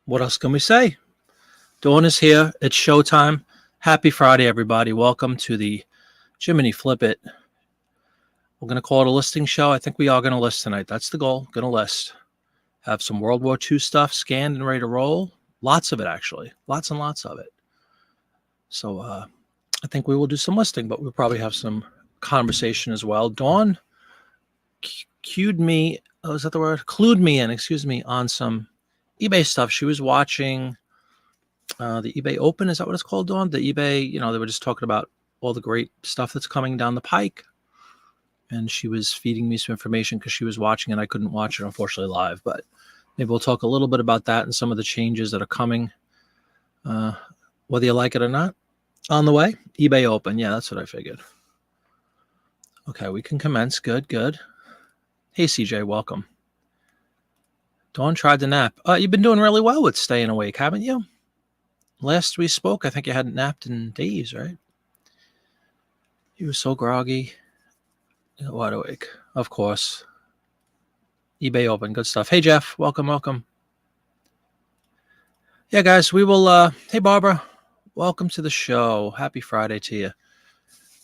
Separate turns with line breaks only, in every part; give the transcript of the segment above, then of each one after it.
What else can we say? Dawn is here. It's showtime. Happy Friday, everybody. Welcome to the Jiminy Flip It. We're going to call it a listing show. I think we are going to list tonight. That's the goal. Going to list. Have some World War II stuff scanned and ready to roll. Lots of it, actually. Lots and lots of it. So I think we will do some listing, but we'll probably have some conversation as well. Dawn cued me, is that the word? Clued me in, on some eBay stuff. She was watching the eBay Open. Is that what it's called, Dawn? The eBay, they were just talking about all the great stuff that's coming down the pike. And she was feeding me some information because she was watching and I couldn't watch it, unfortunately, live. But maybe we'll talk a little bit about that and some of the changes that are coming, whether you like it or not. On the way, eBay Open. Yeah, that's what I figured. Okay, we can commence. Good. Hey, CJ, welcome. Dawn tried to nap. You've been doing really well with staying awake, haven't you? Last we spoke, I think you hadn't napped in days, right? You were so groggy. Wide awake, of course. eBay Open, good stuff. Hey, Jeff, welcome. Yeah, guys, we will. Hey, Barbara, welcome to the show. Happy Friday to you.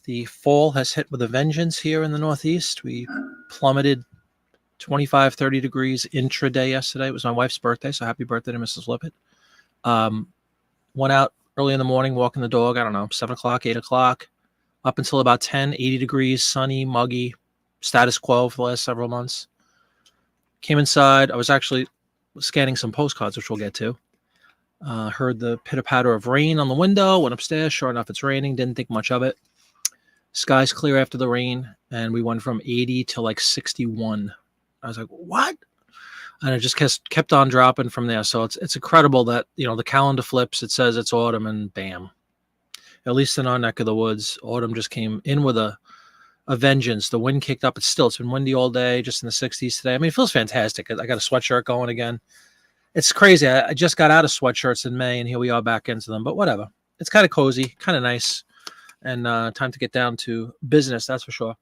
The fall has hit with a vengeance here in the Northeast. We plummeted 25, 30 degrees intraday yesterday. It was my wife's birthday, so happy birthday to Mrs. Lippett. Went out early in the morning, walking the dog, 7 o'clock, 8 o'clock, up until about 10, 80 degrees, sunny, muggy, status quo for the last several months. Came inside. I was actually scanning some postcards, which we'll get to. Heard the pitter-patter of rain on the window, went upstairs. Sure enough, it's raining. Didn't think much of it. Sky's clear after the rain, and we went from 80 to like 61. I was like, what? And it just kept on dropping from there. So it's incredible that, the calendar flips. It says it's autumn, and bam. At least in our neck of the woods, autumn just came in with a vengeance. The wind kicked up. It's been windy all day, just in the 60s today. I mean, it feels fantastic. I got a sweatshirt going again. It's crazy. I just got out of sweatshirts in May, and here we are back into them. But whatever. It's kind of cozy, kind of nice. And time to get down to business, that's for sure.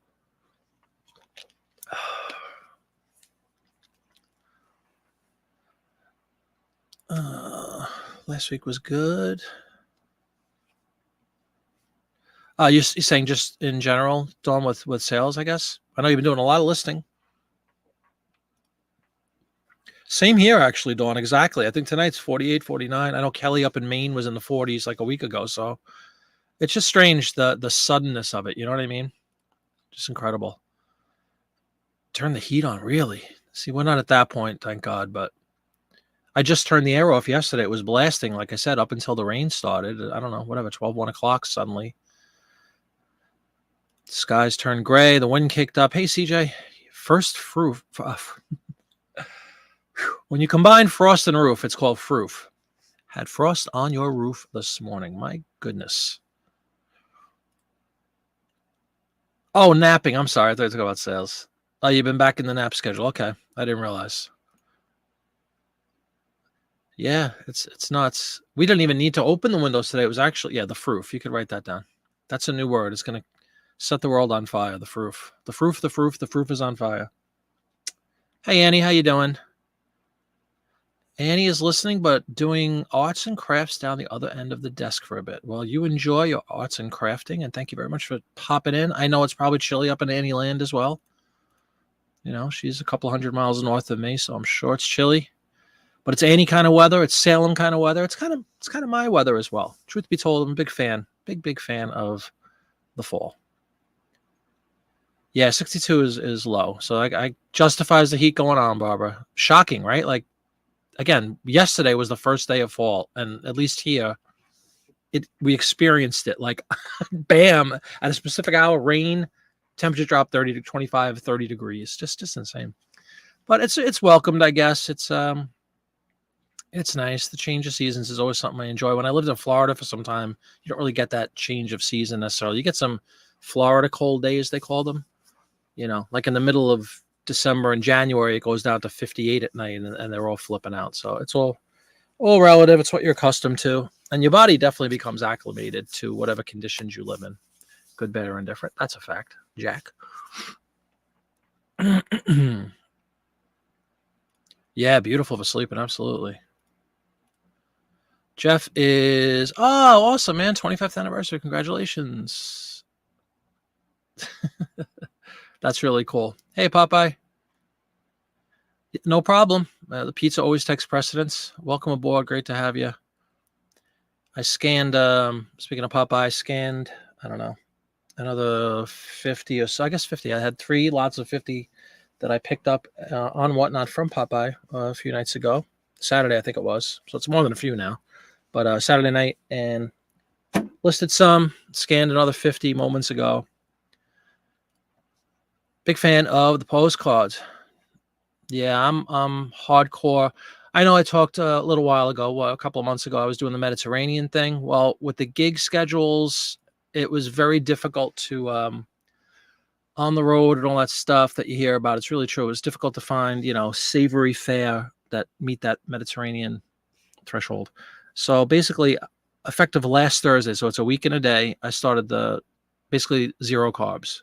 Last week was good. You're saying just in general, Dawn, with sales, I guess? I know you've been doing a lot of listing. Same here, actually, Dawn, exactly. I think tonight's 48, 49. I know Kelly up in Maine was in the 40s like a week ago, so it's just strange, the suddenness of it. You know what I mean? Just incredible. Turn the heat on, really? See, we're not at that point, thank God, but I just turned the air off yesterday. It was blasting, like I said, up until the rain started. I don't know, whatever, 12, 1 o'clock suddenly. Skies turned gray. The wind kicked up. Hey, CJ, first froof. When you combine frost and roof, it's called froof. Had frost on your roof this morning. My goodness. Oh, napping. I'm sorry. I thought you were talking about sales. Oh, you've been back in the nap schedule. Okay. I didn't realize. Yeah, it's nuts. We didn't even need to open the windows today. It was actually, the froof. You could write that down. That's a new word. It's going to set the world on fire, the froof. The froof is on fire. Hey, Annie, how you doing? Annie is listening, but doing arts and crafts down the other end of the desk for a bit. Well, you enjoy your arts and crafting, and thank you very much for popping in. I know it's probably chilly up in Annie Land as well. She's a couple hundred miles north of me, so I'm sure it's chilly. But it's Annie kind of weather. It's Salem kind of weather. It's kind of my weather as well. Truth be told, I'm a big fan, big fan of the fall. Yeah, 62 is low, so I justifies the heat going on, Barbara. Shocking, right? Like, again, yesterday was the first day of fall, and at least here, we experienced it. Like, bam, at a specific hour, rain, temperature dropped 30 to 25, 30 degrees. Just insane. But it's welcomed, I guess. It's nice. The change of seasons is always something I enjoy. When I lived in Florida for some time, you don't really get that change of season necessarily. You get some Florida cold days, they call them. Like in the middle of December and January, it goes down to 58 at night, and they're all flipping out. So it's all relative. It's what you're accustomed to. And your body definitely becomes acclimated to whatever conditions you live in. Good, bad, or indifferent. That's a fact, Jack. Yeah, beautiful for sleeping. Absolutely. Jeff is, oh, awesome, man. 25th anniversary. Congratulations. That's really cool. Hey, Popeye. No problem. The pizza always takes precedence. Welcome aboard. Great to have you. I scanned, speaking of Popeye, I scanned, I don't know, another 50 or so. I guess 50. I had 3 lots of 50 that I picked up on Whatnot from Popeye a few nights ago. Saturday, I think it was. So it's more than a few now. But Saturday night, and listed some, scanned another 50 moments ago. Big fan of the postcards. Yeah, I'm hardcore. I know I talked a little while ago, a couple of months ago, I was doing the Mediterranean thing. Well, with the gig schedules, it was very difficult to on the road and all that stuff that you hear about. It's really true. It's difficult to find, savory fare that meet that Mediterranean threshold. So basically, effective last Thursday, so it's a week and a day, I started the basically 0 carbs.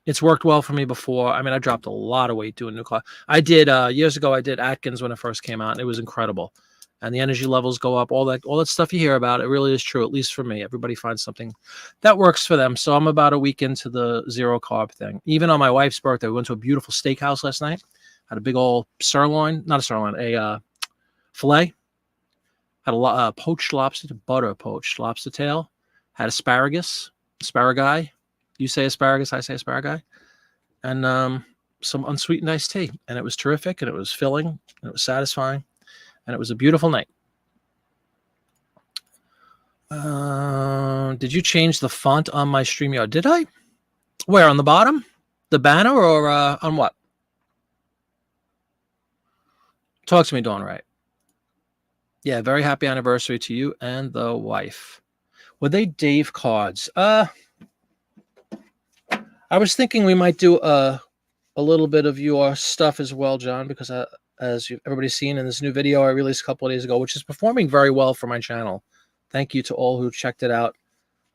It's worked well for me before. I mean, I dropped a lot of weight doing new class. I did years ago. I did Atkins when it first came out, and it was incredible. And the energy levels go up. All that stuff you hear about, it really is true. At least for me, everybody finds something that works for them. So I'm about a week into the 0 carb thing. Even on my wife's birthday, we went to a beautiful steakhouse last night. Had a big old sirloin, not a sirloin, a fillet. Had a poached lobster, butter poached lobster tail. Had asparagus. You say asparagus, I say asparagus. And some unsweetened iced tea. And it was terrific, and it was filling, and it was satisfying, and it was a beautiful night. Did you change the font on my StreamYard? Did I? Where, on the bottom? The banner, or on what? Talk to me, Dawn Wright. Yeah, very happy anniversary to you and the wife. Were they Dave cards? I was thinking we might do a little bit of your stuff as well, John, because as everybody's seen in this new video I released a couple of days ago, which is performing very well for my channel. Thank you to all who checked it out.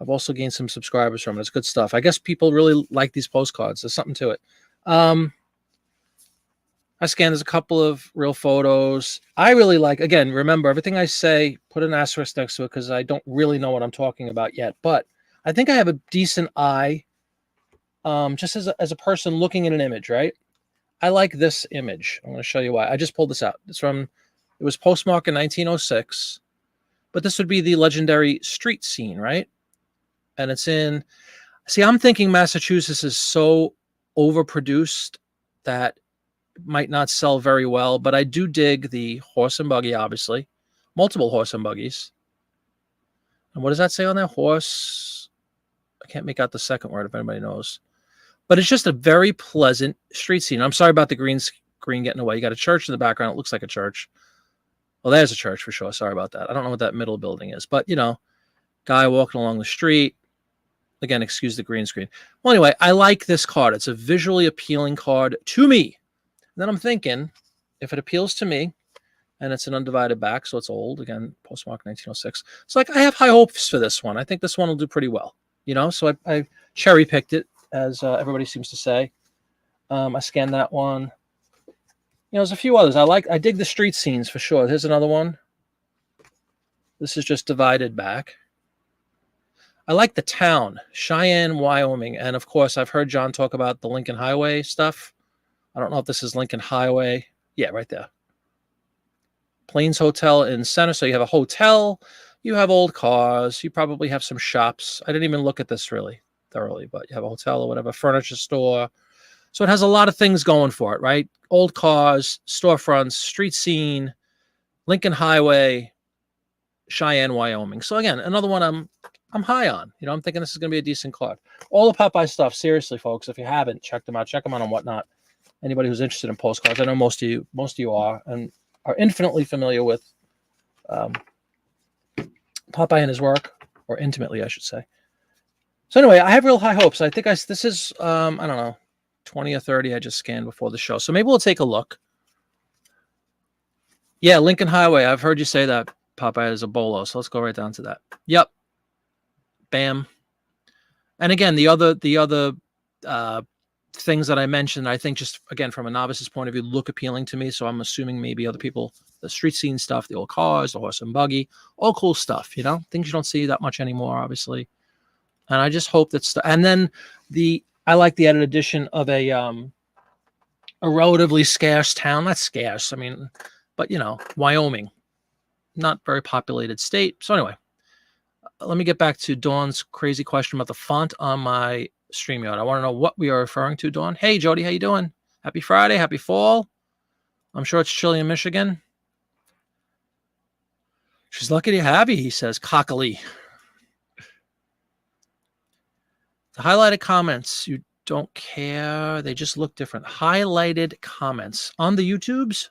I've also gained some subscribers from it. It's good stuff. I guess people really like these postcards. There's something to it. I scanned, there's a couple of real photos. I really like, again, remember, everything I say, put an asterisk next to it because I don't really know what I'm talking about yet. But I think I have a decent eye, just as a person looking at an image, right? I like this image. I'm going to show you why. I just pulled this out. It was postmarked in 1906. But this would be the legendary street scene, right? And it's in, see, I'm thinking Massachusetts is so overproduced that might not sell very well, but I do dig the horse and buggy, obviously. Multiple horse and buggies. And what does that say on there? Horse. I can't make out the second word if anybody knows. But it's just a very pleasant street scene. I'm sorry about the green screen getting away. You got a church in the background. It looks like a church. Well, there's a church for sure. Sorry about that. I don't know what that middle building is. But, guy walking along the street. Again, excuse the green screen. Well, anyway, I like this card. It's a visually appealing card to me. Then I'm thinking, if it appeals to me, and it's an undivided back, so it's old, again, postmark 1906. It's like I have high hopes for this one. I think this one will do pretty well, So I cherry-picked it, as everybody seems to say. I scanned that one. There's a few others. I dig the street scenes for sure. Here's another one. This is just divided back. I like the town, Cheyenne, Wyoming. And, of course, I've heard John talk about the Lincoln Highway stuff. I don't know if this is Lincoln Highway. Yeah, right there. Plains Hotel in center. So you have a hotel. You have old cars. You probably have some shops. I didn't even look at this really thoroughly, but you have a hotel or whatever, furniture store. So it has a lot of things going for it, right? Old cars, storefronts, street scene, Lincoln Highway, Cheyenne, Wyoming. So again, another one I'm high on. I'm thinking this is going to be a decent card. All the Popeye stuff, seriously, folks, if you haven't checked them out, check them out on Whatnot. Anybody who's interested in postcards, I know most of you are, and are infinitely familiar with Popeye and his work, or intimately, I should say. So anyway, I have real high hopes. I think this is, I don't know, 20 or 30 I just scanned before the show. So maybe we'll take a look. Yeah, Lincoln Highway. I've heard you say that, Popeye, is a bolo. So let's go right down to that. Yep. Bam. And again, the other things that I mentioned, I think just, again, from a novice's point of view, look appealing to me. So I'm assuming maybe other people, the street scene stuff, the old cars, the horse and buggy, all cool stuff, things you don't see that much anymore, obviously. And I just hope that's, and then I like the added addition of a relatively scarce town. Not scarce, I mean, but Wyoming, not very populated state. So anyway, let me get back to Dawn's crazy question about the font on my StreamYard. I want to know what we are referring to, Dawn. Hey, Jody, how you doing? Happy Friday, happy fall. I'm sure it's chilly in Michigan. She's lucky to have you, he says, cockily. The highlighted comments, you don't care. They just look different. Highlighted comments on the YouTubes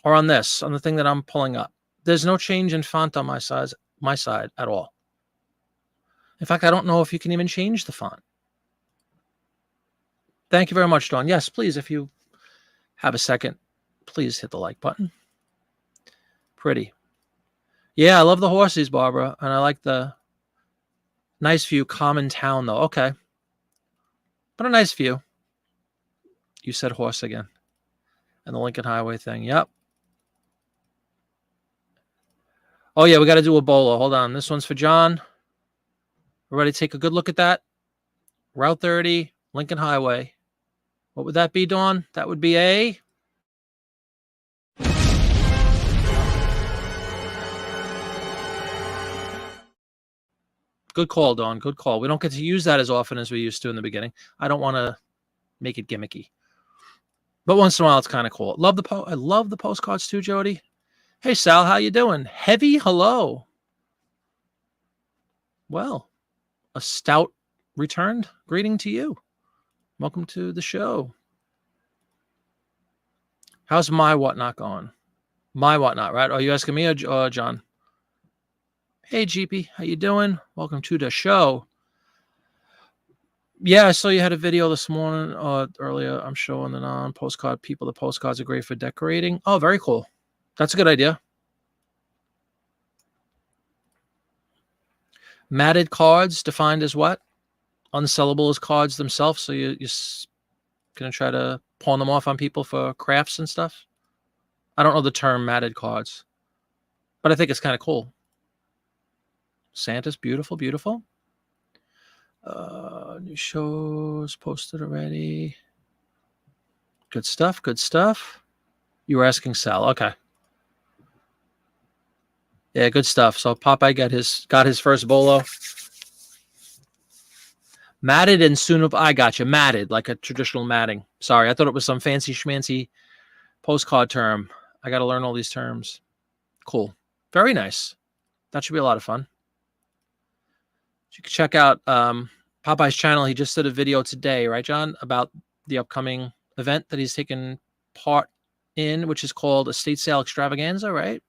or on this, on the thing that I'm pulling up. There's no change in font on my side at all. In fact, I don't know if you can even change the font. Thank you very much, Dawn. Yes, please, if you have a second, please hit the like button. Pretty. Yeah, I love the horses, Barbara, and I like the nice view, common town, though. Okay. But a nice view. You said horse again. And the Lincoln Highway thing. Yep. Oh, yeah, we got to do a bolo. Hold on. This one's for John. We're ready to take a good look at that. Route 30, Lincoln Highway. What would that be, Dawn? That would be a... Good call, Dawn. Good call. We don't get to use that as often as we used to in the beginning. I don't want to make it gimmicky. But once in a while, it's kind of cool. I love the postcards too, Jody. Hey, Sal, how you doing? Heavy hello. Well, a stout returned greeting to you. Welcome to the show. How's my whatnot going? My whatnot, right? Are you asking me or John? Hey, GP, how you doing? Welcome to the show. Yeah, I saw you had a video this morning earlier. I'm showing the non-postcard people. The postcards are great for decorating. Oh, very cool. That's a good idea. Matted cards defined as what? Unsellable as cards themselves. So you're going to try to pawn them off on people for crafts and stuff? I don't know the term matted cards, but I think it's kind of cool. Santa's beautiful, beautiful. New shows posted already. Good stuff, good stuff. You were asking Sal. Okay. Yeah, good stuff. So Popeye got his first bolo. Matted and soon I got you. Matted, like a traditional matting. Sorry, I thought it was some fancy schmancy postcard term. I got to learn all these terms. Cool. Very nice. That should be a lot of fun. You can check out Popeye's channel. He just did a video today, right, John, about the upcoming event that he's taken part in, which is called Estate Sale Extravaganza, right?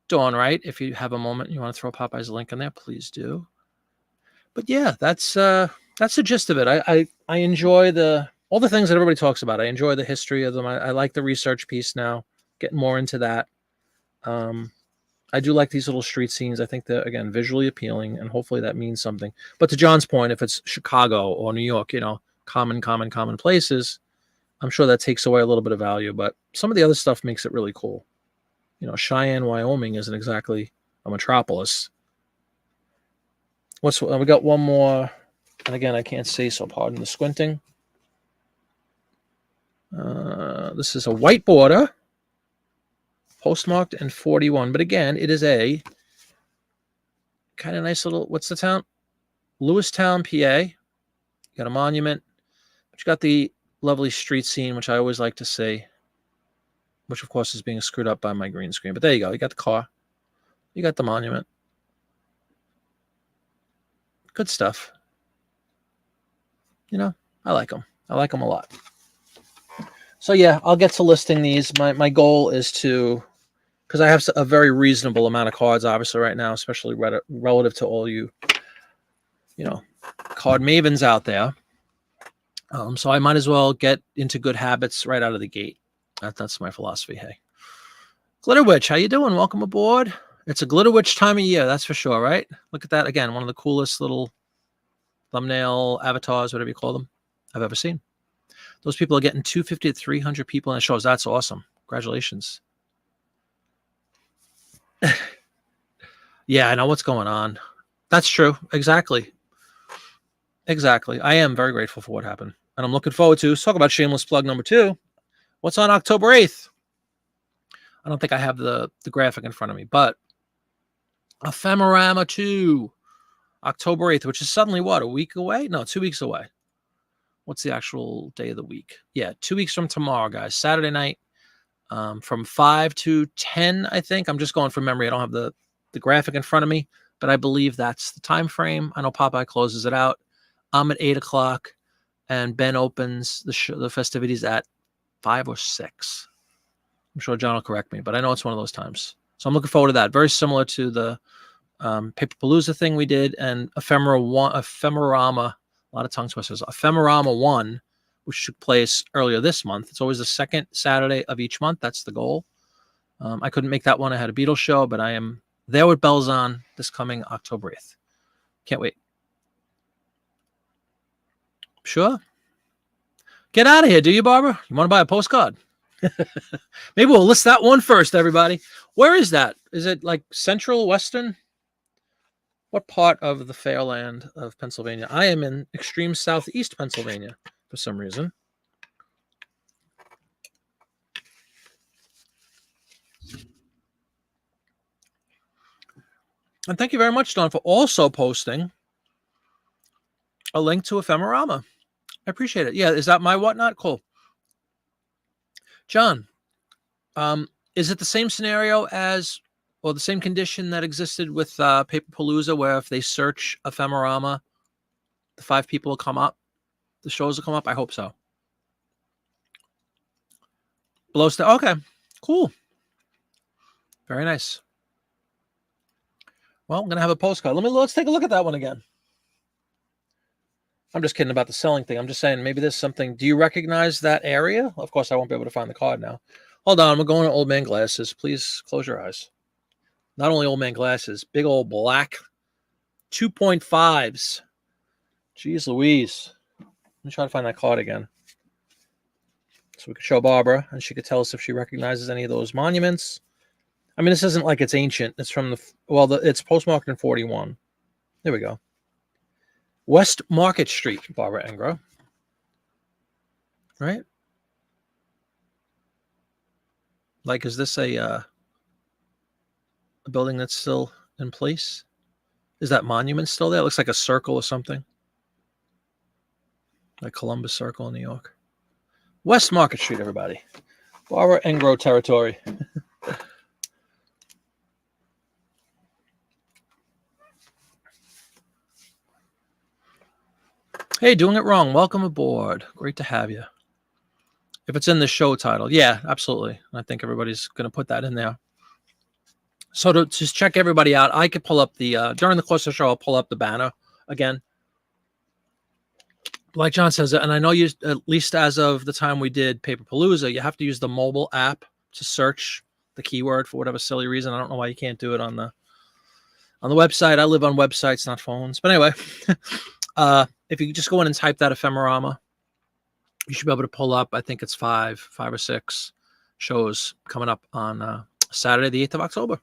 Dawn, right? If you have a moment, you want to throw Popeye's link in there, please do. But yeah, that's the gist of it. I enjoy all the things that everybody talks about. I enjoy the history of them. I like the research piece now, getting more into that. I do like these little street scenes. I think they're, again, visually appealing, and hopefully that means something. But to John's point, if it's Chicago or New York, common places, I'm sure that takes away a little bit of value. But some of the other stuff makes it really cool. Cheyenne, Wyoming isn't exactly a metropolis. We got one more, and again, I can't see, so pardon the squinting. This is a white border, postmarked in 41, but again, it is a kind of nice little, what's the town? Lewistown, PA. You got a monument, but you got the lovely street scene, which I always like to see, which of course is being screwed up by my green screen, but there you go. You got the car, you got the monument. Good stuff. I like them. I like them a lot. So yeah, I'll get to listing these. My goal is to, because I have a very reasonable amount of cards, obviously, right now, especially relative to all you, card mavens out there. So I might as well get into good habits right out of the gate. That's my philosophy. Hey, Glitter Witch, how you doing? Welcome aboard. It's a Glitter Witch time of year, that's for sure, right? Look at that. Again, one of the coolest little thumbnail avatars, whatever you call them. I've ever seen. Those people are getting 250 to 300 people in the shows. That's awesome. Congratulations. Yeah, I know what's going on. That's true. Exactly. Exactly. I am very grateful for what happened. And I'm looking forward to, let's talk about shameless plug number 2. What's on October 8th? I don't think I have the graphic in front of me, but Ephemerama 2, October 8th, which is suddenly what, a week away? No, 2 weeks away. What's the actual day of the week? Yeah, 2 weeks from tomorrow, guys. Saturday night, from 5 to 10, I think. I'm just going from memory. I don't have the graphic in front of me, but I believe that's the time frame. I know Popeye closes it out. I'm at 8 o'clock, and Ben opens the festivities at 5 or 6. I'm sure John will correct me, but I know it's one of those times. So I'm looking forward to that. Very similar to the Paperpalooza thing we did, and Ephemerama, a lot of tongue twisters. Ephemerama 1, which took place earlier this month. It's always the second Saturday of each month. That's the goal. I couldn't make that one. I had a Beatles show, but I am there with bells on this coming October 8th. Can't wait. Sure. Get out of here, do you, Barbara? You want to buy a postcard? Maybe we'll list that one first, everybody. Where is that? Is it like central, western? What part of the fairland of Pennsylvania? I am in extreme southeast Pennsylvania for some reason. And thank you very much, Don, for also posting a link to Ephemerama. I appreciate it. Yeah, is that my whatnot? Cool. John, is it the same scenario as, or the same condition that existed with Paperpalooza, where if they search Ephemerama, the 5 people will come up, the shows will come up? I hope so. Below okay, cool. Very nice. Well, I'm gonna have a postcard. Let's take a look at that one again. I'm just kidding about the selling thing. I'm just saying maybe there's something. Do you recognize that area? Of course, I won't be able to find the card now. Hold on, I'm going to Old Man Glasses. Please close your eyes. Not only Old Man Glasses, big old black 2.5s. Jeez Louise. Let me try to find that card again. So we could show Barbara, and she could tell us if she recognizes any of those monuments. I mean, this isn't like it's ancient. It's from it's postmarked in 41. There we go. West Market Street, Barbara Engro. Right? Like, is this a building that's still in place? Is that monument still there? It looks like a circle or something. Like Columbus Circle in New York. West Market Street, everybody. Barbara Engro territory. Hey, doing it wrong. Welcome aboard. Great to have you. If it's in the show title, yeah, absolutely. I think everybody's going to put that in there. So to just check everybody out, I could pull up the, during the course of the show, I'll pull up the banner again. Like John says, and I know you, at least as of the time we did Paperpalooza, you have to use the mobile app to search the keyword for whatever silly reason. I don't know why you can't do it on the website. I live on websites, not phones. But anyway, if you just go in and type that Ephemerama, you should be able to pull up, I think it's 5 or 6 shows coming up on Saturday, the 8th of October.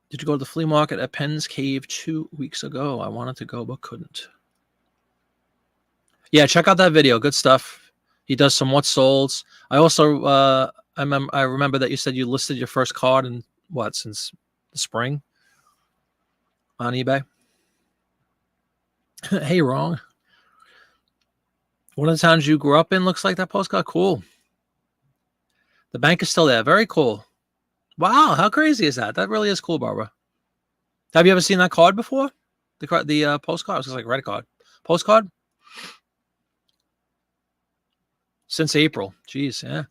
Did you go to the flea market at Penn's Cave 2 weeks ago? I wanted to go, but couldn't. Yeah, check out that video. Good stuff. He does some what solds. I also, I remember that you said you listed your first card in since the spring on eBay. Hey, wrong. One of the towns you grew up in looks like that postcard. Cool. The bank is still there. Very cool. Wow, how crazy is that? That really is cool, Barbara. Have you ever seen that card before? The postcard? I was like, red card. Postcard? Since April. Jeez, yeah.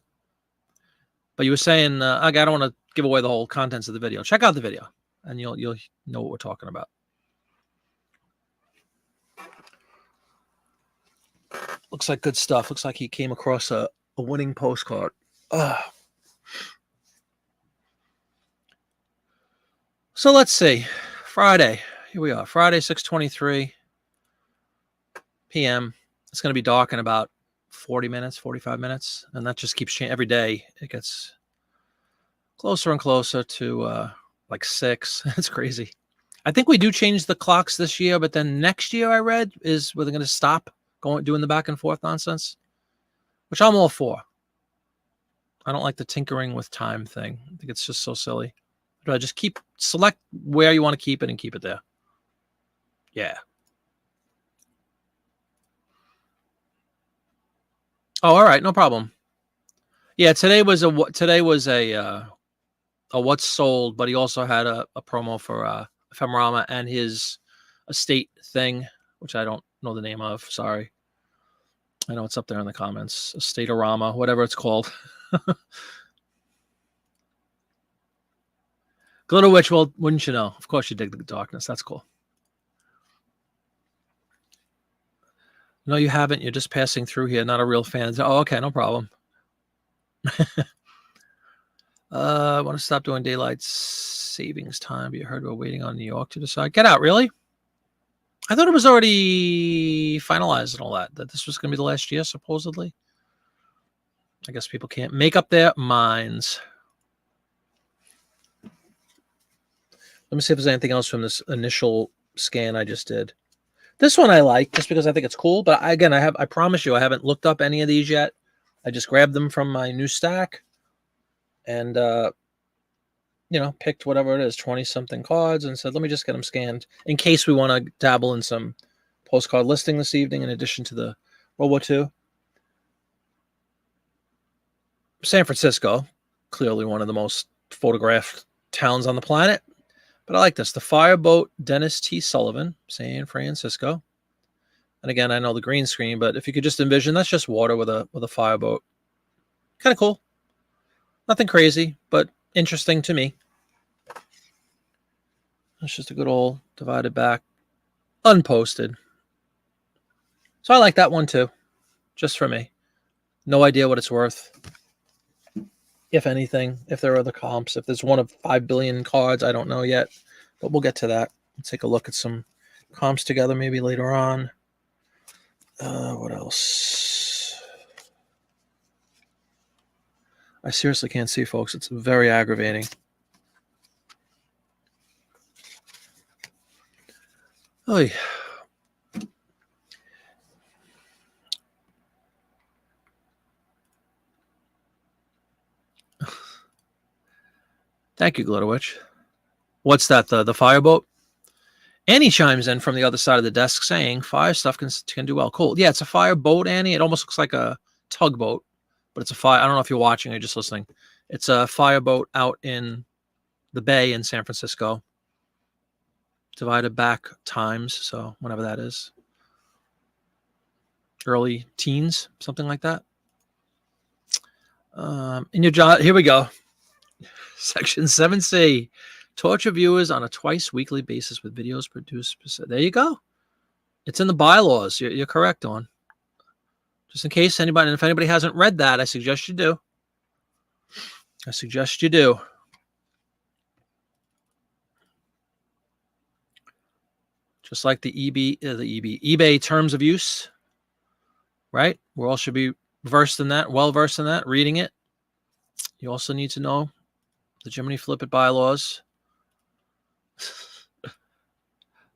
But you were saying, I don't want to give away the whole contents of the video. Check out the video, and you'll know what we're talking about. Looks like good stuff. Looks like he came across a winning postcard. So let's see. Friday. Here we are. Friday, 6/23. p.m. It's going to be dark in about 40 minutes, 45 minutes. And that just keeps changing every day. It gets closer and closer to like 6. It's crazy. I think we do change the clocks this year, but then next year I read is where they're going to stop doing the back and forth nonsense, which I'm all for. I don't like the tinkering with time thing. I think it's just so silly. But just select where you want to keep it and keep it there. Yeah. Oh, all right, no problem. Yeah, today was a what's sold, but he also had a promo for Ephemerama and his estate thing, which I don't know the name of. Sorry. I know it's up there in the comments. Estate-orama, whatever it's called. Glitter Witch, well, wouldn't you know? Of course you dig the darkness. That's cool. No, you haven't. You're just passing through here. Not a real fan. Oh, okay, no problem. I want to stop doing daylight savings time. You heard we're waiting on New York to decide. Get out, really? I thought it was already finalized and all that this was going to be the last year, supposedly. I guess people can't make up their minds. Let me see if there's anything else from this initial scan I just did. This one I like just because I think it's cool. But again, I promise you, I haven't looked up any of these yet. I just grabbed them from my new stack and, picked whatever it is, 20-something cards and said, let me just get them scanned in case we want to dabble in some postcard listing this evening in addition to the World War II. San Francisco, clearly one of the most photographed towns on the planet. But I like this. The Fireboat Dennis T. Sullivan, San Francisco. And again, I know the green screen, but if you could just envision, that's just water with a fireboat. Kind of cool. Nothing crazy, but interesting to me. It's just a good old divided back, unposted. So I like that one too, just for me. No idea what it's worth. If anything, if there are other comps, if there's one of 5 billion cards, I don't know yet, but we'll get to that. Let's take a look at some comps together maybe later on. What else? I seriously can't see, folks. It's very aggravating. Oy. Thank you, Glitter Witch. What's that, the fireboat? Annie chimes in from the other side of the desk saying, fire stuff can do well. Cool. Yeah, it's a fireboat, Annie. It almost looks like a tugboat, but it's a fire. I don't know if you're watching or just listening. It's a fireboat out in the bay in San Francisco. Divided back times, so whenever that is. Early teens, something like that. In your job, here we go. Section 7C. Torture viewers on a twice-weekly basis with videos produced. There you go. It's in the bylaws. You're correct on. Just in case anybody, and if anybody hasn't read that, I suggest you do. Just like the eBay terms of use, right? We all should be versed in that, well versed in that, reading it. You also need to know the Jiminy Flip It bylaws.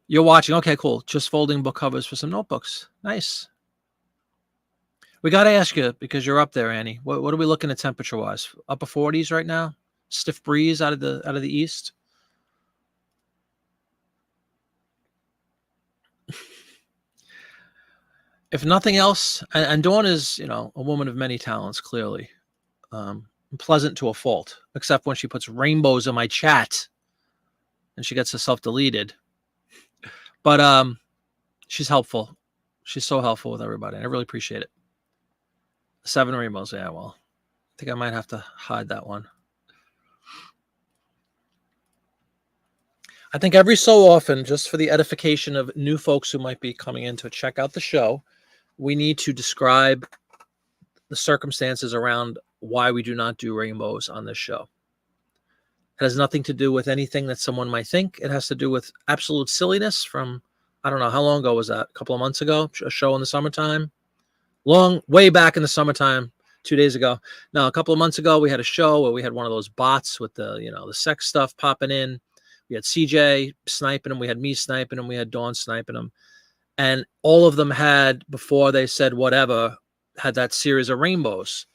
You're watching. Okay, cool. Just folding book covers for some notebooks. Nice. We got to ask you, because you're up there, Annie. What are we looking at temperature-wise? Upper 40s right now? Stiff breeze out of the east? If nothing else, and Dawn is, a woman of many talents, clearly. Pleasant to a fault, except when she puts rainbows in my chat and she gets herself deleted. But she's helpful. She's so helpful with everybody. And I really appreciate it. 7 rainbows. Yeah, well, I think I might have to hide that one. I think every so often, just for the edification of new folks who might be coming in to check out the show, we need to describe the circumstances around why we do not do rainbows on this show. It has nothing to do with anything that someone might think. It has to do with absolute silliness from I don't know, how long ago was that? A couple of months ago? A show in the summertime? Way back in the summertime, 2 days ago. Now, a couple of months ago, we had a show where we had one of those bots with the sex stuff popping in. We had CJ sniping him. We had me sniping him. We had Dawn sniping him. And all of them had, before they said whatever, had that series of rainbows.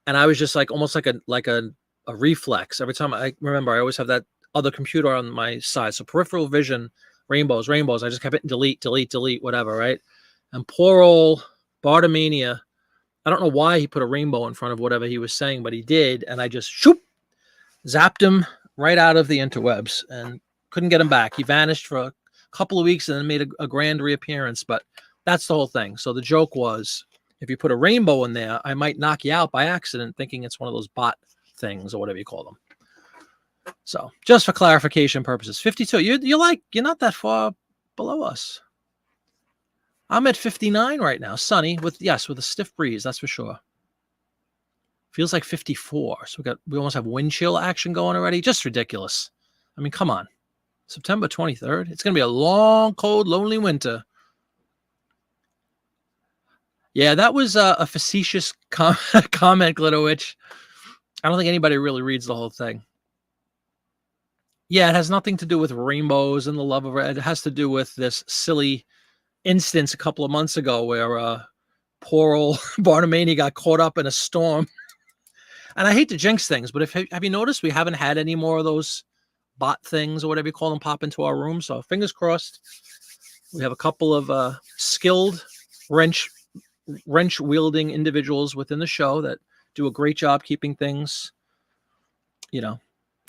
And I was just like, almost like a reflex. Every time I remember, I always have that other computer on my side. So peripheral vision, rainbows. I just kept hitting delete, whatever, right? And poor old Bartamania, I don't know why he put a rainbow in front of whatever he was saying, but he did. And I just zapped him right out of the interwebs and couldn't get him back. He vanished for a couple of weeks and then made a grand reappearance. But that's the whole thing. So the joke was, if you put a rainbow in there, I might knock you out by accident, thinking it's one of those bot things or whatever you call them. So just for clarification purposes, 52. You're not that far below us. I'm at 59 right now, sunny with a stiff breeze, that's for sure. Feels like 54. So we almost have wind chill action going already. Just ridiculous. I mean, come on. September 23rd. It's going to be a long, cold, lonely winter. Yeah, that was a facetious comment, Glitterwitch. I don't think anybody really reads the whole thing. Yeah, it has nothing to do with rainbows and the love of it. It has to do with this silly instance a couple of months ago where poor old Bartamania got caught up in a storm. And I hate to jinx things, but have you noticed we haven't had any more of those bot things or whatever you call them pop into our room? So fingers crossed. We have a couple of skilled wrench wielding individuals within the show that do a great job keeping things,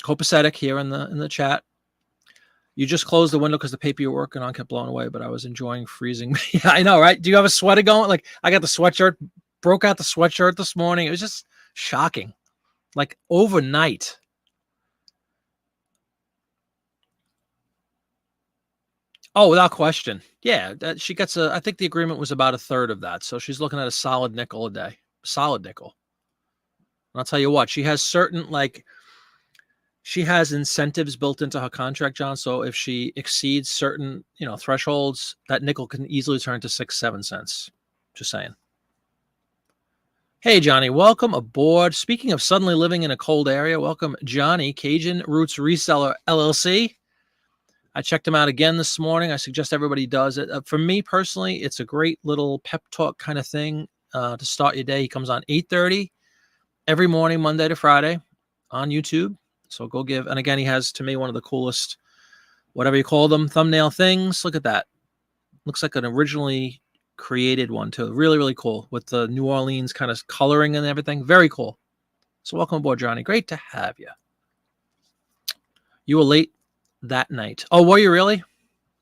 copacetic here in the chat. You just closed the window because the paper you're working on kept blowing away, but I was enjoying freezing. Yeah, I know, right? Do you have a sweater going? Like, I got the sweatshirt, broke out the sweatshirt this morning. It was just shocking. Like overnight. Oh, without question. Yeah, she gets I think the agreement was about a third of that. So she's looking at a solid nickel a day. Solid nickel. And I'll tell you what, she has she has incentives built into her contract, John. So if she exceeds certain, thresholds, that nickel can easily turn to 6-7 cents. Just saying. Hey, Johnny, welcome aboard. Speaking of suddenly living in a cold area, welcome Johnny, Cajun Roots Reseller LLC. I checked him out again this morning. I suggest everybody does it. For me personally, it's a great little pep talk kind of thing to start your day. He comes on 8:30 every morning, Monday to Friday on YouTube. So go give. And again, he has, to me, one of the coolest, whatever you call them, thumbnail things. Look at that. Looks like an originally created one too. Really, really cool with the New Orleans kind of coloring and everything. Very cool. So welcome aboard, Johnny. Great to have you. You were late that night. Oh, were you really?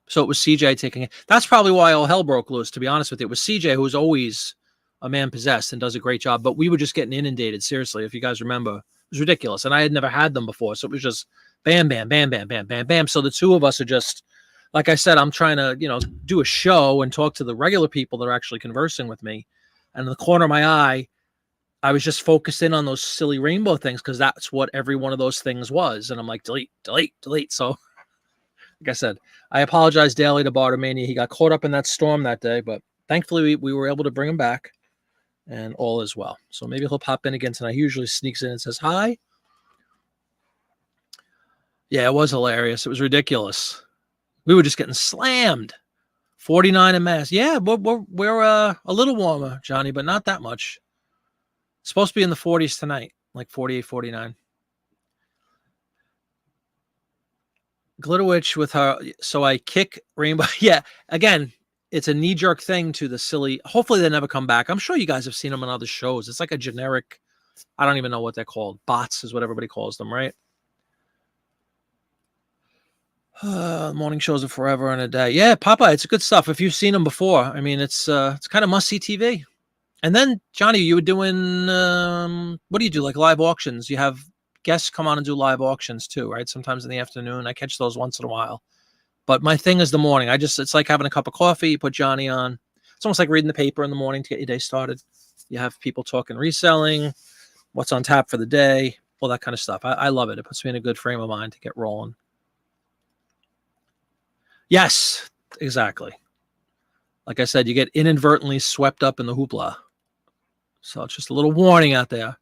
So it was CJ taking it. That's probably why all hell broke loose, to be honest with you. It was CJ, who's always a man possessed and does a great job. But we were just getting inundated, seriously, if you guys remember. It was ridiculous. And I had never had them before. So it was just bam, bam, bam, bam, bam, bam, bam. So the two of us are just, like I said, I'm trying to, do a show and talk to the regular people that are actually conversing with me. And in the corner of my eye, I was just focused in on those silly rainbow things because that's what every one of those things was. And I'm like, delete, delete, delete. So, like I said, I apologize daily to Bartamania. He got caught up in that storm that day, but thankfully we were able to bring him back and all is well. So maybe he'll pop in again tonight. He usually sneaks in and says hi. Yeah, it was hilarious. It was ridiculous. We were just getting slammed. 49 in Mass. Yeah, we're a little warmer, Johnny, but not that much. It's supposed to be in the 40s tonight, like 48, 49. Glitterwitch with her. So I kick Rainbow. Yeah, again, it's a knee-jerk thing to the silly. Hopefully they never come back. I'm sure you guys have seen them on other shows. It's like a generic, I don't even know what they're called. Bots is what everybody calls them, right? Morning shows are forever and a day. Yeah, Papa, it's good stuff. If you've seen them before, I mean, it's kind of must-see TV. And then, Johnny, you were doing, what do you do, like live auctions? You have guests come on and do live auctions too, right? Sometimes in the afternoon. I catch those once in a while. But my thing is the morning. It's like having a cup of coffee. You put Johnny on. It's almost like reading the paper in the morning to get your day started. You have people talking reselling, what's on tap for the day, all that kind of stuff. I love it. It puts me in a good frame of mind to get rolling. Yes, Exactly. Like I said, you get inadvertently swept up in the hoopla. So it's just a little warning out there.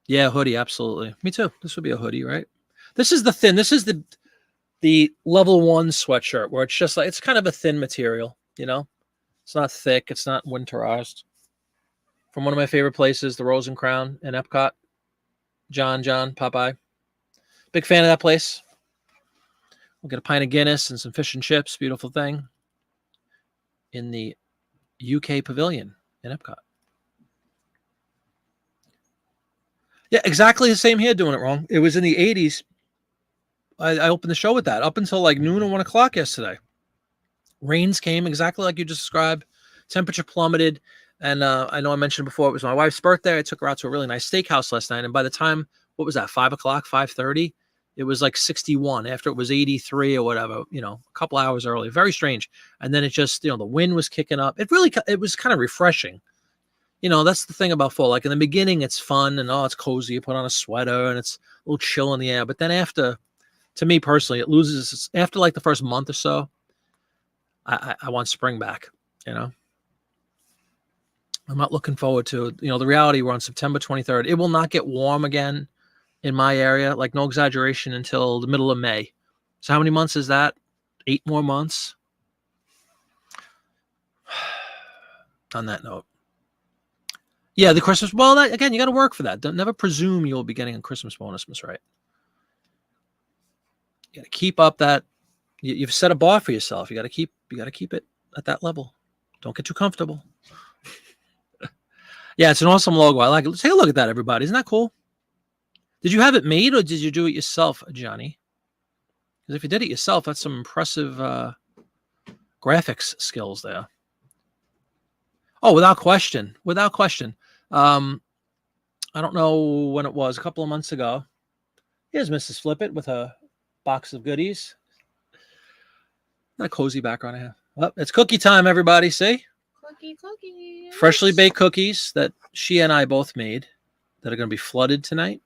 Yeah, hoodie, absolutely. Me too. This would be a hoodie, right? This is the level 1 sweatshirt where it's just like it's kind of a thin material, you know? It's not thick, it's not winterized. From one of my favorite places, the Rose and Crown in Epcot. John, Popeye. Big fan of that place. We'll get a pint of Guinness and some fish and chips. Beautiful thing. In the UK Pavilion in Epcot. Yeah, exactly the same here, doing it wrong. It was in the 80s. I opened the show with that up until like noon or 1 o'clock yesterday. Rains came exactly like you just described. Temperature plummeted. And I know I mentioned before, it was my wife's birthday. I took her out to a really nice steakhouse last night. And by the time, what was that, 5 o'clock, 5:30? It was like 61 after it was 83 or whatever, a couple hours early. Very strange. And then it just, the wind was kicking up. It was kind of refreshing. That's the thing about fall. Like in the beginning, it's fun and it's cozy. You put on a sweater and it's a little chill in the air. But then after, to me personally, it loses after like the first month or so. I want spring back. I'm not looking forward to the reality. We're on September 23rd. It will not get warm again in my area, like no exaggeration, until the middle of May. So how many months is that? 8 more months. On that note. Yeah, the Christmas. Well, again, you got to work for that. Don't never presume you'll be getting a Christmas bonus, Miss Wright. You got to keep up that. You've set a bar for yourself. You got to keep it at that level. Don't get too comfortable. Yeah, it's an awesome logo. I like it. Take a look at that, everybody. Isn't that cool? Did you have it made or did you do it yourself, Johnny? Because if you did it yourself, that's some impressive graphics skills there. Oh, without question. Without question. I don't know when it was, a couple of months ago. Here's Mrs. Flippit with a box of goodies. Not a cozy background I have. Well, it's cookie time, everybody. See?
Cookies.
Freshly baked cookies that she and I both made that are going to be flooded tonight.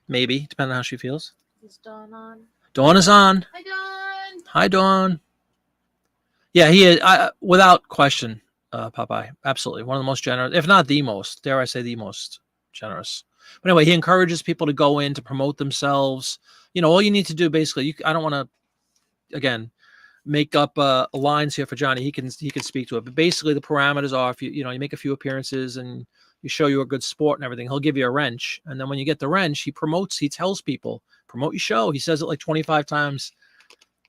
Maybe, depending on how she feels.
Is Dawn on?
Dawn is on.
Hi, Dawn.
Hi, Dawn. Yeah, he is, without question, Popeye. Absolutely. One of the most generous, if not the most, dare I say the most generous. But anyway, he encourages people to go in to promote themselves. All you need to do basically, I don't want to, again, make up lines here for Johnny. He can speak to it. But basically the parameters are if you make a few appearances and you show you're a good sport and everything, he'll give you a wrench. And then when you get the wrench, he tells people, promote your show. He says it like 25 times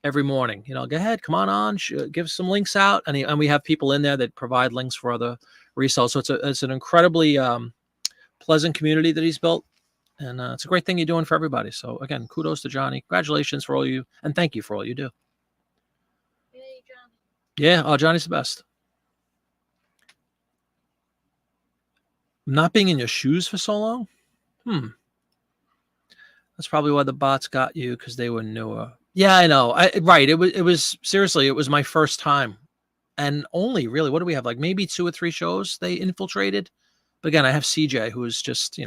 every morning. Go ahead, come on, give some links out. And we have people in there that provide links for other resellers. So it's an incredibly pleasant community that he's built. And it's a great thing you're doing for everybody. So again, kudos to Johnny. Congratulations for all you, and thank you for all you do.
Hey, Johnny.
Yeah, Johnny's the best. Not being in your shoes for so long? That's probably why the bots got you, because they were newer. Yeah, I know. Right. It was seriously, it was my first time. And only really, what do we have? Like maybe 2 or 3 shows they infiltrated. But again, I have CJ, who is just,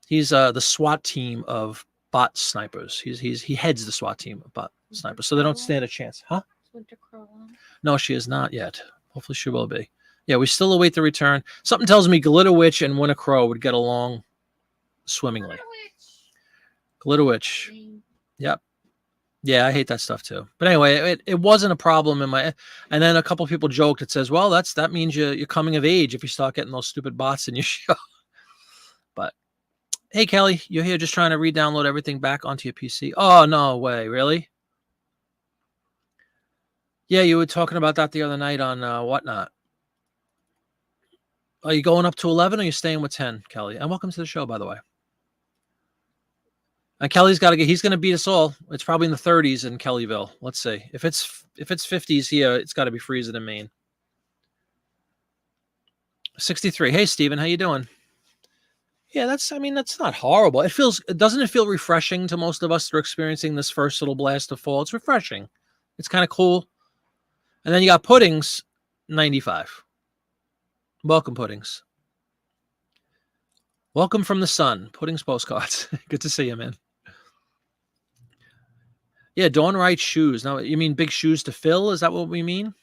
he's the SWAT team of bot snipers. He heads the SWAT team of bot snipers. So they don't stand a chance. Huh?
Winter Crow on?
No, she is not yet. Hopefully she will be. Yeah, we still await the return. Something tells me Glitter Witch and Winter Crow would get along swimmingly. Glitter Witch. Yep. Yeah, I hate that stuff too. But anyway, it wasn't a problem in my. And then a couple of people joked. It says, "Well, that means you're coming of age if you start getting those stupid bots in your show." But hey, Kelly, you're here just trying to re-download everything back onto your PC. Oh no way, really? Yeah, you were talking about that the other night on Whatnot. Are you going up to 11 or are you staying with 10, Kelly? And welcome to the show, by the way. And Kelly's got to he's going to beat us all. It's probably in the 30s in Kellyville. Let's see. If it's 50s here, it's got to be freezing in Maine. 63. Hey, Steven, how you doing? Yeah, that's not horrible. Doesn't it feel refreshing to most of us that are experiencing this first little blast of fall? It's refreshing. It's kind of cool. And then you got Puddings, 95. Welcome, Puddings. Welcome from the sun. Puddings postcards. Good to see you, man. Yeah, Dawn writes shoes. Now, you mean big shoes to fill? Is that what we mean?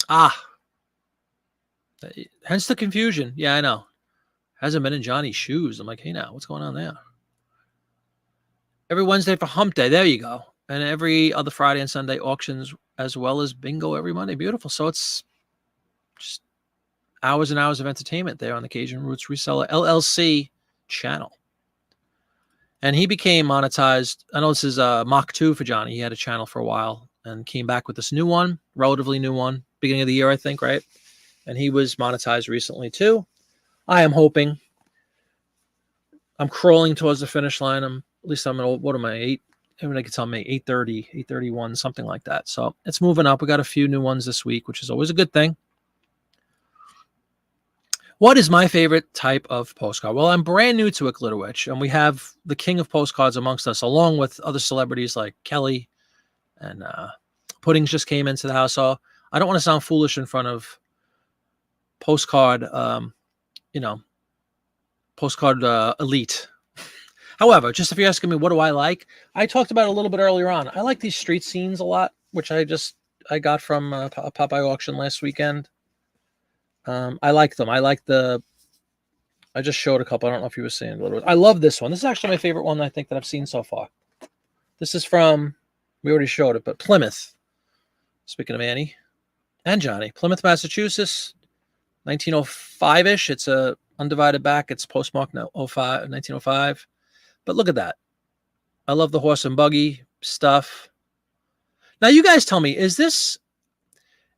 Ah, hence the confusion. Yeah, I know. Hasn't been in Johnny's shoes. I'm like, hey, now, what's going on there? Every Wednesday for hump day. There you go. And every other Friday and Sunday auctions, as well as bingo every Monday. Beautiful. So it's just hours and hours of entertainment there on the Cajun Roots Reseller LLC channel. And he became monetized. I know this is Mach 2 for Johnny. He had a channel for a while and came back with this new one, relatively new one, beginning of the year, I think, right? And he was monetized recently too. I am hoping. I'm crawling towards the finish line. At least I'm at, what am I, 8? I mean, I could tell me 8:30, 8:31, something like that. So it's moving up. We got a few new ones this week, which is always a good thing. What is my favorite type of postcard? Well, I'm brand new to it, Glitterwitch, and we have the king of postcards amongst us, along with other celebrities like Kelly and Puddings just came into the house. So I don't want to sound foolish in front of postcard, postcard elite. However, just if you're asking me, what do I like? I talked about it a little bit earlier on. I like these street scenes a lot, which I got from a Popeye auction last weekend. I like them. I just showed a couple. I don't know if you were seeing a little bit. I love this one. This is actually my favorite one I think that I've seen so far. This is from, we already showed it, but Plymouth. Speaking of Annie and Johnny, Plymouth, Massachusetts, 1905-ish. It's a undivided back. It's postmarked 1905. But look at that. I love the horse and buggy stuff. Now, you guys tell me, is this,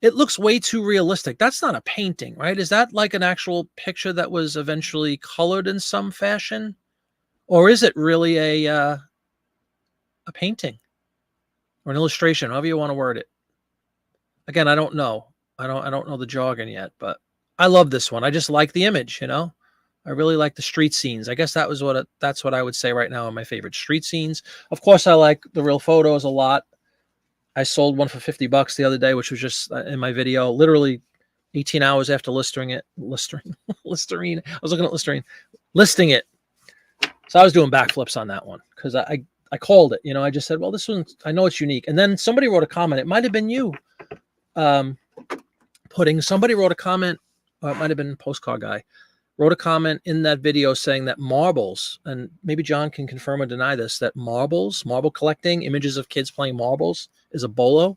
it looks way too realistic. That's not a painting, right? Is that like an actual picture that was eventually colored in some fashion? Or is it really a painting or an illustration, however you want to word it? Again, I don't know. I don't know the jargon yet, but I love this one. I just like the image, I really like the street scenes. I guess that's what I would say right now are my favorite street scenes. Of course, I like the real photos a lot. I sold one for $50 the other day, which was just in my video, literally 18 hours after listing it. Listerine. I was looking at Listerine. Listing it. So I was doing backflips on that one because I called it. I just said, well, this one, I know it's unique. And then somebody wrote a comment. It might have been you, Pudding. Somebody wrote a comment, or it might have been Postcard Guy, wrote a comment in that video saying that marbles, and maybe John can confirm or deny this, that marble collecting, images of kids playing marbles, is a bolo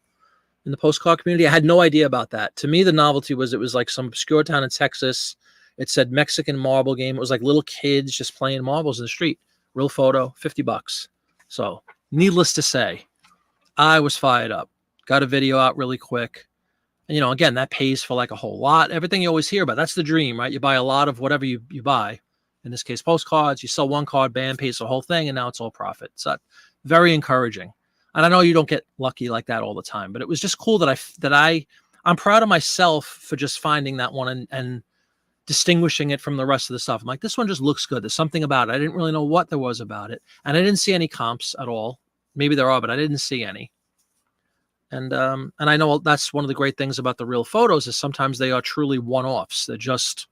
in the postcard community. I had no idea about that. To me, the novelty was it was like some obscure town in Texas. It said Mexican marble game. It was like little kids just playing marbles in the street. Real photo, $50. So needless to say, I was fired up. Got a video out really quick. And, again, that pays for like a whole lot. Everything you always hear about, that's the dream, right? You buy a lot of whatever you buy. In this case, postcards. You sell one card, bam, pays the whole thing, and now it's all profit. So very encouraging. And I know you don't get lucky like that all the time, but it was just cool that I'm proud of myself for just finding that one and distinguishing it from the rest of the stuff. I'm like, this one just looks good. There's something about it. I didn't really know what there was about it. And I didn't see any comps at all. Maybe there are, but I didn't see any. And I know that's one of the great things about the real photos is sometimes they are truly one-offs. They're just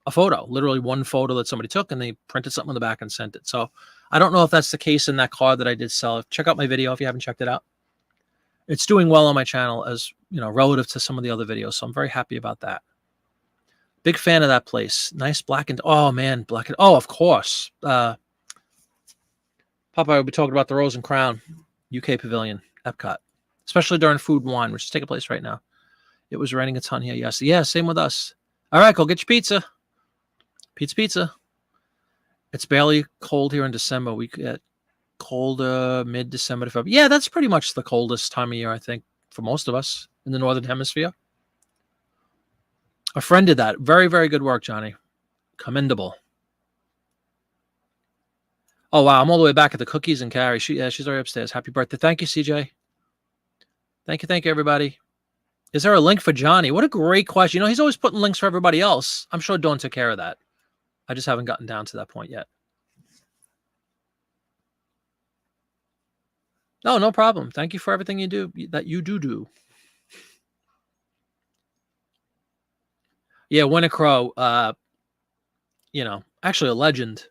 a photo, literally one photo that somebody took and they printed something on the back and sent it. So I don't know if that's the case in that card that I did sell. Check out my video if you haven't checked it out. It's doing well on my channel as, relative to some of the other videos. So I'm very happy about that. Big fan of that place. Nice black and, oh man, oh, of course. Papa, we'll be talking about the Rose and Crown UK Pavilion, Epcot. Especially during food and wine, which is taking place right now. It was raining a ton here yesterday. Yeah, same with us. All right, go get your pizza. Pizza. It's barely cold here in December. We get colder mid-December to February. Yeah, that's pretty much the coldest time of year, I think, for most of us in the Northern Hemisphere. A friend did that. Very, very good work, Johnny. Commendable. Oh, wow. I'm all the way back at the cookies and Carrie. She's already upstairs. Happy birthday. Thank you, CJ. Thank you, everybody. Is there a link for Johnny? What a great question. He's always putting links for everybody else. I'm sure Dawn took care of that. I just haven't gotten down to that point yet. No problem. Thank you for everything you do, that you do. Yeah, Winnie Crow. actually a legend.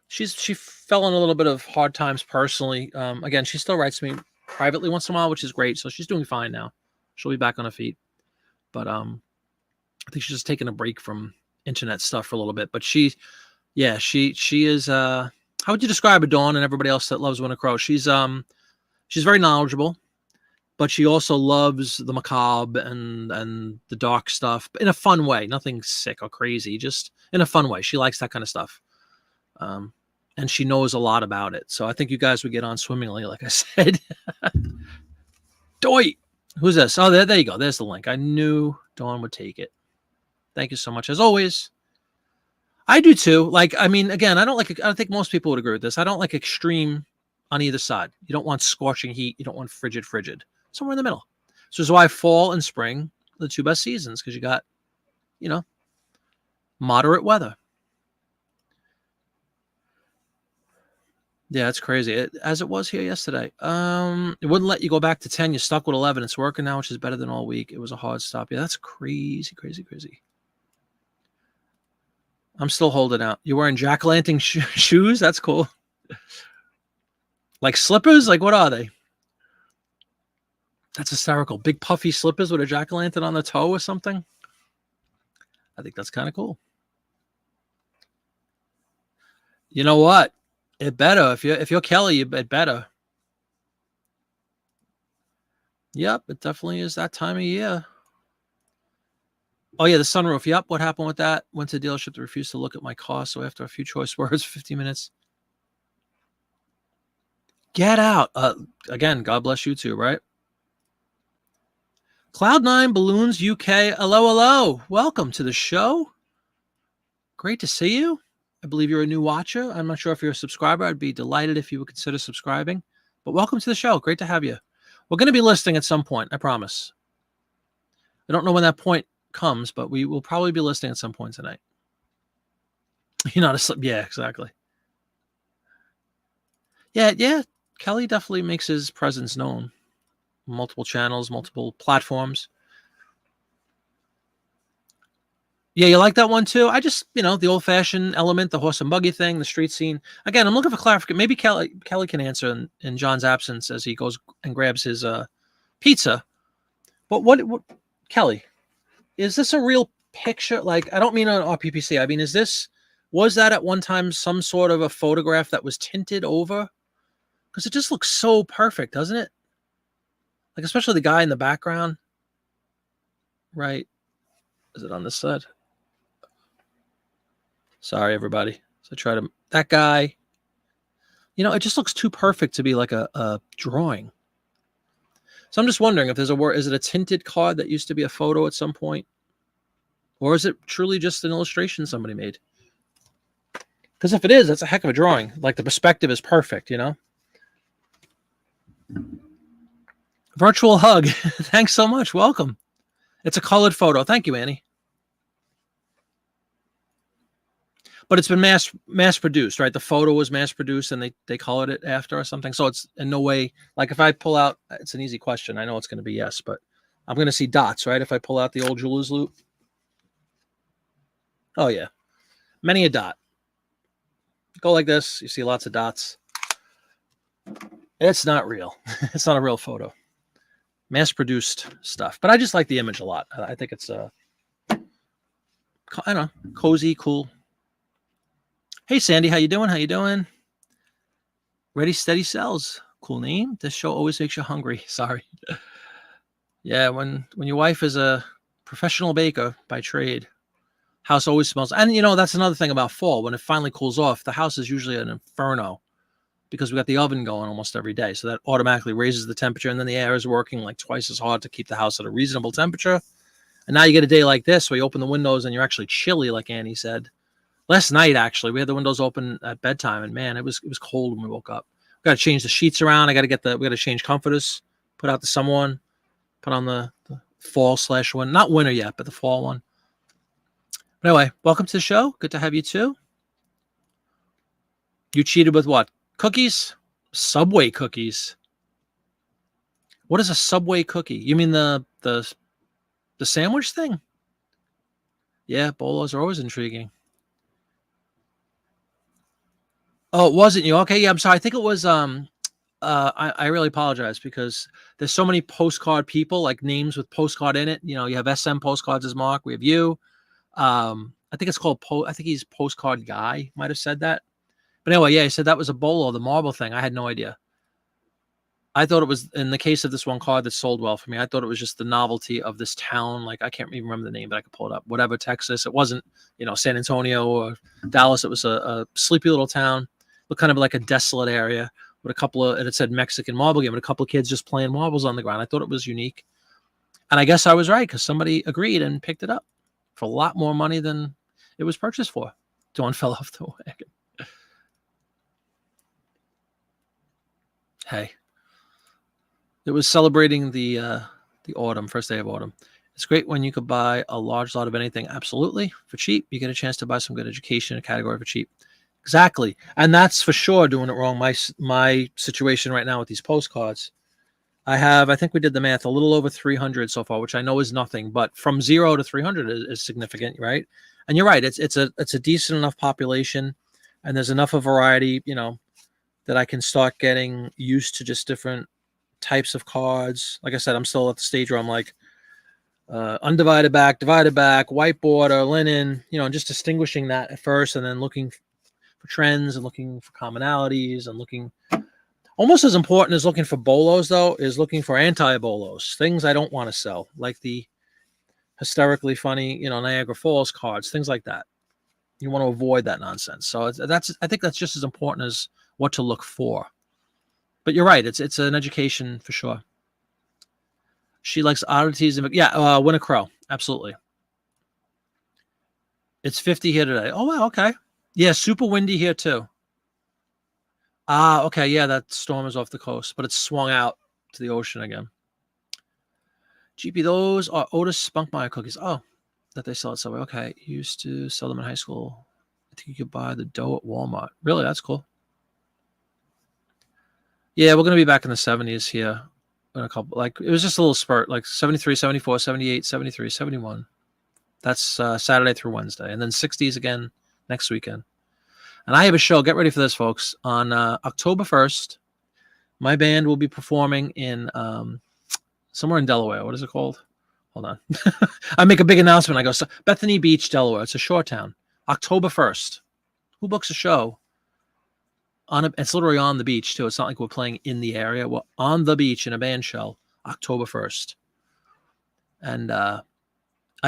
She fell in a little bit of hard times personally. Again, she still writes me privately once in a while, which is great. So she's doing fine now. She'll be back on her feet. But I think she's just taking a break from internet stuff for a little bit. But she is. How would you describe her, Dawn, and everybody else that loves Winter Crow? She's very knowledgeable, but she also loves the macabre and the dark stuff, but in a fun way. Nothing sick or crazy, just in a fun way. She likes that kind of stuff. And she knows a lot about it. So I think you guys would get on swimmingly, like I said. Doy! Who's this? Oh, there you go. There's the link. I knew Dawn would take it. Thank you so much, as always. I do too. Again, I don't think most people would agree with this. I don't like extreme on either side. You don't want scorching heat. You don't want frigid. Somewhere in the middle. So this is why fall and spring are the two best seasons, because you got, moderate weather. Yeah, it's crazy. As it was here yesterday. It wouldn't let you go back to 10. You're stuck with 11. It's working now, which is better than all week. It was a hard stop. Yeah, that's crazy. I'm still holding out. You're wearing jack-o'-lantern shoes? That's cool. Like slippers? Like, what are they? That's hysterical. Big puffy slippers with a jack-o'-lantern on the toe or something? I think that's kind of cool. You know what? It better. If you're Kelly, it better. Yep, it definitely is that time of year. Oh, yeah, the sunroof. Yep, what happened with that? Went to the dealership to refuse to look at my car, so after a few choice words, 15 minutes. Get out. Again, God bless you too, right? Cloud9 Balloons UK. Hello. Welcome to the show. Great to see you. I believe you're a new watcher. I'm not sure if you're a subscriber. I'd be delighted if you would consider subscribing. But welcome to the show. Great to have you. We're going to be listing at some point, I promise. I don't know when that point comes, but we will probably be listing at some point tonight. You're not asleep. Yeah, exactly. Yeah. Kelly definitely makes his presence known. Multiple channels, multiple platforms. Yeah, you like that one too? I just, the old-fashioned element, the horse and buggy thing, the street scene. Again, I'm looking for clarification. Maybe Kelly can answer in John's absence as he goes and grabs his pizza. But what Kelly, is this a real picture? Like, I don't mean on RPPC. I mean, was that at one time some sort of a photograph that was tinted over? Because it just looks so perfect, doesn't it? Like, especially the guy in the background. Right. Is it on this side? Sorry, everybody. So that guy, it just looks too perfect to be like a drawing. So I'm just wondering if there's a word. Is it a tinted card that used to be a photo at some point? Or is it truly just an illustration somebody made? Because if it is, that's a heck of a drawing. Like, the perspective is perfect, Virtual hug. Thanks so much. Welcome. It's a colored photo. Thank you, Annie. But it's been mass produced, right? The photo was mass produced and they colored it after or something. So it's in no way, like, if I pull out, it's an easy question. I know it's going to be yes, but I'm going to see dots, right? If I pull out the old jeweler's loop. Oh, yeah. Many a dot. Go like this. You see lots of dots. It's not real. It's not a real photo. Mass produced stuff. But I just like the image a lot. I think it's, I don't know, cozy, cool. Hey, Sandy, how you doing? Ready, Steady Sells. Cool name. This show always makes you hungry. Sorry. Yeah, when your wife is a professional baker by trade, house always smells. And, that's another thing about fall. When it finally cools off, the house is usually an inferno because we got the oven going almost every day. So that automatically raises the temperature. And then the air is working like twice as hard to keep the house at a reasonable temperature. And now you get a day like this where you open the windows and you're actually chilly, like Annie said. Last night, actually, we had the windows open at bedtime, and man, it was cold when we woke up. We got to change the sheets around. We got to change comforters, put out the summer one, put on the fall/one, not winter yet, but the fall one. But anyway, welcome to the show. Good to have you too. You cheated with what? Cookies? Subway cookies. What is a Subway cookie? You mean the sandwich thing? Yeah, bolos are always intriguing. Oh, it wasn't you? Okay, yeah, I'm sorry. I think it was. I really apologize because there's so many postcard people, like names with postcard in it. You know, you have SM Postcards as Mark. We have you. I think it's called I think he's Postcard Guy. Might have said that. But anyway, yeah, he said that was a bolo, the marble thing. I had no idea. I thought it was, in the case of this one card that sold well for me, I thought it was just the novelty of this town. Like, I can't even remember the name, but I could pull it up. Whatever, Texas. It wasn't, San Antonio or Dallas. It was a sleepy little town, looked kind of like a desolate area with a couple of, and it said Mexican marble game, and a couple of kids just playing marbles on the ground. I thought it was unique. And I guess I was right because somebody agreed and picked it up for a lot more money than it was purchased for. Dawn fell off the wagon. Hey. It was celebrating the autumn, first day of autumn. It's great when you could buy a large lot of anything, absolutely, for cheap. You get a chance to buy some good education, a category for cheap. Exactly. And that's for sure doing it wrong. My situation right now with these postcards, I think we did the math, a little over 300 so far, which I know is nothing, but from 0 to 300 is significant, right? And you're right. It's a decent enough population, and there's enough of variety, that I can start getting used to just different types of cards. Like I said, I'm still at the stage where I'm like undivided back, divided back, white border, linen, and just distinguishing that at first, and then looking for trends and looking for commonalities, and looking almost as important as looking for bolos, though, is looking for anti-bolos, things I don't want to sell, like the hysterically funny, Niagara Falls cards, things like that. You want to avoid that nonsense. So I think that's just as important as what to look for. But you're right. It's an education for sure. She likes oddities. Yeah, win a crow. Absolutely. It's 50 here today. Oh, wow. Okay. Yeah, super windy here too. Okay. Yeah, that storm is off the coast, but it's swung out to the ocean again. GP, those are Otis Spunkmeyer cookies. Oh, that they sell at Subway. Okay. Used to sell them in high school. I think you could buy the dough at Walmart. Really? That's cool. Yeah, we're going to be back in the 70s here in a couple. Like, it was just a little spurt, like 73, 74, 78, 73, 71. That's Saturday through Wednesday. And then 60s again next weekend. And I have a show. Get ready for this, folks. On October 1st, my band will be performing in somewhere in Delaware. What is it called? Hold on. I make a big announcement. I go, Bethany Beach, Delaware. It's a shore town. October 1st. Who books a show? It's literally on the beach too. It's not like we're playing in the area. We're on the beach in a band shell, October 1st. And I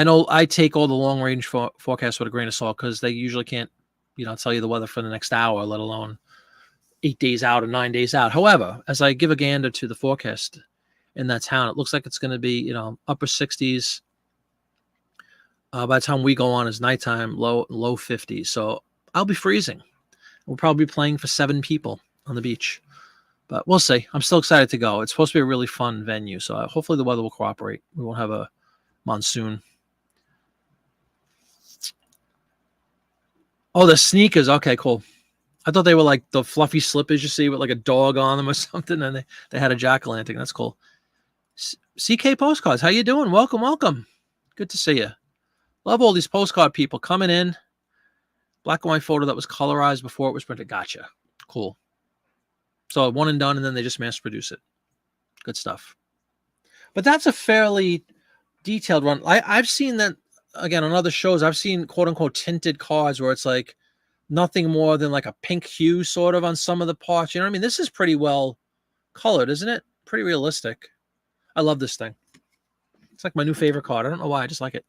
know I take all the long range forecasts with a grain of salt because they usually can't, tell you the weather for the next hour, let alone 8 days out or 9 days out. However, as I give a gander to the forecast in that town, it looks like it's going to be, upper 60s. By the time we go on is nighttime, low 50s. So I'll be freezing. We'll probably be playing for 7 people on the beach, but we'll see. I'm still excited to go. It's supposed to be a really fun venue, so hopefully the weather will cooperate. We won't have a monsoon. Oh, the sneakers. Okay, cool. I thought they were like the fluffy slippers you see with like a dog on them or something, and they had a jack-o'-lantern. That's cool. CK Postcards, how you doing? Welcome, welcome. Good to see you. Love all these postcard people coming in. Black and white photo that was colorized before it was printed. Gotcha. Cool. So one and done, and then they just mass produce it. Good stuff. But that's a fairly detailed run. I've seen that, again, on other shows. I've seen quote-unquote tinted cards where it's like nothing more than like a pink hue sort of on some of the parts. You know what I mean? This is pretty well colored, isn't it? Pretty realistic. I love this thing. It's like my new favorite card. I don't know why. I just like it.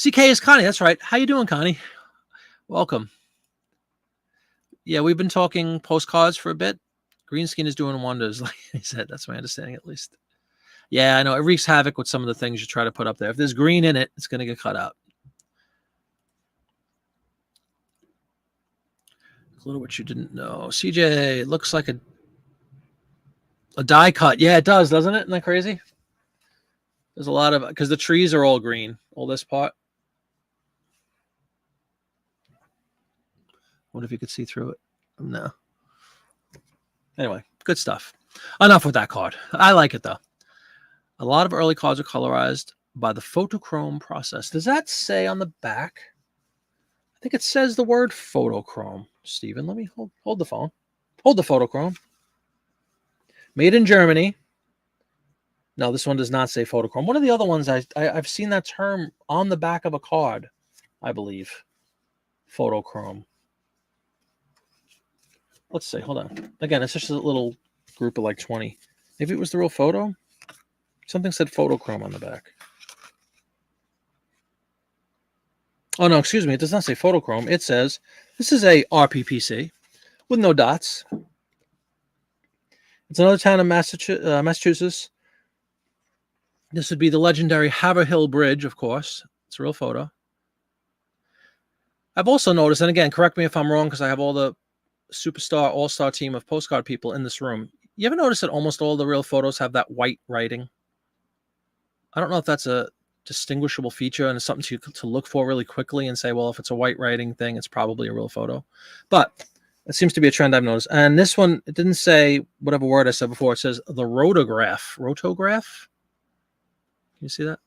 CK is Connie. That's right. How you doing, Connie? Welcome. Yeah, we've been talking postcards for a bit. Greenskin is doing wonders, like I said. That's my understanding, at least. Yeah, I know. It wreaks havoc with some of the things you try to put up there. If there's green in it, it's going to get cut out. A little what you didn't know. CJ, it looks like a die cut. Yeah, it does, doesn't it? Isn't that crazy? There's a lot of, because the trees are all green, all this part. What if you could see through it? No. Anyway, good stuff. Enough with that card. I like it, though. A lot of early cards are colorized by the photochrome process. Does that say on the back? I think it says the word photochrome. Steven, let me hold the phone. Hold the photochrome. Made in Germany. No, this one does not say photochrome. One of the other ones, I've seen that term on the back of a card, I believe. Photochrome. Let's see. Hold on. Again, it's just a little group of like 20. Maybe it was the real photo. Something said photochrome on the back. Oh, no, excuse me. It does not say photochrome. It says this is a RPPC with no dots. It's another town in Massachusetts. This would be the legendary Haverhill Bridge, of course. It's a real photo. I've also noticed, and again, correct me if I'm wrong, because I have all the superstar, all-star team of postcard people in this room. You ever notice that almost all the real photos have that white writing? I don't know if that's a distinguishable feature and it's something to look for really quickly and say, well, if it's a white writing thing, it's probably a real photo. But it seems to be a trend I've noticed. And this one, it didn't say whatever word I said before. It says the rotograph. Rotograph? Can you see that?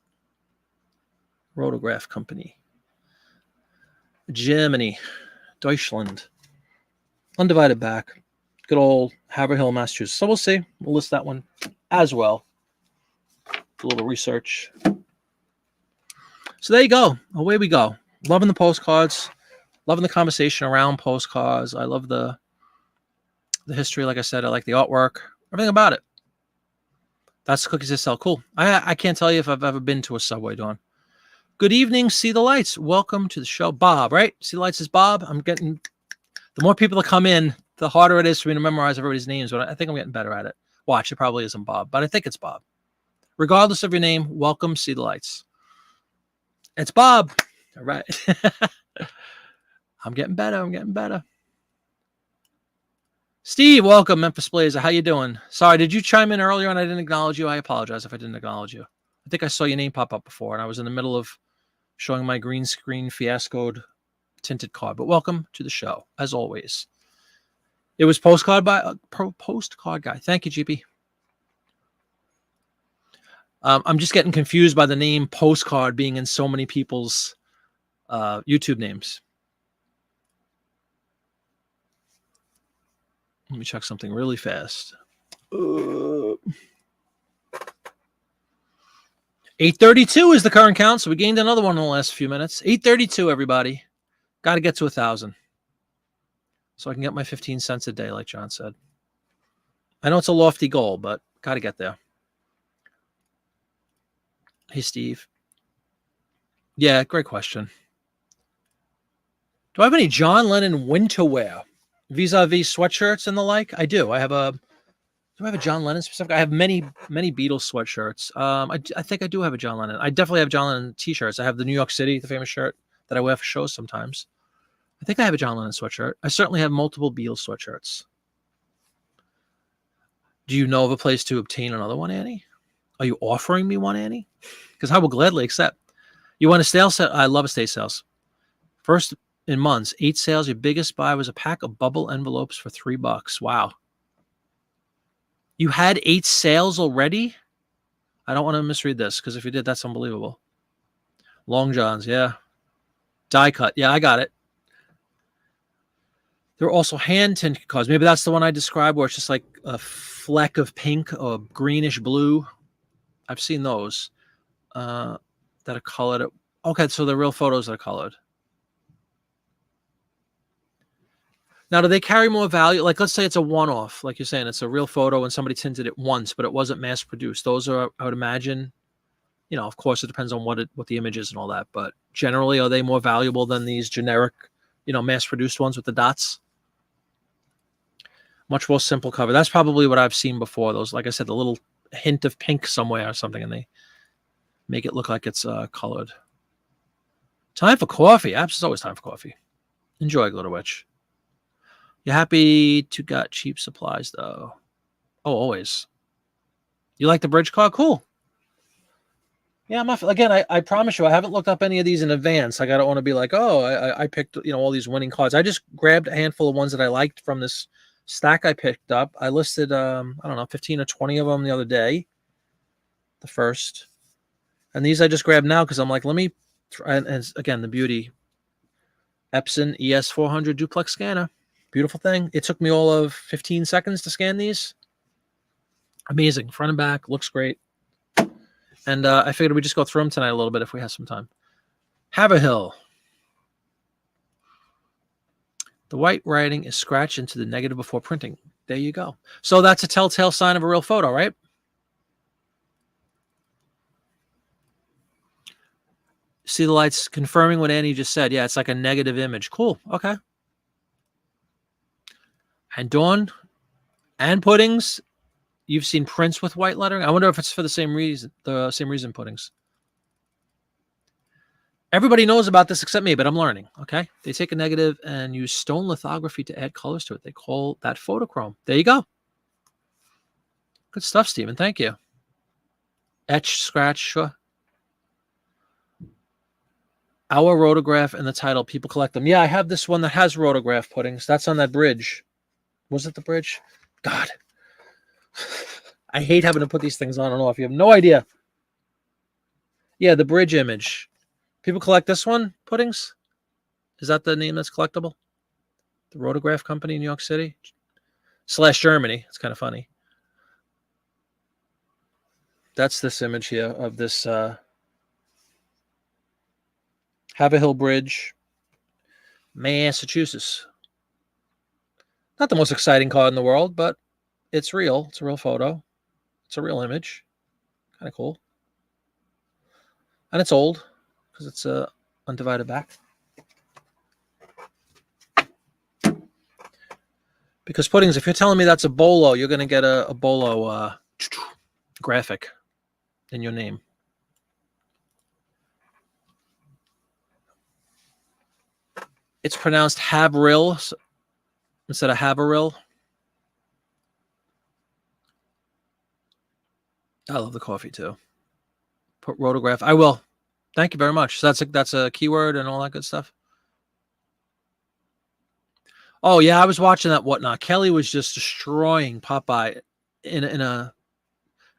Rotograph Company. Jiminy. Deutschland. Undivided back. Good old Haverhill, Massachusetts. So we'll see. We'll list that one as well. A little research. So there you go. Away we go. Loving the postcards. Loving the conversation around postcards. I love the history. Like I said, I like the artwork. Everything about it. That's Cookies That Sell. Cool. I can't tell you if I've ever been to a Subway, Dawn. Good evening. See the Lights. Welcome to the show. Bob, right? See the Lights is Bob. I'm getting... The more people that come in, the harder it is for me to memorize everybody's names, but I think I'm getting better at it. Watch, it probably isn't Bob, but I think it's Bob. Regardless of your name, welcome, See the Lights. It's Bob. All right. I'm getting better. I'm getting better. Steve, welcome, Memphis Blazer. How you doing? Sorry, did you chime in earlier and I didn't acknowledge you? I apologize if I didn't acknowledge you. I think I saw your name pop up before, and I was in the middle of showing my green screen fiascoed tinted card. But welcome to the show, as always. It was postcard guy. Thank you, GP. I'm just getting confused by the name postcard being in so many people's YouTube names. Let me check something really fast. 832 is the current count, so we gained another one in the last few minutes. 832, everybody. Got to get to 1,000. So I can get my 15 cents a day, like John said. I know it's a lofty goal, but got to get there. Hey, Steve. Yeah, great question. Do I have any John Lennon winter wear? Vis-a-vis sweatshirts and the like? I do. Do I have a John Lennon specific? I have many Beatles sweatshirts. I think I do have a John Lennon. I definitely have John Lennon t-shirts. I have the New York City, the famous shirt that I wear for shows sometimes. I think I have a John Lennon sweatshirt. I certainly have multiple Beatles sweatshirts. Do you know of a place to obtain another one, Annie? Are you offering me one, Annie? Because I will gladly accept. You want a stale sale? I love estate sales. First in months, 8 sales. Your biggest buy was a pack of bubble envelopes for $3. Wow. You had 8 sales already? I don't want to misread this, because if you did, that's unbelievable. Long Johns, yeah. Die cut. Yeah, I got it. There are also hand tinted cards. Maybe that's the one I described where it's just like a fleck of pink or greenish blue. I've seen those that are colored. Okay, so they're real photos that are colored. Now, do they carry more value? Like, let's say it's a one-off. Like you're saying, it's a real photo and somebody tinted it once, but it wasn't mass-produced. Those are, I would imagine, you know, of course, it depends on what the image is and all that. But generally, are they more valuable than these generic, you know, mass-produced ones with the dots? Much more simple cover. That's probably what I've seen before. Those, like I said, the little hint of pink somewhere or something, and they make it look like it's colored. Time for coffee. Apps is always time for coffee. Enjoy, Glitter Witch. You happy to got cheap supplies, though? Oh, always. You like the bridge card? Cool. Yeah, I promise you, I haven't looked up any of these in advance. I don't want to be like, oh, I picked, you know, all these winning cards. I just grabbed a handful of ones that I liked from this stack I picked up. I listed, I don't know, 15 or 20 of them the other day. The first. And these I just grabbed now because I'm like, let me try. And again, the beauty. Epson ES400 duplex scanner. Beautiful thing. It took me all of 15 seconds to scan these. Amazing. Front and back. Looks great. And I figured we'd just go through them tonight a little bit if we have some time. Haverhill. The white writing is scratched into the negative before printing. There you go. So that's a telltale sign of a real photo, right? See the lights confirming what Annie just said. Yeah, it's like a negative image. Cool. Okay. And Dawn and Puddings, you've seen prints with white lettering. I wonder if it's for the same reason. Puddings. Everybody knows about this except me, but I'm learning. Okay. They take a negative and use stone lithography to add colors to it. They call that photochrome. There you go. Good stuff, Stephen. Thank you. Etch, scratch, sure. Our rotograph and the title, people collect them. Yeah, I have this one that has rotograph Puddings. That's on that bridge. Was it the bridge? God. I hate having to put these things on and off. You have no idea. Yeah, the bridge image. People collect this one, Puddings? Is that the name that's collectible? The Rotograph Company in New York City? / Germany. It's kind of funny. That's this image here of this Haverhill Bridge, Massachusetts. Not the most exciting car in the world, but it's real. It's a real photo. It's a real image. Kind of cool. And it's old because it's a undivided back. Because Puddings, if you're telling me that's a Bolo, you're going to get a Bolo graphic in your name. It's pronounced Haverhill instead of Haverhill. I love the coffee too. Put rotograph. I will. Thank you very much. So that's a keyword and all that good stuff. Oh yeah, I was watching that Whatnot. Kelly was just destroying Popeye in a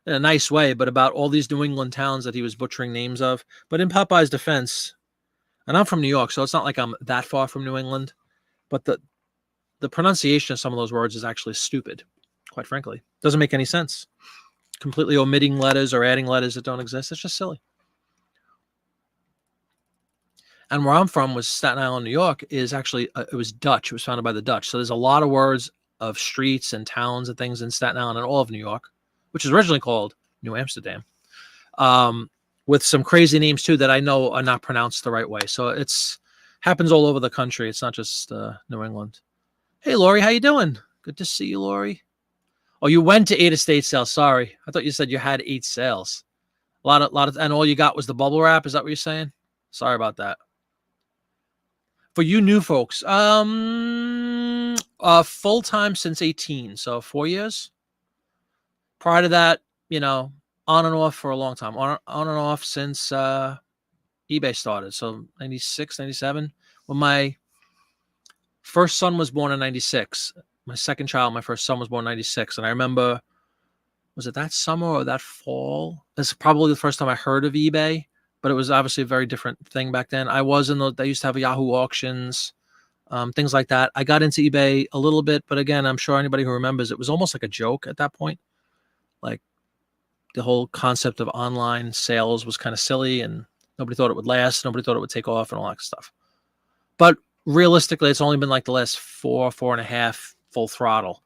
nice way, but about all these New England towns that he was butchering names of. But in Popeye's defense, and I'm from New York, so it's not like I'm that far from New England, but the pronunciation of some of those words is actually stupid, quite frankly. Doesn't make any sense. Completely omitting letters or adding letters that don't exist. It's just silly. And where I'm from was Staten Island, New York, is actually, it was Dutch. It was founded by the Dutch. So there's a lot of words of streets and towns and things in Staten Island and all of New York, which is originally called New Amsterdam, with some crazy names too that I know are not pronounced the right way. So it's happens all over the country. It's not just New England. Hey, Lori, how you doing? Good to see you, Lori. Oh, you went to 8 estate sales. Sorry. I thought you said you had 8 sales. A lot of, and all you got was the bubble wrap. Is that what you're saying? Sorry about that. For you new folks, full time since 18, so 4 years. Prior to that, on and off for a long time. On and off since eBay started, so 96, 97. When my first son was born in 96. My second child, my first son, was born in 96, and I remember, was it that summer or that fall? It's probably the first time I heard of eBay. But it was obviously a very different thing back then. I was they used to have Yahoo auctions, things like that. I got into eBay a little bit, but again, I'm sure anybody who remembers, it was almost like a joke at that point. Like the whole concept of online sales was kind of silly and nobody thought it would last. Nobody thought it would take off and all that stuff. But realistically, it's only been like the last 4.5 full throttle.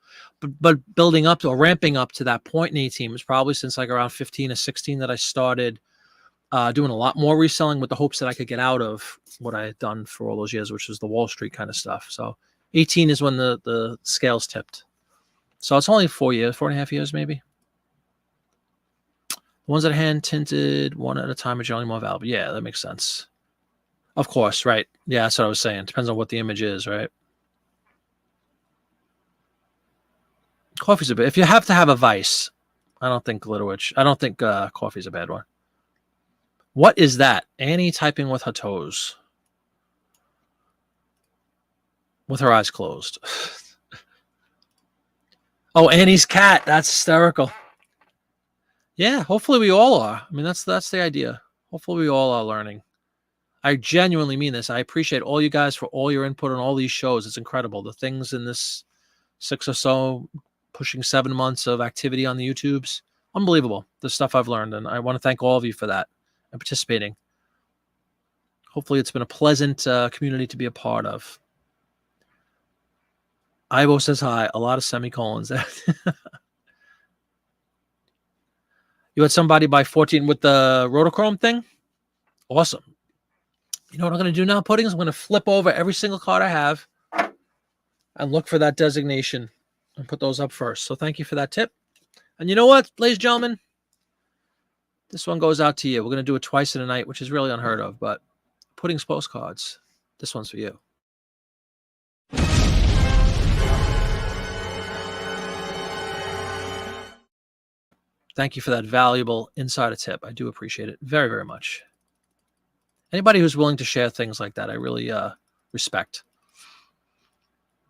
But building up to or ramping up to that point in 18 was probably since like around 15 or 16 that I started doing a lot more reselling with the hopes that I could get out of what I had done for all those years, which was the Wall Street kind of stuff. So 18 is when the scales tipped. So it's only 4.5 years, maybe. The ones that are hand tinted one at a time are generally more valuable. Yeah, that makes sense. Of course, right. Yeah, that's what I was saying. Depends on what the image is, right? Coffee's a bit. If you have to have a vice, I don't think coffee's a bad one. What is that? Annie typing with her toes. With her eyes closed. Oh, Annie's cat. That's hysterical. Yeah, hopefully we all are. I mean, that's the idea. Hopefully we all are learning. I genuinely mean this. I appreciate all you guys for all your input on all these shows. It's incredible. The things in this 6 or so, pushing 7 months of activity on the YouTubes, unbelievable. The stuff I've learned, and I want to thank all of you for that and participating. Hopefully it's been a pleasant community to be a part of. Ivo says hi. A lot of semicolons. You had somebody buy 14 with the rotochrome thing? Awesome. You know what I'm going to do now, Puddings? I'm going to flip over every single card I have and look for that designation and put those up first. So thank you for that tip. And you know what, ladies and gentlemen? This one goes out to you. We're going to do it twice in a night, which is really unheard of, but Puddings postcards. This one's for you. Thank you for that valuable insider tip. I do appreciate it very, very much. Anybody who's willing to share things like that, I really respect.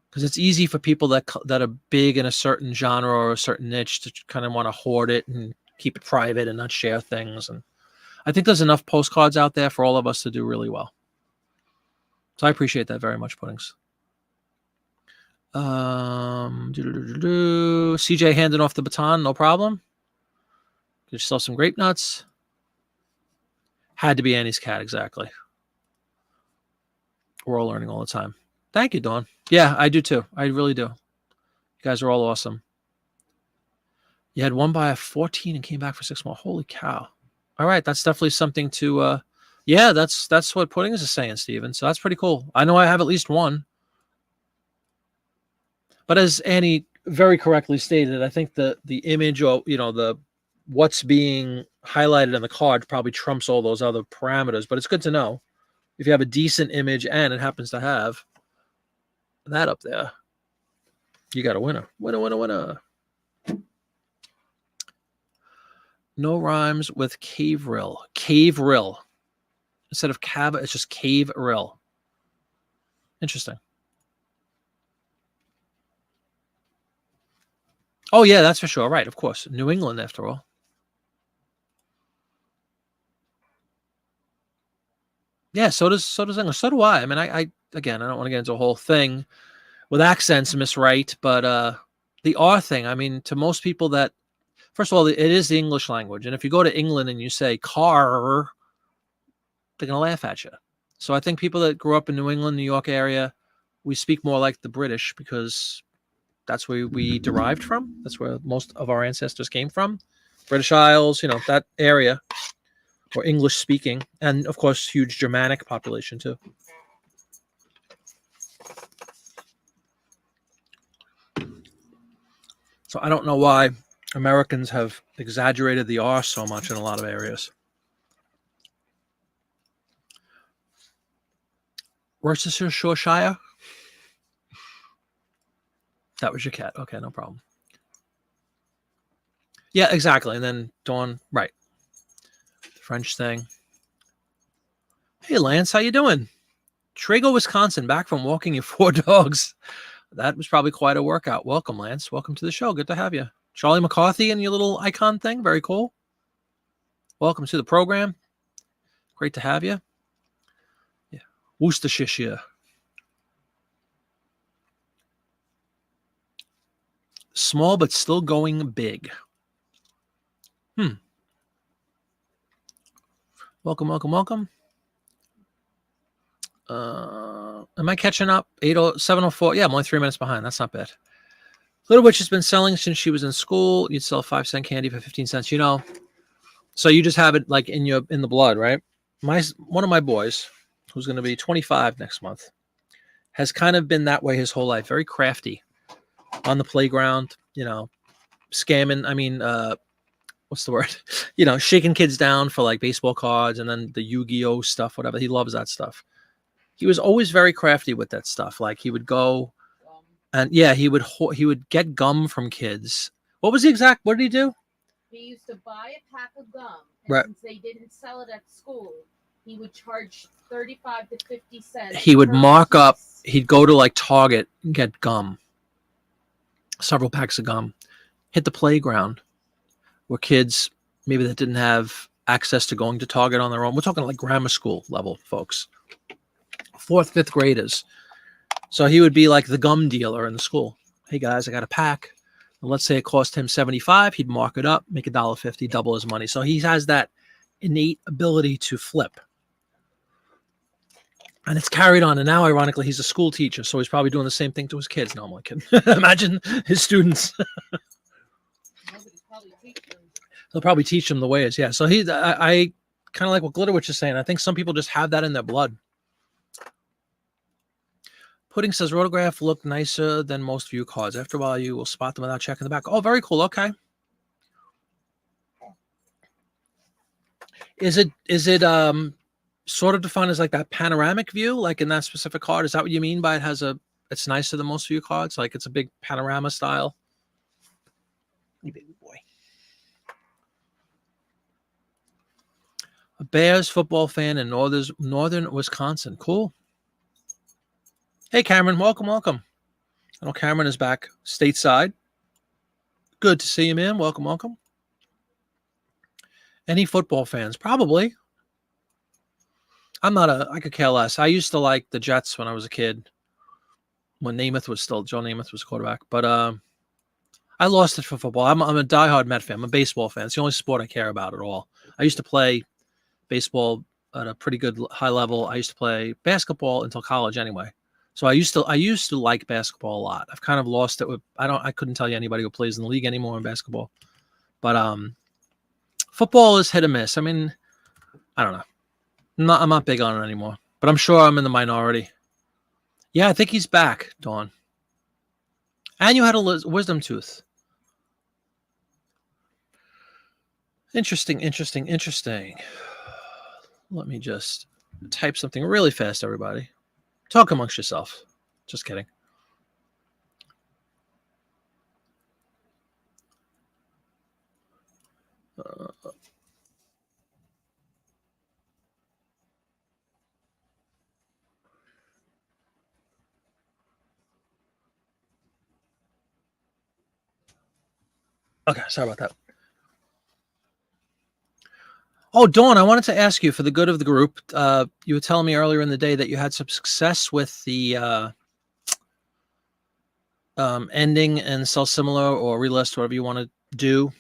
Because it's easy for people that are big in a certain genre or a certain niche to kind of want to hoard it and keep it private and not share things. And I think there's enough postcards out there for all of us to do really well. So I appreciate that very much, Puddings. CJ handing off the baton, no problem. Get yourself some grape nuts. Had to be Annie's cat, exactly. We're all learning all the time. Thank you, Dawn. Yeah, I do too. I really do. You guys are all awesome. You had one buy a 14 and came back for 6 more. Holy cow. All right, that's definitely something to yeah, that's what Puddings is saying, Steven. So that's pretty cool. I know I have at least one. But as Annie very correctly stated, I think the image, or the what's being highlighted in the card probably trumps all those other parameters. But it's good to know if you have a decent image and it happens to have that up there, you got a winner. Winner. No rhymes with cave rill. Cave rill. Instead of cab, it's just cave rill. Interesting. Oh, yeah, that's for sure. Right, of course. New England, after all. Yeah, so does English. So do I. I mean, I again, I don't want to get into a whole thing with accents misright, but the R thing, I mean, to most people that, first of all, it is the English language. And if you go to England and you say car, they're going to laugh at you. So I think people that grew up in New England, New York area, we speak more like the British because that's where we derived from. That's where most of our ancestors came from. British Isles, that area, or English speaking. And of course, huge Germanic population too. So I don't know why Americans have exaggerated the R so much in a lot of areas. Worcestershire? That was your cat. Okay, no problem. Yeah, exactly. And then Dawn, right. French thing. Hey, Lance, how you doing? Trago, Wisconsin, back from walking your 4 dogs. That was probably quite a workout. Welcome, Lance. Welcome to the show. Good to have you. Charlie McCarthy and your little icon thing. Very cool. Welcome to the program. Great to have you. Yeah. Worcestershire. Small, but still going big. Welcome. Am I catching up? 7:04. Yeah, I'm only 3 minutes behind. That's not bad. Little Witch has been selling since she was in school. You'd sell 5-cent candy for 15 cents. So you just have it like in the blood, right? One of my boys, who's going to be 25 next month, has kind of been that way his whole life. Very crafty on the playground, scamming. I mean, what's the word? Shaking kids down for like baseball cards and then the Yu-Gi-Oh stuff, whatever. He loves that stuff. He was always very crafty with that stuff. Like he would go and he would get gum from kids. What did he do?
He used to buy a pack of gum, and
right.
Since they didn't sell it at school, he would charge 35 to 50 cents.
He would mark up. He'd go to like Target and get gum, several packs of gum, hit the playground where kids maybe that didn't have access to going to Target on their own. We're talking like grammar school level folks, 4th, 5th graders. So he would be like the gum dealer in the school. Hey guys, I got a pack. And let's say it cost him $75. He'd mark it up, make $1.50, double his money. So he has that innate ability to flip. And it's carried on. And now, ironically, he's a school teacher. So he's probably doing the same thing to his kids. No, I'm only kidding. Imagine his students. He'll probably teach them the ways. Yeah. So I kind of like what Glitterwitch is saying. I think some people just have that in their blood. Pudding says Rotograph look nicer than most view cards. After a while, you will spot them without checking the back. Oh, very cool. Okay. Is it sort of defined as like that panoramic view, like in that specific card? Is that what you mean by it's nicer than most view cards? Like it's a big panorama style? You baby boy. A Bears football fan in northern Wisconsin. Cool. Hey, Cameron. Welcome. I know Cameron is back stateside. Good to see you, man. Welcome. Any football fans? Probably. I could care less. I used to like the Jets when I was a kid, when Joe Namath was quarterback. But I lost it for football. I'm a diehard Met fan. I'm a baseball fan. It's the only sport I care about at all. I used to play baseball at a pretty good high level. I used to play basketball until college anyway. So I used to like basketball a lot. I've kind of lost it with I couldn't tell you anybody who plays in the league anymore in basketball. But football is hit or miss. I mean, I don't know. I'm not big on it anymore. But I'm sure I'm in the minority. Yeah, I think he's back, Dawn. And you had a wisdom tooth. Interesting. Let me just type something really fast, everybody. Talk amongst yourself. Just kidding. Okay, sorry about that. Oh, Dawn, I wanted to ask you, for the good of the group, you were telling me earlier in the day that you had some success with the ending and sell similar or relist, whatever you want to do.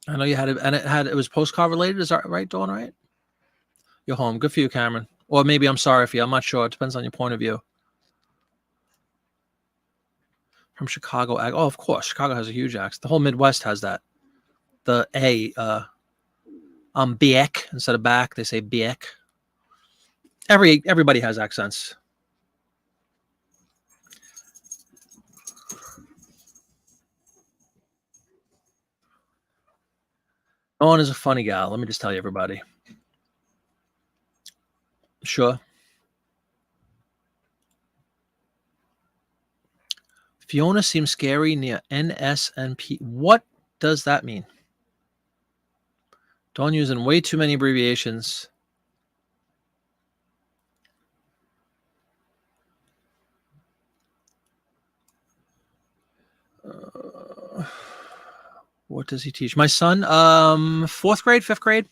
I know you had it, and it was postcard related. Is that right, Dawn? Right? You're home. Good for you, Cameron. Or maybe I'm sorry for you. I'm not sure. It depends on your point of view. From Chicago. Oh, of course. Chicago has a huge accent. The whole Midwest has that. The A, Biek instead of back, they say Biek. Everybody has accents. Dawn is a funny gal. Let me just tell you, everybody. Sure. Fiona seems scary near NSNP. What does that mean? Dawn using way too many abbreviations. What does he teach? My son, 4th grade, 5th grade.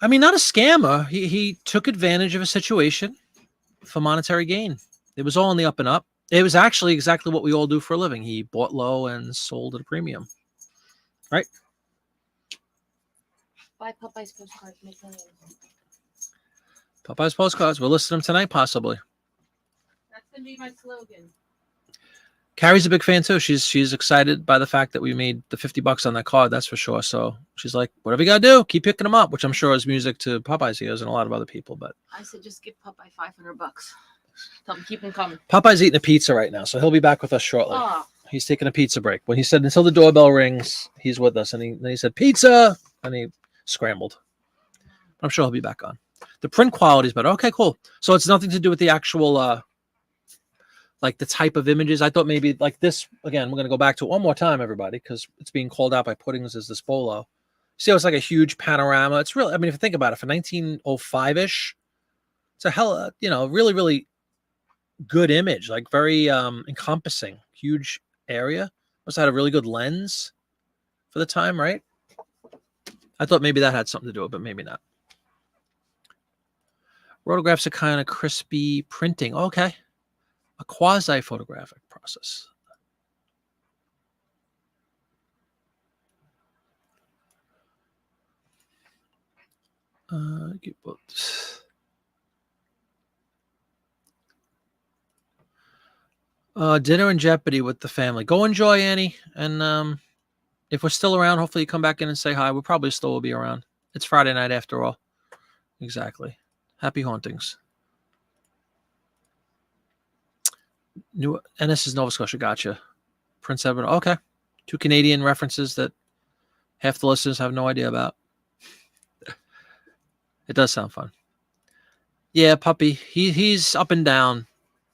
I mean, not a scammer. He took advantage of a situation for monetary gain. It was all on the up and up. It was actually exactly what we all do for a living. He bought low and sold at a premium. Right?
Buy Popeye's postcards. Make millions.
Popeye's postcards. We'll list them tonight, possibly.
That's going to be my slogan.
Carrie's a big fan too. She's excited by the fact that we made the $50 on that card. That's for sure. So she's like, whatever you got to do, keep picking them up, which I'm sure is music to Popeye's ears and a lot of other people. But
I said, just give Popeye $500. Tell him, keep him coming.
Popeye's eating a pizza right now, so he'll be back with us shortly.
Oh.
He's taking a pizza break. When he said until the doorbell rings, he's with us, and then he said pizza, and he scrambled. I'm sure he'll be back on. The print quality is better. Okay, cool. So it's nothing to do with the actual, like the type of images. I thought maybe like this. Again, we're going to go back to it one more time, everybody, because it's being called out by Puddings as this bolo. See how it's like a huge panorama. It's really, I mean, if you think about it, for 1905-ish, it's a hell, really, really good image, like very encompassing, huge area. Must have had a really good lens for the time, right? I thought maybe that had something to do with it, but maybe not. Rotographs are kind of crispy printing. Okay. A quasi-photographic process. Dinner in Jeopardy with the family. Go enjoy, Annie. And if we're still around, hopefully you come back in and say hi. We probably still will be around. It's Friday night after all. Exactly. Happy hauntings. New Ennis is Nova Scotia. Gotcha. Prince Edward. Okay. 2 Canadian references that half the listeners have no idea about. It does sound fun. Yeah, puppy. He's up and down,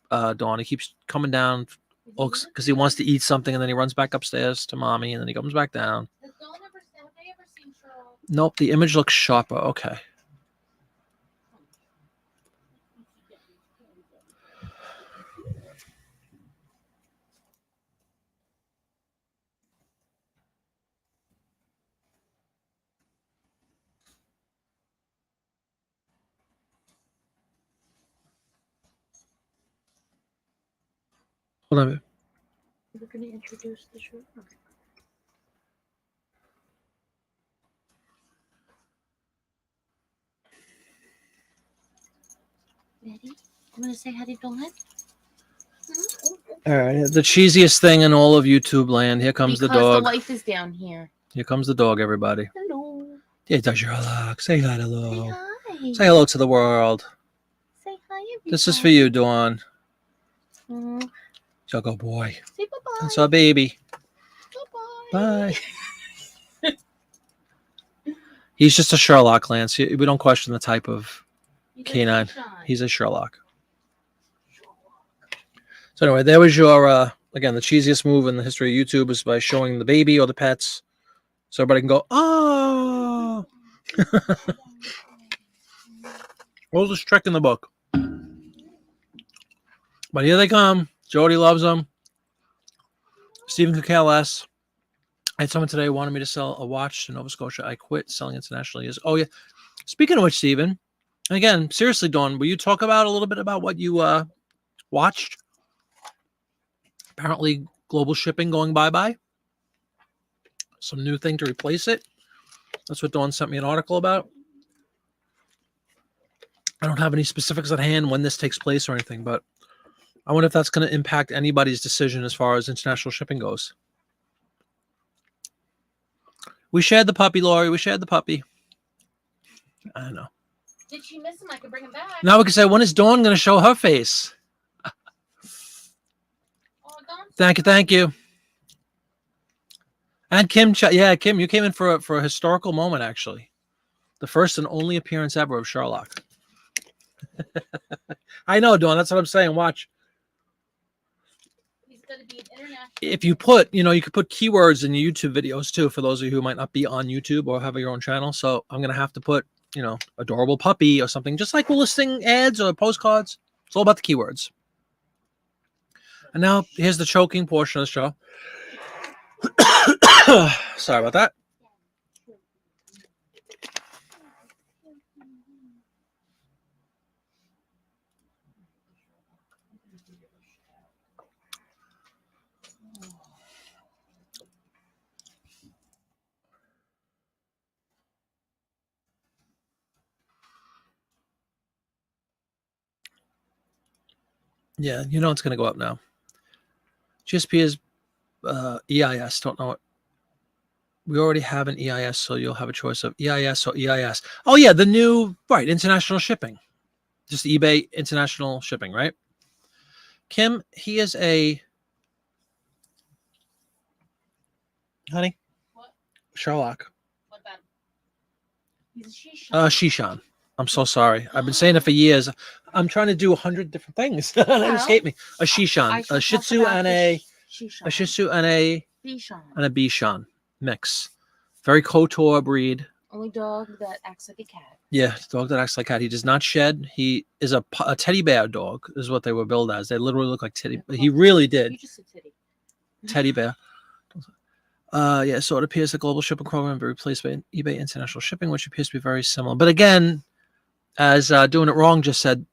Dawn. He keeps coming down because he wants to eat something, and then he runs back upstairs to mommy, and then he comes back down.
Have they ever seen Sherlock?
Nope, the image looks sharper. Okay. Hold on a minute.
We're going to introduce the Sherlock. Ready? I'm going to say how to do it.
All right, the cheesiest thing in all of YouTube land. Here comes the dog.
The wife is down here.
Here comes the dog, everybody.
Hello.
Yeah, does Sherlock. Say hi, hello.
Say hi.
Say hello to the world.
Say hi, everybody.
This is for you, Dawn.
Mm.
Juggle boy.
Say bye-bye.
That's our baby.
Bye-bye.
Bye. He's just a Sherlock, Lance. We don't question the type of canine. He's a Sherlock. So anyway, there was your, again, the cheesiest move in the history of YouTube is by showing the baby or the pets so everybody can go, oh. Oldest trick in the book. But here they come. Jody loves them. Stephen could care less. I had someone today who wanted me to sell a watch to Nova Scotia. I quit selling internationally. Oh, yeah. Speaking of which, Stephen, and again, seriously, Dawn, will you talk about a little bit about what you watched? Apparently, global shipping going bye-bye. Some new thing to replace it. That's what Dawn sent me an article about. I don't have any specifics at hand when this takes place or anything, but I wonder if that's going to impact anybody's decision as far as international shipping goes. We shared the puppy, Lori. We shared the puppy. I don't know.
Did she miss him? I could bring him back.
Now we can say, when is Dawn going to show her face? Thank you. And Kim, Kim, you came in for a historical moment, actually. The first and only appearance ever of Sherlock. I know, Dawn. That's what I'm saying. Watch.
He's going to be an international.
If you put, you could put keywords in your YouTube videos too, for those of you who might not be on YouTube or have your own channel. So I'm going to have to put, adorable puppy or something, just like we're listing ads or postcards. It's all about the keywords. And now here's the choking portion of the show. Sorry about that. Yeah, it's going to go up now. GSP is EIS. Don't know it. We already have an EIS, so you'll have a choice of EIS or EIS. Oh, yeah, the new, right, international shipping. Just eBay international shipping, right? Kim, he is a... Honey?
What?
Sherlock.
What about him? He's a
Shishan. I'm so sorry. I've been saying it for years. I'm trying to do 100 different things. That escaped me. A Shishan. A Shih Tzu and a Shih Tzu and a
Bichon.
And a Bichon mix. Very Kotor breed.
Only dog that acts like a cat.
Yeah, dog that acts like a cat. He does not shed. He is a teddy bear dog, is what they were billed as. They literally look like teddy. He really did.
You just said titty.
Teddy bear. Yeah, so it appears the global shipping program will be replaced by eBay International Shipping, which appears to be very similar. But again, as Doing It Wrong just said,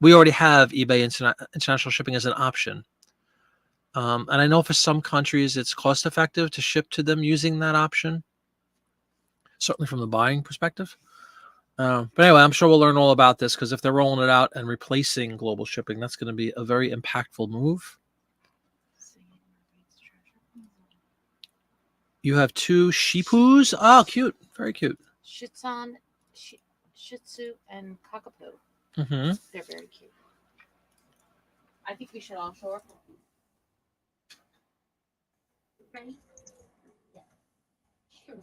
we already have eBay International Shipping as an option. And I know for some countries it's cost effective to ship to them using that option, certainly from the buying perspective. But anyway, I'm sure we'll learn all about this, because if they're rolling it out and replacing global shipping, that's going to be a very impactful move. You have 2 Shipoos. Oh, cute. Very cute.
Shih Tzu and Cockapoo.
Mm-hmm.
They're very cute. I think we should all show our puppies. Ready? Yeah. Sure.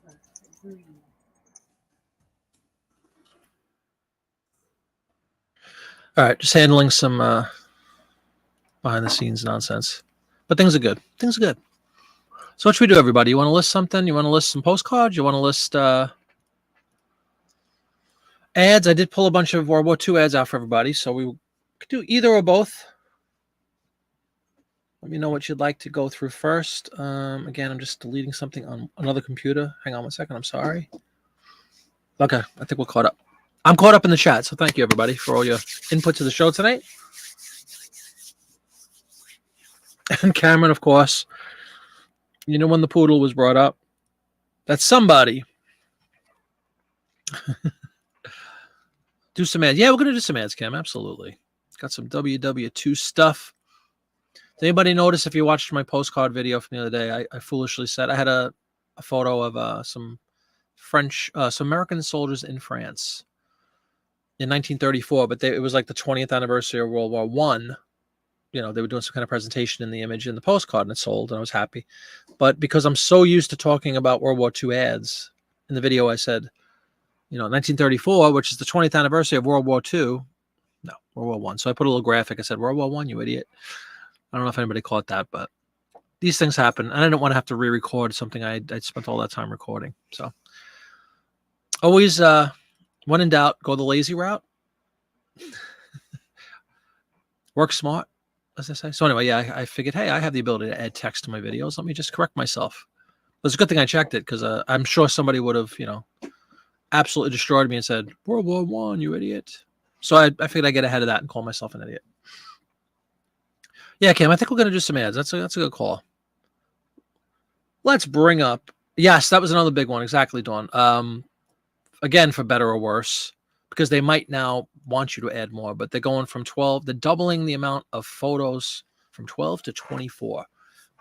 All right, just handling some behind the scenes nonsense, but things are good. Things are good. So what should we do, everybody? You want to list something? You want to list some postcards? You want to list ads? I did pull a bunch of World War II ads out for everybody, so we could do either or both. Let me know what you'd like to go through first. Again, I'm just deleting something on another computer. Hang on one second. I'm sorry. Okay, I think we're caught up. I'm caught up in the chat, so thank you, everybody, for all your input to the show tonight. And Cameron, of course, you know, when the poodle was brought up, that's somebody. Do some ads. Yeah, we're going to do some ads, Cam. Absolutely. Got some WW2 stuff. Did anybody notice, if you watched my postcard video from the other day, I foolishly said I had a photo of some American soldiers in France in 1934, but it was like the 20th anniversary of World War I. You know, they were doing some kind of presentation in the image in the postcard, and it sold, and I was happy. But because I'm so used to talking about World War II ads, in the video I said, you know, 1934, which is the 20th anniversary of World War II. No, World War I. So I put a little graphic. I said, World War I, you idiot. I don't know if anybody caught that, but these things happen. And I didn't want to have to re-record something I'd spent all that time recording. So always, when in doubt, go the lazy route. Work smart, as I say. So anyway, yeah, I figured, hey, I have the ability to add text to my videos. Let me just correct myself. It's a good thing I checked it, because I'm sure somebody would have, you know, absolutely destroyed me and said, World War I, you idiot. So I figured I'd get ahead of that and call myself an idiot. Yeah, Cam, I think we're going to do some ads. That's a good call. Let's bring up. Yes, that was another big one. Exactly, Dawn. Again, for better or worse, because they might now want you to add more, but they're going from 12. They're doubling the amount of photos from 12 to 24.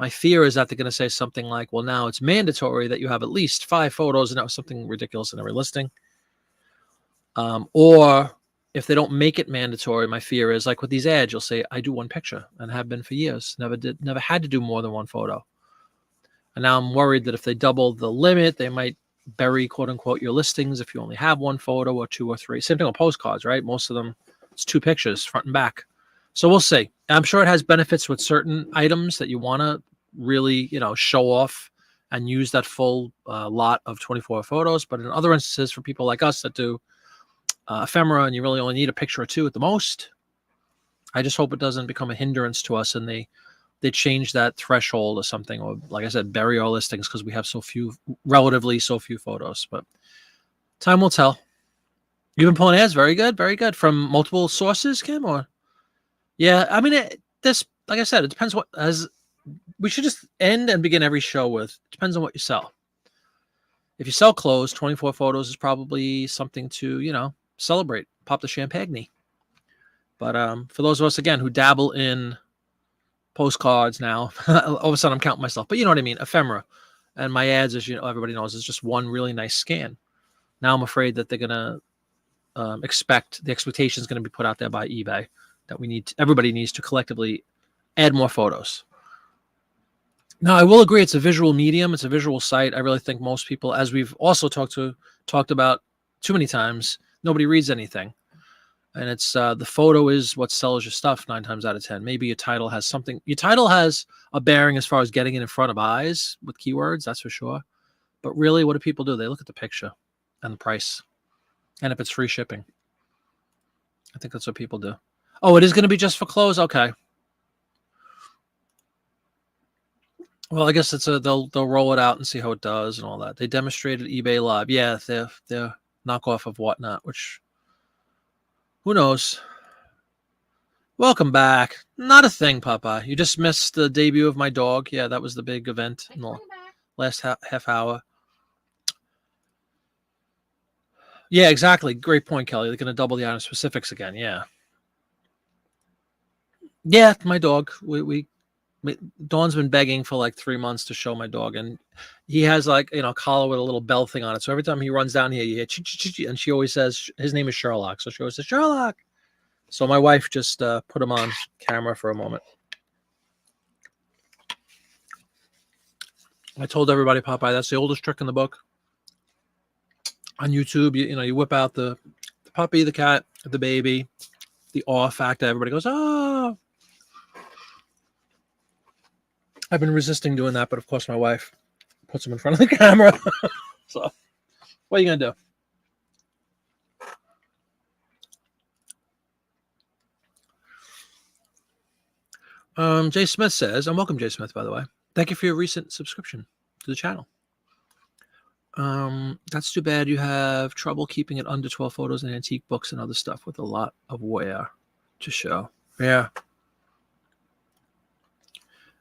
My fear is that they're going to say something like, well, now it's mandatory that you have at least 5 photos, and that was something ridiculous in every listing. Or if they don't make it mandatory, my fear is, like with these ads, you'll say, I do 1 picture and have been for years. Never had to do more than 1 photo. And now I'm worried that if they double the limit, they might bury, quote unquote, your listings if you only have 1 photo or 2 or 3. Same thing with postcards, right? Most of them, it's 2 pictures, front and back. So we'll see. I'm sure it has benefits with certain items that you want to really, you know, show off and use that full lot of 24 photos. But in other instances, for people like us that do ephemera and you really only need a picture or 2 at the most, I just hope it doesn't become a hindrance to us and they change that threshold or something, or like I said, bury our listings because we have relatively so few photos. But time will tell. You've been pulling ads. Very good. Very good. From multiple sources, Kim? Or yeah, I mean, like I said, it depends we should just end and begin every show with, it depends on what you sell. If you sell clothes, 24 photos is probably something to, you know, celebrate, pop the champagne. But for those of us, again, who dabble in postcards now, all of a sudden I'm counting myself, but you know what I mean, ephemera. And my ads, as you know, everybody knows, is just 1 really nice scan. Now I'm afraid that they're going to the expectation is going to be put out there by eBay that everybody needs to collectively add more photos. Now, I will agree, it's a visual medium. It's a visual site. I really think most people, as we've also talked about too many times, nobody reads anything. And it's the photo is what sells your stuff 9 times out of 10. Maybe your title has something. Your title has a bearing as far as getting it in front of eyes with keywords, that's for sure. But really, what do people do? They look at the picture. and the price, and if it's free shipping. I think that's what people do. Oh, it is going to be just for clothes. Okay. Well, I guess they'll roll it out and see how it does and all that. They demonstrated eBay Live. Yeah, they're knockoff of whatnot, which who knows. Welcome back. Not a thing, Papa. You just missed the debut of my dog. Yeah, that was the big event in the last half hour. Yeah, exactly. Great point, Kelly. They're going to double the Island Specifics again. Yeah. Yeah, my dog. Dawn's been begging for like 3 months to show my dog, and he has like a collar with a little bell thing on it. So every time he runs down here, you hear and she always says his name is Sherlock. So she always says Sherlock. So my wife just put him on camera for a moment. I told everybody, Popeye, that's the oldest trick in the book. On YouTube, you whip out the puppy, the cat, the baby, the awe factor. Everybody goes, oh. I've been resisting doing that, but of course my wife puts him in front of the camera. So what are you going to do? Jay Smith says, and welcome, Jay Smith, by the way. Thank you for your recent subscription to the channel. That's too bad you have trouble keeping it under 12 photos and antique books and other stuff with a lot of wear to show. Yeah.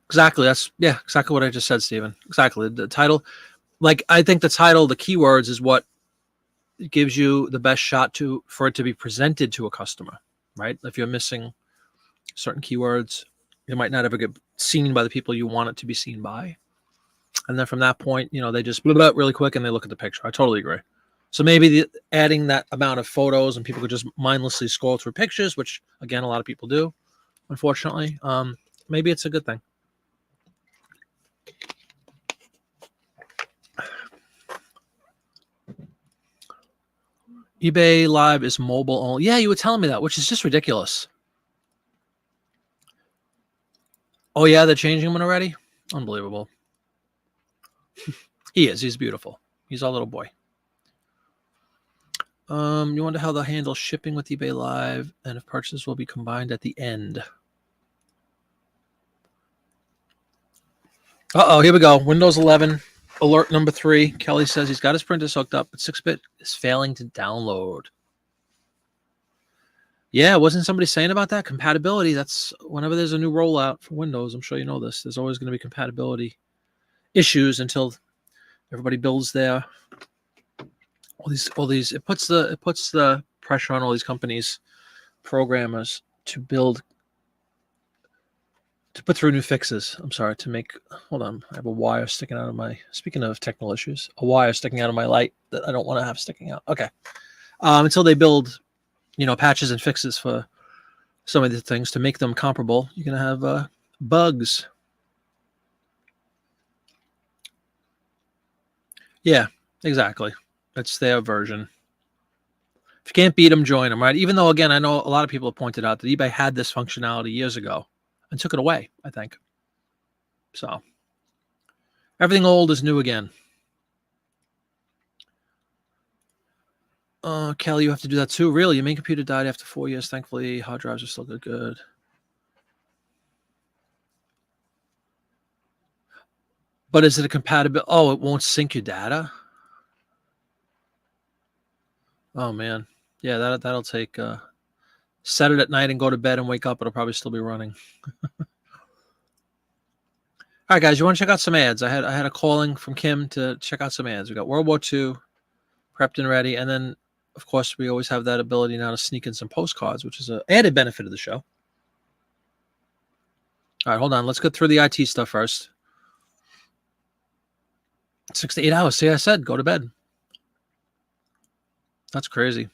Exactly. That's exactly what I just said, Stephen. Exactly. The title, I think the title, the keywords is what gives you the best shot for it to be presented to a customer, right? If you're missing certain keywords, it might not ever get seen by the people you want it to be seen by. And then from that point, they just blah, blah, really quick and they look at the picture. I totally agree. So maybe adding that amount of photos and people could just mindlessly scroll through pictures, which again, a lot of people do, unfortunately. Maybe it's a good thing. eBay Live is mobile only. Yeah, you were telling me that, which is just ridiculous. Oh, yeah, they're changing him already? Unbelievable. He is. He's beautiful. He's our little boy. You wonder how they'll handle shipping with eBay Live and if purchases will be combined at the end. Uh-oh, here we go. Windows 11, alert number 3. Kelly says he's got his printers hooked up, but 6-bit is failing to download. Yeah, wasn't somebody saying about that? Compatibility, that's whenever there's a new rollout for Windows, I'm sure you know this, there's always going to be compatibility issues until everybody builds their all these it puts the pressure on all these companies, programmers, to put through new fixes. I'm sorry, to make, hold on, I have a wire sticking out of my, speaking of technical issues, a wire sticking out of my light that I don't want to have sticking out. Okay. Until they build, patches and fixes for some of the things to make them comparable, you're going to have bugs. Yeah, exactly. It's their version. If you can't beat them, join them, right? Even though, again, I know a lot of people have pointed out that eBay had this functionality years ago and took it away, I think. So everything old is new again. Kelly, you have to do that too. Really? Your main computer died after 4 years. Thankfully, hard drives are still good. But is it a compatible? Oh, it won't sync your data? Oh, man. Yeah, that'll take... set it at night and go to bed and wake up. It'll probably still be running. All right, guys, you want to check out some ads? I had a calling from Kim to check out some ads. We got World War II prepped and ready. And then, of course, we always have that ability now to sneak in some postcards, which is an added benefit of the show. All right, hold on. Let's go through the IT stuff first. 6 to 8 hours. See, I said go to bed. That's crazy.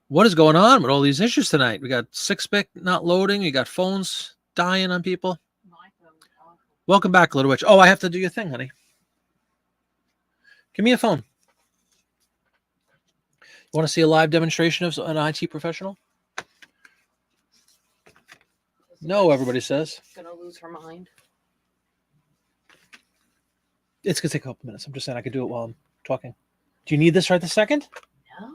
What is going on with all these issues tonight? We got 6-bit not loading. You got phones dying on people. Welcome back, Little Witch. Oh, I have to do your thing, honey. Give me a phone. You want to see a live demonstration of an IT professional? No, everybody says.
Gonna lose her mind.
It's going to take a couple minutes. I'm just saying I could do it while I'm talking. Do you need this right this second?
No,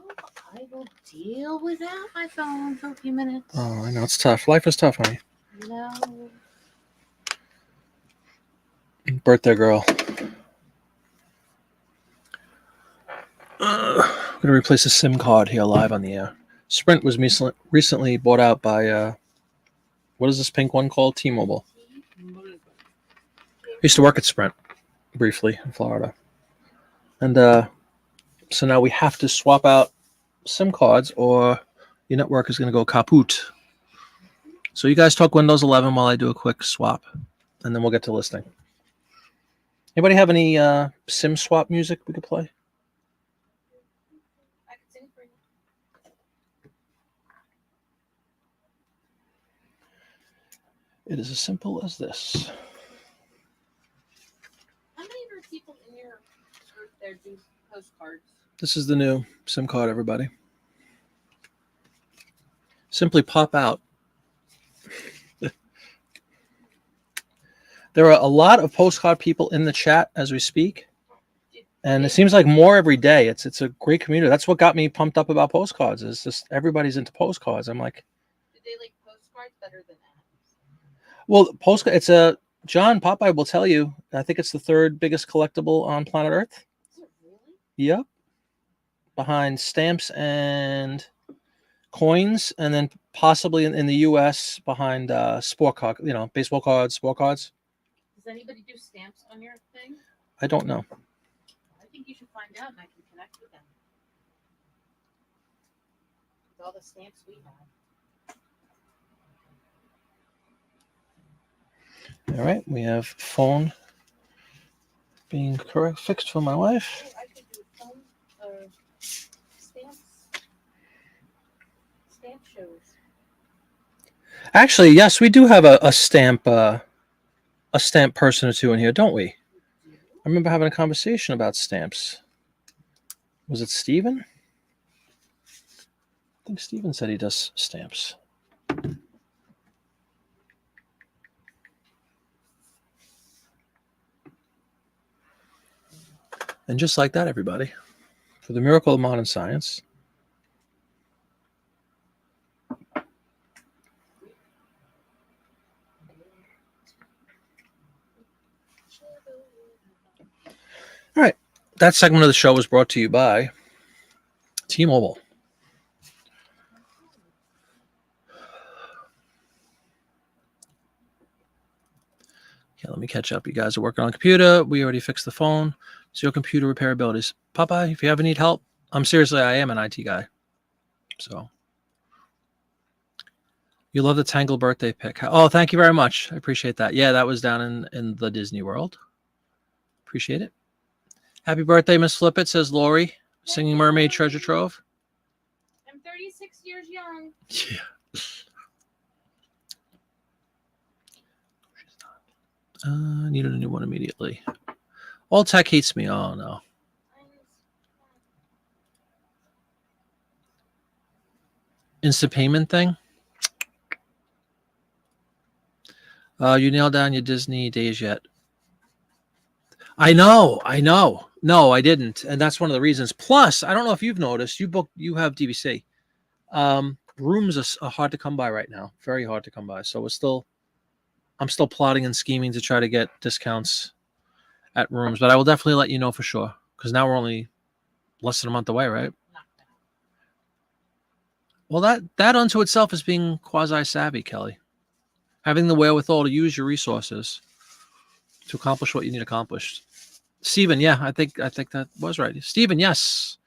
I will deal without my phone for a few minutes.
Oh, I know. It's tough. Life is tough, honey.
No.
Birthday girl. I'm going to replace a SIM card here live on the air. Sprint was recently bought out by, what is this pink one called? T-Mobile. I used to work at Sprint briefly in Florida. And so now we have to swap out SIM cards or your network is going to go kaput. So you guys talk Windows 11 while I do a quick swap, and then we'll get to listing. Anybody have any SIM swap music we could play?
I can sing for you.
It is as simple as this.
How many of your people in your group there do postcards?
This is the new SIM card, everybody. Simply pop out. There are a lot of postcard people in the chat as we speak, and it seems like more every day. It's a great community. That's what got me pumped up about postcards. Is just everybody's into postcards. I'm like,
Do they like postcards better than apps?
well, postcard. It's a John Popeye will tell you. I think it's the third biggest collectible on planet Earth.
Is it really?
Yep, behind stamps and coins, and then possibly in the U.S. behind sport card. Baseball cards, sport cards.
Does anybody do stamps on your thing?
I don't know.
I think you should find out and I can connect with them. With all the stamps we have.
All right, we have phone being fixed for my wife.
Oh, I could do phone stamps. Stamp shows.
Actually, yes, we do have a stamp person or two in here, don't we? I remember having a conversation about stamps. Was it Steven? I think Steven said he does stamps. And just like that, everybody, for the miracle of modern science, all right, that segment of the show was brought to you by T-Mobile. Okay, let me catch up. You guys are working on a computer. We already fixed the phone. Zero computer repair abilities. Popeye, if you ever need help, I am an IT guy. So you love the Tangle birthday pic. Oh, thank you very much. I appreciate that. Yeah, that was down in the Disney World. Appreciate it. Happy birthday, Miss Flippet, says Lori, singing Mermaid Treasure Trove.
I'm 36 years young.
Yeah. Needed a new one immediately. All tech hates me. Oh, no. Instant payment thing. You nailed down your Disney days yet? I know. No, I didn't, and that's one of the reasons. Plus, I don't know if you've noticed. You have DVC. Rooms are hard to come by right now. Very hard to come by. So I'm still plotting and scheming to try to get discounts at rooms, but I will definitely let you know for sure, because now we're only less than a month away, right? Well, that unto itself is being quasi-savvy, Kelly. Having the wherewithal to use your resources to accomplish what you need accomplished. Stephen, yeah, I think that was right. Stephen, yes.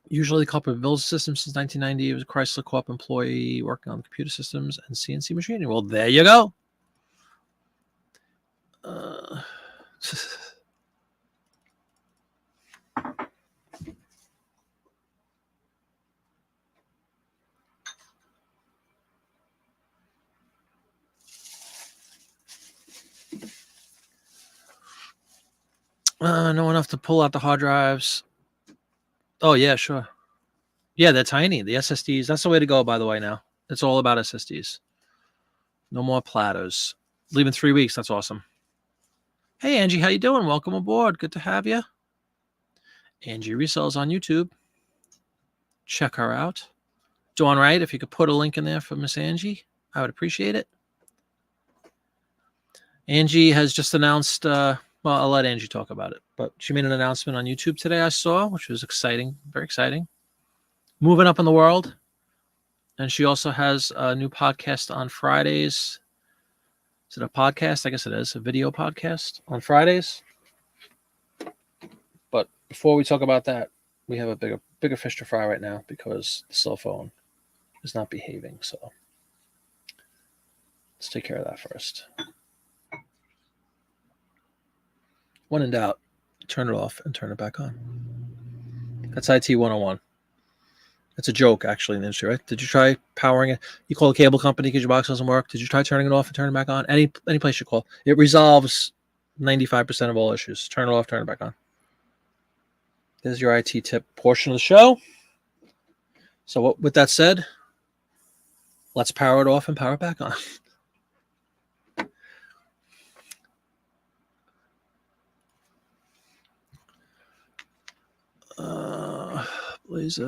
Usually the culprit builds systems since 1990. He was a Chrysler Co-op employee working on computer systems and CNC machining. Well, there you go. Know enough to pull out the hard drives. Oh, yeah, sure. Yeah, they're tiny. The SSDs, that's the way to go, by the way, now. It's all about SSDs. No more platters. Leaving 3 weeks. That's awesome. Hey, Angie, how you doing? Welcome aboard. Good to have you. Angie Resells on YouTube. Check her out. Dawn Wright, if you could put a link in there for Miss Angie, I would appreciate it. Angie has just announced, well, I'll let Angie talk about it, but she made an announcement on YouTube today I saw, which was exciting, very exciting. Moving up in the world. And she also has a new podcast on Fridays. Is it a podcast? I guess it is, a video podcast on Fridays. But before we talk about that, we have a bigger fish to fry right now because the cell phone is not behaving. So let's take care of that first. When in doubt, turn it off and turn it back on. That's IT 101. It's a joke, actually, in the industry, right? Did you try powering it? You call a cable company because your box doesn't work. Did you try turning it off and turning it back on? Any place you call. It resolves 95% of all issues. Turn it off, turn it back on. There's your IT tip portion of the show. So with that said, let's power it off and power it back on. Please,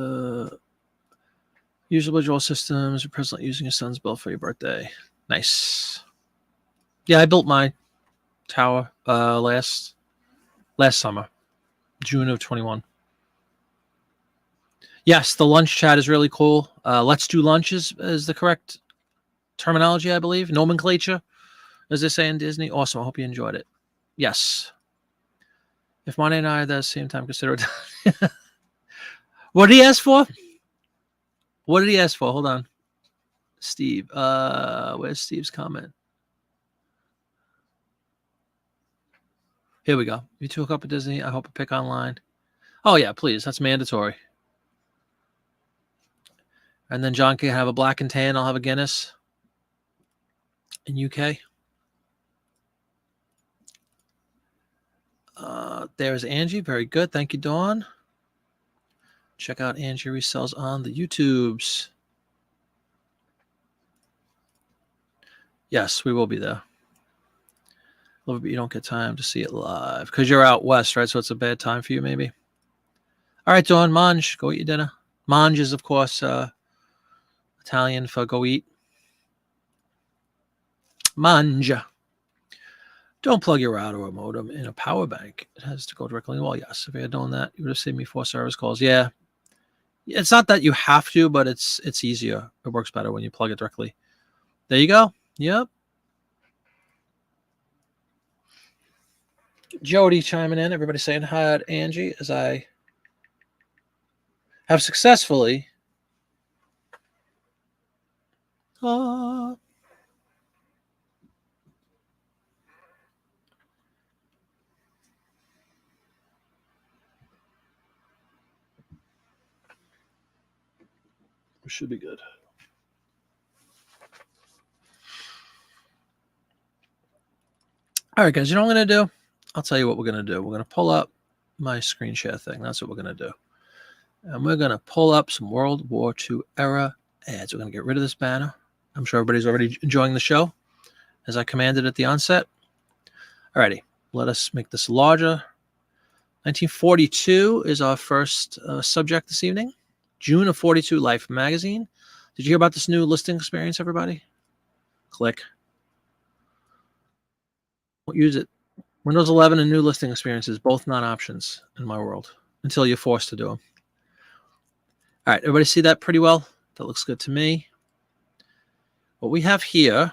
usable visual systems. You're presently using your son's bill for your birthday. Nice. Yeah, I built my tower last summer, June of 21. Yes, the lunch chat is really cool. Let's do lunch is the correct terminology, I believe. Nomenclature, as they say in Disney. Awesome. I hope you enjoyed it. Yes. If Monday and I are at the same time, consider it. What did he ask for? What did he ask for? Hold on. Steve. Where's Steve's comment? Here we go. You two hook up at Disney. I hope you pick online. Oh, yeah, please. That's mandatory. And then John can have a black and tan. I'll have a Guinness in UK. There's Angie. Very good. Thank you, Dawn. Check out Angie Resells on the YouTubes. Yes, we will be there. A little bit, you don't get time to see it live because you're out west, right? So it's a bad time for you, maybe. All right, Dawn, mange, go eat your dinner. Mange is, of course, Italian for go eat. Mange. Don't plug your router or modem in a power bank. It has to go directly in the wall. Yes, if you had done that, you would have saved me 4 service calls. Yeah. It's not that you have to, but it's easier. It works better when you plug it directly. There you go. Yep. Jody chiming in. Everybody saying hi to Angie as I have successfully we should be good. All right, guys, you know what I'm going to do? I'll tell you what we're going to do. We're going to pull up my screen share thing. That's what we're going to do. And we're going to pull up some World War II era ads. We're going to get rid of this banner. I'm sure everybody's already enjoying the show as I commanded at the onset. All righty, let us make this larger. 1942 is our first subject this evening. June of 42, Life magazine. Did you hear about this new listing experience, everybody? Click. Won't use it. Windows 11 and new listing experiences, both not options in my world until you're forced to do them. All right, everybody see that pretty well? That looks good to me. What we have here,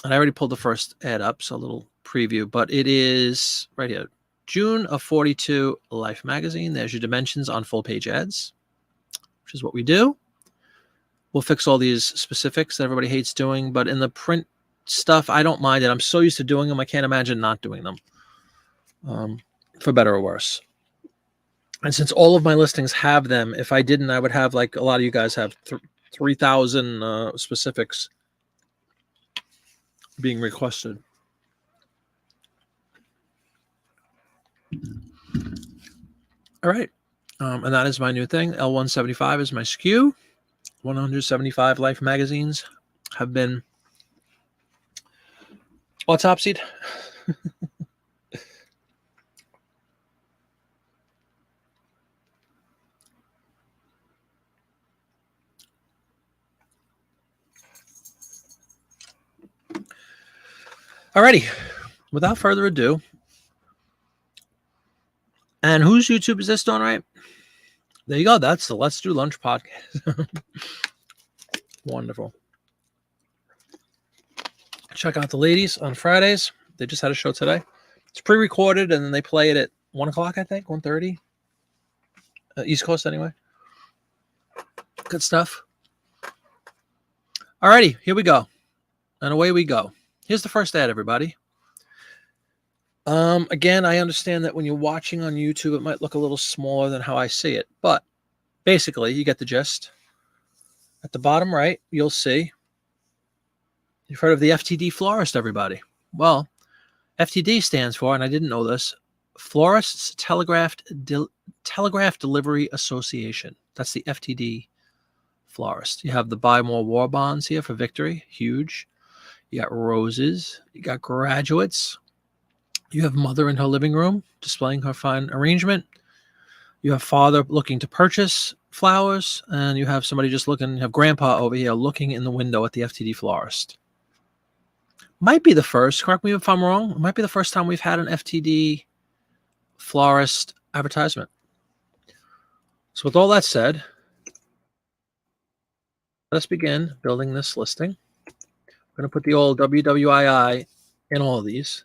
and I already pulled the first ad up, so a little preview, but it is right here. June of 42, Life magazine. There's your dimensions on full page ads, which is what we do. We'll fix all these specifics that everybody hates doing, but in the print stuff, I don't mind it. I'm so used to doing them, I can't imagine not doing them, for better or worse. And since all of my listings have them, if I didn't, I would have, like a lot of you guys have, 3,000 specifics being requested. All right. And that is my new thing. L175 is my SKU. 175 Life magazines have been autopsied. Alrighty, without further ado, and whose YouTube is this on, right? There you go. That's the Let's Do Lunch podcast. Wonderful. Check out the ladies on Fridays. They just had a show today. It's pre-recorded, and then they play it at 1 o'clock, I think, 1:30. East Coast, anyway. Good stuff. Alrighty, here we go. And away we go. Here's the first ad, everybody. Again, I understand that when you're watching on YouTube, it might look a little smaller than how I see it. But basically, you get the gist. At the bottom right, you'll see. You've heard of the FTD Florist, everybody. Well, FTD stands for, and I didn't know this, Florists Telegraph Delivery Association. That's the FTD Florist. You have the Buy More War Bonds here for Victory. Huge. You got roses. You got graduates. You have mother in her living room displaying her fine arrangement. You have father looking to purchase flowers. And you have somebody just looking. You have grandpa over here looking in the window at the FTD Florist. Might be the first, correct me if I'm wrong, it might be the first time we've had an FTD Florist advertisement. So with all that said, let's begin building this listing. I'm going to put the old WWII in all of these.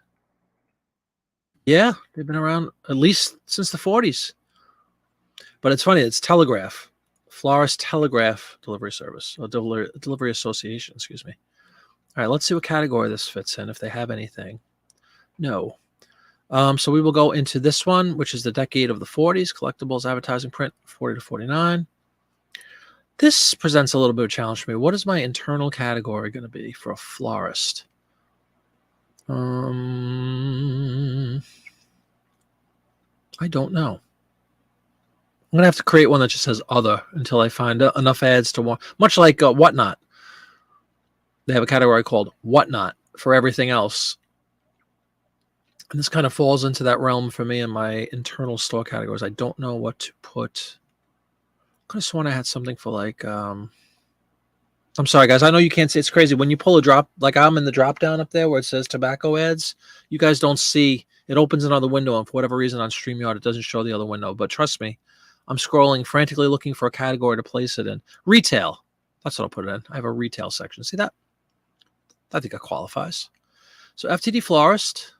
Yeah, they've been around at least since the 40s. But it's funny, it's Telegraph, Florist Telegraph Delivery Service, or Delivery Association, excuse me. All right, let's see what category this fits in, if they have anything. No. So we will go into this one, which is the decade of the 40s, collectibles, advertising, print, 40 to 49. This presents a little bit of a challenge for me. What is my internal category going to be for a florist? I don't know. I'm going to have to create one that just says other until I find enough ads to want, much like Whatnot. They have a category called Whatnot for everything else. And this kind of falls into that realm for me in my internal store categories. I don't know what to put. I could have sworn I had something for like, I'm sorry, guys. I know you can't see. It's crazy. When you pull a drop, like I'm in the drop down up there where it says tobacco ads, you guys don't see. It opens another window, and for whatever reason on StreamYard, it doesn't show the other window. But trust me, I'm scrolling frantically looking for a category to place it in. Retail. That's what I'll put it in. I have a retail section. See that? I think it qualifies. So FTD Florist,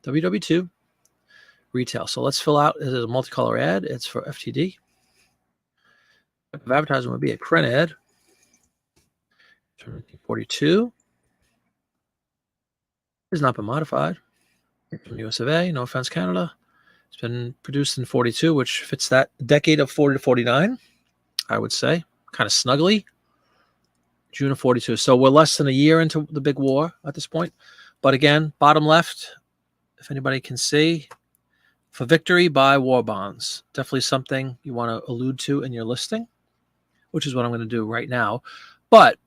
WW2, retail. So let's fill out. This is a multicolor ad. It's for FTD. Type of advertising would be a print ad. 42 has not been modified. It's from US of A, no offense, Canada. It's been produced in 42, which fits that decade of 40 to 49, I would say. Kind of snugly. June of 42. So we're less than a year into the big war at this point. But again, bottom left, if anybody can see, for Victory, buy war bonds. Definitely something you want to allude to in your listing, which is what I'm going to do right now. But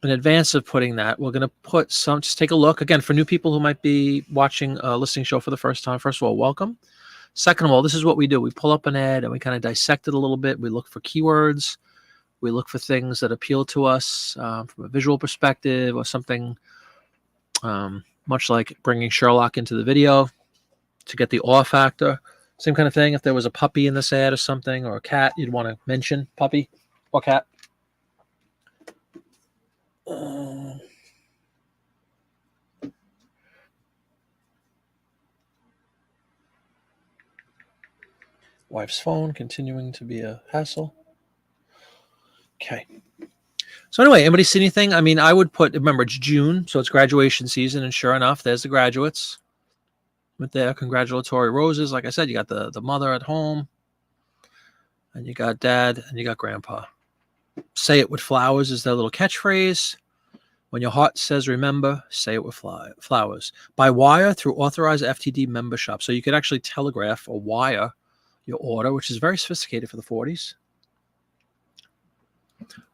in advance of putting that, we're going to put some, just take a look. Again, for new people who might be watching a listing show for the first time, first of all, welcome. Second of all, this is what we do. We pull up an ad and we kind of dissect it a little bit. We look for keywords. We look for things that appeal to us from a visual perspective or something much like bringing Sherlock into the video to get the awe factor. Same kind of thing. If there was a puppy in this ad or something, or a cat, you'd want to mention puppy or cat. Wife's phone continuing to be a hassle. Okay. So anyway, anybody see anything? I mean, I would put, remember, it's June, so it's graduation season, and sure enough, there's the graduates with their congratulatory roses. Like I said, you got the mother at home, and you got dad, and you got grandpa. Say it with flowers is their little catchphrase. When your heart says remember, say it with flowers. By wire through authorized FTD member shop. So you could actually telegraph or wire your order, which is very sophisticated for the 40s.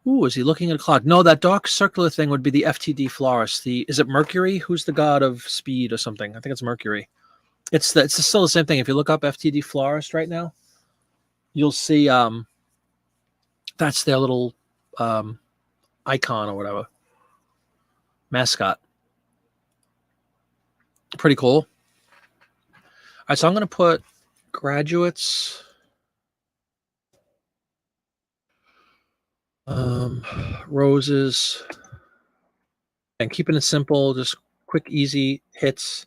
Ooh, is he looking at a clock? No, that dark circular thing would be the FTD florist. Is it Mercury? Who's the god of speed or something? I think it's Mercury. It's still the same thing. If you look up FTD florist right now, you'll see that's their little icon or whatever. Mascot. Pretty cool. All right, so I'm going to put graduates, roses, and keeping it simple, just quick, easy hits.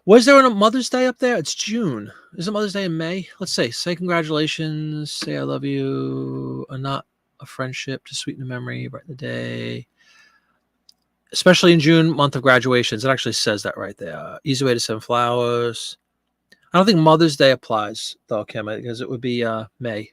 Was there a Mother's Day up there? It's June. Is it Mother's Day in May? Let's say congratulations, say I love you, or not a friendship to sweeten the memory, brighten the day. Especially in June, month of graduations. It actually says that right there. Easy way to send flowers. I don't think Mother's Day applies, though, Kim, because it would be May.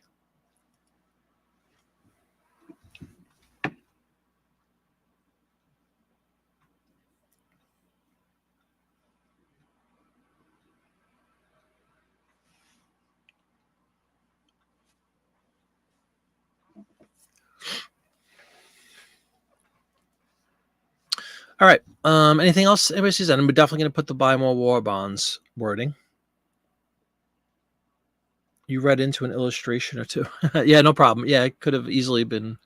All right. Anything else anybody sees that? And we're definitely going to put the buy more war bonds wording. You read into an illustration or two. Yeah, no problem. Yeah, it could have easily been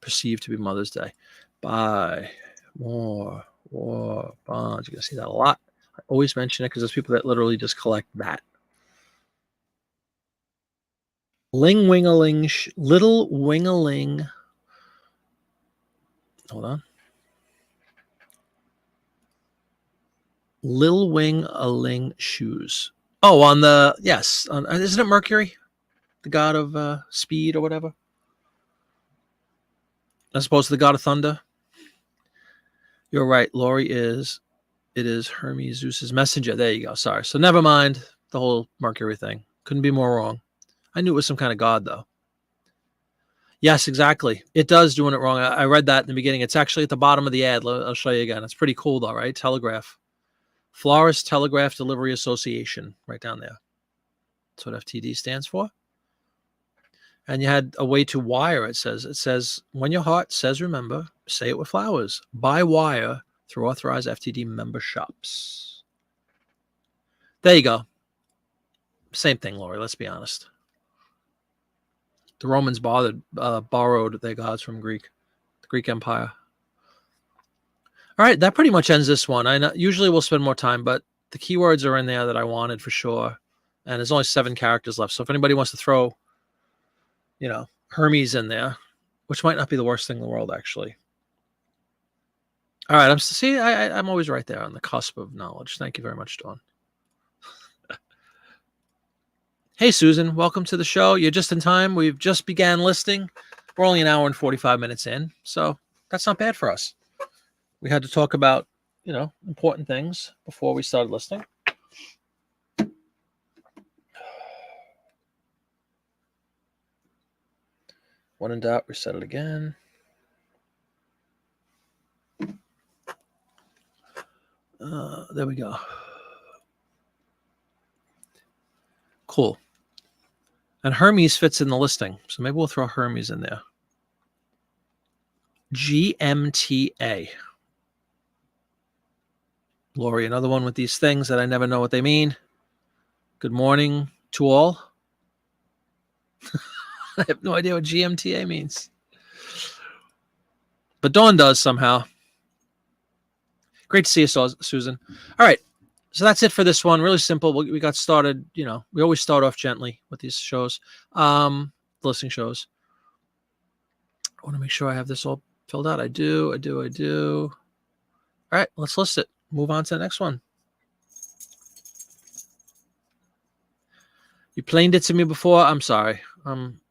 perceived to be Mother's Day. Buy more war bonds. You're going to see that a lot. I always mention it because there's people that literally just collect that. Ling wingaling, little wingaling. Hold on. Lil Wing a Ling shoes. Oh, on the yes, isn't it Mercury, the god of speed or whatever, as opposed to the god of thunder? You're right. Lori is. It is Hermes, Zeus's messenger. There you go. Sorry. So never mind the whole Mercury thing. Couldn't be more wrong. I knew it was some kind of god though. Yes, exactly. It does doing it wrong. I read that in the beginning. It's actually at the bottom of the ad. I'll show you again. It's pretty cool though, right? Telegraph. Florist Telegraph Delivery Association, right down there. That's what FTD stands for. And you had a way to wire. It says, when your heart says remember, say it with flowers. Buy wire through authorized FTD member shops. There you go. Same thing, Lori. Let's be honest. The Romans borrowed their gods from the Greek Empire. All right, that pretty much ends this one. I know usually we'll spend more time, but the keywords are in there that I wanted for sure. And there's only 7 characters left. So if anybody wants to throw, Hermes in there, which might not be the worst thing in the world, actually. All right, I'm always right there on the cusp of knowledge. Thank you very much, Dawn. Hey, Susan, welcome to the show. You're just in time. We've just began listing. We're only an hour and 45 minutes in, so that's not bad for us. We had to talk about, important things before we started listing. When in doubt, reset it again. There we go. Cool. And Hermes fits in the listing, so maybe we'll throw Hermes in there. GMTA. Lori, another one with these things that I never know what they mean. Good morning to all. I have no idea what GMTA means. But Dawn does somehow. Great to see you, Susan. All right. So that's it for this one. Really simple. We got started, we always start off gently with these shows, listing shows. I want to make sure I have this all filled out. I do. All right, let's list it. Move on to the next one. You planed it to me before. I'm sorry. I'm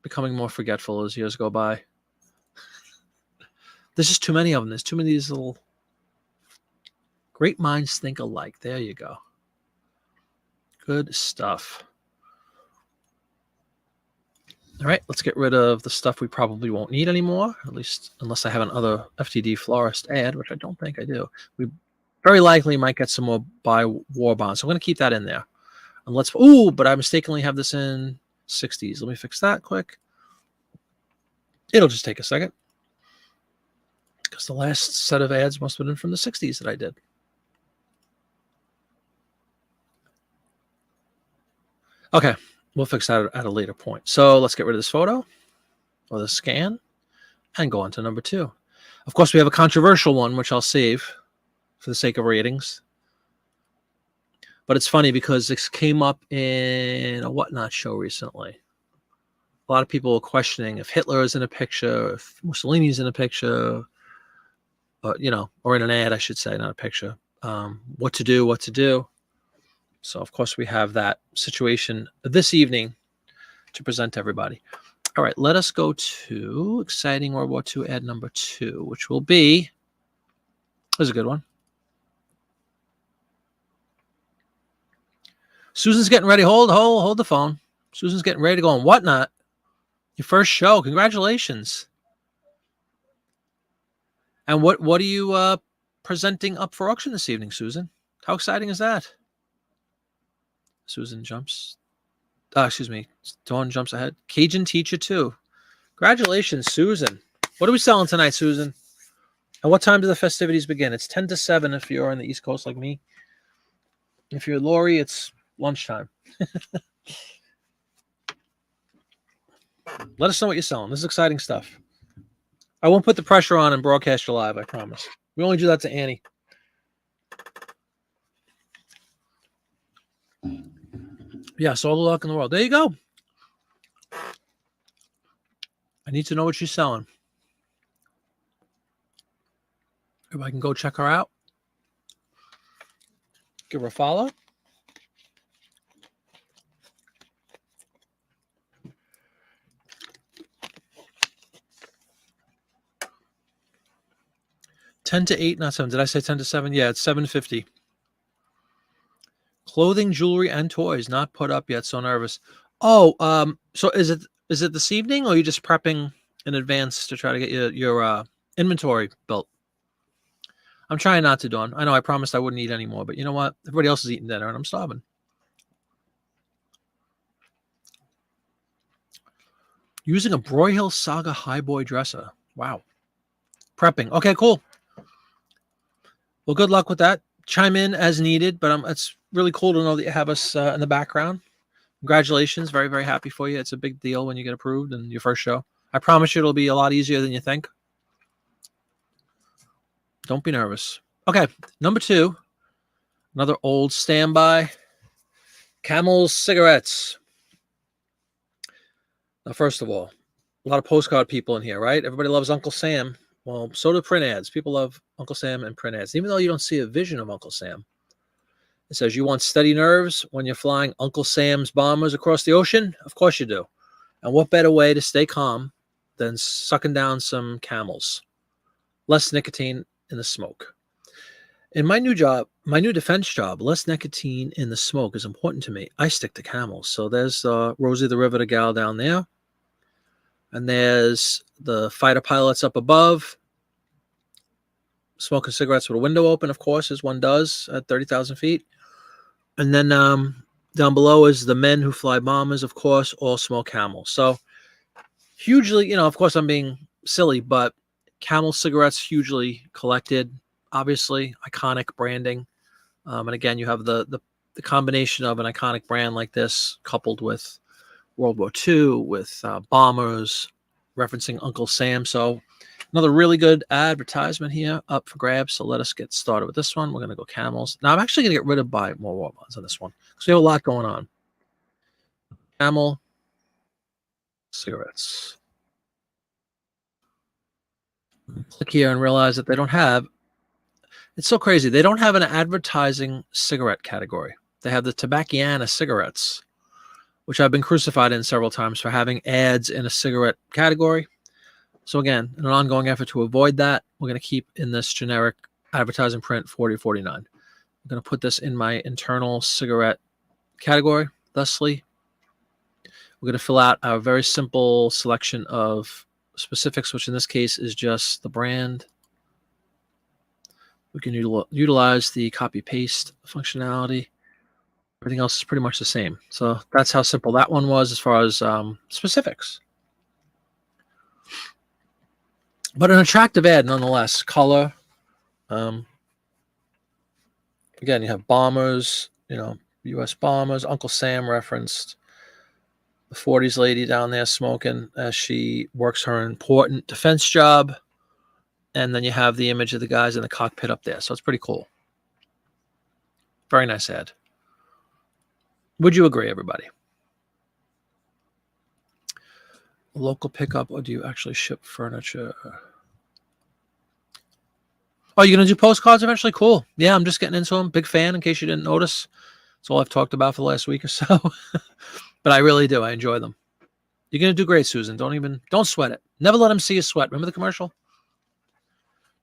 becoming more forgetful as years go by. There's just too many of them. There's too many of these little great minds think alike. There you go. Good stuff. All right, let's get rid of the stuff we probably won't need anymore, at least unless I have another FTD florist ad, which I don't think I do. We very likely might get some more buy war bonds. So I'm going to keep that in there. And but I mistakenly have this in 60s. Let me fix that quick. It'll just take a second because the last set of ads must have been from the 60s that I did. Okay, we'll fix that at a later point. So let's get rid of this photo or the scan and go on to number 2. Of course, we have a controversial one, which I'll save for the sake of ratings. But it's funny because this came up in a Whatnot show recently. A lot of people were questioning if Hitler is in a picture, if Mussolini's in a picture, or in an ad, I should say, not a picture. What to do. So, of course, we have that situation this evening to present to everybody. All right, let us go to exciting World War II ad number 2, which will be, this is a good one. Susan's getting ready. Hold the phone. Susan's getting ready to go on Whatnot. Your first show. Congratulations. And what are you presenting up for auction this evening, Susan? How exciting is that? Susan jumps. Dawn jumps ahead. Cajun Teacher 2. Congratulations, Susan. What are we selling tonight, Susan? And what time do the festivities begin? It's 10 to 7 if you're on the East Coast like me. If you're Lori, it's lunchtime. Let us know what you're selling. This is exciting stuff. I won't put the pressure on and broadcast you live, I promise. We only do that to Annie. Yes, all the luck in the world. There you go. I need to know what she's selling. If I can go check her out. Give her a follow. $10 to $8, not 7. Did I say 10 to 7? Yeah, it's $7.50. Clothing, jewelry, and toys not put up yet. So nervous. Oh, so is it this evening, or are you just prepping in advance to try to get your inventory built? I'm trying not to, Dawn. I know I promised I wouldn't eat anymore, but you know what? Everybody else is eating dinner, and I'm starving. Using a Broyhill Saga Highboy dresser. Wow. Prepping. Okay, cool. Well, good luck with that. Chime in as needed, but it's really cool to know that you have us in the background. Congratulations. Very, very happy for you. It's a big deal when you get approved in your first show. I promise you it'll be a lot easier than you think. Don't be nervous. Okay, number 2. Another old standby. Camel's cigarettes. Now, first of all, a lot of postcard people in here, right? Everybody loves Uncle Sam. Well, so do print ads. People love Uncle Sam and print ads, even though you don't see a vision of Uncle Sam. It says, you want steady nerves when you're flying Uncle Sam's bombers across the ocean? Of course you do. And what better way to stay calm than sucking down some Camels? Less nicotine in the smoke. In my new defense job, less nicotine in the smoke is important to me. I stick to Camels. So there's Rosie the Riveter gal down there. And there's the fighter pilots up above, smoking cigarettes with a window open, of course, as one does at 30,000 feet. And then down below is the men who fly bombers, of course, all smoke Camels. So hugely, of course I'm being silly, but Camel cigarettes hugely collected, obviously, iconic branding. And again, you have the combination of an iconic brand like this coupled with World War II, with bombers, referencing Uncle Sam. So another really good advertisement here up for grabs. So let us get started with this one. We're going to go Camels. Now, I'm actually going to get rid of buy more war bonds on this one because we have a lot going on. Camel cigarettes. Click here and realize that they don't have, it's so crazy. They don't have an advertising cigarette category. They have the Tobacciana cigarettes, which I've been crucified in several times for having ads in a cigarette category. So again, in an ongoing effort to avoid that, we're going to keep in this generic advertising print 4049. I'm going to put this in my internal cigarette category. Thusly, we're going to fill out our very simple selection of specifics, which in this case is just the brand. We can utilize the copy-paste functionality. Everything else is pretty much the same. So that's how simple that one was as far as specifics. But an attractive ad nonetheless. Color. Again, you have bombers, U.S. bombers. Uncle Sam referenced. The 40s lady down there smoking as she works her important defense job. and then you have the image of the guys in the cockpit up there. So it's pretty cool. Very nice ad. Would you agree, everybody? Local pickup, or do you actually ship furniture? Oh, you're going to do postcards eventually? Cool. Yeah, I'm just getting into them. Big fan, in case you didn't notice. That's all I've talked about for the last week or so. But I really do. I enjoy them. You're going to do great, Susan. Don't sweat it. Never let them see you sweat. Remember the commercial?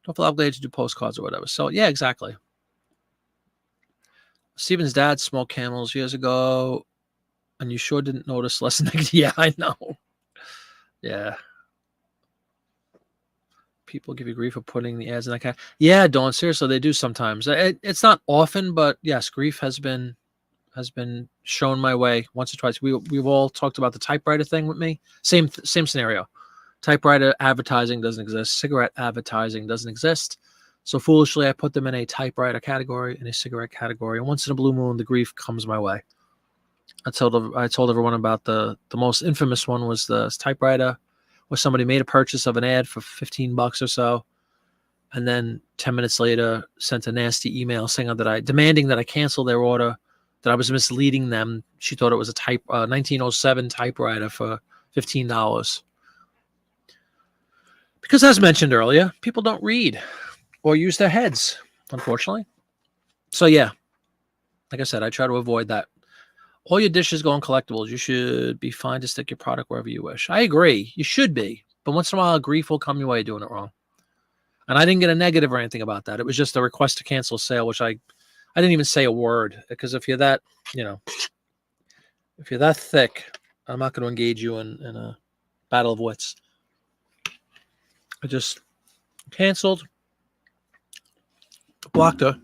Don't feel obligated to do postcards or whatever. So, yeah, exactly. Steven's dad smoked Camels years ago, and you sure didn't notice less negative. Yeah, I know. Yeah. People give you grief for putting the ads in that kind. Yeah, Dawn, seriously, they do sometimes. It's not often, but yes, grief has been shown my way once or twice. We've all talked about the typewriter thing with me. Same scenario. Typewriter advertising doesn't exist. Cigarette advertising doesn't exist. So foolishly, I put them in a typewriter category and a cigarette category. And once in a blue moon, the grief comes my way. I told everyone about the most infamous one was the typewriter, where somebody made a purchase of an ad for $15 or so, and then 10 minutes later sent a nasty email saying demanding that I cancel their order, that I was misleading them. She thought it was a 1907 typewriter for $15. Because as mentioned earlier, people don't read or use their heads, unfortunately. So yeah, like I said, I try to avoid that. All your dishes go in collectibles. You should be fine to stick your product wherever you wish. I agree. You should be. But once in a while, grief will come your way doing it wrong. And I didn't get a negative or anything about that. It was just a request to cancel sale, which I didn't even say a word. Because if you're that, if you're that thick, I'm not going to engage you in a battle of wits. I just canceled, blocked her,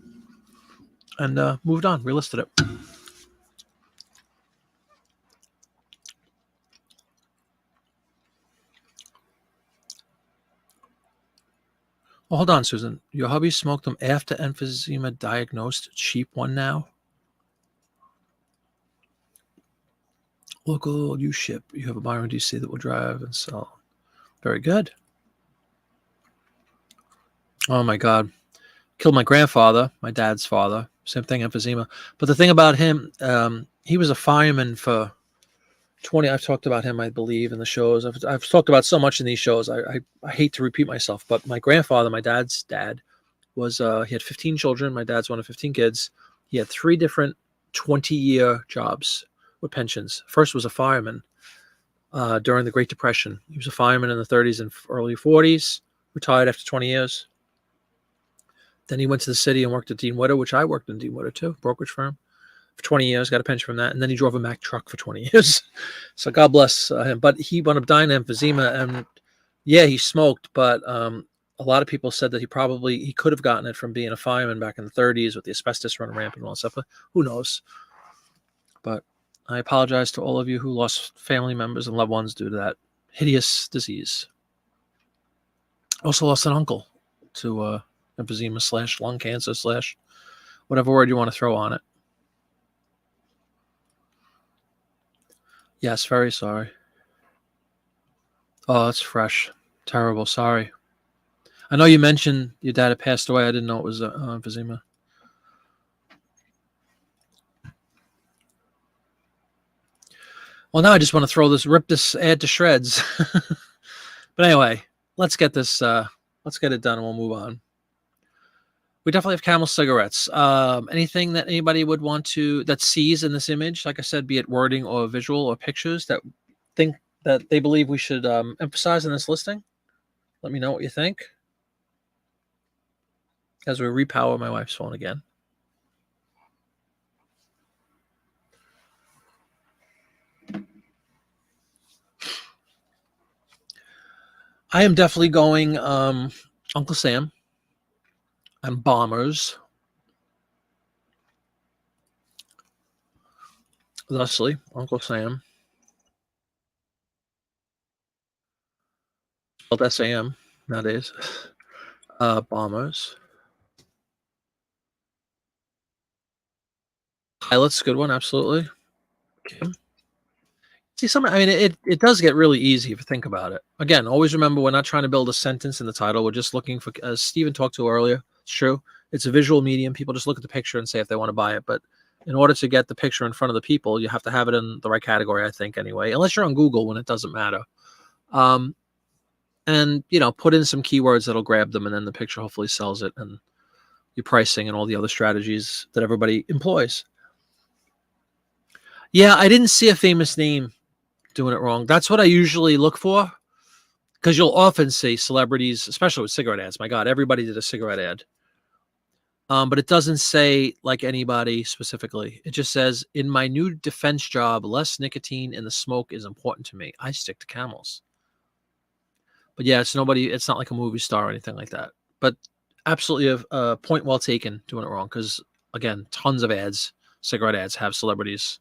and moved on, relisted it. Well, hold on, Susan. Your hubby smoked them after emphysema diagnosed. Cheap one now. Local, you ship. You have a buyer in DC that will drive and sell. Very good. Oh my God. Killed my grandfather, my dad's father. Same thing, emphysema. But the thing about him, he was a fireman for 20. I've talked about him, I believe, in the shows. I've talked about so much in these shows. I hate to repeat myself, but my grandfather, my dad's dad, was he had 15 children. My dad's one of 15 kids. He had 3 different 20-year jobs with pensions. First was a fireman during the Great Depression. He was a fireman in the 30s and early 40s, retired after 20 years. Then he went to the city and worked at Dean Witter, which I worked in Dean Witter too, brokerage firm, for 20 years, got a pension from that. And then he drove a Mack truck for 20 years. So God bless him. But he wound up dying of emphysema. And yeah, he smoked, but a lot of people said that he could have gotten it from being a fireman back in the 30s with the asbestos running rampant and all that stuff. But who knows? But I apologize to all of you who lost family members and loved ones due to that hideous disease. Also lost an uncle to emphysema / lung cancer / whatever word you want to throw on it. Yes, very sorry. Oh, it's fresh. Terrible. Sorry. I know you mentioned your dad had passed away. I didn't know it was emphysema. Well, now I just want to rip this ad to shreds. But anyway, let's get it done and we'll move on. We definitely have Camel cigarettes. Anything that anybody would want that sees in this image, like I said, be it wording or visual or pictures that they believe we should emphasize in this listing? Let me know what you think. As we repower my wife's phone again. I am definitely going Uncle Sam and Bombers. Thusly, Uncle Sam. Spelled S-A-M nowadays. Bombers. Pilot's good one, absolutely. Kim. See, I mean, it does get really easy if you think about it. Again, always remember we're not trying to build a sentence in the title. We're just looking for, as Stephen talked to earlier, it's true. It's a visual medium. People just look at the picture and say if they want to buy it. But in order to get the picture in front of the people, you have to have it in the right category, I think, anyway, unless you're on Google when it doesn't matter. And, put in some keywords that'll grab them, and then the picture hopefully sells it, and your pricing and all the other strategies that everybody employs. Yeah, I didn't see a famous name doing it wrong. That's what I usually look for, because you'll often see celebrities, especially with cigarette ads. My God, everybody did a cigarette ad. But it doesn't say like anybody specifically. It just says, in my new defense job, less nicotine in the smoke is important to me. I stick to Camels. But yeah, it's not like a movie star or anything like that. But absolutely a point well taken doing it wrong, because again, tons of ads, cigarette ads, have celebrities.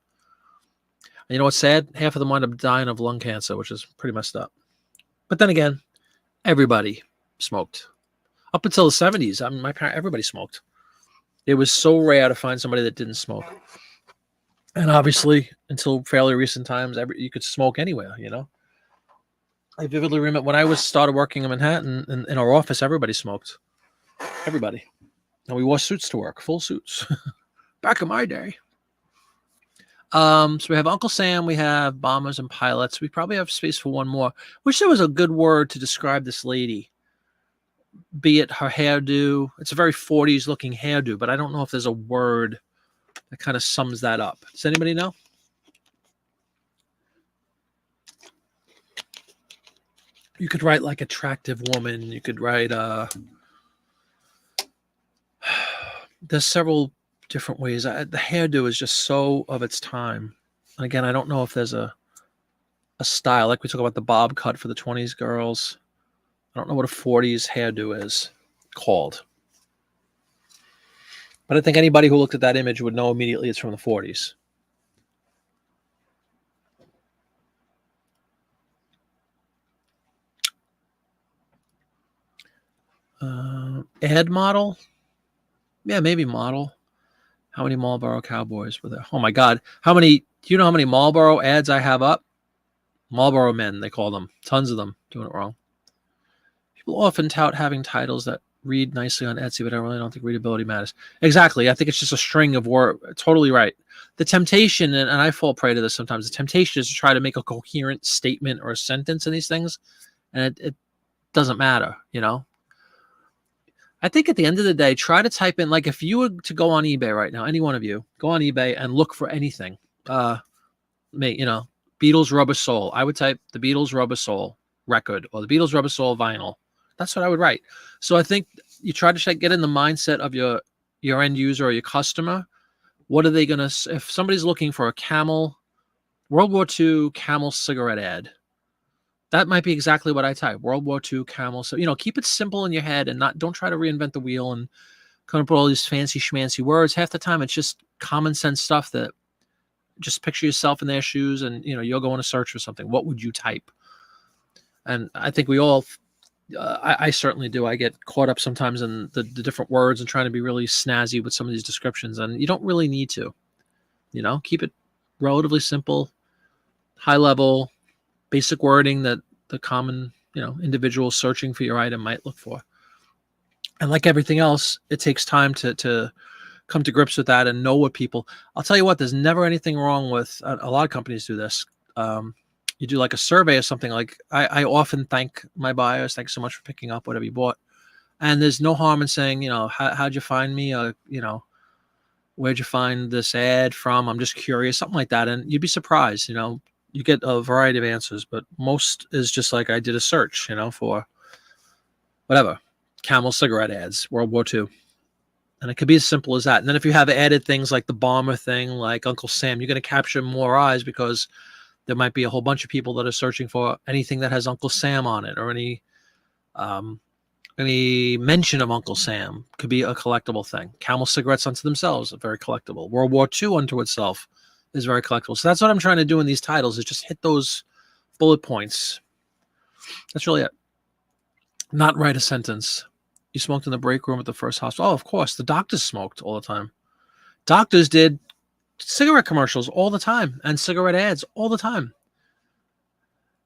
And you know what's sad? Half of them wind up dying of lung cancer, which is pretty messed up. But then again, everybody smoked. Up until the 70s, I mean, everybody smoked. It was so rare to find somebody that didn't smoke. And obviously, until fairly recent times, you could smoke anywhere, I vividly remember when I started working in Manhattan, in our office, everybody smoked. Everybody. And we wore suits to work, full suits. Back in my day. So we have Uncle Sam, we have Bombers and Pilots. We probably have space for one more. Wish there was a good word to describe this lady. Be it her hairdo. It's a very 40s looking hairdo, but I don't know if there's a word that kind of sums that up. Does anybody know? You could write like attractive woman. You could write there's several different ways. The hairdo is just so of its time. And again, I don't know if there's a style, like we talk about the bob cut for the 20s girls. I don't know what a 40s hairdo is called. But I think anybody who looked at that image would know immediately it's from the 40s. Ad model? Yeah, maybe model. How many Marlboro Cowboys were there? Oh my God. Do you know how many Marlboro ads I have up? Marlboro men, they call them. Tons of them doing it wrong. People often tout having titles that read nicely on Etsy, but I really don't think readability matters. Exactly. I think it's just a string of words. Totally right. The temptation, and I fall prey to this sometimes, the temptation is to try to make a coherent statement or a sentence in these things, and it doesn't matter, I think at the end of the day, try to type in, like if you were to go on eBay right now, any one of you, go on eBay and look for anything. Beatles Rubber Soul. I would type the Beatles Rubber Soul record or the Beatles Rubber Soul vinyl. That's what I would write. So I think you try to get in the mindset of your end user or your customer. What are they going to, if somebody's looking for a Camel, World War II Camel cigarette ad, that might be exactly what I type. World War II Camel. So, keep it simple in your head and don't try to reinvent the wheel and come up with all these fancy schmancy words. Half the time, it's just common sense stuff that just picture yourself in their shoes and, you'll go on a search for something. What would you type? And I think we all, I certainly do. I get caught up sometimes in the different words and trying to be really snazzy with some of these descriptions. And you don't really need to, keep it relatively simple, high level, basic wording that the common, individual searching for your item might look for. And like everything else, it takes time to come to grips with that and know what people. I'll tell you what, there's never anything wrong with a lot of companies do this. You do like a survey or something. Like I often thank my buyers. Thanks so much for picking up whatever you bought. And there's no harm in saying, how'd you find me? Where'd you find this ad from? I'm just curious, something like that. And you'd be surprised, you get a variety of answers, but most is just like I did a search, for whatever, Camel cigarette ads, World War II. And it could be as simple as that. And then if you have added things like the bomber thing, like Uncle Sam, you're going to capture more eyes because there might be a whole bunch of people that are searching for anything that has Uncle Sam on it or any mention of Uncle Sam. Could be a collectible thing. Camel cigarettes unto themselves are very collectible. World War II unto itself is very collectible. So that's what I'm trying to do in these titles, is just hit those bullet points. That's really it. Not write a sentence. You smoked in the break room at the first hospital. Oh, of course. The doctors smoked all the time. Doctors did cigarette commercials all the time and cigarette ads all the time.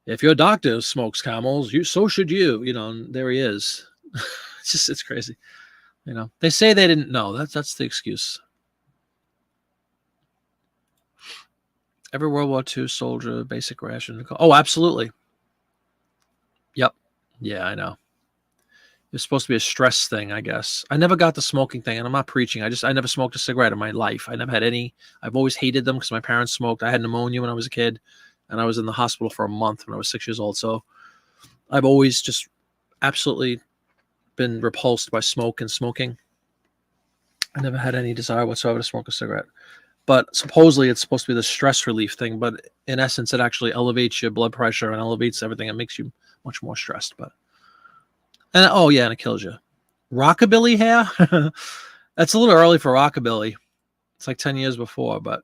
if your doctor smokes Camels, so should you. And there he is. It's crazy. They say they didn't know. That's the excuse. Every World War II soldier, basic ration. Oh, absolutely. Yep. Yeah, I know. It's supposed to be a stress thing, I guess. I never got the smoking thing, and I'm not preaching. I never smoked a cigarette in my life. I never had any. I've always hated them because my parents smoked. I had pneumonia when I was a kid, and I was in the hospital for a month when I was 6 years old. So I've always just absolutely been repulsed by smoke and smoking. I never had any desire whatsoever to smoke a cigarette. But supposedly it's supposed to be the stress relief thing. But in essence, it actually elevates your blood pressure and elevates everything. It makes you much more stressed. And it kills you. Rockabilly hair? That's a little early for rockabilly. It's like 10 years before, but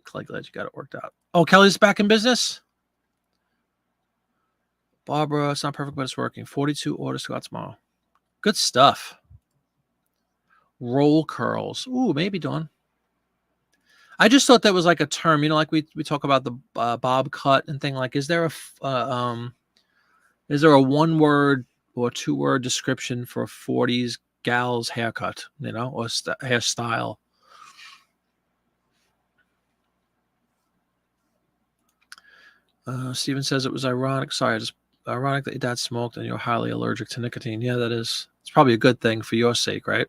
glad you got it worked out. Oh, Kelly's back in business? Barbara, it's not perfect, but it's working. 42 orders to go out tomorrow. Good stuff. Roll curls. Ooh, maybe, Dawn. I just thought that was like a term, like we talk about the bob cut and thing. Like, is there a one-word or two-word description for a 40s gal's haircut, or hairstyle? Steven says it was ironic. Sorry, just ironic that your dad smoked and you're highly allergic to nicotine. Yeah, that is. It's probably a good thing for your sake, right?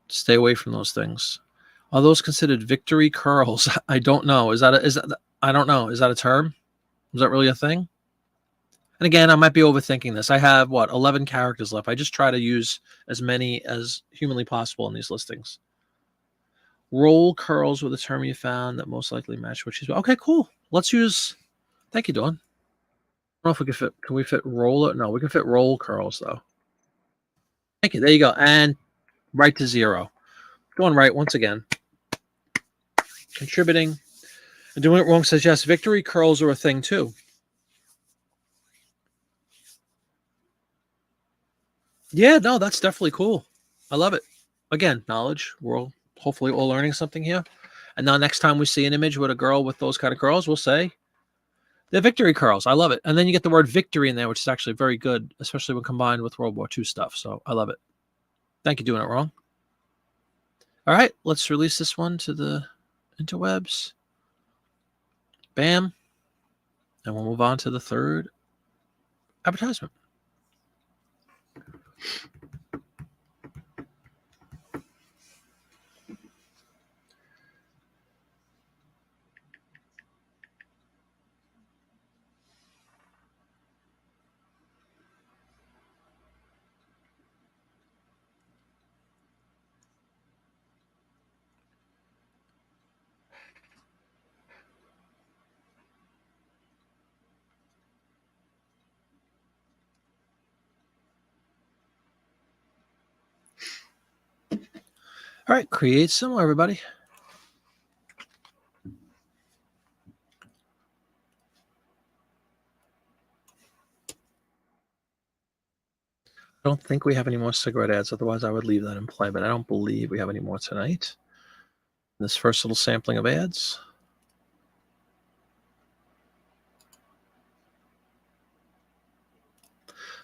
Stay away from those things. Are those considered victory curls? I don't know. I don't know. Is that a term? Is that really a thing? And again, I might be overthinking this. I have 11 characters left. I just try to use as many as humanly possible in these listings. Roll curls were the term you found that most likely match what she's. Okay, cool. Let's use. Thank you, Dawn. I don't know if we can fit. Can we fit roller? No, we can fit roll curls though. Thank you. There you go. And right to 0. Going right once again. Contributing. And doing it wrong says yes. Victory curls are a thing too. Yeah, no, that's definitely cool. I love it. Again, knowledge. We're hopefully all learning something here. And now next time we see an image with a girl with those kind of curls, we'll say they're victory curls. I love it. And then you get the word victory in there, which is actually very good, especially when combined with World War II stuff. So I love it. Thank you, doing it wrong. All right, let's release this one to the interwebs. Bam. And we'll move on to the third advertisement. All right, create similar, everybody. I don't think we have any more cigarette ads. Otherwise, I would leave that in play. But I don't believe we have any more tonight. This first little sampling of ads.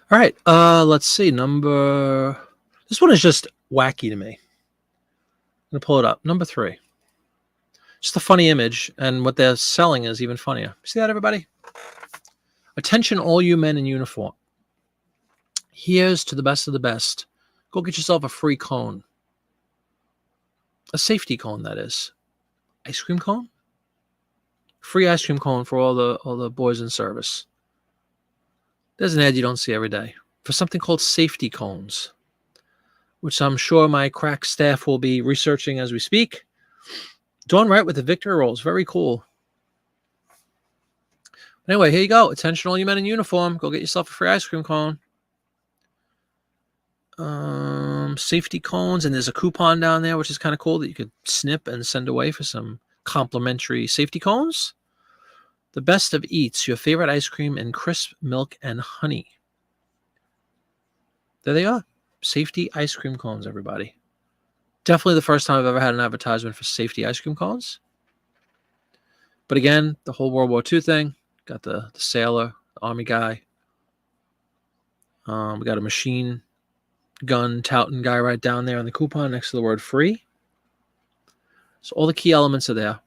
All right, let's see. This one is just wacky to me. I'm going to pull it up. Number 3. Just a funny image, and what they're selling is even funnier. See that, everybody? Attention, all you men in uniform. Here's to the best of the best. Go get yourself a free cone. A safety cone, that is. Ice cream cone? Free ice cream cone for all the boys in service. There's an ad you don't see every day for something called safety cones, which I'm sure my crack staff will be researching as we speak. Done right with the victory rolls. Very cool. Anyway, here you go. Attention, all you men in uniform. Go get yourself a free ice cream cone. Safety cones, and there's a coupon down there, which is kind of cool that you could snip and send away for some complimentary safety cones. The best of eats, your favorite ice cream and crisp milk and honey. There they are. Safety ice cream cones, everybody. Definitely the first time I've ever had an advertisement for safety ice cream cones. But again, the whole World War II thing, Got the sailor, the army guy. We got a machine gun touting guy right down there on the coupon next to the word free. So all the key elements are there.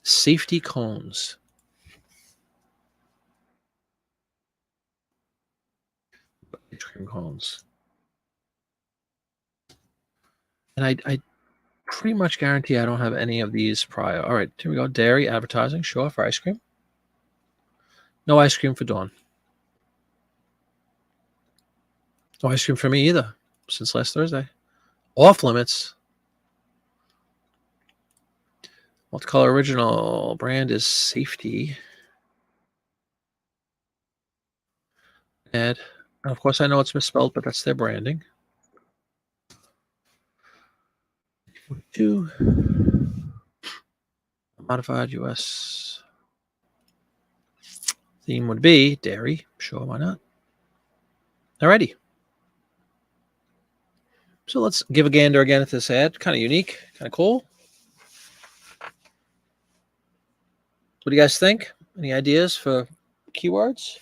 Safety cones. Ice cream cones. And I pretty much guarantee I don't have any of these prior. All right, here we go. Dairy advertising, sure, for ice cream. No ice cream for Dawn. No ice cream for me either since last Thursday. Off limits. Multicolor original brand is Safety. And of course, I know it's misspelled, but that's their branding. 2 modified US theme would be dairy. Sure, why not? Alrighty. So let's give a gander again at this ad. Kind of unique, kind of cool. What do you guys think? Any ideas for keywords?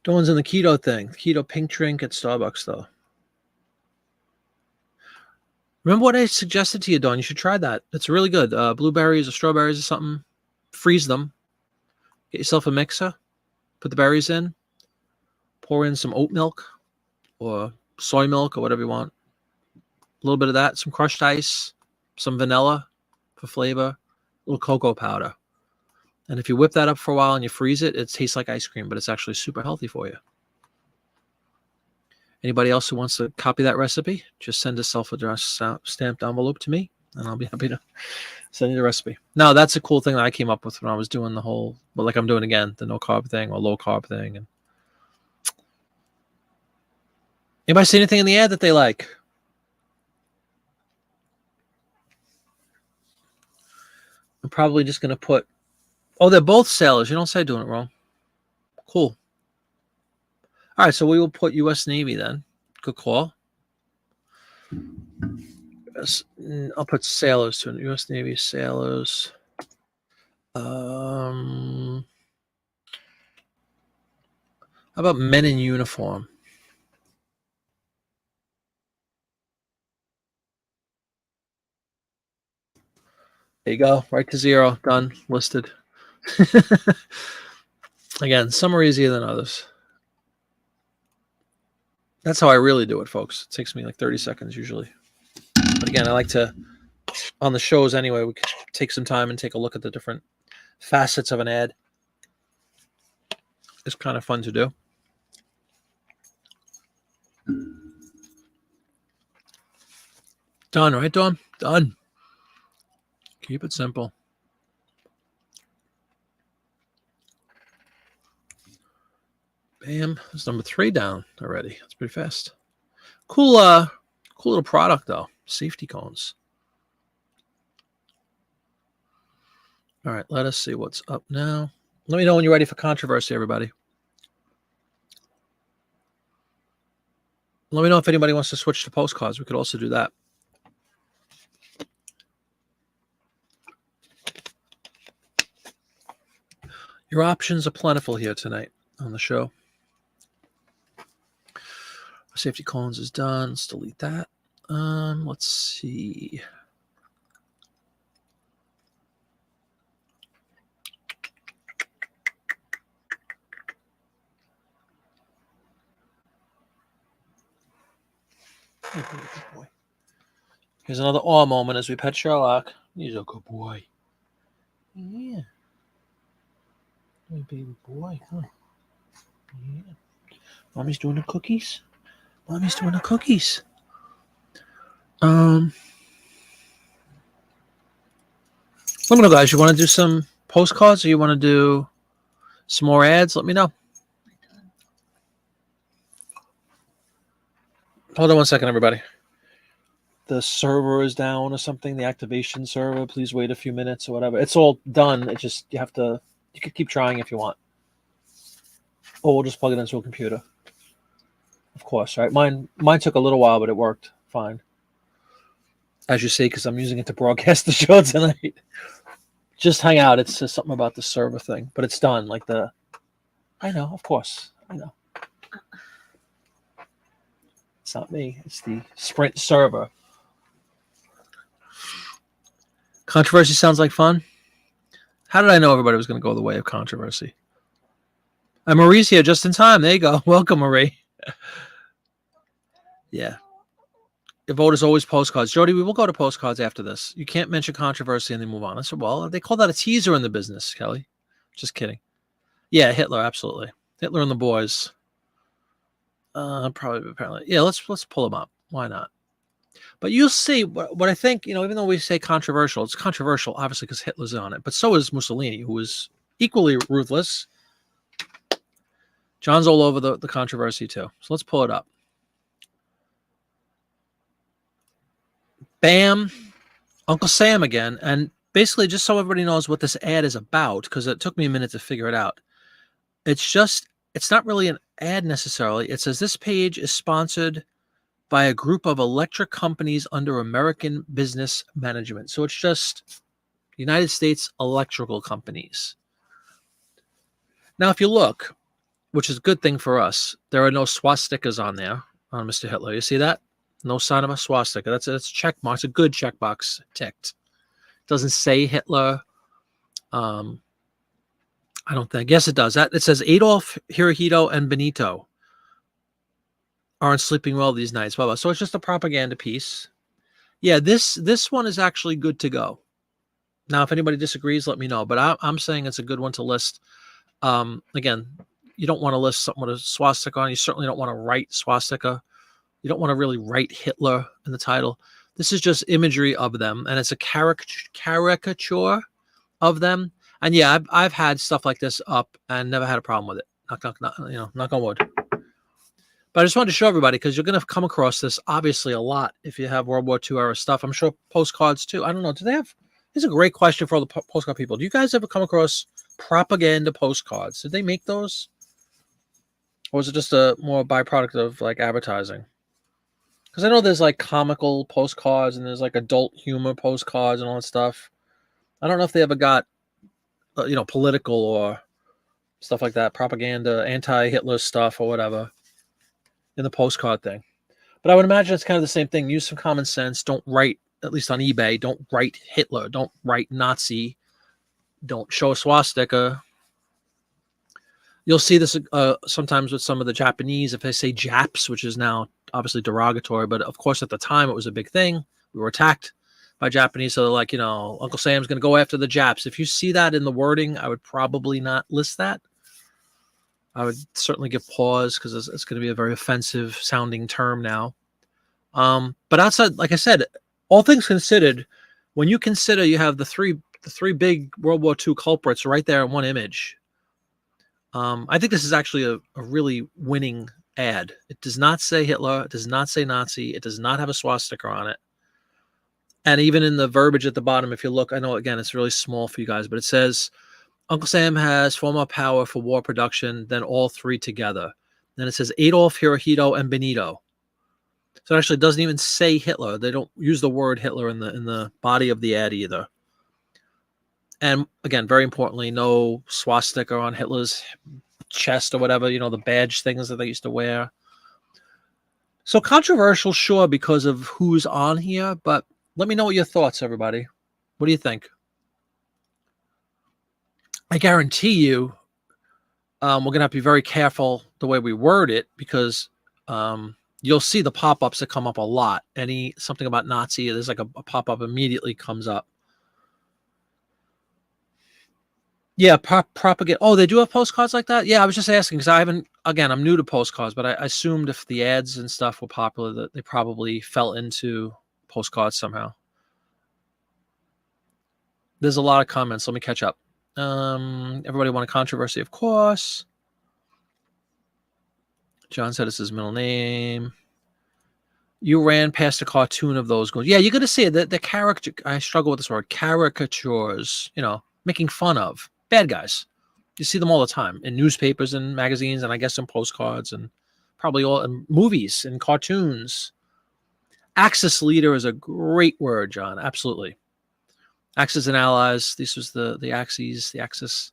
Dawn's in the keto thing. Keto pink drink at Starbucks, though. Remember what I suggested to you, Dawn? You should try that. It's really good. Blueberries or strawberries or something. Freeze them. Get yourself a mixer. Put the berries in. Pour in some oat milk or soy milk or whatever you want. A little bit of that. Some crushed ice. Some vanilla for flavor. A little cocoa powder. And if you whip that up for a while and you freeze it, it tastes like ice cream, but it's actually super healthy for you. Anybody else who wants to copy that recipe, just send a self-addressed stamped envelope to me, and I'll be happy to send you the recipe. Now, that's a cool thing that I came up with when I was doing the whole, well, like I'm doing again, the no-carb thing or low-carb thing. And anybody see anything in the ad that they like? I'm probably just going to put, oh, they're both sailors. You don't say doing it wrong. Cool. All right, so we will put U.S. Navy then. Good call. I'll put sailors to U.S. Navy sailors. How about men in uniform? There you go. Right to 0. Done. Listed. Again, some are easier than others. That's how I really do it, folks. It takes me like 30 seconds usually. But again, I like to, on the shows anyway, we can take some time and take a look at the different facets of an ad. It's kind of fun to do. Done, right, Dawn? Done. Keep it simple. Bam. That's number 3 down already. That's pretty fast. Cool little product, though. Safety cones. All right, let us see what's up now. Let me know when you're ready for controversy, everybody. Let me know if anybody wants to switch to postcards. We could also do that. Your options are plentiful here tonight on the show. Safety cones is done. Let's delete that. Let's see. Good boy. Here's another awe moment as we pet Sherlock. He's a good boy. Yeah. Hey, baby boy, huh? Yeah. Mommy's doing the cookies. Mommy's doing the cookies. Let me know, guys. You want to do some postcards or you want to do some more ads? Let me know. Hold on one second, everybody. the server is down or something, the activation server, please wait a few minutes or whatever. It's all done. It just, you could keep trying if you want. Or we'll just plug it into a computer. Of course, right? Mine took a little while, but it worked fine. As you see, because I'm using it to broadcast the show tonight. Just hang out. It's just something about the server thing, but it's done. I know, of course. I know. It's not me. It's the Sprint server. Controversy sounds like fun. How did I know everybody was going to go the way of controversy? And Marie's here just in time. There you go. Welcome, Marie. Yeah. The vote is always postcards. Jody, we will go to postcards after this. You can't mention controversy and then move on. I said, well, they call that a teaser in the business, Kelly. Just kidding. Yeah, Hitler, absolutely. Hitler and the boys. Apparently. Yeah, let's pull them up. Why not? But you'll see what I think, even though we say controversial, it's controversial, obviously, because Hitler's on it. But so is Mussolini, who was equally ruthless. John's all over the controversy, too. So let's pull it up. Bam. Uncle Sam again. And basically, just so everybody knows what this ad is about, because it took me a minute to figure it out. It's not really an ad necessarily. It says this page is sponsored by a group of electric companies under American business management. So it's just United States electrical companies. Now, if you look, which is a good thing for us, there are no swastikas on there on Mr. Hitler. You see that? No sign of a swastika. That's a check mark. It's a good checkbox ticked. It doesn't say Hitler. I don't think. Yes, it does. It says Adolf, Hirohito, and Benito aren't sleeping well these nights. Blah, blah. So it's just a propaganda piece. Yeah, this one is actually good to go. Now, if anybody disagrees, let me know. But I'm saying it's a good one to list. Again, you don't want to list something with a swastika on. You certainly don't want to write swastika. You don't want to really write Hitler in the title. This is just imagery of them, and it's a caricature of them. And yeah, I've had stuff like this up and never had a problem with it. Knock on wood. But I just wanted to show everybody, because you're going to come across this obviously a lot if you have World War II era stuff. I'm sure postcards too. I don't know. Do they have? Here's a great question for all the postcard people. Do you guys ever come across propaganda postcards? Did they make those? Or was it just a more byproduct of like advertising? Because I know there's like comical postcards and there's like adult humor postcards and all that stuff. I don't know if they ever got, political or stuff like that, propaganda, anti-Hitler stuff or whatever in the postcard thing. But I would imagine it's kind of the same thing. Use some common sense. Don't write, at least on eBay, don't write Hitler. Don't write Nazi. Don't show a swastika. You'll see this sometimes with some of the Japanese, if they say Japs, which is now obviously derogatory, but of course at the time it was a big thing. We were attacked by Japanese, so they're like, Uncle Sam's going to go after the Japs. If you see that in the wording, I would probably not list that. I would certainly give pause, because it's going to be a very offensive sounding term now. But outside, like I said, all things considered, when you consider you have the three big World War II culprits right there in one image, I think this is actually a really winning ad. It does not say Hitler. It does not say Nazi. It does not have a swastika on it. And even in the verbiage at the bottom, if you look, I know, again, it's really small for you guys, but it says, Uncle Sam has far more power for war production than all three together. Then it says Adolf, Hirohito, and Benito. So it actually doesn't even say Hitler. They don't use the word Hitler in the body of the ad either. And again, very importantly, no swastika on Hitler's chest or whatever, the badge things that they used to wear. So controversial, sure, because of who's on here, but let me know what your thoughts, everybody. What do you think? I guarantee you, we're going to have to be very careful the way we word it, because you'll see the pop-ups that come up a lot. Something about Nazi, there's like a pop-up immediately comes up. Yeah, propaganda. Oh, they do have postcards like that? Yeah, I was just asking, because I'm new to postcards, but I assumed if the ads and stuff were popular, that they probably fell into postcards somehow. There's a lot of comments. Let me catch up. Everybody want a controversy, of course. John said it's his middle name. You ran past a cartoon of those going, yeah, you're going to see it. The character, I struggle with this word, caricatures, making fun of bad guys. You see them all the time in newspapers and magazines, and I guess in postcards and probably all in movies and cartoons. Axis leader is a great word, John. Absolutely. Axis and allies. This was the Axis, the Axis.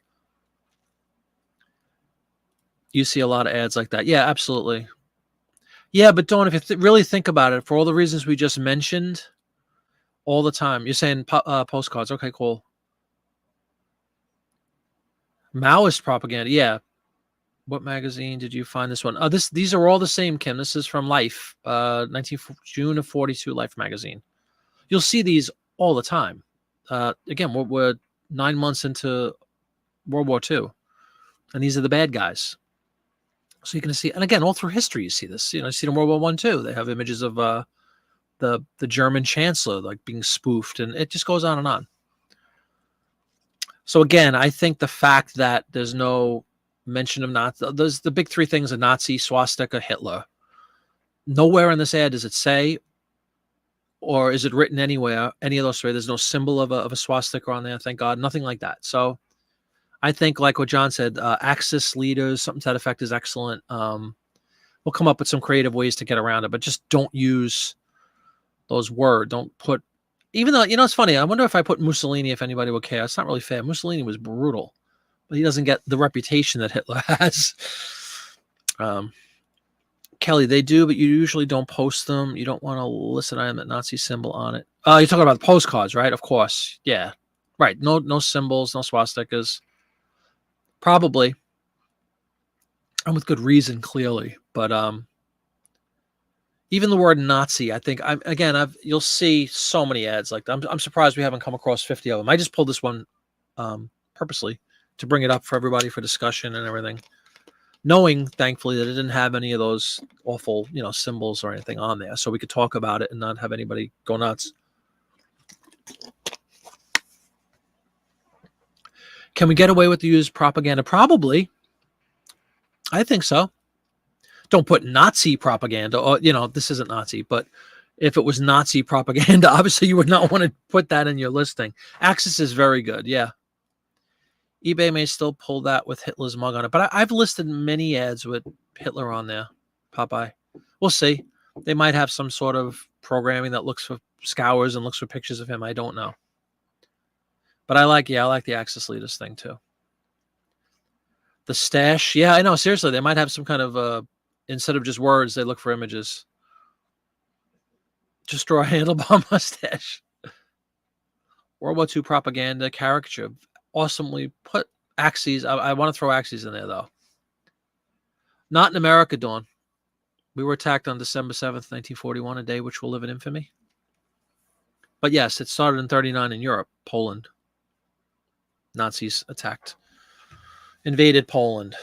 You see a lot of ads like that. Yeah, absolutely. Yeah, but don't, if you really think about it, for all the reasons we just mentioned, all the time. You're saying postcards. Okay, cool. Maoist propaganda. Yeah. What magazine did you find this one? These are all the same, Kim. This is from Life, June of 42, Life magazine. You'll see these all the time. Again, we're 9 months into World War II, and these are the bad guys. So you can see, and again, all through history, you see this. You see it in World War I too. They have images of the German chancellor like being spoofed, and it just goes on and on. So again, I think the fact that there's no mention of Nazi, there's the big three things: a Nazi, swastika, Hitler. Nowhere in this ad does it say, or is it written anywhere, any of those three. There's no symbol of a swastika on there, thank God, nothing like that. So I think, like what John said, Axis leaders, something to that effect is excellent. We'll come up with some creative ways to get around it, but just don't use those words. Don't put, even though, it's funny. I wonder if I put Mussolini, if anybody would care. It's not really fair. Mussolini was brutal, but he doesn't get the reputation that Hitler has. Kelly, they do, but you usually don't post them. You don't want to list an item that Nazi symbol on it. You're talking about the postcards, right? Of course. Yeah. Right. No symbols, no swastikas. Probably. And with good reason, clearly. But even the word Nazi, I think, you'll see so many ads like that. I'm surprised we haven't come across 50 of them. I just pulled this one purposely to bring it up for everybody for discussion and everything, knowing, thankfully, that it didn't have any of those awful, symbols or anything on there, so we could talk about it and not have anybody go nuts. Can we get away with the use propaganda? Probably. I think so. Don't put Nazi propaganda, or, this isn't Nazi, but if it was Nazi propaganda, obviously you would not want to put that in your listing. Axis is very good. Yeah. eBay may still pull that with Hitler's mug on it, but I've listed many ads with Hitler on there, Popeye. We'll see. They might have some sort of programming that looks for scours and looks for pictures of him. I don't know. But I like the Axis leaders thing too. The stash. Yeah, I know. Seriously, they might have some kind of, instead of just words, they look for images. Just draw a handlebar mustache. World War II propaganda caricature. Awesomely put. Axes. I want to throw Axes in there, though. Not in America, Dawn. We were attacked on December 7th, 1941, a day which will live in infamy. But yes, it started in 1939 in Europe, Poland. Nazis invaded Poland.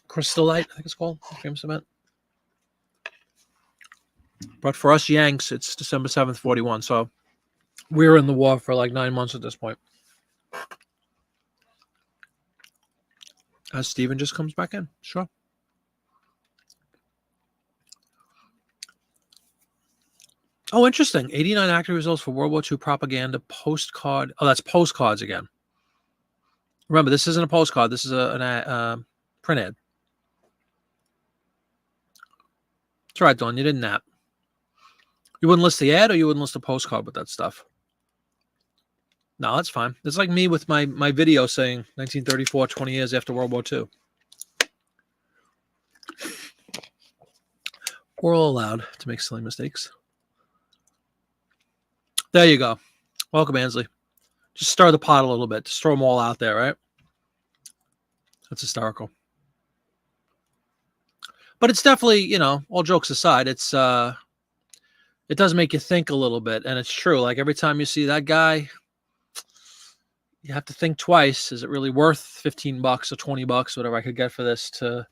Crystallite, I think it's called, the famous event. But for us Yanks, it's December 7th, 41. So we were in the war for like 9 months at this point. As Steven just comes back in. Sure. Oh, interesting. 89 active results for World War II propaganda postcard. Oh, that's postcards again. Remember, this isn't a postcard. This is a print ad. That's right, Dawn. You didn't nap. You wouldn't list the ad, or you wouldn't list a postcard with that stuff? No, that's fine. It's like me with my video saying 1934, 20 years after World War II. We're all allowed to make silly mistakes. There you go. Welcome, Ansley. Just stir the pot a little bit. Just throw them all out there, right? That's hysterical. But it's definitely, all jokes aside, it does make you think a little bit. And it's true. Like every time you see that guy, you have to think twice. Is it really worth $15 or $20, whatever I could get for this they're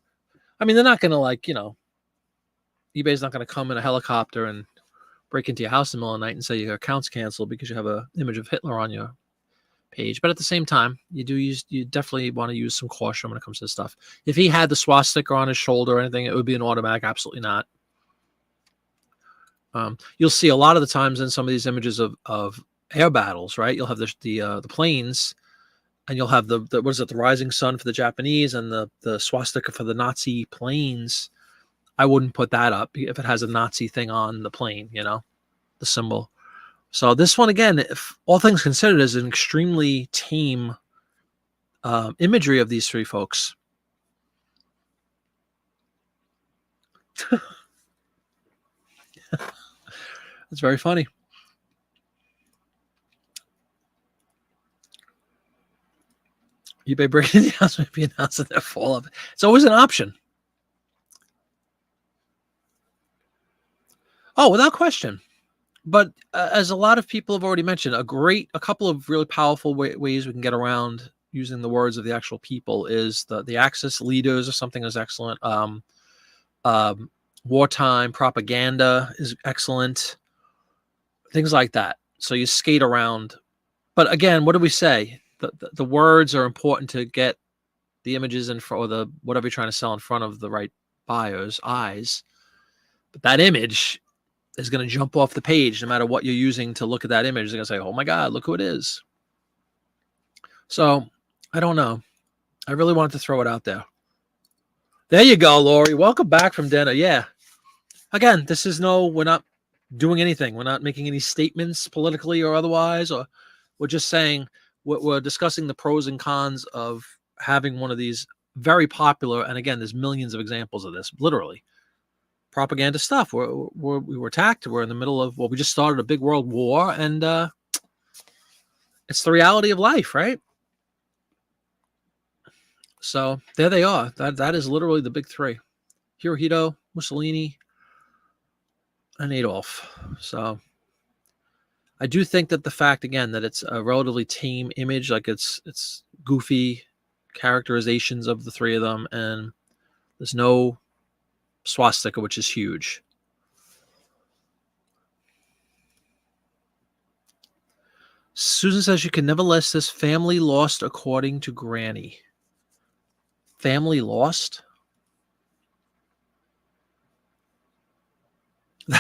not going to eBay's not going to come in a helicopter and break into your house in the middle of the night and say your account's canceled because you have an image of Hitler on your page. But at the same time, you definitely want to use some caution when it comes to this stuff. If he had the swastika on his shoulder or anything, it would be an automatic absolutely not. You'll see a lot of the times in some of these images of air battles, right? You'll have the planes, and you'll have the what is it, the rising sun for the Japanese and the swastika for the Nazi planes. I wouldn't put that up if it has a Nazi thing on the plane, the symbol. So this one, again, if all things considered, is an extremely tame imagery of these three folks. It's very funny. eBay breaking the house may be announced at their fall of it. It's always an option. Oh, without question. But as a lot of people have already mentioned, a couple of really powerful ways we can get around using the words of the actual people is the Axis leaders or something is excellent. Wartime propaganda is excellent. Things like that. So you skate around. But again, what do we say? The words are important to get the images in front, or the whatever you're trying to sell in front of the right buyer's eyes. But that image is going to jump off the page no matter what you're using to look at that image. They're going to say, oh my God, look who it is. So I don't know. I really wanted to throw it out there. There you go, Lori. Welcome back from dinner. Yeah. Again, we're not doing anything. We're not making any statements politically or otherwise, or we're just saying we're discussing the pros and cons of having one of these very popular, and again, there's millions of examples of this, literally, propaganda stuff. We were attacked. We're in the middle of, we just started a big world war, and it's the reality of life, right? So there they are. That is literally the big three: Hirohito, Mussolini, and Adolf. So I do think that the fact, again, that it's a relatively tame image, like it's goofy characterizations of the three of them, and there's no swastika, which is huge. Susan says you can never list this. Family lost according to Granny. Family lost?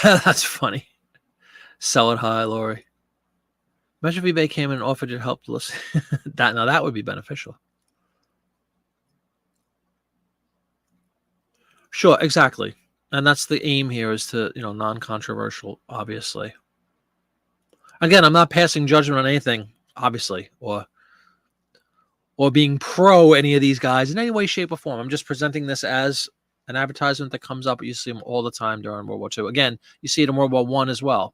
That's funny. Sell it high, Lori. Imagine if eBay came in and offered you help to list that. Now that would be beneficial. Sure, exactly. And that's the aim here, is to, non-controversial, obviously. Again, I'm not passing judgment on anything, obviously, or being pro any of these guys in any way, shape, or form. I'm just presenting this as an advertisement that comes up. You see them all the time during World War II. Again, you see it in World War I as well.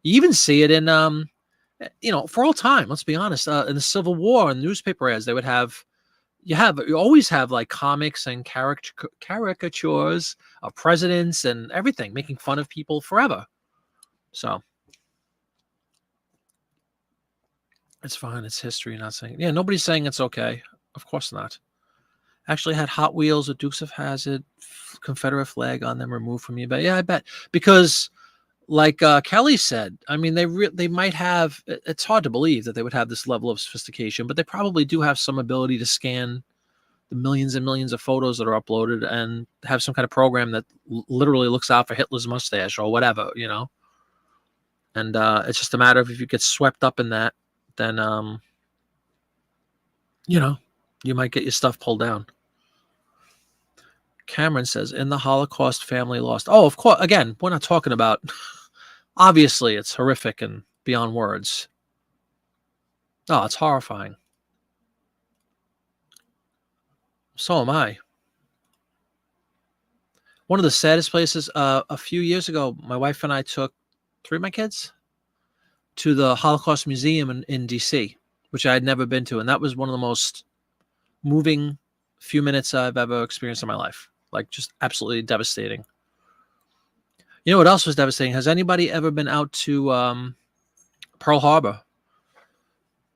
You even see it in, for all time, let's be honest, in the Civil War and newspaper ads, they would have, you always have like comics and caricatures of presidents and everything, making fun of people forever. So it's fine. It's history. Not saying, nobody's saying it's okay. Of course not. Actually had Hot Wheels with Dukes of Hazzard, Confederate flag on them removed from eBay. Yeah, I bet. Because like Kelly said, I mean, they might have, it's hard to believe that they would have this level of sophistication, but they probably do have some ability to scan the millions and millions of photos that are uploaded and have some kind of program that literally looks out for Hitler's mustache or whatever, And it's just a matter of, if you get swept up in that, then, you might get your stuff pulled down. Cameron says, in the Holocaust, family lost. Oh, of course. Again, we're not talking about, obviously, it's horrific and beyond words. Oh, it's horrifying. So am I. One of the saddest places, a few years ago, my wife and I took 3 of my kids to the Holocaust Museum in D.C., which I had never been to. And that was one of the most moving few minutes I've ever experienced in my life. Like, just absolutely devastating. You know what else was devastating? Has anybody ever been out to Pearl Harbor?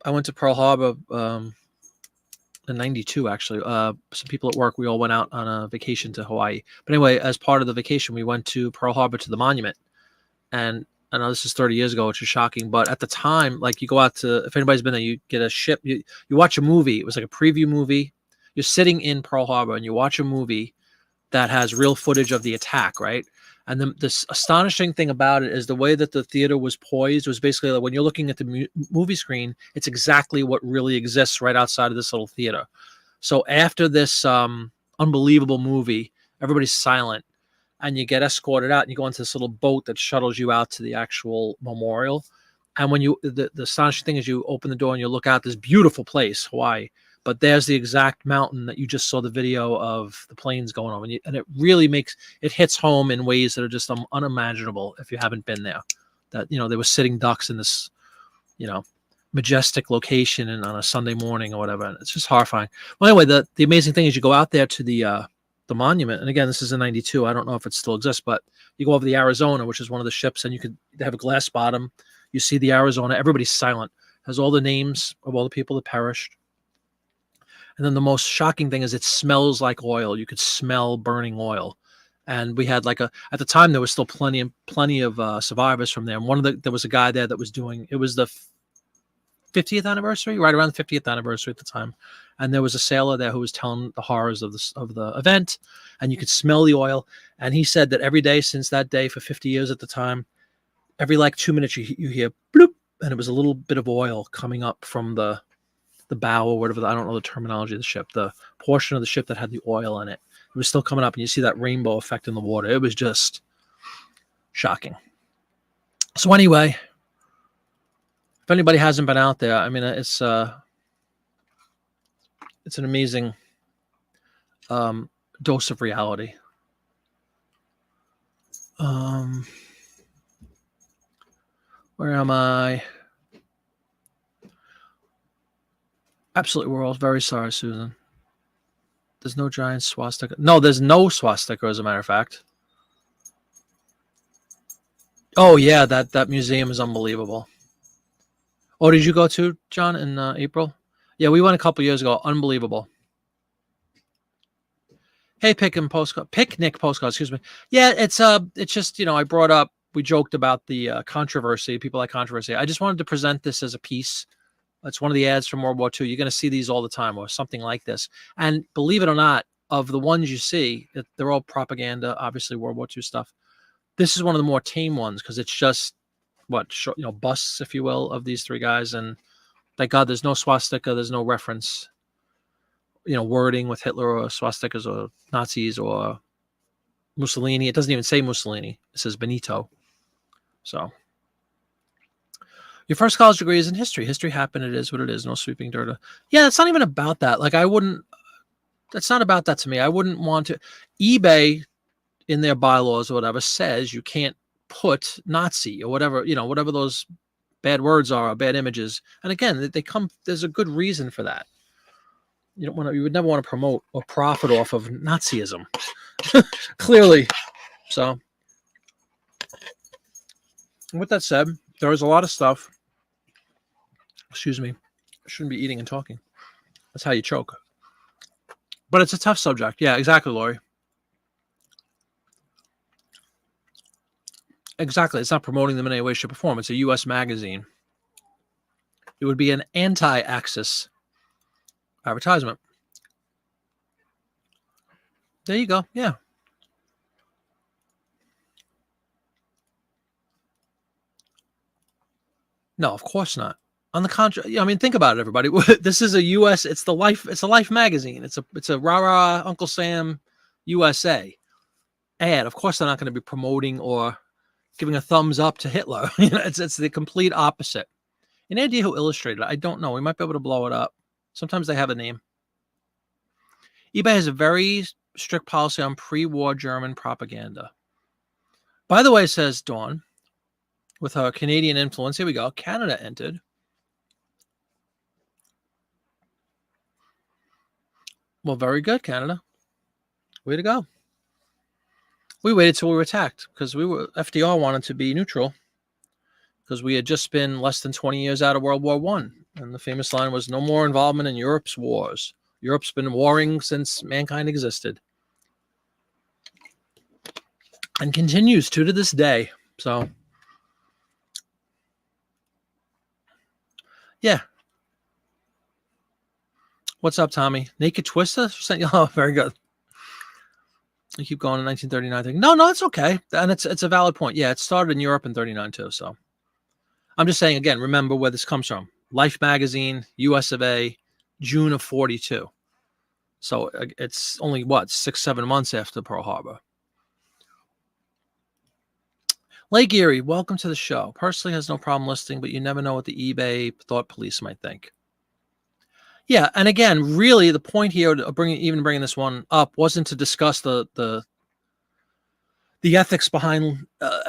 I went to Pearl Harbor in 92, actually. Some people at work, we all went out on a vacation to Hawaii. But anyway, as part of the vacation, we went to Pearl Harbor to the monument. And I know this is 30 years ago, which is shocking. But at the time, like, you go out to, if anybody's been there, you get a ship. You watch a movie. It was like a preview movie. You're sitting in Pearl Harbor and you watch a movie that has real footage of the attack, right? And this astonishing thing about it is the way that the theater was poised was basically like when you're looking at the movie screen, it's exactly what really exists right outside of this little theater. So after this unbelievable movie, everybody's silent, and you get escorted out, and you go into this little boat that shuttles you out to the actual memorial. And when the astonishing thing is you open the door and you look out this beautiful place, Hawaii, but there's the exact mountain that you just saw the video of the planes going over, and it really it hits home in ways that are just unimaginable if you haven't been there. That they were sitting ducks in this majestic location and on a Sunday morning or whatever. And it's just horrifying. Well, anyway, the amazing thing is you go out there to the monument, and again, this is in '92. I don't know if it still exists, but you go over the Arizona, which is one of the ships, and they have a glass bottom. You see the Arizona. Everybody's silent. It has all the names of all the people that perished. And then the most shocking thing is it smells like oil. You could smell burning oil. And we had at the time there was still plenty of survivors from there. And there was a guy there that was it was the 50th anniversary, right around the 50th anniversary at the time. And there was a sailor there who was telling the horrors of the event, and you could smell the oil. And he said that every day since that day for 50 years at the time, every 2 minutes you hear bloop, and it was a little bit of oil coming up from the bow or whatever. I don't know the terminology of the ship. The portion of the ship that had the oil in it, it was still coming up, and you see that rainbow effect in the water. It was just shocking. So anyway, if anybody hasn't been out there, I mean, it's an amazing dose of reality. Where am I? Absolutely, we're all very sorry, Susan. There's no giant swastika. No, there's no swastika, as a matter of fact. Oh, yeah, that museum is unbelievable. Oh, did you go to, John, in April? Yeah, we went a couple years ago. Unbelievable. Hey, picnic postcard, excuse me. Yeah, it's just, we joked about the controversy, people like controversy. I just wanted to present this as a piece. It's one of the ads from World War II. You're going to see these all the time or something like this. And believe it or not, of the ones you see, they're all propaganda, obviously World War II stuff. This is one of the more tame ones because it's just busts, if you will, of these three guys. And thank God there's no swastika. There's no reference, wording with Hitler or swastikas or Nazis or Mussolini. It doesn't even say Mussolini. It says Benito. So your first college degree is in history. History happened. It is what it is. No sweeping dirt. Yeah, it's not even about that. That's not about that to me. I wouldn't want to. eBay in their bylaws or whatever says you can't put Nazi or whatever, whatever those bad words are or bad images. And again, there's a good reason for that. You would never want to promote or profit off of Nazism. Clearly. So with that said, there is a lot of stuff. Excuse me. I shouldn't be eating and talking. That's how you choke. But it's a tough subject. Yeah, exactly, Lori. Exactly. It's not promoting them in any way, shape, or form. It's a U.S. magazine. It would be an anti-Axis advertisement. There you go. Yeah. No, of course not. On the contrary, I mean, think about it, everybody. This is a U.S. It's a Life magazine. It's a rah-rah Uncle Sam USA ad. Of course, they're not going to be promoting or giving a thumbs up to Hitler. It's the complete opposite. Any idea who illustrated it? I don't know. We might be able to blow it up. Sometimes they have a name. eBay has a very strict policy on pre-war German propaganda. By the way, says Dawn, with her Canadian influence, here we go. Canada entered. Well, very good, Canada. Way to go. We waited till we were attacked because FDR wanted to be neutral because we had just been less than 20 years out of World War I. And the famous line was, no more involvement in Europe's wars. Europe's been warring since mankind existed. And continues to this day. So, yeah. What's up, Tommy? Naked Twister? Oh, very good. You keep going to 1939 thing. No, it's okay. And it's a valid point. Yeah, it started in Europe in 39 too. So I'm just saying again, remember where this comes from. Life magazine, US of A, June of 42. So it's only what, 6-7 months after Pearl Harbor. Lake Erie, welcome to the show. Personally has no problem listing, but you never know what the eBay thought police might think. Yeah, and again, really, the point here of bringing this one up wasn't to discuss the ethics behind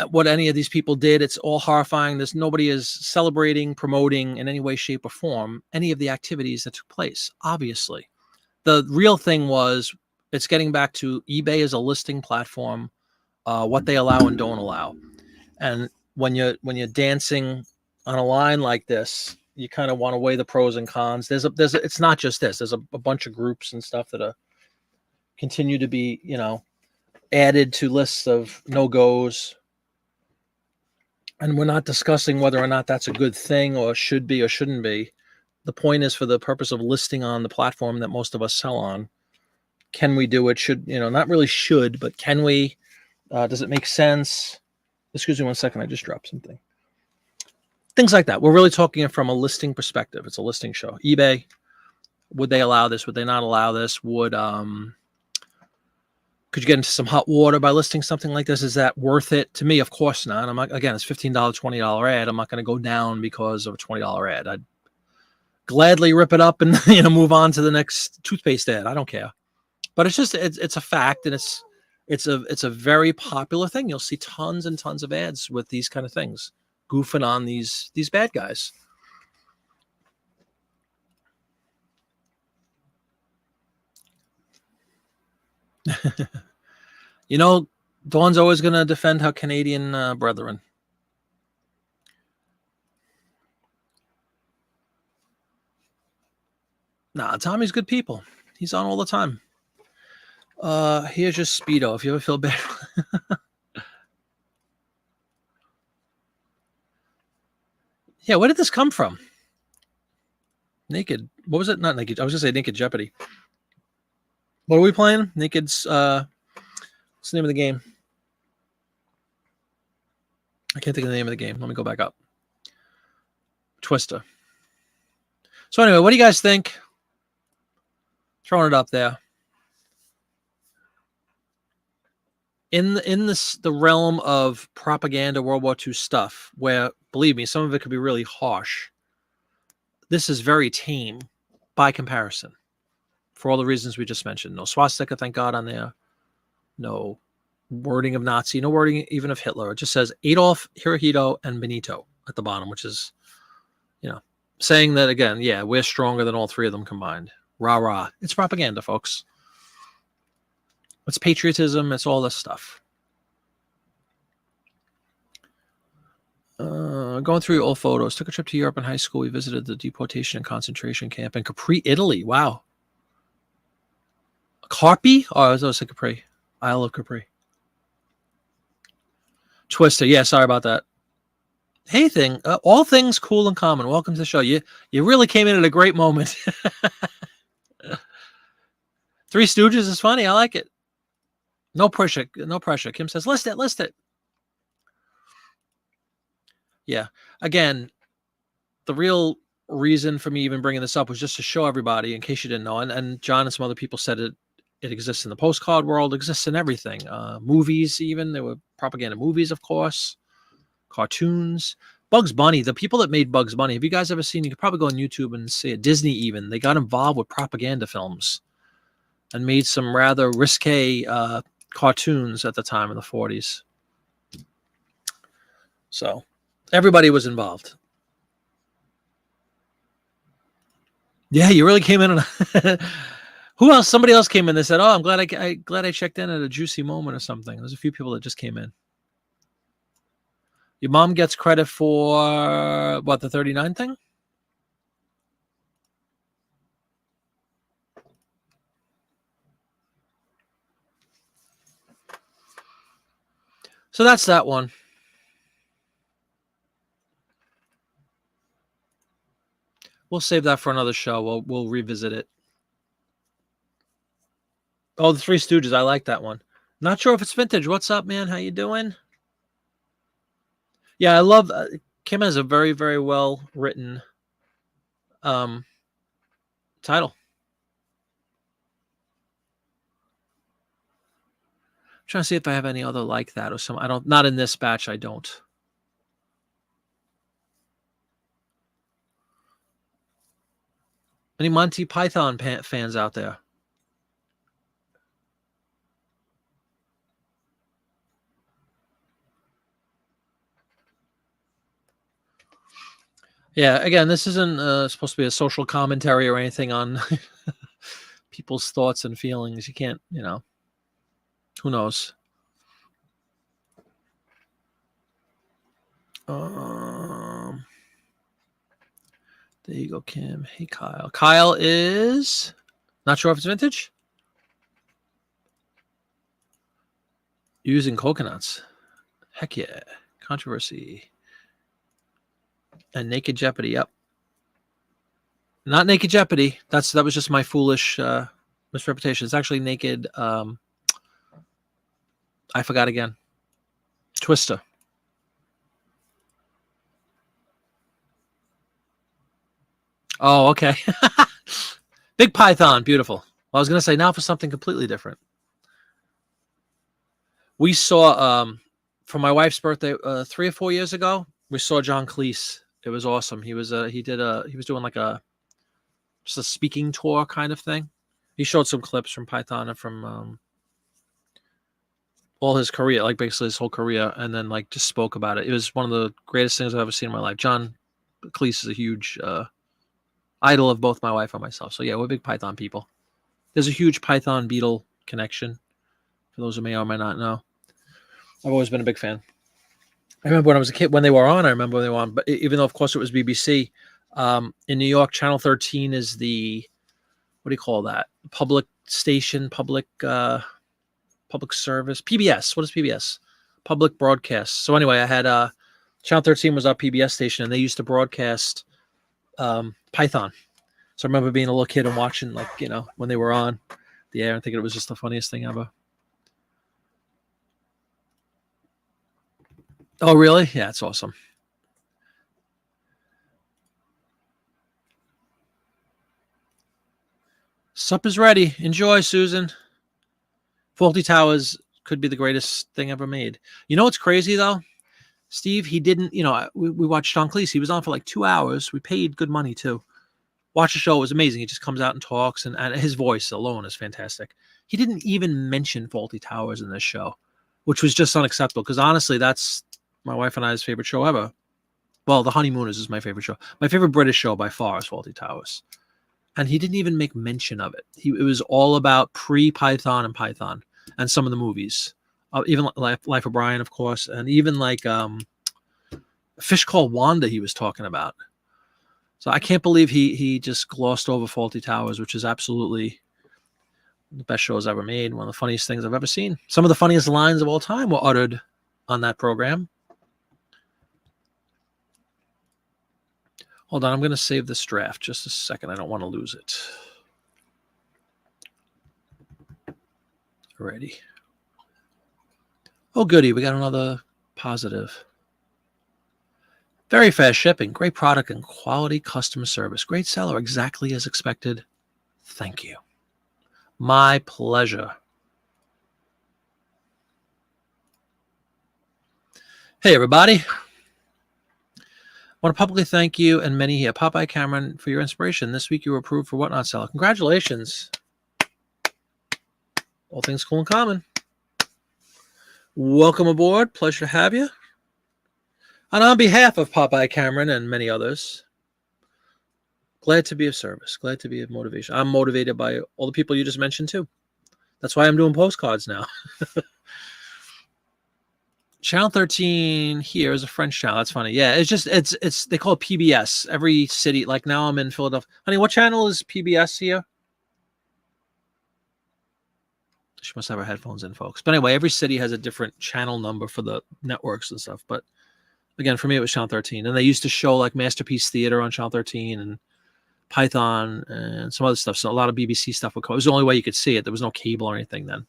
what any of these people did. It's all horrifying. Nobody is celebrating, promoting in any way, shape, or form any of the activities that took place. Obviously, the real thing was it's getting back to eBay as a listing platform, what they allow and don't allow. And when you're dancing on a line like this, you kind of want to weigh the pros and cons. It's not just this. There's a bunch of groups and stuff that continue to be, added to lists of no-goes. And we're not discussing whether or not that's a good thing or should be or shouldn't be. The point is, for the purpose of listing on the platform that most of us sell on, can we do it? Should, not really should, but can we? Does it make sense? Excuse me 1 second. I just dropped something. Things like that. We're really talking from a listing perspective. It's a listing show. eBay, would they allow this? Would they not allow this? Could you get into some hot water by listing something like this? Is that worth it? To me, of course not. Again, it's $15, $20 ad. I'm not going to go down because of a $20 ad. I'd gladly rip it up and move on to the next toothpaste ad. I don't care. But it's a fact, and it's a very popular thing. You'll see tons and tons of ads with these kind of things, goofing on these bad guys. Dawn's always going to defend her Canadian brethren. Nah, Tommy's good people. He's on all the time. Here's your Speedo if you ever feel bad. Yeah, where did this come from? Naked. What was it? Not Naked. I was going to say Naked Jeopardy. What are we playing? Naked's, what's the name of the game? I can't think of the name of the game. Let me go back up. Twister. So anyway, what do you guys think? Throwing it up there. In the realm of propaganda, World War II stuff, where, believe me, some of it could be really harsh, this is very tame by comparison, for all the reasons we just mentioned. No swastika, thank God, on there. No wording of Nazi, no wording even of Hitler. It just says Adolf, Hirohito, and Benito at the bottom, which is, saying that, again, yeah, we're stronger than all three of them combined. Rah, rah. It's propaganda, folks. It's patriotism. It's all this stuff. Going through your old photos. Took a trip to Europe in high school. We visited the deportation and concentration camp in Capri, Italy. Wow. Carpi? Oh, I was going to say Capri. Isle of Capri. Twister. Yeah, sorry about that. Hey, all things cool and common. Welcome to the show. You really came in at a great moment. Three Stooges is funny. I like it. No pressure. No pressure. Kim says, list it. Yeah. Again, the real reason for me even bringing this up was just to show everybody, in case you didn't know, and John and some other people said it exists in the postcard world, exists in everything. Movies, even. There were propaganda movies, of course. Cartoons. Bugs Bunny. The people that made Bugs Bunny, have you guys ever seen? You could probably go on YouTube and see it. Disney even. They got involved with propaganda films and made some rather risque cartoons at the time in the 40s. So everybody was involved. Yeah, you really came in on who else? Somebody else came in. They said, "Oh, I'm glad I checked in at a juicy moment or something." There's a few people that just came in. Your mom gets credit for what, the 39 thing? So that's that one. We'll save that for another show. We'll revisit it. Oh, the Three Stooges. I like that one. Not sure if it's vintage. What's up, man? How you doing? Yeah, I love Kim has a very, very well written title. I'm trying to see if I have any other like that or some. I don't. Not in this batch. I don't. Any Monty Python fans out there? Yeah. Again, this isn't supposed to be a social commentary or anything on people's thoughts and feelings. You can't. Who knows? There you go, Kim. Hey, Kyle. Kyle is not sure if it's vintage. Using coconuts. Heck yeah. Controversy. And Naked Jeopardy. Yep. Not Naked Jeopardy. That was just my foolish misreputation. It's actually Naked. I forgot again. Twister. Oh, okay. Big Python. Beautiful. Well, I was going to say now for something completely different. We saw, for my wife's birthday 3 or 4 years ago, we saw John Cleese. It was awesome. He was doing like just a speaking tour kind of thing. He showed some clips from Python and from all his career, like basically his whole career, and then like just spoke about it. It was one of the greatest things I've ever seen in my life. John Cleese is a huge idol of both my wife and myself. So yeah, we're big Python people. There's a huge Python Beatle connection. For those who may or may not know, I've always been a big fan. I remember when I was a kid when they were on. I remember when they were on, but even though of course it was BBC, in New York, Channel 13 is the what do you call that? Public station, public service, PBS. What is PBS? Public broadcast. So anyway, I had Channel 13 was our PBS station, and they used to broadcast Python. So I remember being a little kid and watching, like, when they were on the air and thinking it was just the funniest thing ever. Oh, really? Yeah, it's awesome. Supper's ready. Enjoy, Susan. Faulty Towers could be the greatest thing ever made. You know what's crazy, though? Steve, he didn't, we watched John Cleese. He was on for like 2 hours. We paid good money, too. Watch the show. It was amazing. He just comes out and talks, and his voice alone is fantastic. He didn't even mention Faulty Towers in this show, which was just unacceptable, because honestly, that's my wife and I's favorite show ever. Well, The Honeymooners is my favorite show. My favorite British show by far is Faulty Towers. And he didn't even make mention of it. It was all about pre-Python and Python and some of the movies. Even Life of Brian, of course, and even like A Fish Called Wanda he was talking about. So I can't believe he just glossed over Faulty Towers, which is absolutely the best shows ever made. One of the funniest things I've ever seen. Some of the funniest lines of all time were uttered on that program. Hold on, I'm going to save this draft just a second. I don't want to lose it. Alrighty. Oh, goody. We got another positive. Very fast shipping. Great product and quality customer service. Great seller. Exactly as expected. Thank you. My pleasure. Hey, everybody. I want to publicly thank you and many here. Popeye Cameron, for your inspiration. This week you were approved for Whatnot Seller. Congratulations. All things cool and common. Welcome aboard. Pleasure to have you. And on behalf of Popeye Cameron and many others, glad to be of service. Glad to be of motivation. I'm motivated by all the people you just mentioned too. That's why I'm doing postcards now. Channel 13 here is a French channel. That's funny. Yeah, it's they call it PBS. Every city, like now I'm in Philadelphia. Honey, what channel is PBS here? She must have her headphones in, folks. But anyway, every city has a different channel number for the networks and stuff. But again, for me, it was Channel 13. And they used to show like Masterpiece Theater on Channel 13 and Python and some other stuff. So a lot of BBC stuff would come. It was the only way you could see it. There was no cable or anything then.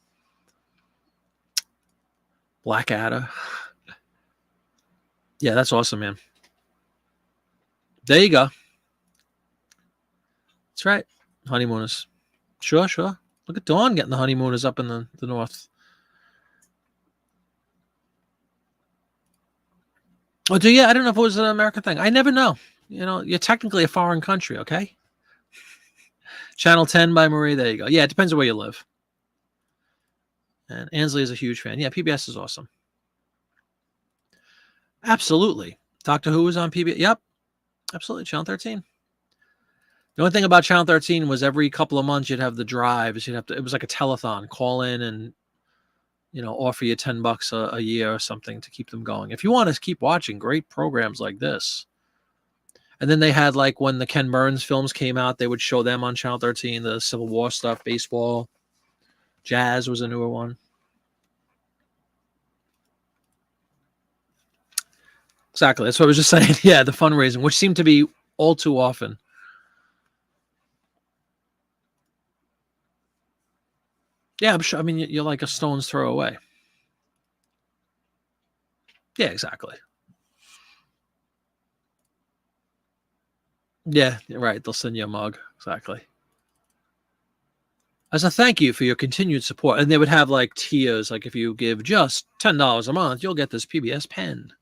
Blackadder. Yeah, that's awesome, man. There you go. That's right. Honeymooners. Sure. Look at Dawn getting the honeymooners up in the north. Oh, do you? I don't know if it was an American thing. I never know. You know, you're technically a foreign country, okay? Channel 10 by Marie. There you go. Yeah, it depends on where you live. And Ansley is a huge fan. Yeah, PBS is awesome. Absolutely. Doctor Who was on PBS. Yep. Absolutely. Channel 13. The only thing about Channel 13 was every couple of months you'd have the drives. You'd have to. It was like a telethon. Call in and offer you $10 a year or something to keep them going. If you want to keep watching great programs like this. And then they had, like, when the Ken Burns films came out, they would show them on Channel 13, the Civil War stuff, baseball. Jazz was a newer one. Exactly. That's what I was just saying. Yeah, the fundraising, which seemed to be all too often. Yeah, I'm sure. I mean, you're like a stone's throw away. Yeah, exactly. Yeah, you're right. They'll send you a mug. Exactly. As a thank you for your continued support. And they would have, like, tiers. Like, if you give just $10 a month, you'll get this PBS pen.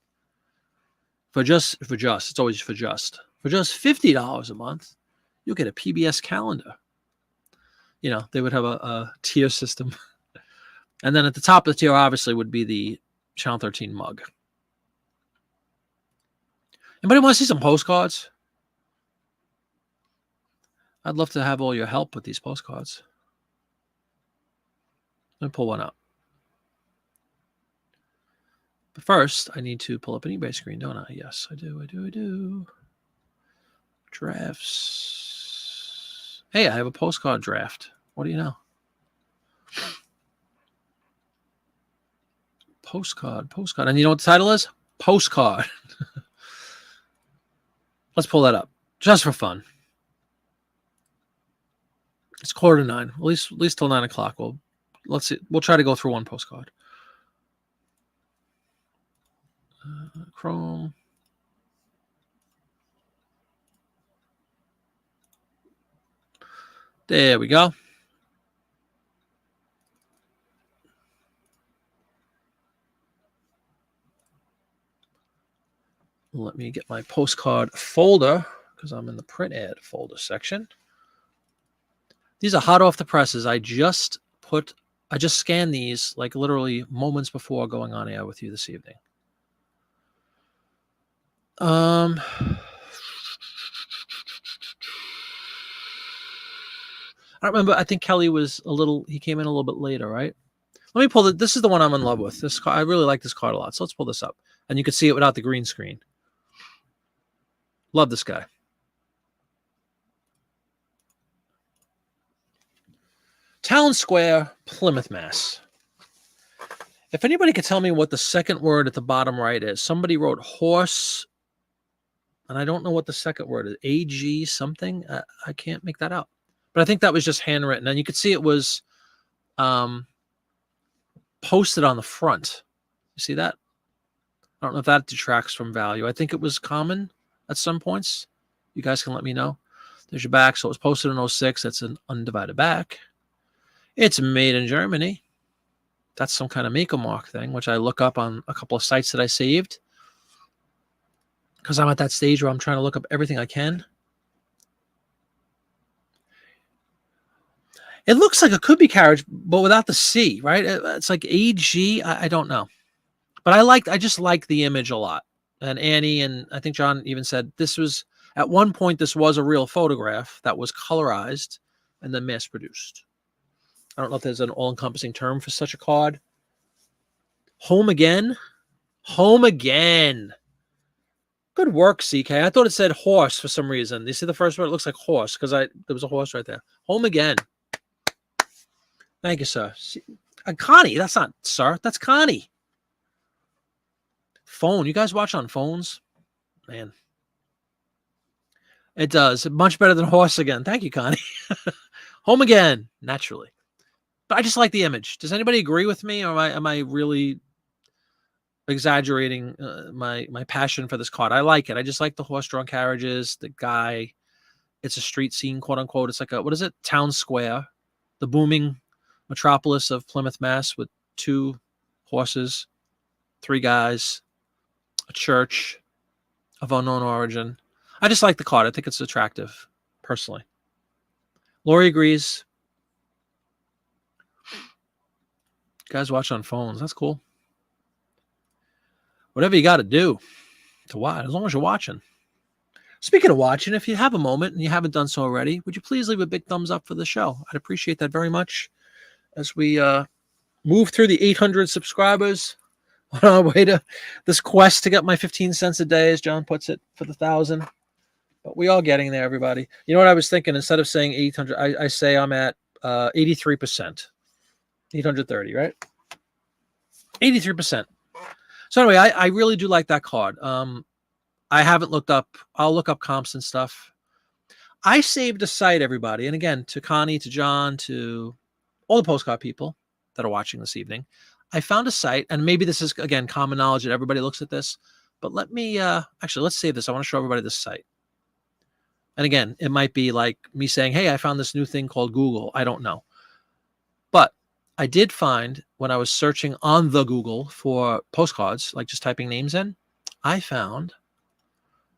For just, it's always for just $50 a month, you'll get a PBS calendar. They would have a tier system. And then at the top of the tier, obviously, would be the Channel 13 mug. Anybody want to see some postcards? I'd love to have all your help with these postcards. Let me pull one up. But first, I need to pull up an eBay screen, don't I? Yes, I do. Drafts. Hey, I have a postcard draft. What do you know? Postcard. And you know what the title is? Postcard. Let's pull that up just for fun. It's 8:45. At least till 9 o'clock. Let's see. We'll try to go through one postcard. Chrome. There we go. Let me get my postcard folder because I'm in the print ad folder section. These are hot off the presses. I just scanned these like literally moments before going on air with you this evening. I don't remember. I think Kelly he came in a little bit later, right? Let me pull this is the one I'm in love with. This card, I really like this card a lot. So let's pull this up. And you can see it without the green screen. Love this guy. Town Square, Plymouth, Mass. If anybody could tell me what the second word at the bottom right is. Somebody wrote horse, and I don't know what the second word is. AG something. I can't make that out. But I think that was just handwritten. And you could see it was posted on the front. You see that? I don't know if that detracts from value. I think it was common at some points. You guys can let me know. There's your back. So it was posted in 06. That's an undivided back. It's made in Germany. That's some kind of Maker Mark thing, which I look up on a couple of sites that I saved. Because I'm at that stage where I'm trying to look up everything I can. It looks like it could be carriage, but without the C, right? It's like AG. I don't know. But I just like the image a lot. And Annie and I think John even said at one point, this was a real photograph that was colorized and then mass produced. I don't know if there's an all-encompassing term for such a card. Home again. Good work, CK. I thought it said horse for some reason. You see the first word? It looks like horse because there was a horse right there. Home again. Thank you, sir. Connie, that's not sir. That's Connie. Phone. You guys watch on phones? Man. It does. Much better than horse again. Thank you, Connie. Home again. Naturally. But I just like the image. Does anybody agree with me, or am I really exaggerating my passion for this card. I like it. I just like the horse-drawn carriages, the guy. It's a street scene, quote unquote. It's like a, what is it? Town square, the booming metropolis of Plymouth, Mass, with 2 horses, 3 guys, a church of unknown origin. I just like the card. I think it's attractive, personally. Lori agrees. Guys watch on phones. That's cool. Whatever you got to do to watch, as long as you're watching. Speaking of watching, if you have a moment and you haven't done so already, would you please leave a big thumbs up for the show? I'd appreciate that very much as we move through the 800 subscribers on our way to this quest to get my 15 cents a day, as John puts it, for the 1,000. But we are getting there, everybody. You know what I was thinking? Instead of saying 800, I say I'm at 83%. 830, right? 83%. So anyway, I really do like that card. I haven't looked up. I'll look up comps and stuff. I saved a site, everybody. And again, to Connie, to John, to all the postcard people that are watching this evening, I found a site, and maybe this is, again, common knowledge that everybody looks at this, but let me, actually, let's save this. I want to show everybody this site. And again, it might be like me saying, hey, I found this new thing called Google. I don't know. But I did find, when I was searching on the Google for postcards, like just typing names in, I found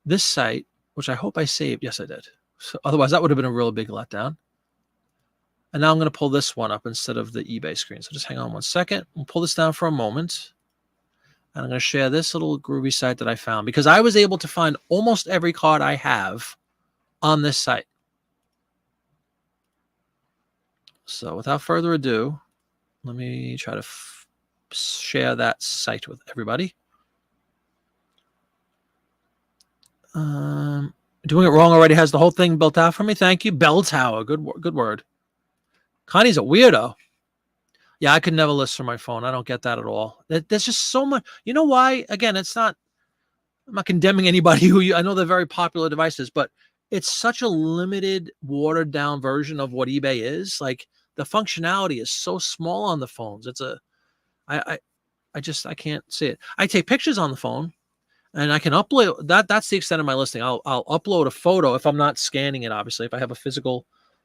this site, which I hope I saved. Yes, I did. So otherwise, that would have been a real big letdown. And now I'm going to pull this one up instead of the eBay screen. So just hang on one second. We'll pull this down for a moment. And I'm going to share this little groovy site that I found, because I was able to find almost every card I have on this site. So without further ado, let me try to share that site with everybody. Doing it wrong already has the whole thing built out for me. Thank you. Bell Tower. Good word. Connie's a weirdo. Yeah, I could never list from my phone. I don't get that at all. There's just so much. You know why? Again, I'm not condemning anybody I know they're very popular devices, but it's such a limited, watered down version of what eBay is. Like, the functionality is so small on the phones. I can't see it. I take pictures on the phone, and I can upload that. That's the extent of my listing. I'll upload a photo if I'm not scanning it. Obviously, if I have a physical,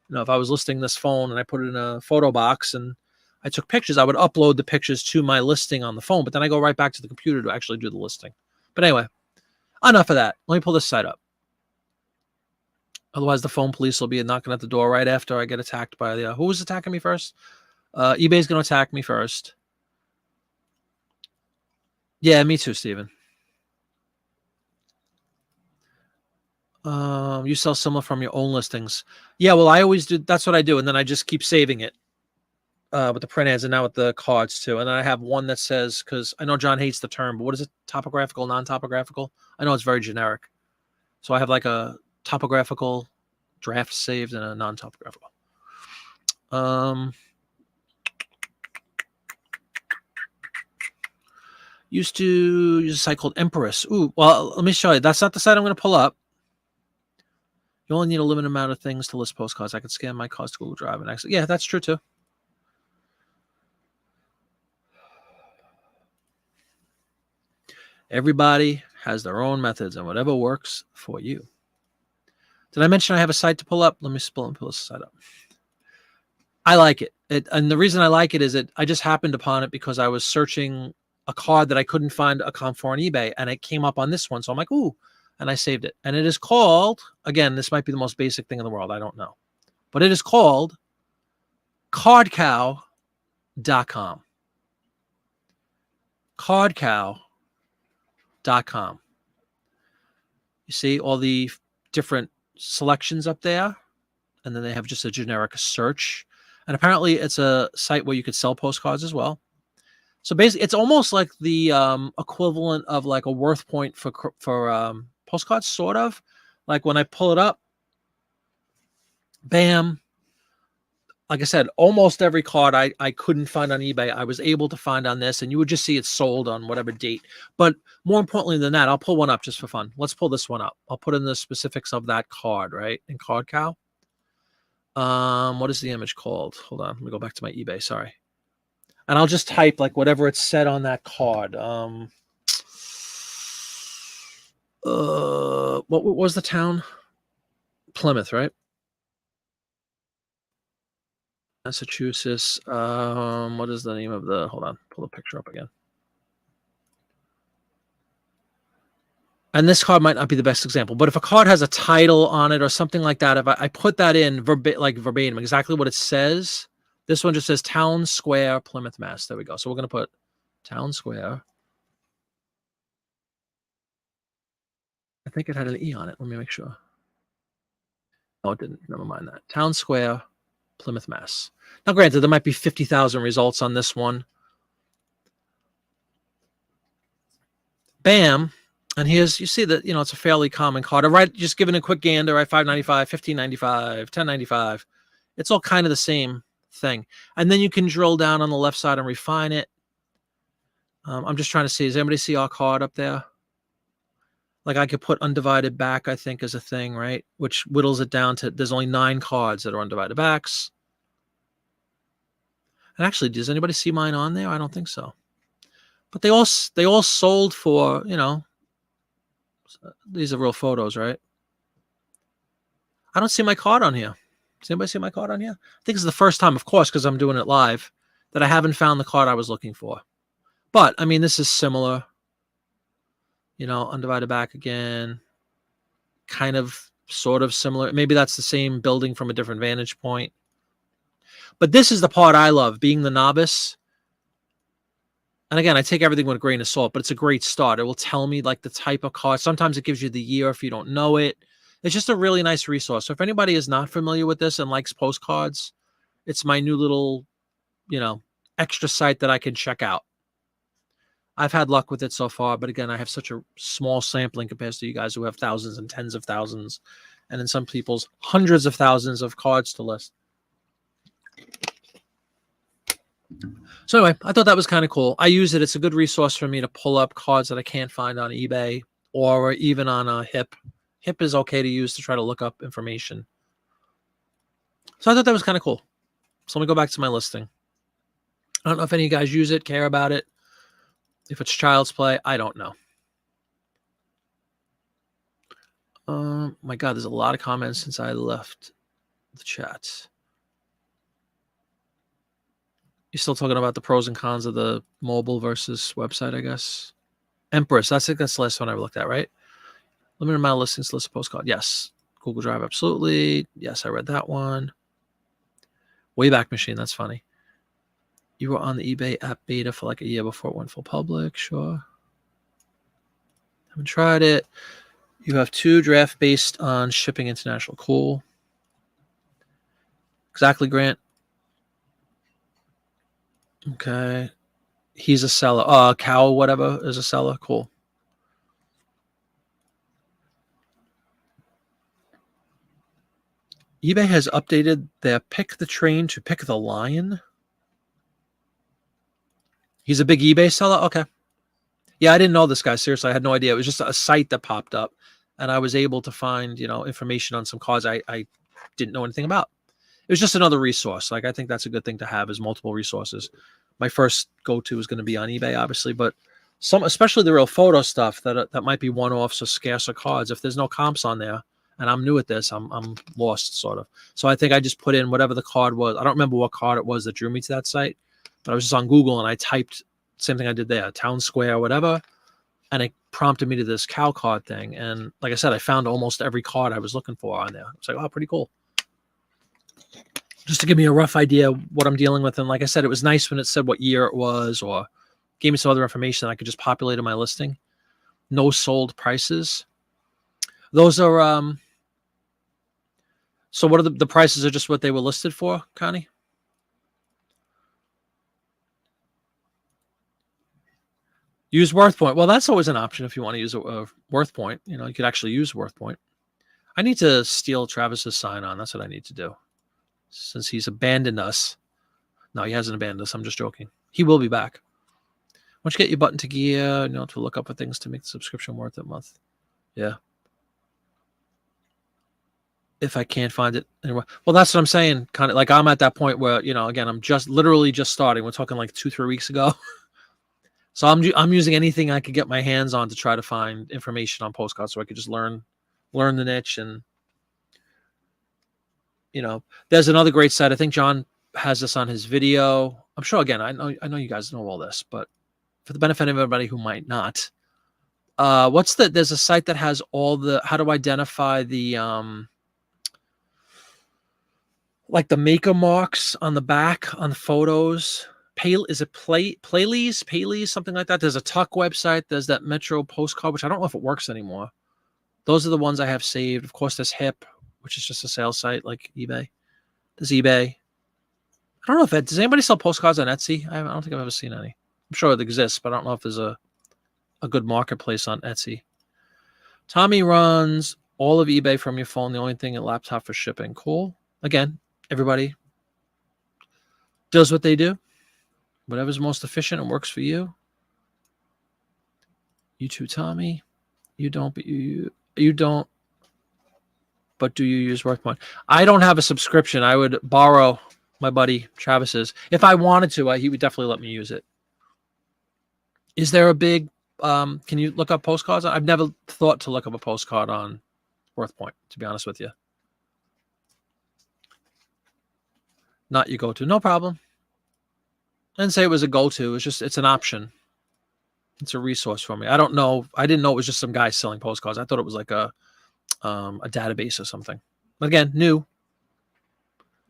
if I was listing this phone and I put it in a photo box and I took pictures, I would upload the pictures to my listing on the phone. But then I go right back to the computer to actually do the listing. But anyway, enough of that. Let me pull this site up. Otherwise, the phone police will be knocking at the door right after I get attacked by the. Who was attacking me first? eBay's going to attack me first. Yeah, me too, Steven. You sell similar from your own listings. Yeah, well, I always do. That's what I do. And then I just keep saving it with the print ads and now with the cards too. And then I have one that says, because I know John hates the term, but what is it? Topographical, non-topographical? I know it's very generic. So I have like a topographical draft saved and a non-topographical. Used to use a site called Empress. Ooh, well, let me show you. That's not the site I'm going to pull up. You only need a limited amount of things to list postcards. I could scan my cards to Google Drive and access. Yeah, that's true too. Everybody has their own methods and whatever works for you. Did I mention I have a site to pull up? Let me pull this site up. I like it. And the reason I like it is that I just happened upon it because I was searching a card that I couldn't find a comp for on eBay, and it came up on this one. So I'm like, ooh, and I saved it. And it is called, again, this might be the most basic thing in the world. I don't know. But it is called cardcow.com. Cardcow.com. You see all the different selections up there, and then they have just a generic search. And apparently it's a site where you could sell postcards as well. So basically, it's almost like the equivalent of like a worth point for postcards, sort of. Like when I pull it up, bam. Like I said, almost every card I couldn't find on eBay, I was able to find on this, and you would just see it sold on whatever date. But more importantly than that, I'll pull one up just for fun. Let's pull this one up. I'll put in the specifics of that card, right? In CardCow. What is the image called? Hold on. Let me go back to my eBay. Sorry. And I'll just type like whatever it said on that card. What was the town? Plymouth, right? Massachusetts. What is the name of the? Hold on, pull the picture up again. And this card might not be the best example, but if a card has a title on it or something like that, if I put that in verbatim, exactly what it says, this one just says Town Square, Plymouth, Mass. There we go. So we're going to put Town Square. I think it had an E on it. Let me make sure. Oh, it didn't. Never mind that. Town Square, Plymouth, Mass. Now, granted, there might be 50,000 results on this one. Bam. And here's, you see that, it's a fairly common card. Right, just giving a quick gander, right? $5.95, $15.95, $10.95. It's all kind of the same thing. And then you can drill down on the left side and refine it. I'm just trying to see, does anybody see our card up there? Like I could put undivided back, I think, as a thing, right? Which whittles it down to, there's only 9 cards that are undivided backs. And actually, does anybody see mine on there? I don't think so. But they all sold for, these are real photos, right? I don't see my card on here. Does anybody see my card on here? I think it's the first time, of course, because I'm doing it live, that I haven't found the card I was looking for. But, I mean, this is similar. Undivided back again. Kind of, sort of similar. Maybe that's the same building from a different vantage point. But this is the part I love, being the novice. And again, I take everything with a grain of salt, but it's a great start. It will tell me like the type of card. Sometimes it gives you the year if you don't know it. It's just a really nice resource. So if anybody is not familiar with this and likes postcards, it's my new little, extra site that I can check out. I've had luck with it so far, but again, I have such a small sampling compared to you guys who have thousands and tens of thousands, and in some people's hundreds of thousands of cards to list. So anyway, I thought that was kind of cool. I use it. It's a good resource for me to pull up cards that I can't find on eBay or even on a HIP. HIP is okay to use to try to look up information. So I thought that was kind of cool. So let me go back to my listing. I don't know if any of you guys use it, care about it. If it's child's play, I don't know. My God, there's a lot of comments since I left the chat. You're still talking about the pros and cons of the mobile versus website, I guess. Empress, that's the last one I looked at, right? Limited amount of listings, list of postcard. Yes. Google Drive, absolutely. Yes, I read that one. Wayback Machine, that's funny. You were on the eBay app beta for like a year before it went full public. Sure. Haven't tried it. You have 2 draft based on shipping international. Cool. Exactly, Grant. Okay. He's a seller. Cow, whatever, is a seller. Cool. eBay has updated their pick the train to pick the lion. He's a big eBay seller? Okay. Yeah, I didn't know this guy. Seriously, I had no idea. It was just a site that popped up, and I was able to find, information on some cards I didn't know anything about. It was just another resource. Like, I think that's a good thing to have, is multiple resources. My first go-to is going to be on eBay, obviously, but especially the real photo stuff that might be one-offs or scarcer cards. If there's no comps on there, and I'm new at this, I'm lost, sort of. So I think I just put in whatever the card was. I don't remember what card it was that drew me to that site, but I was just on Google and I typed same thing I did there, Town Square, whatever, and it prompted me to this cow card thing. And like I said, I found almost every card I was looking for on there. It's like, oh, pretty cool. Just to give me a rough idea what I'm dealing with. And like I said, it was nice when it said what year it was or gave me some other information that I could just populate in my listing. No sold prices. Those are, so what are the prices are just what they were listed for, Connie? Use WorthPoint. Well, that's always an option if you want to use a WorthPoint. You could actually use WorthPoint. I need to steal Travis's sign on. That's what I need to do. Since he's abandoned us. No, he hasn't abandoned us. I'm just joking. He will be back. Once you get your button to gear, to look up for things to make the subscription worth it month. Yeah. If I can't find it anywhere. Well, that's what I'm saying. Kind of like I'm at that point where, again, I'm literally just starting. We're talking like 2-3 weeks ago. So I'm using anything I could get my hands on to try to find information on postcards, so I could just learn the niche. And there's another great site. I think John has this on his video. I'm sure. Again, I know you guys know all this, but for the benefit of everybody who might not, there's a site that has all the how to identify the like the maker marks on the back on the photos. Is it Paleys, something like that? There's a Tuck website. There's that Metro postcard, which I don't know if it works anymore. Those are the ones I have saved. Of course, there's Hip, which is just a sales site like eBay. There's eBay. I don't know if does anybody sell postcards on Etsy? I don't think I've ever seen any. I'm sure it exists, but I don't know if there's a good marketplace on Etsy. Tommy runs all of eBay from your phone. The only thing, a laptop for shipping. Cool. Again, everybody does what they do. Whatever's most efficient and works for you. You too, Tommy. You don't, but you don't. But do you use WorthPoint? I don't have a subscription. I would borrow my buddy Travis's. If I wanted to, he would definitely let me use it. Is there a big, can you look up postcards? I've never thought to look up a postcard on WorthPoint, to be honest with you. Not your go-to. No problem. I didn't say it was a go-to. It's an option. It's a resource for me. I don't know. I didn't know it was just some guy selling postcards. I thought it was like a database or something. But again, new.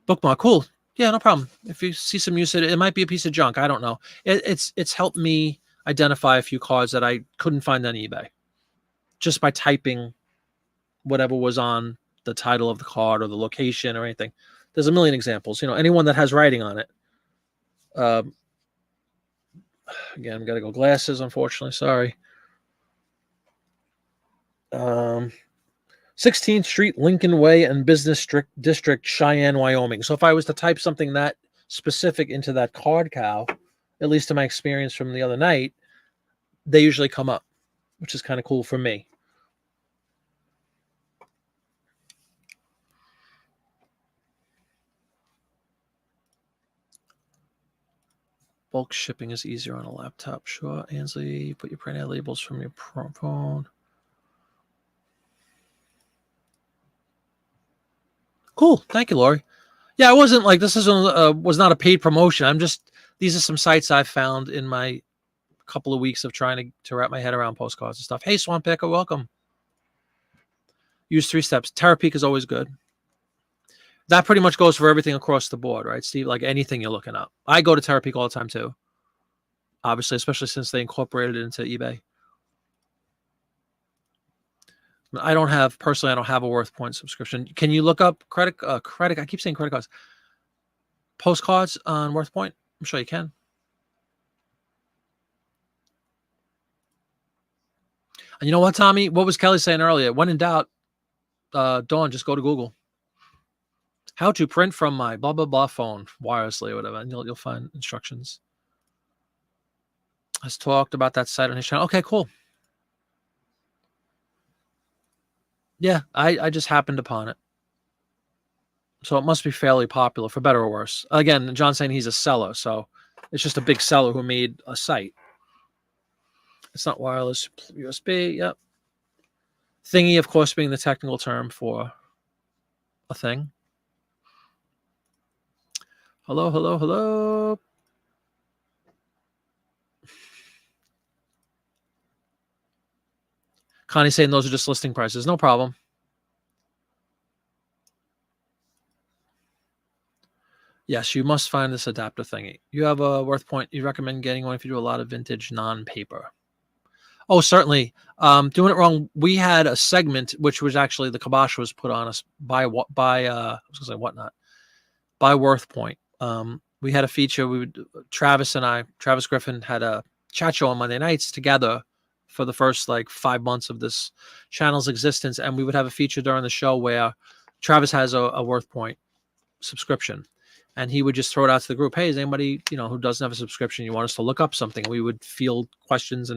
Bookmark. Cool. Yeah, no problem. If you see some use of it, it might be a piece of junk. I don't know. It's helped me identify a few cards that I couldn't find on eBay just by typing whatever was on the title of the card or the location or anything. There's a million examples. Anyone that has writing on it. Again, I've got to go glasses, unfortunately. Sorry. 16th Street, Lincoln Way, and Business District, Cheyenne, Wyoming. So if I was to type something that specific into that card cow, at least in my experience from the other night, they usually come up, which is kind of cool for me. Bulk shipping is easier on a laptop. Sure, Ansley, you put your printed labels from your phone. Cool. Thank you, Lori. Yeah, I wasn't like this was not a paid promotion. These are some sites I've found in my couple of weeks of trying to wrap my head around postcards and stuff. Hey, Swamp Picker, welcome. Use 3 steps. Terapeak is always good. That pretty much goes for everything across the board, right, Steve? Like anything you're looking up. I go to Terapeak all the time too. Obviously, especially since they incorporated it into eBay. I don't have a WorthPoint subscription. Can you look up credit? I keep saying credit cards. Postcards on WorthPoint? I'm sure you can. And you know what, Tommy? What was Kelly saying earlier? When in doubt, Dawn, just go to Google. How to print from my blah, blah, blah phone wirelessly or whatever. And you'll find instructions. Let's talked about that site on his channel. Okay, cool. Yeah, I just happened upon it. So it must be fairly popular, for better or worse. Again, John's saying he's a seller, so it's just a big seller who made a site. It's not wireless USB. Yep. Thingy, of course, being the technical term for a thing. Hello, hello, hello. Connie's saying those are just listing prices. No problem. Yes, you must find this adapter thingy. You have a WorthPoint. You recommend getting one if you do a lot of vintage non-paper. Oh, certainly. Doing it wrong. We had a segment, which was actually the kibosh was put on us by WorthPoint. We had a feature. Travis Griffin had a chat show on Monday nights together for the first 5 months of this channel's existence, and we would have a feature during the show where Travis has a WorthPoint subscription, and he would just throw it out to the group. Hey, is anybody who doesn't have a subscription, you want us to look up something? We would field questions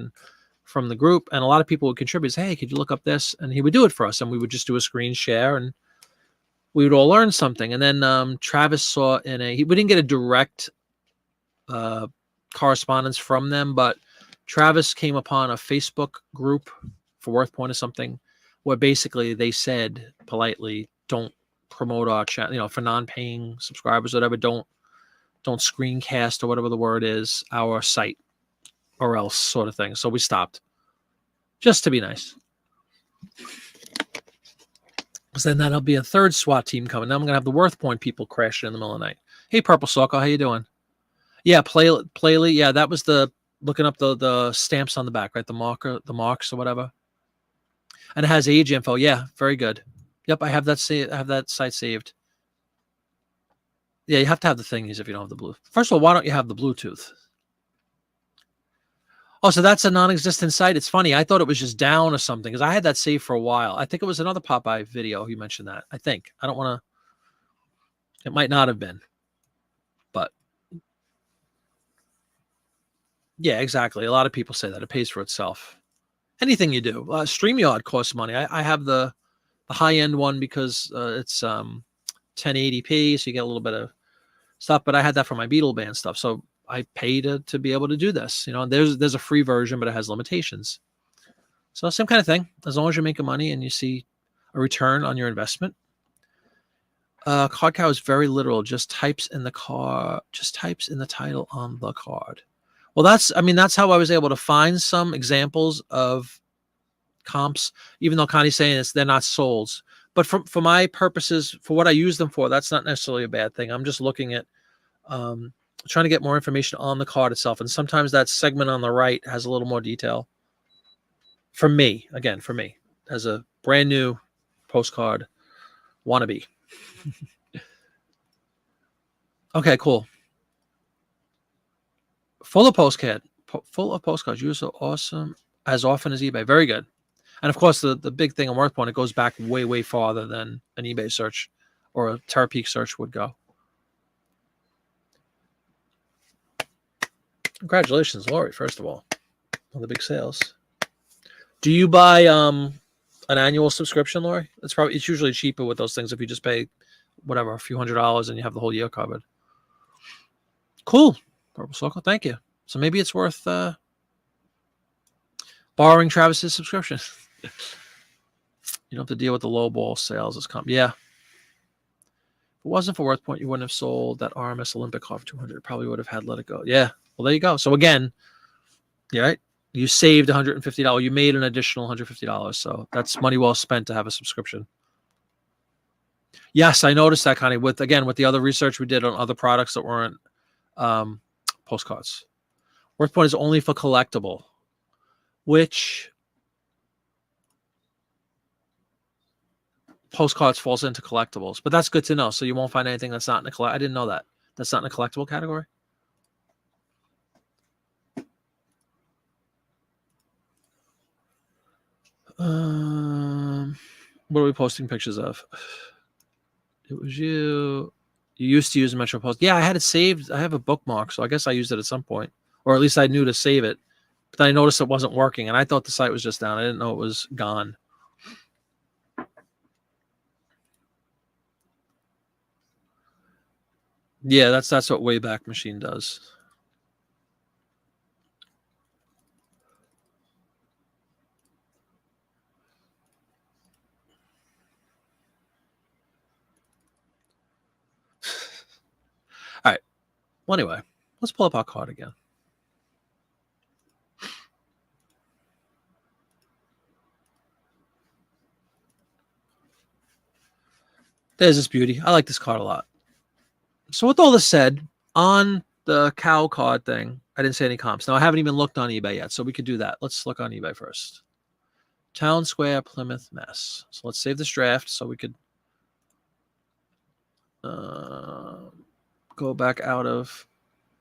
from the group, and a lot of people would contribute. Hey, could you look up this? And he would do it for us, and we would just do a screen share, and we would all learn something. And then Travis saw we didn't get a direct correspondence from them, but Travis came upon a Facebook group for Worth Point or something, where basically they said politely, don't promote our channel, for non-paying subscribers, whatever. Don't screencast or whatever the word is our site, or else, sort of thing. So we stopped, just to be nice. Because then that'll be a third SWAT team coming. Now I'm gonna have the Worth Point people crashing in the middle of the night. Hey, Purple Socko, how you doing? Yeah, Playly. Yeah, that was the looking up the stamps on the back, right? The marks or whatever. And it has age info. Yeah, very good. Yep, I have that site saved. Yeah, you have to have the thingies if you don't have the blue. First of all, why don't you have the Bluetooth? Oh, so that's a non-existent site. It's funny. I thought it was just down or something because I had that saved for a while. I think it was another Popeye video. You mentioned that. I think. I don't want to. It might not have been, but yeah, exactly. A lot of people say that it pays for itself. Anything you do, StreamYard costs money. I have the high-end one because it's 1080p, so you get a little bit of stuff. But I had that for my Beetle Band stuff, so I pay to be able to do this. There's a free version, but it has limitations. So same kind of thing. As long as you're making money and you see a return on your investment. Card cow is very literal. Just types in the title on the card. Well, that's how I was able to find some examples of comps, even though Connie's saying they're not souls. But for my purposes, for what I use them for, that's not necessarily a bad thing. I'm just looking at trying to get more information on the card itself. And sometimes that segment on the right has a little more detail. For me, as a brand new postcard wannabe. Okay, cool. Full of postcards. You're so awesome. As often as eBay. Very good. And of course, the big thing on Worth Point, it goes back way, way farther than an eBay search or a Terapeak search would go. Congratulations, Lori, first of all, on the big sales. Do you buy an annual subscription, Lori? It's usually cheaper with those things if you just pay whatever, a few $100s and you have the whole year covered. Cool. Purple Circle, thank you. So maybe it's worth borrowing Travis's subscription. You don't have to deal with the low ball sales as Yeah. If it wasn't for Worth Point, you wouldn't have sold that RMS Olympic car for $200. Probably would have had let it go. Yeah. Well, there you go. So again, yeah, right? You saved $150. You made an additional $150. So that's money well spent to have a subscription. Yes, I noticed that, Connie, with the other research we did on other products that weren't postcards. Worth Point is only for collectible, which postcards falls into collectibles. But that's good to know. So you won't find anything that's not in a I didn't know that. That's not in a collectible category. What are we posting pictures of? It was you. You used to use Metro Post. Yeah, I had it saved. I have a bookmark, so I guess I used it at some point. Or at least I knew to save it. But then I noticed it wasn't working, and I thought the site was just down. I didn't know it was gone. Yeah, that's what Wayback Machine does. All right. Well, anyway, let's pull up our card again. There's this beauty. I like this card a lot. So with all this said, on the cow card thing, I didn't say any comps. Now, I haven't even looked on eBay yet, so we could do that. Let's look on eBay first. Town Square, Plymouth, Mass. So let's save this draft so we could go back out of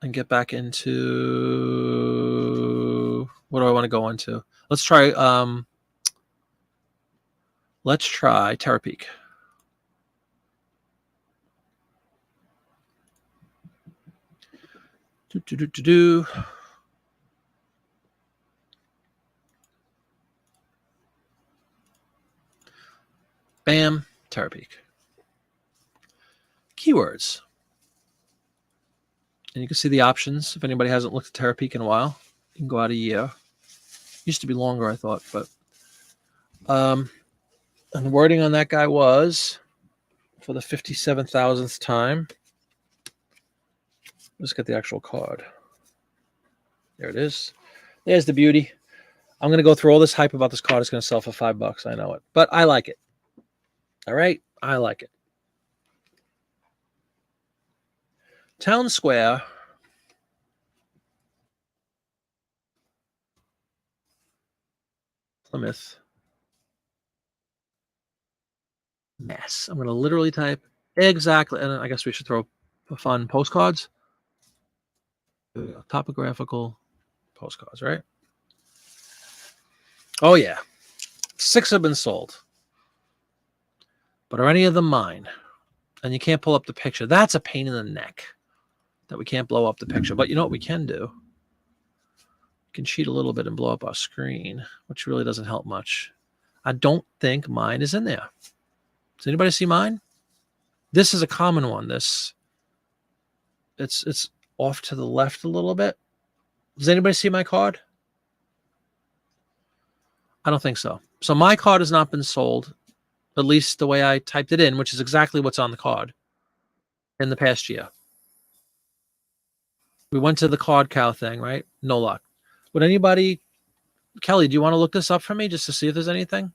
and get back into what do I want to go into? Let's try Terapeak. Bam, Terapeak. Keywords. And you can see the options if anybody hasn't looked at Terapeak in a while. You can go out a year. Used to be longer, I thought, but and the wording on that guy was for the 57,000th time. Let's get the actual card. There it is. There's the beauty. I'm going to go through all this hype about this card. It's going to sell for $5. I know it, but I like it. All right. I like it. Town Square. Plymouth. Mass. I'm going to literally type exactly. And I guess we should throw fun postcards. Topographical postcards, right? Oh, yeah. 6 have been sold. But are any of them mine? And you can't pull up the picture. That's a pain in the neck that we can't blow up the picture. But you know what we can do? We can cheat a little bit and blow up our screen, which really doesn't help much. I don't think mine is in there. Does anybody see mine? This is a common one. It's off to the left a little bit. Does anybody see my card? I don't think so. So my card has not been sold, at least the way I typed it in, which is exactly what's on the card in the past year. We went to the card cow thing, right? No luck. Would anybody, Kelly, do you want to look this up for me just to see if there's anything?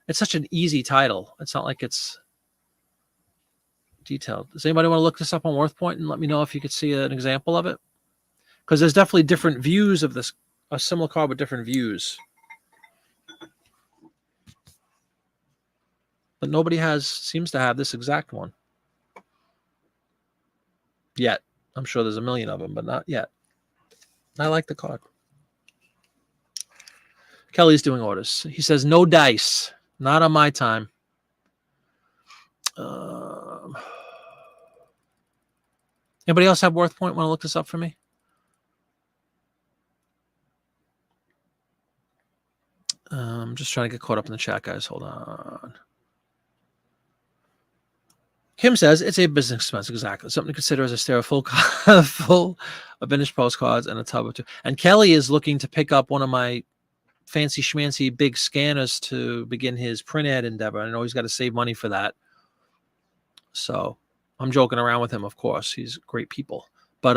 It's such an easy title. It's not like it's detailed. Does anybody want to look this up on WorthPoint and let me know if you could see an example of it? Because there's definitely different views of this, a similar card with different views. But nobody seems to have this exact one. Yet. I'm sure there's a million of them, but not yet. I like the card. Kelly's doing orders. He says, no dice. Not on my time. Anybody else have WorthPoint? Want to look this up for me? I'm just trying to get caught up in the chat, guys. Hold on. Kim says it's a business expense. Exactly. Something to consider as a stereo full of vintage postcards and a tub of two. And Kelly is looking to pick up one of my fancy schmancy big scanners to begin his print ad endeavor. I know he's got to save money for that. So I'm joking around with him, of course. He's great people. But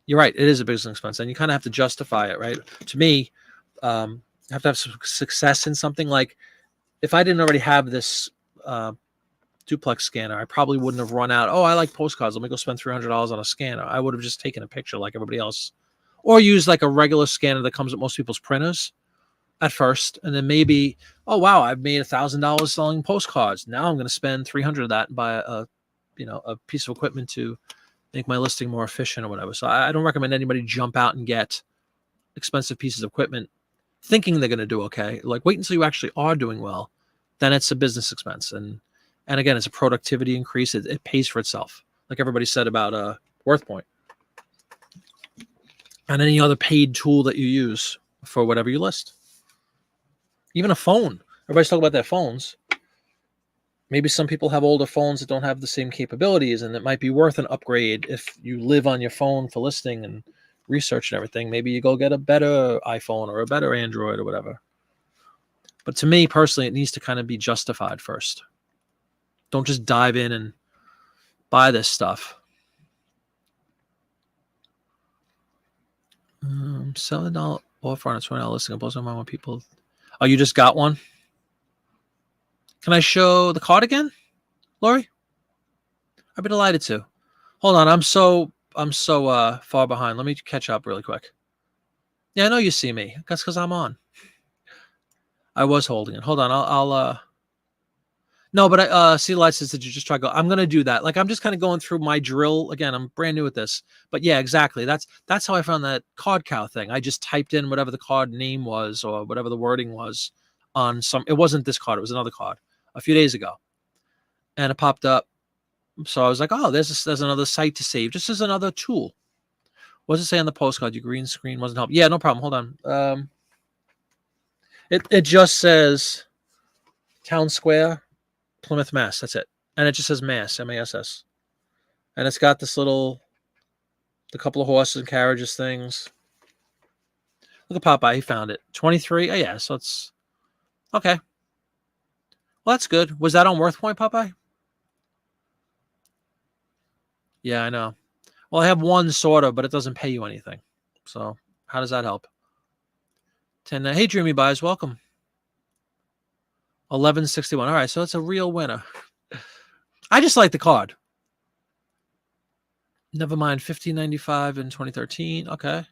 you're right. It is a business expense. And you kind of have to justify it, right? To me, you have to have some success in something. Like if I didn't already have this duplex scanner, I probably wouldn't have run out. Oh, I like postcards. Let me go spend $300 on a scanner. I would have just taken a picture like everybody else, or used like a regular scanner that comes with most people's printers at first, and then maybe, oh wow, I've made $1,000 selling postcards. Now I'm going to spend $300 of that and buy a piece of equipment to make my listing more efficient or whatever. So I don't recommend anybody jump out and get expensive pieces of equipment thinking they're going to do okay. Like wait until you actually are doing well. Then it's a business expense. And again, it's a productivity increase. It pays for itself. Like everybody said about WorthPoint. And any other paid tool that you use for whatever you list. Even a phone. Everybody's talking about their phones. Maybe some people have older phones that don't have the same capabilities, and it might be worth an upgrade if you live on your phone for listing and research and everything. Maybe you go get a better iPhone or a better Android or whatever. But to me, personally, it needs to kind of be justified first. Don't just dive in and buy this stuff. Selling offer on a $20 listing. I'm posting on people. Oh, you just got one? Can I show the card again, Lori? I'd be delighted to. Hold on, I'm so far behind. Let me catch up really quick. Yeah, I know you see me. That's because I'm on. I was holding it. Hold on, I'll no, but I see the light says, did you just try go? I'm gonna do that. Like I'm just kind of going through my drill again. I'm brand new at this, but yeah, exactly. That's how I found that card cow thing. I just typed in whatever the card name was or whatever the wording was on some. It wasn't this card. It was another card a few days ago, and it popped up. So I was like, oh, there's another site to save. Just as another tool. What does it say on the postcard? Your green screen wasn't helping. Yeah, no problem. Hold on. It just says Town Square, Plymouth, Mass. That's it. And it just says Mass, M-A-S-S. And it's got this the couple of horses and carriages things. Look at Popeye. He found it. 23. Oh, yeah. So it's okay. Well, that's good. Was that on Worth Point, Popeye? Yeah, I know. Well, I have one sort of, but it doesn't pay you anything. So how does that help? 10. Hey, Dreamy Buys, welcome. 1161. All right, so it's a real winner. I just like the card. Never mind. 1595 in 2013. Okay.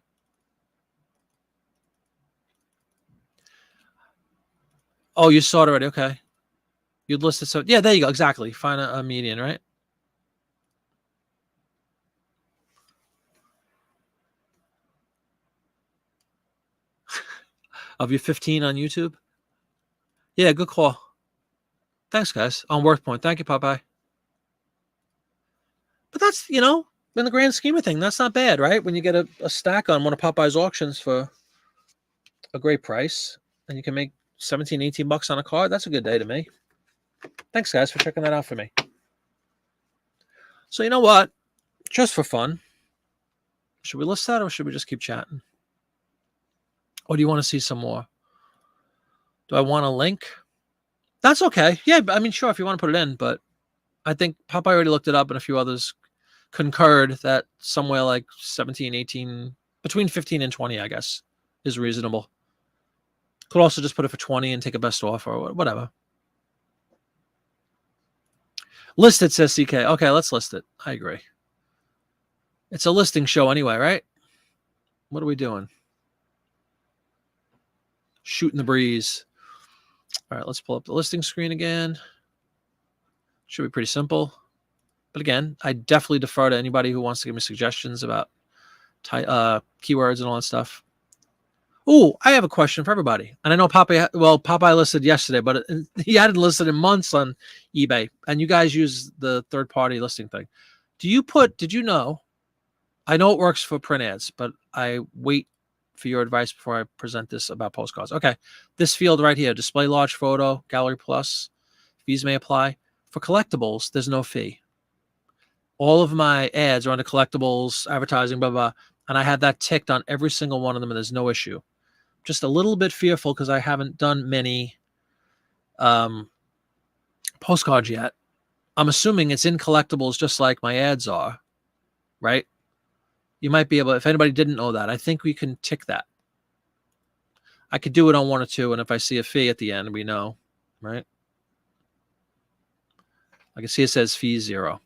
Oh, you saw it already. Okay. You'd listed so yeah, there you go. Exactly. Find a median, right? Of your 15 on YouTube. Yeah, good call. Thanks, guys. On Worth Point. Thank you, Popeye. But that's, in the grand scheme of things, that's not bad, right? When you get a stack on one of Popeye's auctions for a great price and you can make 17, 18 bucks on a card, that's a good day to me. Thanks, guys, for checking that out for me. So you know what? Just for fun, should we list that or should we just keep chatting? Or do you want to see some more? Do I want a link? That's okay. Yeah, I mean, sure, if you want to put it in, but I think Popeye already looked it up and a few others concurred that somewhere like 17, 18, between 15 and 20, I guess, is reasonable. Could also just put it for 20 and take a best offer or whatever. List it, says CK. Okay, let's list it. I agree. It's a listing show anyway, right? What are we doing? Shooting the breeze. All right, let's pull up the listing screen again. Should be pretty simple. But again, I definitely defer to anybody who wants to give me suggestions about keywords and all that stuff. Oh, I have a question for everybody. And I know Popeye listed yesterday, but he hadn't listed in months on eBay. And you guys use the third-party listing thing. Did you know, I know it works for print ads, but I wait for your advice before I present this about postcards. Okay, this field right here, display large photo, gallery plus, fees may apply. For collectibles, there's no fee. All of my ads are under collectibles, advertising, blah, blah, and I have that ticked on every single one of them, and there's no issue. Just a little bit fearful because I haven't done many postcards yet. I'm assuming it's in collectibles just like my ads are, right? You might be able, if anybody didn't know that, I think we can tick that. I could do it on one or two, and if I see a fee at the end, we know, right? I can see it says fee 0.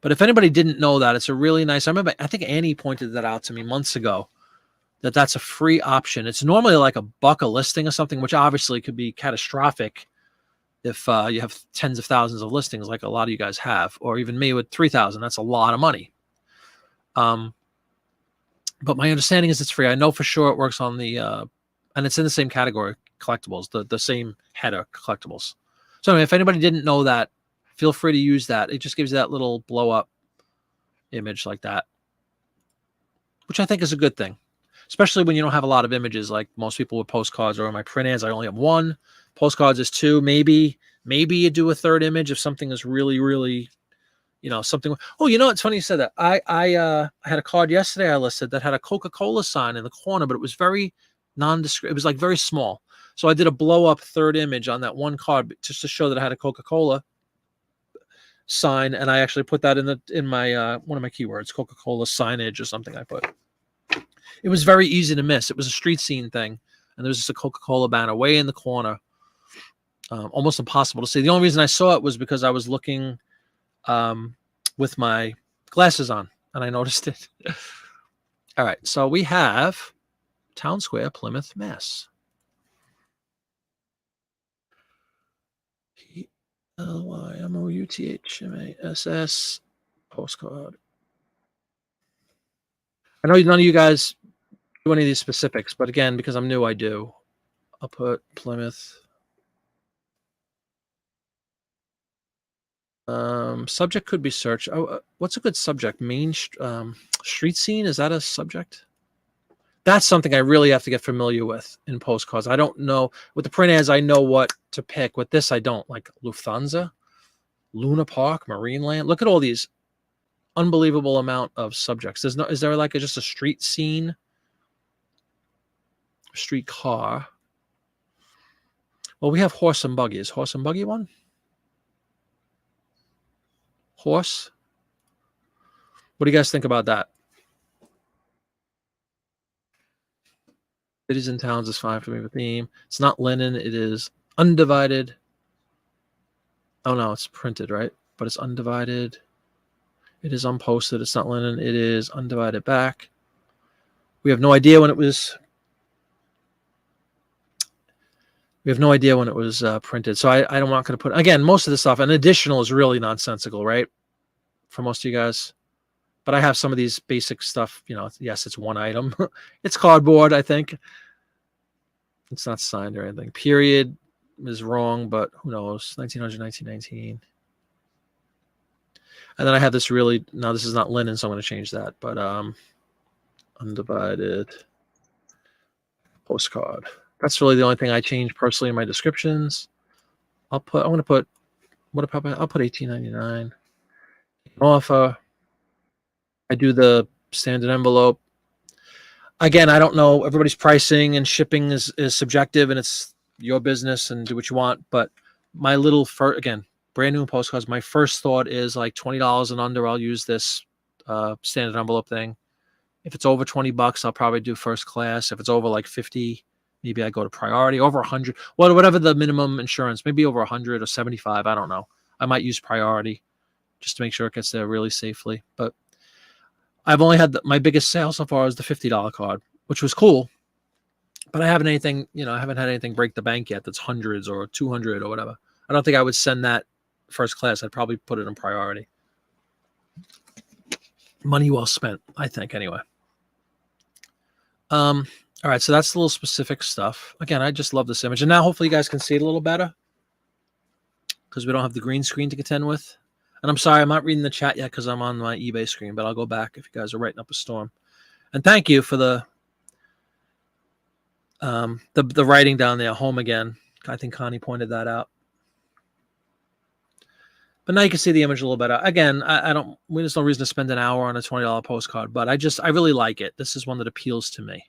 But if anybody didn't know that, it's a really nice, I think Annie pointed that out to me months ago, that's a free option. It's normally like $1 a listing or something, which obviously could be catastrophic if you have tens of thousands of listings like a lot of you guys have, or even me with 3,000. That's a lot of money. But my understanding is it's free. I know for sure it works on the, and it's in the same category, collectibles, the same header, collectibles. So anyway, if anybody didn't know that, feel free to use that. It just gives you that little blow up image like that, which I think is a good thing, especially when you don't have a lot of images like most people with postcards, or in my print ads, I only have 1. Postcards is 2. Maybe you do a third image if something is really, really, something. Oh, it's funny you said that. I had a card yesterday I listed that had a Coca-Cola sign in the corner, but it was very nondescript. It was like very small. So I did a blow up third image on that one card just to show that I had a Coca-Cola sign, and I actually put that in my one of my keywords, Coca-Cola signage or something I put. It was very easy to miss. It was a street scene thing, and there was just a Coca-Cola banner way in the corner, almost impossible to see. The only reason I saw it was because I was looking with my glasses on, and I noticed it. All right, so we have Town Square, Plymouth, Mass. PLYMOUTHMASS postcard. I know none of you guys do any of these specifics, but again, because I'm new, I do. I'll put Plymouth. Subject could be search. Oh, what's a good subject? Main street scene, is that a subject? That's something I really have to get familiar with in postcards. I don't know. With the print ads, I know what to pick. With this, I don't. Like Lufthansa, Luna Park, Marineland. Look at all these unbelievable amount of subjects. Is there like just a street scene? street car. Well, we have horse and buggy. Is horse and buggy one? Horse? What do you guys think about that? Cities and towns is fine for me with theme. It's not linen. It is undivided. Oh, no, it's printed, right? But it's undivided. It is unposted. It's not linen. It is undivided back. We have no idea when it was. We have no idea when it was printed. So I'm not going to put, again, most of the stuff, an additional is really nonsensical, right? For most of you guys. But I have some of these basic stuff, you know, yes, it's one item. It's cardboard, I think. It's not signed or anything. Period is wrong, but who knows? 1900, 1919. And then I have this really, now this is not linen, so I'm going to change that. But undivided postcard. That's really the only thing I change personally in my descriptions. I'm going to put, I'll put $18.99. Offer. I do the standard envelope. Again, I don't know. Everybody's pricing and shipping is subjective, and it's your business and do what you want. But my little, again, brand new postcards, my first thought is like $20 and under, I'll use this standard envelope thing. If it's over $20, I'll probably do first class. If it's over like 50, maybe I go to priority. Over 100, well, whatever the minimum insurance, maybe over 100 or 75, I don't know. I might use priority just to make sure it gets there really safely. But I've only had my biggest sale so far is the $50 card, which was cool. But I haven't anything, you know, I haven't had anything break the bank yet that's hundreds or 200 or whatever. I don't think I would send that first class. I'd probably put it in priority. Money well spent, I think, anyway. All right, so that's a little specific stuff. Again, I just love this image. And now hopefully you guys can see it a little better because we don't have the green screen to contend with. And I'm sorry, I'm not reading the chat yet because I'm on my eBay screen, but I'll go back if you guys are writing up a storm. And thank you for the writing down there, home again. I think Connie pointed that out. But now you can see the image a little better. Again, there's no reason to spend an hour on a $20 postcard, but I really like it. This is one that appeals to me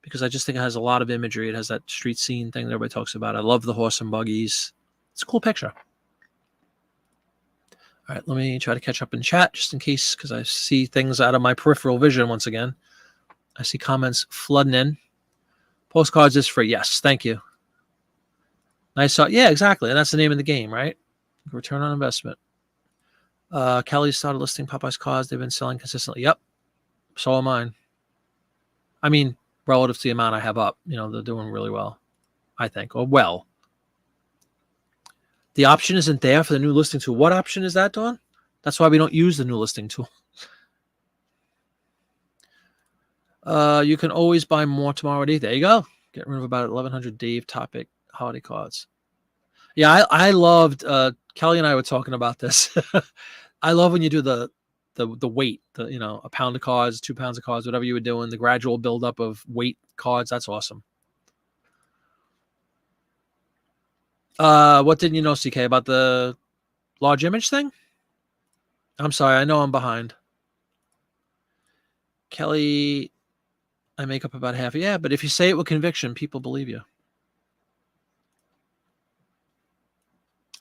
because I just think it has a lot of imagery. It has that street scene thing that everybody talks about. I love the horse and buggies. It's a cool picture. All right, let me try to catch up in chat just in case, because I see things out of my peripheral vision once again. I see comments flooding in. Postcards is free. Yes, thank you. Nice. Yeah, exactly. And that's the name of the game, right? Return on investment. Kelly started listing Popeye's cards. They've been selling consistently. Yep. So am mine. I mean, relative to the amount I have up, you know, they're doing really well, I think. Or well. The option isn't there for the new listing tool. What option is that, Dawn? That's why we don't use the new listing tool. You can always buy more tomorrow, Dave. There you go. Get rid of about 1,100 Dave topic holiday cards. Yeah, I loved, Kelly and I were talking about this. I love when you do the weight, you know, a pound of cards, 2 pounds of cards, whatever you were doing, the gradual buildup of weight cards. That's awesome. What didn't you know, CK, about the large image thing? I'm sorry. I know I'm behind. Kelly, I make up about half. Yeah, but if you say it with conviction, people believe you.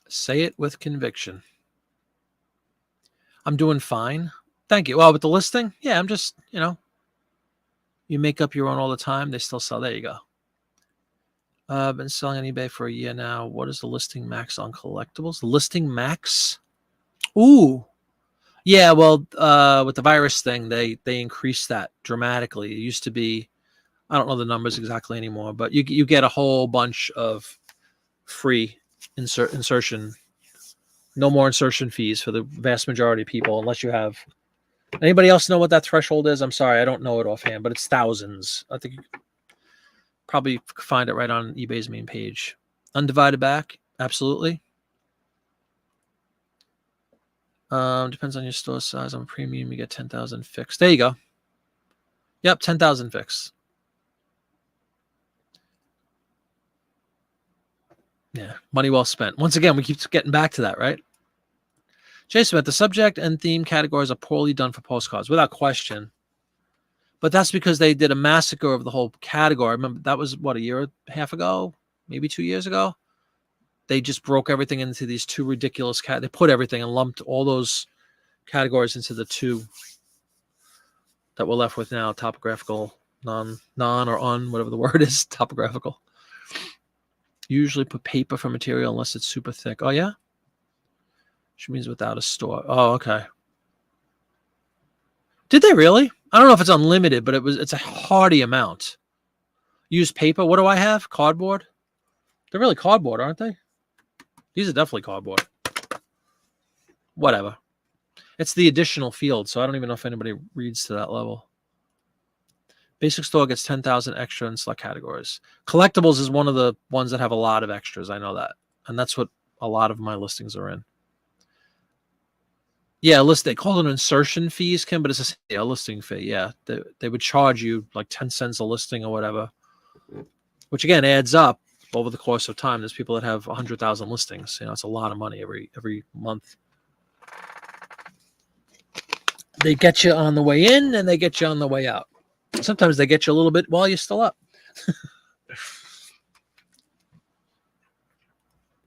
Say it with conviction. I'm doing fine. Thank you. Well, with the listing, yeah, I'm just, you know, you make up your own all the time. They still sell. There you go. I've been selling on eBay for a year now. What is the listing max on collectibles? The listing max? Ooh. Yeah, well, with the virus thing, they increased that dramatically. It used to be, I don't know the numbers exactly anymore, but you get a whole bunch of free insertion. No more insertion fees for the vast majority of people, unless you have. Anybody else know what that threshold is? I'm sorry, I don't know it offhand, but it's thousands. I think you could probably find it right on eBay's main page. Undivided back, absolutely. Depends on your store size. On premium, you get 10,000 fixed. There you go. Yep, 10,000 fixed. Yeah, money well spent. Once again, we keep getting back to that, right? Jason, the subject and theme categories are poorly done for postcards, without question. But that's because they did a massacre of the whole category. I remember that was what, a year and a half ago, maybe 2 years ago. They just broke everything into these two ridiculous they put everything and lumped all those categories into the two that we're left with now: topographical, non or un, whatever the word is, topographical. Usually put paper for material unless it's super thick. Oh yeah, which means without a store. Oh, okay. Did they really? I don't know if it's unlimited, but it's a hardy amount. Use paper. What do I have? Cardboard. They're really cardboard, aren't they? These are definitely cardboard. Whatever. It's the additional field, so I don't even know if anybody reads to that level. Basic store gets 10,000 extra in select categories. Collectibles is one of the ones that have a lot of extras. I know that. And that's what a lot of my listings are in. Yeah, they call it insertion fees, Kim, but it's a listing fee. Yeah, they would charge you like 10 cents a listing or whatever, which again adds up over the course of time. There's people that have 100,000 listings. You know, it's a lot of money every month. They get you on the way in and they get you on the way out. Sometimes they get you a little bit while you're still up.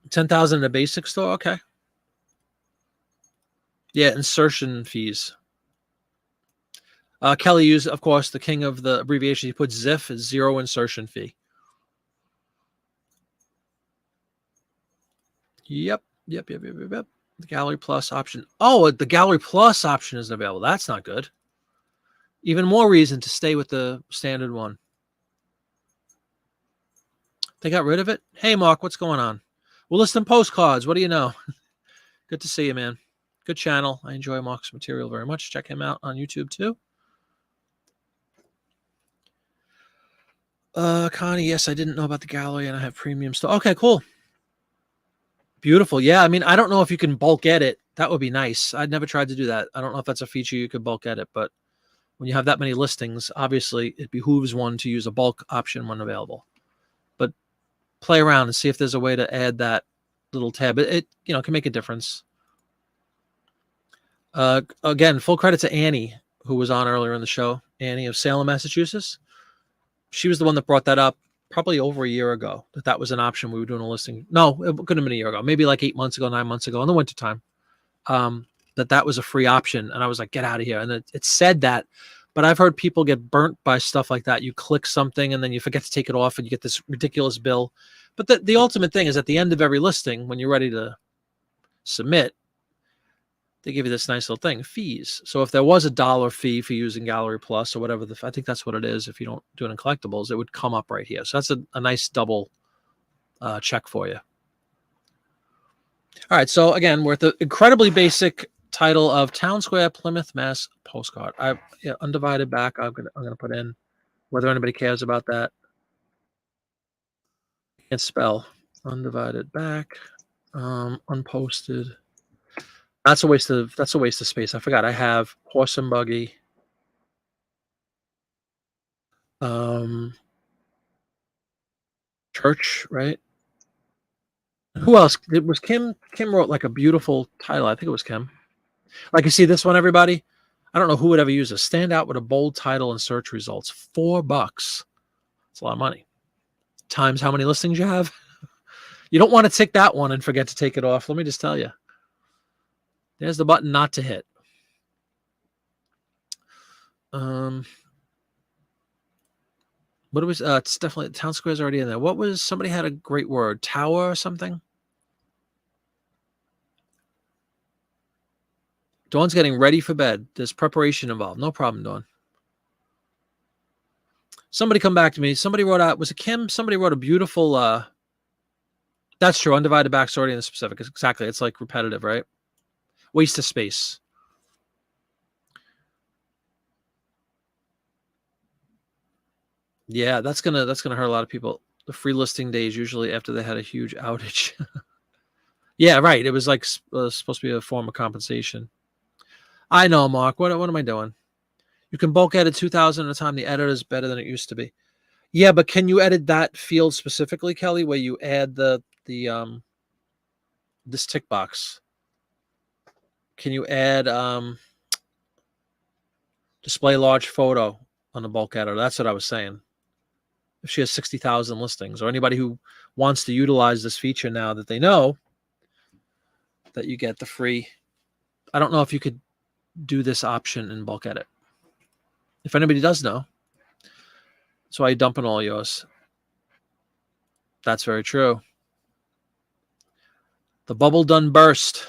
10,000 in a basic store. Okay. Yeah, insertion fees. Kelly used, of course, the king of the abbreviation. He put ZIF as zero insertion fee. Yep. The Gallery Plus option. Oh, the Gallery Plus option isn't available. That's not good. Even more reason to stay with the standard one. They got rid of it? Hey, Mark, what's going on? We'll list them postcards. What do you know? Good to see you, man. Good channel. I enjoy Mark's material very much. Check him out on YouTube, too. Connie, yes, I didn't know about the gallery, and I have premium stuff. Okay, cool. Beautiful. Yeah, I mean, I don't know if you can bulk edit. That would be nice. I'd never tried to do that. I don't know if that's a feature you could bulk edit, but when you have that many listings, obviously it behooves one to use a bulk option when available. But play around and see if there's a way to add that little tab. It can make a difference. Again, full credit to Annie, who was on earlier in the show. Annie of Salem, Massachusetts. She was the one that brought that up probably over a year ago, that was an option. We were doing a listing. No, it couldn't have been a year ago. Maybe like 8 months ago, 9 months ago in the wintertime. That was a free option. And I was like, get out of here. And it said that. But I've heard people get burnt by stuff like that. You click something and then you forget to take it off and you get this ridiculous bill. But the ultimate thing is at the end of every listing, when you're ready to submit, they give you this nice little thing, fees. So if there was $1 fee for using Gallery Plus or whatever, I think that's what it is. If you don't do it in collectibles, it would come up right here. So that's a nice double check for you. All right. So again, we're at the incredibly basic title of Town Square, Plymouth, Mass postcard. Undivided back. I'm gonna put in whether anybody cares about that. Can't spell undivided back. Unposted. That's a waste of space. I forgot. I have horse and buggy. Church, right? Who else? It was Kim. Kim wrote like a beautiful title. I think it was Kim. Like you see this one, everybody. I don't know who would ever use this. Stand out with a bold title and search results. $4. It's a lot of money. Times how many listings you have. You don't want to tick that one and forget to take it off. Let me just tell you. There's the button not to hit. What was it's definitely Town Square's already in there. What was somebody had a great word, tower or something? Dawn's getting ready for bed. There's preparation involved. No problem, Dawn. Somebody come back to me. Somebody wrote out, was it Kim? Somebody wrote a beautiful that's true. Undivided back's already in the specific. Exactly. It's like repetitive, right? Waste of space. Yeah, that's gonna hurt a lot of people. The free listing days usually after they had a huge outage. Yeah, right. It was like supposed to be a form of compensation. I know, Mark. What am I doing? You can bulk edit 2,000 at a time. The editor is better than it used to be. Yeah, but can you edit that field specifically, Kelly, where you add the this tick box? Can you add display large photo? on the bulkheader. That's what I was saying. If she has 60,000 listings, or anybody who wants to utilize this feature now that they know that you get the free. I don't know if you could do this option in bulk edit. If anybody does know, that's why you're dumping all yours. That's very true. The bubble done burst,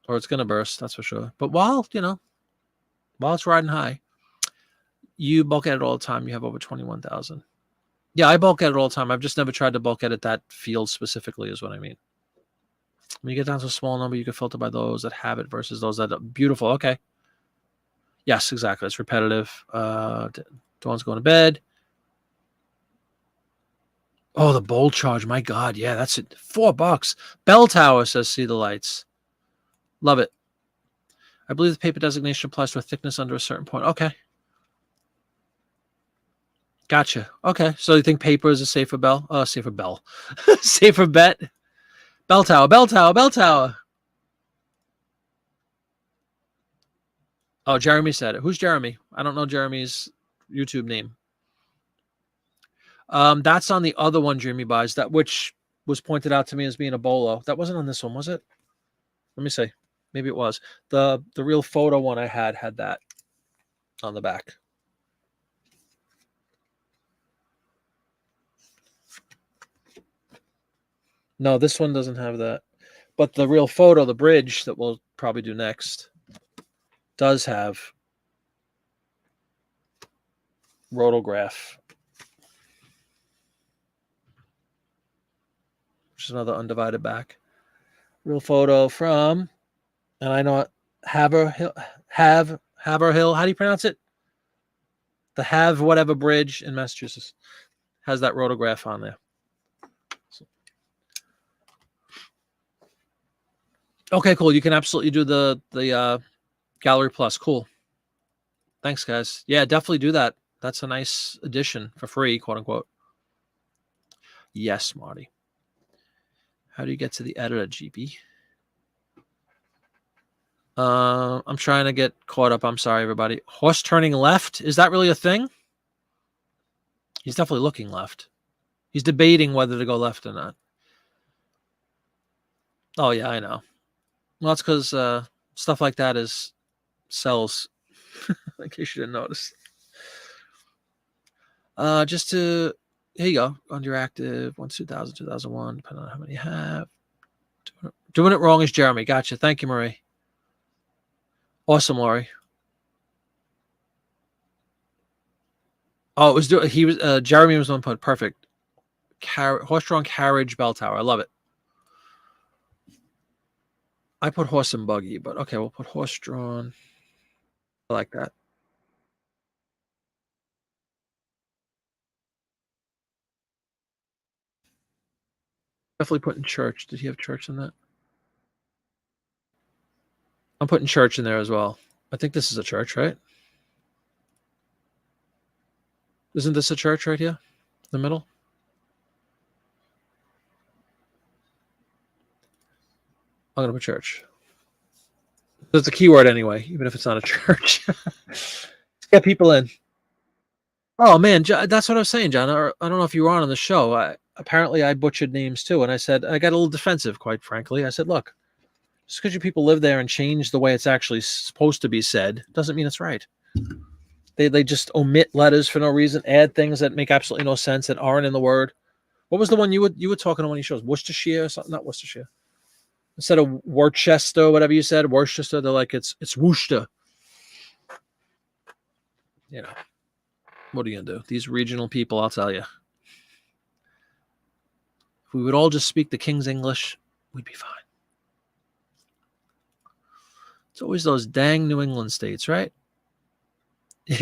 or it's going to burst, that's for sure. But while it's riding high, you bulk edit all the time. You have over 21,000. Yeah, I bulk edit all the time. I've just never tried to bulk edit that field specifically, is what I mean. When you get down to a small number, you can filter by those that have it versus those that are beautiful. Okay. Yes, exactly. It's repetitive. Dawn's going to bed. Oh, the bold charge. My God. Yeah, that's it. $4. Bell Tower says, see the lights. Love it. I believe the paper designation applies to a thickness under a certain point. Okay. Gotcha. Okay. So you think paper is a safer bell? Safer bell. Safer bet. Bell Tower, Bell Tower, Bell Tower. Oh, Jeremy said it. Who's Jeremy? I don't know Jeremy's YouTube name. That's on the other one Jeremy buys, that which was pointed out to me as being a bolo. That wasn't on this one, was it? Let me see. Maybe it was. The real photo one I had that on the back. No, this one doesn't have that. But the real photo, the bridge that we'll probably do next, does have rotograph, which is another undivided back. Real photo from, and I know it, Haverhill. How do you pronounce it? The Have whatever bridge in Massachusetts has that rotograph on there. So. Okay, cool. You can absolutely do the Gallery Plus. Cool. Thanks, guys. Yeah, definitely do that. That's a nice addition for free, quote unquote. Yes, Marty. How do you get to the editor, GB? I'm trying to get caught up. I'm sorry, everybody. Horse turning left. Is that really a thing? He's definitely looking left. He's debating whether to go left or not. Oh, yeah, I know. Well, that's because stuff like that sells. In case you didn't notice. Just to, here you go. Underactive, 2000, 2001, depending on how many you have. Doing it wrong is Jeremy. Gotcha. Thank you, Marie. Awesome, Laurie. Oh, Jeremy was the one put perfect. Horse-drawn carriage bell tower. I love it. I put horse and buggy, but okay, we'll put horse-drawn. I like that. Definitely putting church. Did he have church in that? I'm putting church in there as well. I think this is a church, right? Isn't this a church right here? In the middle? I'm going to put church. It's a keyword anyway, even if it's not a church. Get people in. Oh, man. That's what I was saying, John. I don't know if you were on the show. Apparently, I butchered names too. And I said, I got a little defensive, quite frankly. I said, look, just because you people live there and change the way it's actually supposed to be said doesn't mean it's right. They just omit letters for no reason, add things that make absolutely no sense that aren't in the word. What was the one you were talking on one of your shows? Worcestershire or something? Not Worcestershire. Instead of Worcester, whatever you said, Worcester, they're like, it's Worcester. You know, what are you going to do? These regional people, I'll tell you. If we would all just speak the King's English, we'd be fine. It's always those dang New England states, right?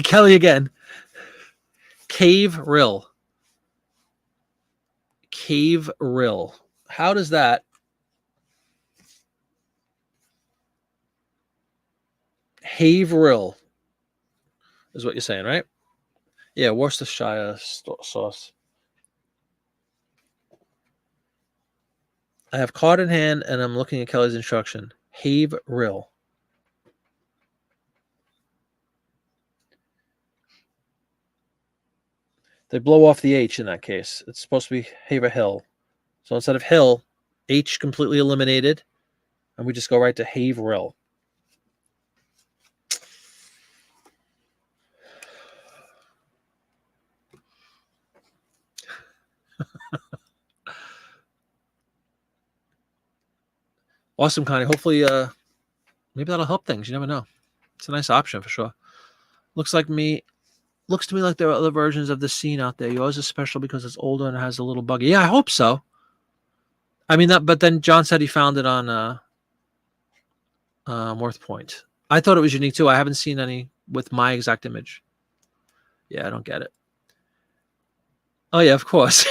Kelly again. Cave Rill. Cave Rill. How does that? Haverhill is what you're saying, right? Yeah, Worcestershire sauce. I have card in hand, and I'm looking at Kelly's instruction. Haverhill. They blow off the H in that case. It's supposed to be Haverhill. So instead of hill, H completely eliminated, and we just go right to Haverhill. Awesome, Connie. Hopefully, maybe that'll help things. You never know. It's a nice option for sure. Looks to me like there are other versions of the scene out there. Yours is special because it's older and has a little buggy. Yeah, I hope so. I mean that, but then John said he found it on Worth Point. I thought it was unique too. I haven't seen any with my exact image. Yeah, I don't get it. Oh yeah, of course.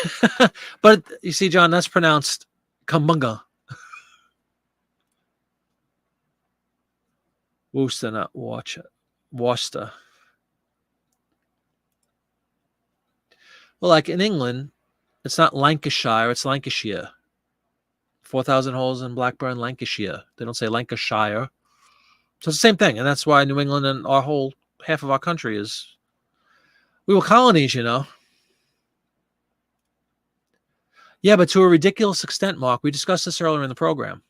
But you see, John, that's pronounced Kumbunga. Worcester, not Worcester. Well, like in England, it's not Lancashire, it's Lancashire. 4,000 holes in Blackburn, Lancashire. They don't say Lancashire. So it's the same thing. And that's why New England and our whole half of our country is, we were colonies, you know. Yeah, but to a ridiculous extent, Mark. We discussed this earlier in the program.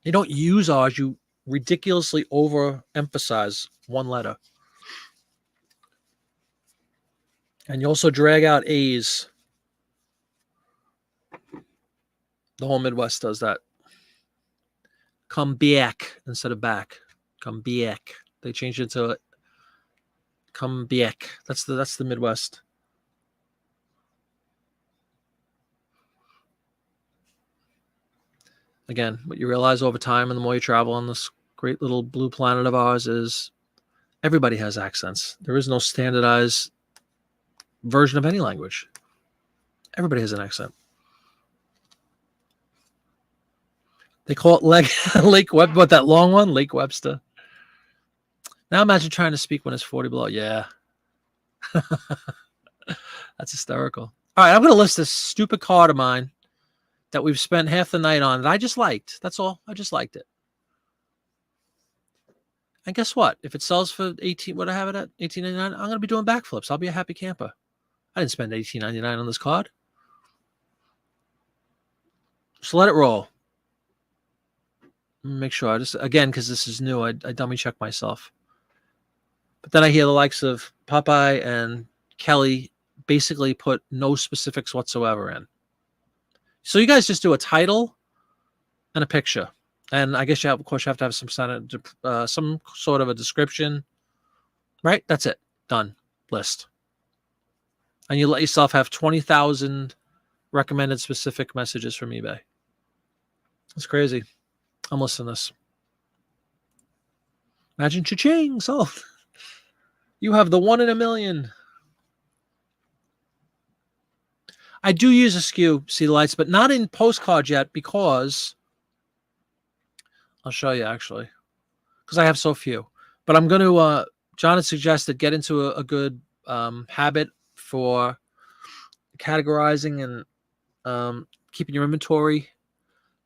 You don't use ours, you ridiculously overemphasize one letter. And you also drag out A's. The whole Midwest does that. Come back instead of back. Come back. They changed it to come back. That's the Midwest. Again, what you realize over time and the more you travel on this great little blue planet of ours is everybody has accents. There is no standardized version of any language. Everybody has an accent. They call it Lake Webster. What, that long one? Lake Webster. Now imagine trying to speak when it's 40 below. Yeah. That's hysterical. All right, I'm going to list this stupid card of mine that we've spent half the night on that I just liked. That's all. I just liked it. And guess what? If it sells for $18, what I have it at? $18.99, I'm going to be doing backflips. I'll be a happy camper. I didn't spend $18.99 on this card. So let it roll. Make sure I just, again, because this is new, I dummy check myself. But then I hear the likes of Popeye and Kelly basically put no specifics whatsoever in. So you guys just do a title and a picture. And I guess you have, of course, you have to have some sort of a description, right? That's it. Done. List. And you let yourself have 20,000 recommended specific messages from eBay. That's crazy. I'm listening to this. Imagine cha-ching sold. You have the 1 in a million. I do use a skew, see the lights, but not in postcards yet because I'll show you actually, because I have so few. But I'm going to, John had suggested get into a good habit for categorizing and keeping your inventory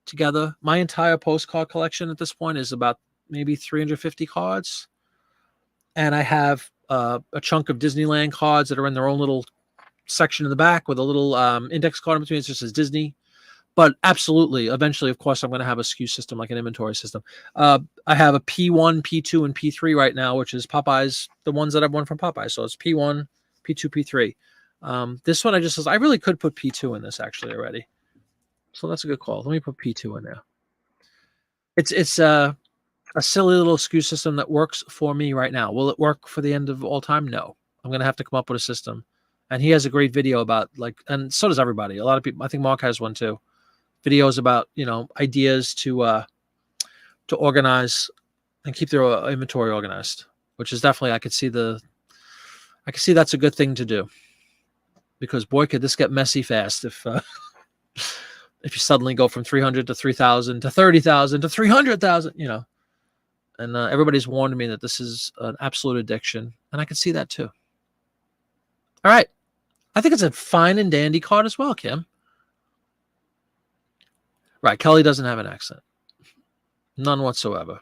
together. My entire postcard collection at this point is about maybe 350 cards. And I have a chunk of Disneyland cards that are in their own little section in the back with a little index card in between. It just says Disney. But absolutely, eventually, of course, I'm going to have a SKU system, like an inventory system. I have a P1, P2, and P3 right now, which is Popeye's, the ones that I've won from Popeye. So it's P1, P2, P3. This one, I really could put P2 in this actually already. So that's a good call. Let me put P2 in there. It's a silly little SKU system that works for me right now. Will it work for the end of all time? No. I'm going to have to come up with a system. And he has a great video about, like, and so does everybody. A lot of people, I think Mark has one too. Videos about, ideas to organize and keep their inventory organized, which is definitely, I could see that's a good thing to do, because boy, could this get messy fast if you suddenly go from 300 to 3,000 to 30,000 to 300,000, and everybody's warned me that this is an absolute addiction, and I can see that too. All right. I think it's a fine and dandy card as well, Kim. Right, Kelly doesn't have an accent. None whatsoever.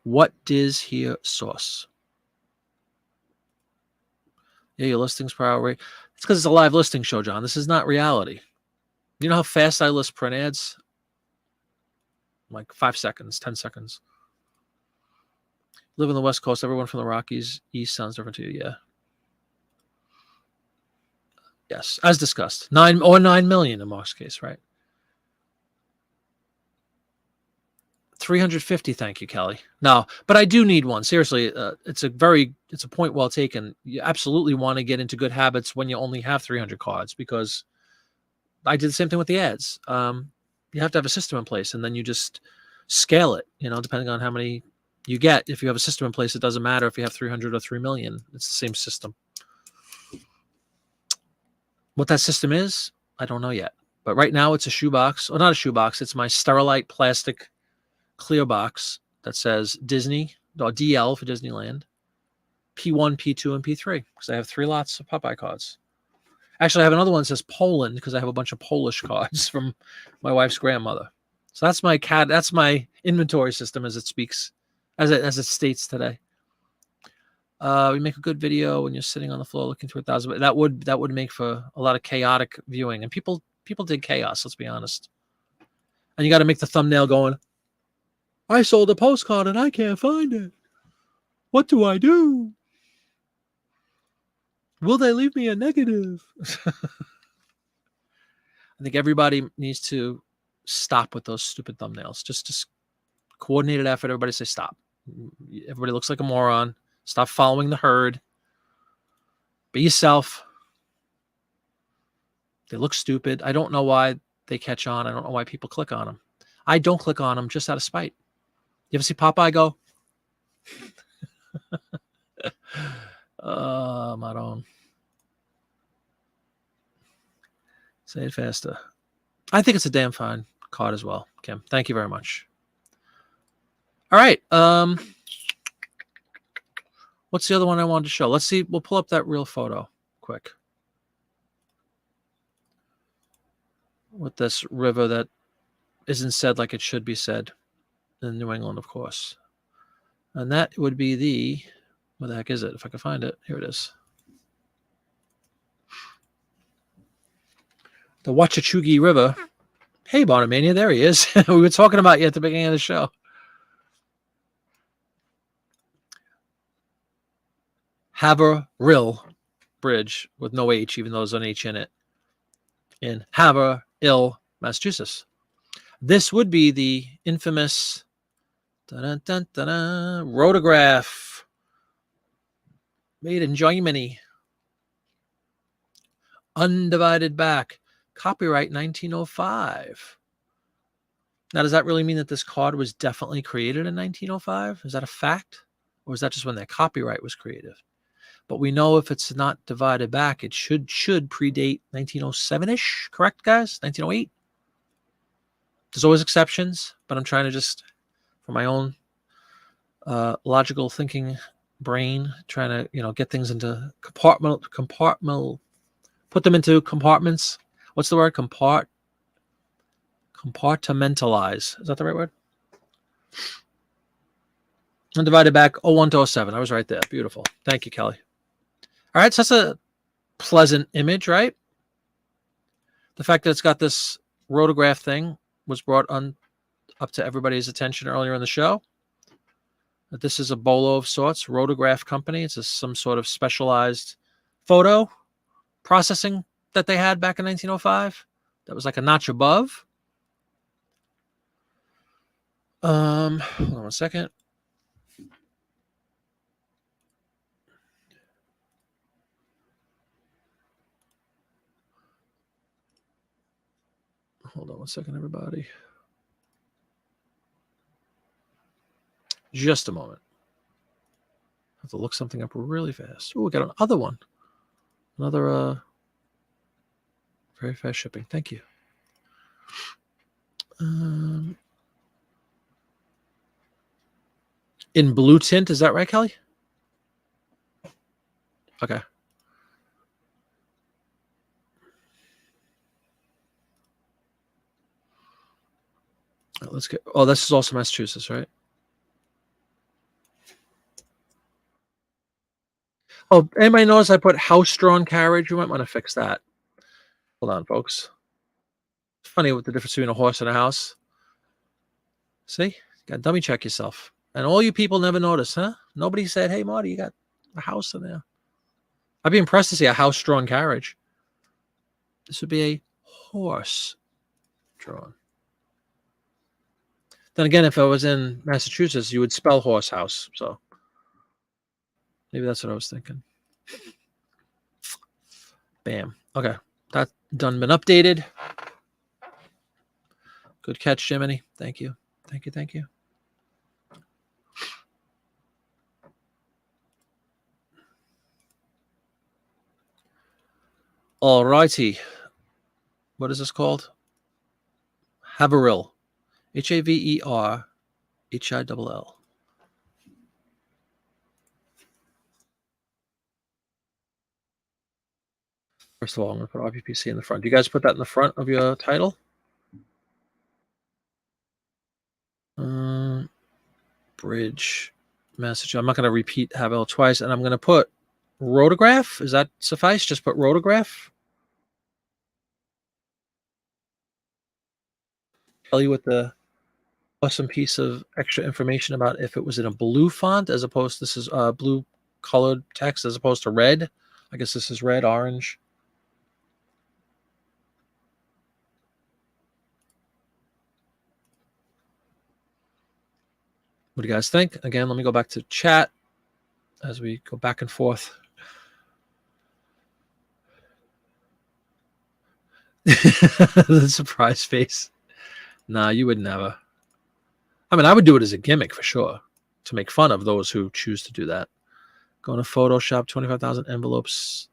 What is here sauce? Yeah, your listings per hour rate. It's because it's a live listing show, John. This is not reality. You know how fast I list print ads? Like 5 seconds, 10 seconds. Live on the West Coast. Everyone from the Rockies East sounds different to you. Yeah. Yes, as discussed. 9 million in Mark's case, right? 350. Thank you, Kelly. No, but I do need one. Seriously, it's a point well taken. You absolutely want to get into good habits when you only have 300 cards, because I did the same thing with the ads. You have to have a system in place, and then you just scale it, depending on how many you get. If you have a system in place, it doesn't matter if you have 300 or 3 million. It's the same system. What that system is, I don't know yet. But right now it's a shoebox. Or not a shoebox. It's my Sterilite plastic clear box that says Disney, or DL for Disneyland, P1, P2, and P3, because I have 3 lots of Popeye cards. Actually, I have another one that says Poland, because I have a bunch of Polish cards from my wife's grandmother. So that's my inventory system as it speaks, as it states today. We make a good video when you're sitting on the floor looking through 1,000. That would make for a lot of chaotic viewing, and people dig chaos. Let's be honest. And you got to make the thumbnail going, I sold a postcard and I can't find it. What do I do? Will they leave me a negative? I think everybody needs to stop with those stupid thumbnails. Just coordinated effort. Everybody say stop. Everybody looks like a moron. Stop following the herd. Be yourself. They look stupid. I don't know why they catch on. I don't know why people click on them. I don't click on them just out of spite. You ever see Popeye go? Maron. Say it faster. I think it's a damn fine card as well, Kim. Thank you very much. All right. What's the other one I wanted to show? Let's see. We'll pull up that real photo quick. With this river that isn't said like it should be said in New England, of course. And that would be where the heck is it? If I can find it. Here it is. The Wachachugi River. Hey, Bonamania, there he is. We were talking about you at the beginning of the show. Haverhill Bridge with no H, even though there's an H in it, in Haverhill, Massachusetts. This would be the infamous rotograph made in Jiminy. Undivided back. Copyright 1905. Now, does that really mean that this card was definitely created in 1905? Is that a fact? Or is that just when their copyright was created? But we know if it's not divided back, it should predate 1907-ish. Correct, guys? 1908? There's always exceptions, but I'm trying to just, for my own logical thinking brain, trying to, get things into put them into compartments. What's the word? Compartmentalize. Is that the right word? And divided back 01 to 07. I was right there. Beautiful. Thank you, Kelly. All right, so that's a pleasant image, right? The fact that it's got this rotograph thing was brought up to everybody's attention earlier in the show. That this is a bolo of sorts, rotograph company. It's some sort of specialized photo processing that they had back in 1905. That was like a notch above. Hold on 1 second. Hold on 1 second, everybody. Just a moment. I have to look something up really fast. Oh, we got another one. Another very fast shipping. Thank you. In blue tint, is that right, Kelly? Okay. Let's get. Oh, this is also Massachusetts, right? Oh, anybody notice I put house-drawn carriage? You might want to fix that. Hold on, folks. It's funny what the difference between a horse and a house. See? You got to dummy check yourself. And all you people never noticed, huh? Nobody said, hey, Marty, you got a house in there. I'd be impressed to see a house-drawn carriage. This would be a horse drawn. Then again, if I was in Massachusetts, you would spell horse house. So maybe that's what I was thinking. Bam. Okay. That done been updated. Good catch, Jiminy. Thank you. Thank you. Thank you. All righty. What is this called? Haverhill. Haverhill. First of all, I'm going to put RPPC in the front. Do you guys put that in the front of your title? Bridge message. I'm not going to repeat Haverhill twice, and I'm going to put rotograph. Is that suffice? Just put rotograph. Tell you what the awesome piece of extra information about if it was in a blue font as opposed to this is blue colored text as opposed to red. I guess this is red, orange. What do you guys think? Again, let me go back to chat as we go back and forth. The surprise face. Nah, you would never. I mean, I would do it as a gimmick for sure to make fun of those who choose to do that. Going to Photoshop, 25,000 envelopes.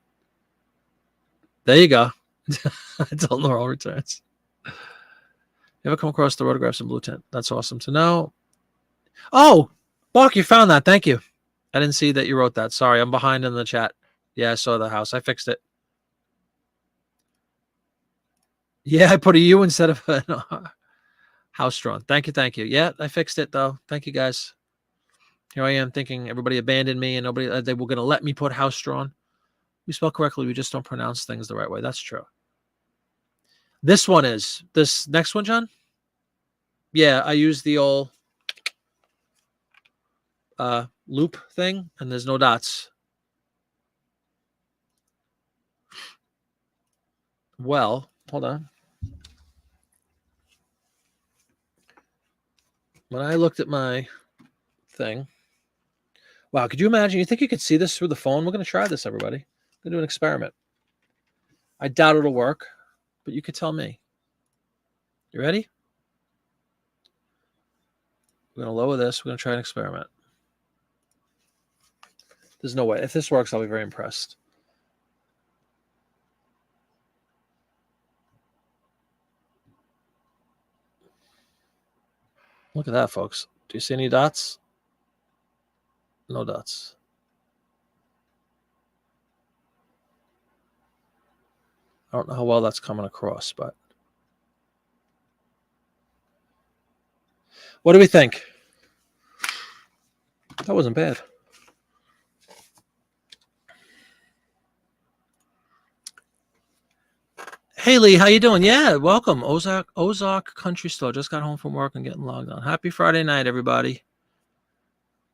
There you go. Until Laurel returns. You ever come across the rotographs in blue tint? That's awesome to know. Oh, Mark, you found that. Thank you. I didn't see that you wrote that. Sorry, I'm behind in the chat. Yeah, I saw the house. I fixed it. Yeah, I put a U instead of a house drawn. Thank you, thank you. Yeah, I fixed it though. Thank you, guys. Here I am thinking everybody abandoned me and nobody they were going to let me put house drawn. We spell correctly. We just don't pronounce things the right way. That's true. This one is this next one, John. Yeah, I use the old loop thing, and there's no dots. Well, hold on. When I looked at my thing, wow, could you imagine? You think you could see this through the phone? We're going to try this, everybody. We're going to do an experiment. I doubt it'll work, but you could tell me. You ready? We're going to lower this. We're going to try an experiment. There's no way. If this works, I'll be very impressed. Look at that, folks. Do you see any dots? No dots. I don't know how well that's coming across, but what do we think? That wasn't bad. Hey Lee, how you doing? Yeah, welcome. Ozark Country Store. Just got home from work and getting logged on. Happy Friday night, everybody.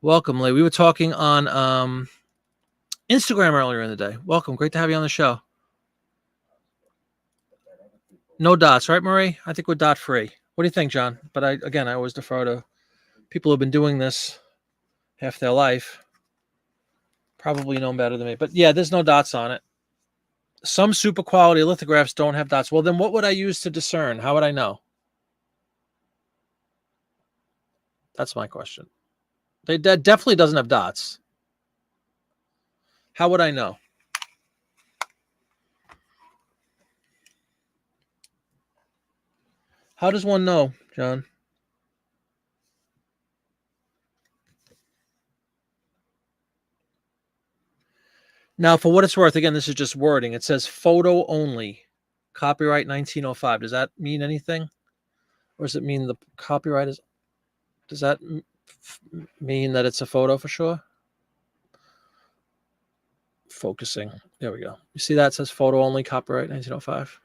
Welcome, Lee. We were talking on Instagram earlier in the day. Welcome. Great to have you on the show. No dots, right, Marie? I think we're dot free. What do you think, John? But I always defer to people who've been doing this half their life. Probably know better than me. But yeah, there's no dots on it. Some super quality lithographs don't have dots. Well, then what would I use to discern? How would I know? That's my question. That definitely doesn't have dots. How would I know? How does one know, John? Now, for what it's worth, again, this is just wording. It says photo only, copyright 1905. Does that mean anything? Or does it mean the copyright is, does that mean that it's a photo for sure? focusing. There we go. You see that? It says photo only, copyright 1905.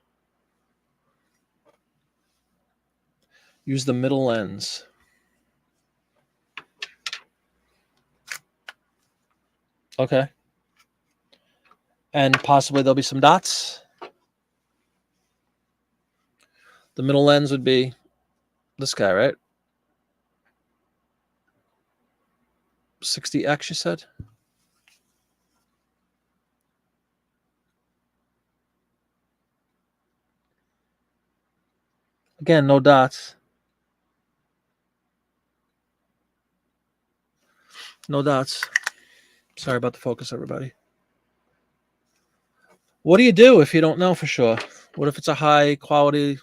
Use the middle lens. Okay. And possibly there'll be some dots. The middle lens would be this guy, right? 60x, you said? Again, no dots. No dots. Sorry about the focus, everybody. What do you do if you don't know for sure? What if it's a high quality,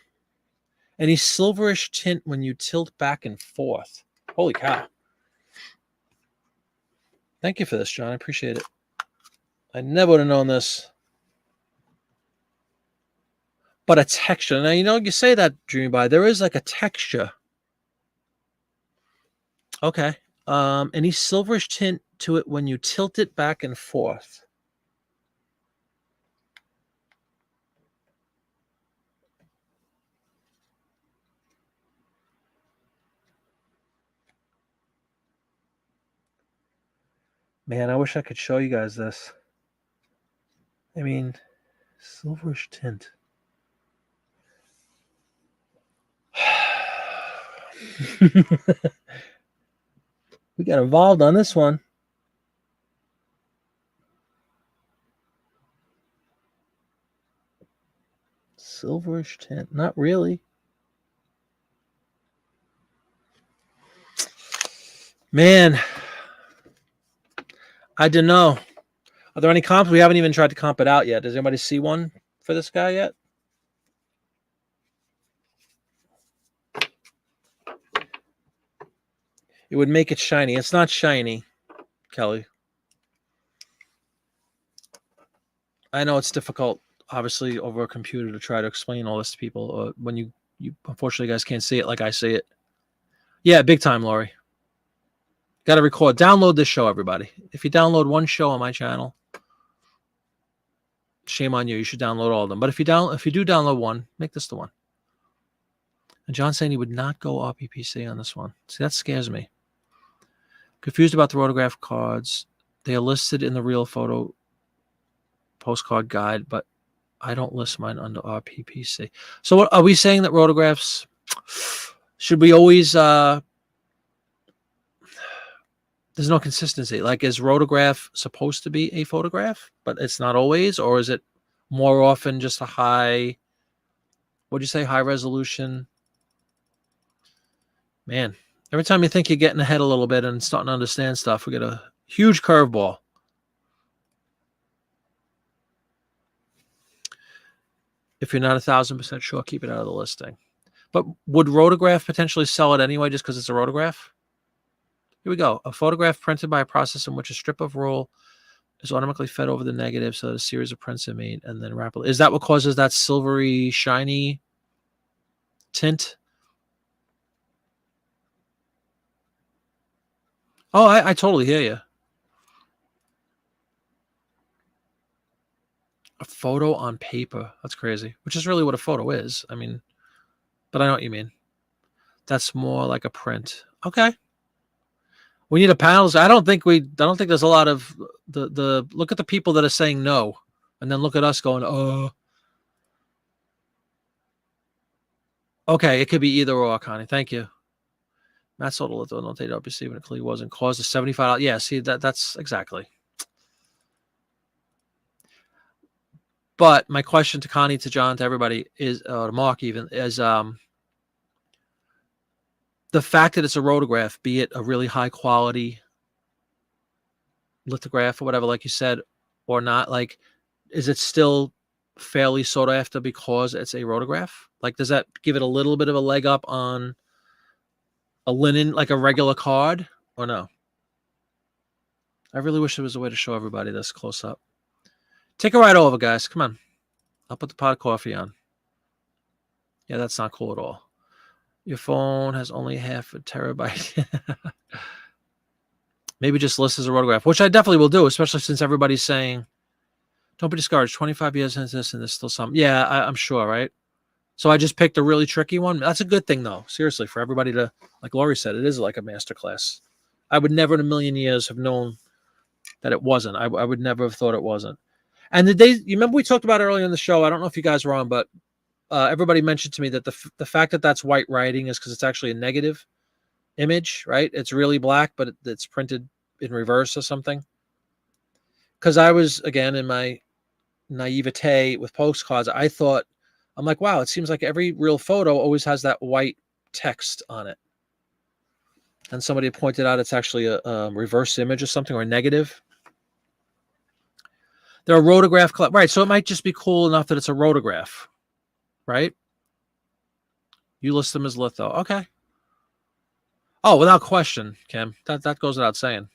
any silverish tint when you tilt back and forth? Holy cow. Thank you for this, John. I appreciate it. I never would have known this. But a texture. Now, you say that, Dreamy By. There is like a texture. Okay. Any silverish tint to it when you tilt it back and forth. Man, I wish I could show you guys this. I mean, silverish tint. We got involved on this one. Silverish tint. Not really. Man, I don't know. Are there any comps? We haven't even tried to comp it out yet. Does anybody see one for this guy yet? It would make it shiny. It's not shiny, Kelly. I know it's difficult, obviously, over a computer to try to explain all this to people when you unfortunately, guys can't see it like I see it. Yeah, big time, Lori. Got to record. Download this show, everybody. If you download one show on my channel, shame on you. You should download all of them. But if you do download one, make this the one. And John's saying he would not go RPPC on this one. See, that scares me. Confused about the rotograph cards. They are listed in the real photo postcard guide, but I don't list mine under RPPC. So what are we saying, that rotographs, should we always there's no consistency. Like, is rotograph supposed to be a photograph, but it's not always? Or is it more often just a high, what'd you say, high resolution? Man, every time you think you're getting ahead a little bit and starting to understand stuff, we get a huge curveball. If you're not 1,000% sure, keep it out of the listing. But would rotograph potentially sell it anyway just because it's a rotograph? Here we go. A photograph printed by a process in which a strip of roll is automatically fed over the negative so that a series of prints are made and then rapidly. Is that what causes that silvery, shiny tint? Oh, I totally hear you. A photo on paper. That's crazy. Which is really what a photo is. I mean, but I know what you mean. That's more like a print. Okay. We need a panel. I don't think there's a lot of the look at the people that are saying no, and then look at us going, oh. Okay, it could be either or, Connie. Thank you. Matt sold a little no WC when it clearly wasn't caused a $75. Yeah, see that's exactly. But my question to Connie, to John, to everybody is, to Mark even, is the fact that it's a rotograph, be it a really high quality lithograph or whatever, like you said, or not, like, is it still fairly sought after because it's a rotograph? Like, does that give it a little bit of a leg up on a linen, like a regular card, or no? I really wish there was a way to show everybody this close up. Take a ride over, guys. Come on. I'll put the pot of coffee on. Yeah, that's not cool at all. Your phone has only half a terabyte. Maybe just list as a rotograph, which I definitely will do, especially since everybody's saying Don't be discouraged. 25 years into this and there's still some. Yeah, I'm sure, right? So I just picked a really tricky one. That's a good thing, though. Seriously, for everybody to, like Lori said, it is like a masterclass. I would never in a million years have known that it wasn't. I would never have thought it wasn't. And you remember we talked about earlier in the show, I don't know if you guys were on, but everybody mentioned to me that the fact that that's white writing is because it's actually a negative image, right? It's really black, but it's printed in reverse or something. Because I was, again, in my naivete with postcards, I'm like, wow, it seems like every real photo always has that white text on it. And somebody pointed out it's actually a reverse image or something, or a negative. They're a rotograph club, right? So it might just be cool enough that it's a rotograph, right? You list them as litho, okay. Oh, without question, Kim. That goes without saying.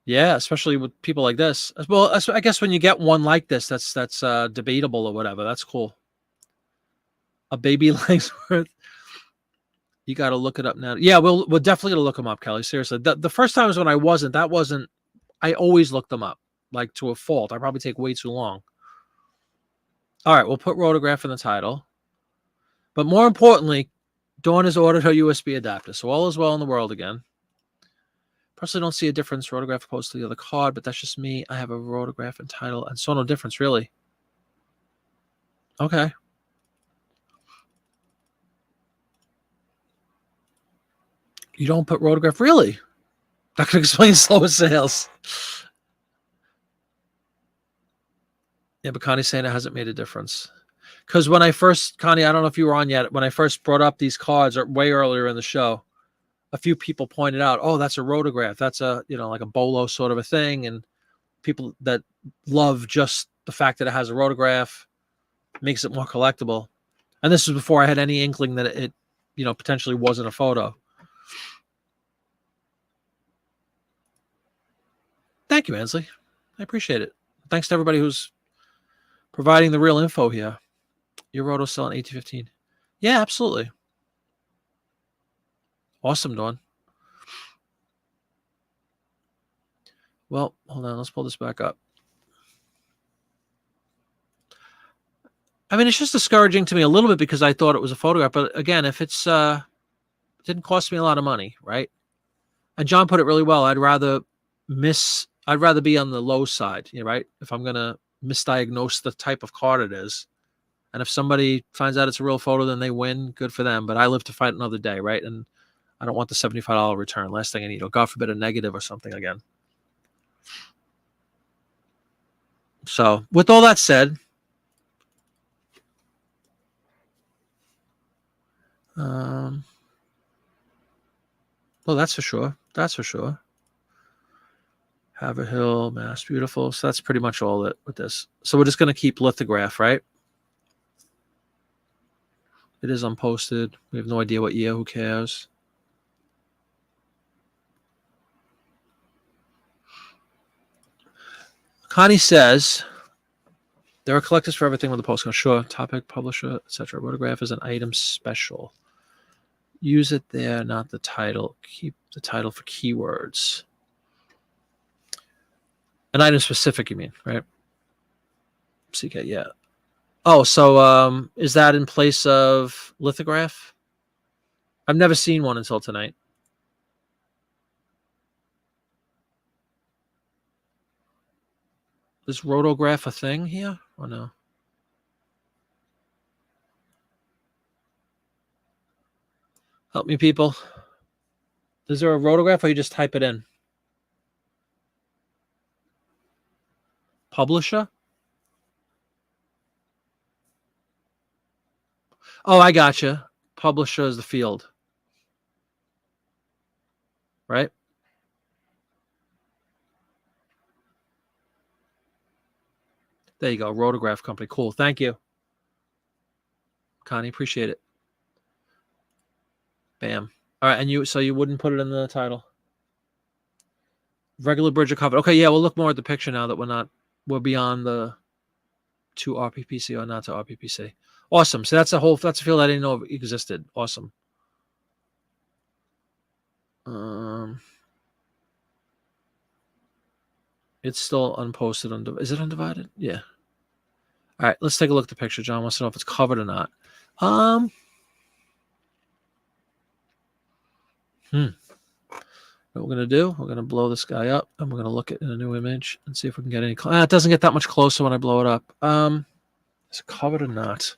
Yeah, especially with people like this. Well, I guess when you get one like this, that's debatable or whatever. That's cool. A baby length's worth. You got to look it up now. Yeah, we're definitely gonna look them up, Kelly. Seriously, the first times when I wasn't, I always look them up, like to a fault. I probably take way too long. All right, we'll put rotograph in the title. But more importantly, Dawn has ordered her USB adapter, so all is well in the world again. Personally, don't see a difference rotograph opposed to the other card, but that's just me. I have a rotograph and title, and so no difference, really. Okay. You don't put rotograph, really? That could explain slower sales. Yeah, but Connie's saying it hasn't made a difference. Because when I first, Connie, I don't know if you were on yet, when I first brought up these cards way earlier in the show, a few people pointed out, oh, that's a rotograph. That's like a bolo sort of a thing. And people that love just the fact that it has a rotograph makes it more collectible. And this was before I had any inkling that it potentially wasn't a photo. Thank you, Ansley. I appreciate it. Thanks to everybody who's providing the real info here. Your roto's selling 1815. Yeah, absolutely. Awesome, Dawn. Well, hold on. Let's pull this back up. I mean, it's just discouraging to me a little bit because I thought it was a photograph. But again, if it didn't cost me a lot of money, right? And John put it really well. I'd rather be on the low side, right? If I'm gonna misdiagnose the type of card it is, and if somebody finds out it's a real photo, then they win. Good for them. But I live to fight another day, right? And I don't want the $75 return. Last thing I need, or God forbid, a negative or something again. So, with all that said, well, that's for sure. That's for sure. Haverhill, Mass, beautiful. So that's pretty much all with this. So we're just going to keep lithograph, right? It is unposted. We have no idea what year. Who cares? Connie says there are collectors for everything with the postcard. Sure. Topic, publisher, etc. Photograph is an item special. Use it there, not the title. Keep the title for keywords. An item specific, you mean, right? CK, yeah. Oh, so is that in place of lithograph? I've never seen one until tonight. Is rotograph a thing here or no? Help me, people. Is there a rotograph or you just type it in? Publisher? Oh, I gotcha. Publisher is the field. Right? There you go. Rotograph company. Cool. Thank you, Connie. Appreciate it. Bam. All right. And you wouldn't put it in the title? Regular bridge of cover. Okay. Yeah. We'll look more at the picture now that we're beyond the to RPPC or not to RPPC. Awesome. So that's a field I didn't know existed. Awesome. It's still unposted. Is it undivided? Yeah. All right, let's take a look at the picture. John wants to know if it's covered or not. What we're going to do, we're going to blow this guy up, and we're going to look at in a new image and see if we can get any. It doesn't get that much closer when I blow it up. Is it covered or not?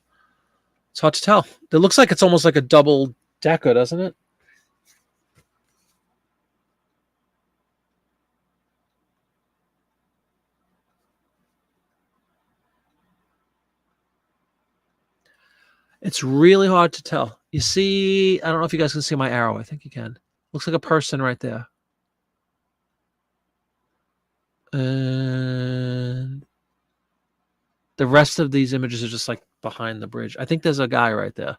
It's hard to tell. It looks like it's almost like a double decker, doesn't it? It's really hard to tell. You see, I don't know if you guys can see my arrow. I think you can. Looks like a person right there. And the rest of these images are just like behind the bridge. I think there's a guy right there.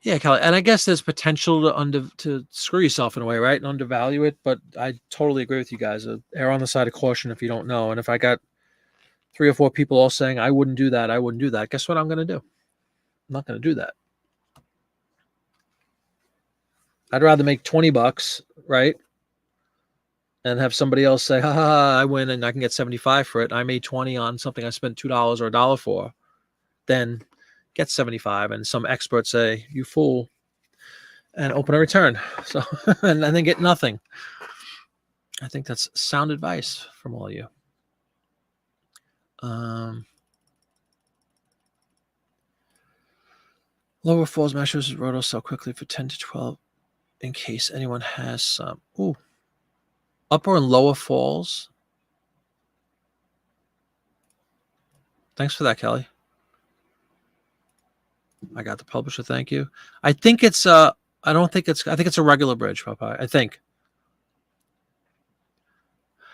Yeah, Kelly, and I guess there's potential to screw yourself in a way, right, and undervalue it. But I totally agree with you guys. Err on the side of caution if you don't know. And if I got 3 or 4 people all saying I wouldn't do that, I wouldn't do that. Guess what I'm going to do? I'm not going to do that. I'd rather make $20, right, and have somebody else say, "Ha ha, ha I win, and I can get 75 for it. I made 20 on something I spent $2 or a dollar for," then get 75, and some expert say, "You fool," and open a return. So and then get nothing. I think that's sound advice from all of you. Lower Falls Masters Roto sell quickly for 10 to 12 in case anyone has some. Ooh. Upper and Lower Falls. Thanks for that, Kelly. I got the publisher. Thank you. I think it's I think it's a regular bridge, Popeye. I think.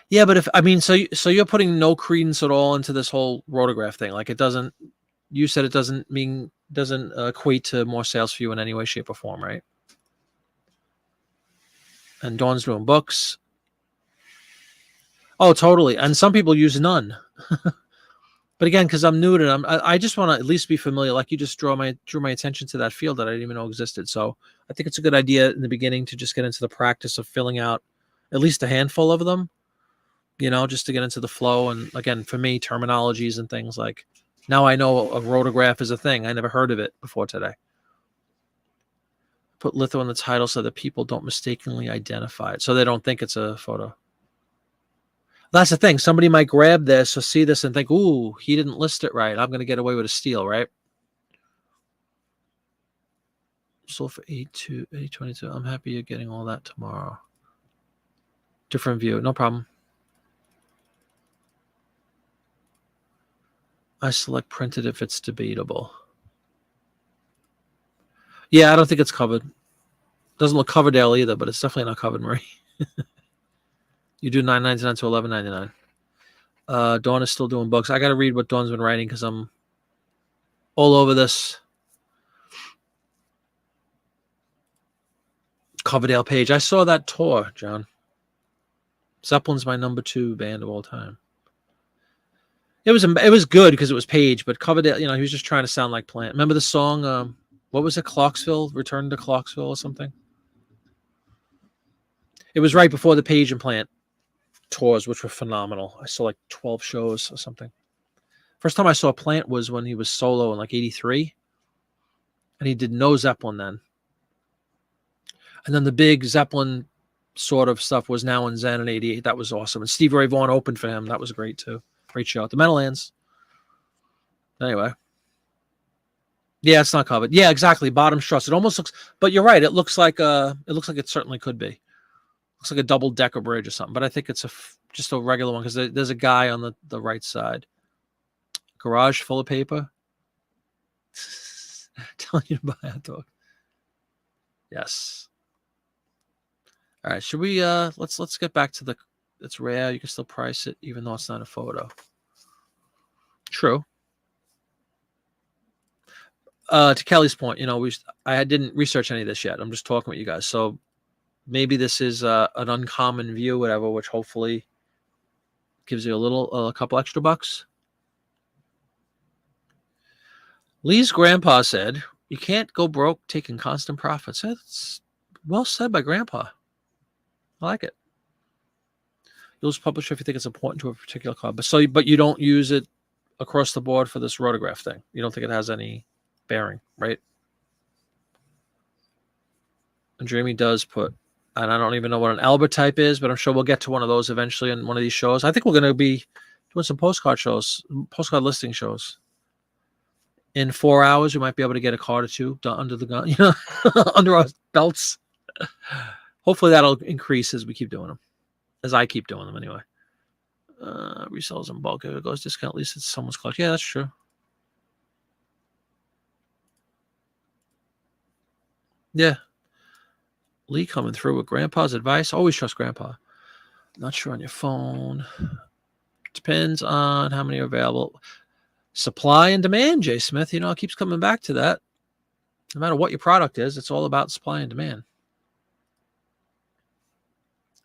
Yeah, but so you're putting no credence at all into this whole rotograph thing. Like it doesn't. You said it doesn't equate to more sales for you in any way, shape, or form, right? And Dawn's doing books. Oh, totally. And some people use none. But again, because I'm new to them, I just want to at least be familiar. Like you just drew my attention to that field that I didn't even know existed. So I think it's a good idea in the beginning to just get into the practice of filling out at least a handful of them, just to get into the flow. And again, for me, terminologies and things like now I know a rotograph is a thing. I never heard of it before today. Put litho in the title so that people don't mistakenly identify it, so they don't think it's a photo. That's the thing. Somebody might grab this or see this and think, ooh, he didn't list it right. I'm going to get away with a steal, right? Sold for 822. I'm happy you're getting all that tomorrow. Different view. No problem. I select printed if it's debatable. Yeah, I don't think it's covered. Doesn't look Coverdale either, but it's definitely not covered, Marie. You do $9.99 to $11.99. Dawn is still doing books. I got to read what Dawn's been writing because I'm all over this Coverdale page. I saw that tour, John. Zeppelin's my number 2 band of all time. It was good because it was Page, but Coverdale, he was just trying to sound like Plant. Remember the song? What was it? Clarksville, Return to Clarksville, or something. It was right before the Page and Plant tours, which were phenomenal. I saw like 12 shows or something. First time I saw Plant was when he was solo in like '83, and he did no Zeppelin then. And then the big Zeppelin sort of stuff was Now and Zen in '88. That was awesome. And Stevie Ray Vaughan opened for him. That was great too. Great show. The Meadowlands. Anyway. Yeah, it's not covered. Yeah, exactly. Bottom struts. It almost looks, but you're right. It looks like it certainly could be. Looks like a double decker bridge or something. But I think it's just a regular one because there's a guy on the right side. Garage full of paper. Telling you to buy a dog. Yes. All right. Should we let's get back to it's rare. You can still price it even though it's not a photo. True. To Kelly's point, I didn't research any of this yet. I'm just talking with you guys. So maybe this is an uncommon view, whatever, which hopefully Gives you a couple extra bucks. Lee's grandpa said, "You can't go broke taking constant profits." That's well said by Grandpa. I like it. You'll just publish if you think it's important to a particular club. But you don't use it across the board for this rotograph thing. You don't think it has any bearing, right? And Jamie does put, and I don't even know what an Albert type is, but I'm sure we'll get to one of those eventually in one of these shows. I think we're going to be doing some postcard listing shows. In 4 hours, we might be able to get a card or two done under the gun, under our belts. Hopefully that'll increase as we keep doing them, as I keep doing them anyway. Resells in bulk. If it goes discount, at least it's someone's collection. Yeah, that's true. Yeah. Lee coming through with Grandpa's advice. Always trust Grandpa. Not sure on your phone. Depends on how many are available. Supply and demand, Jay Smith. It keeps coming back to that. No matter what your product is, it's all about supply and demand.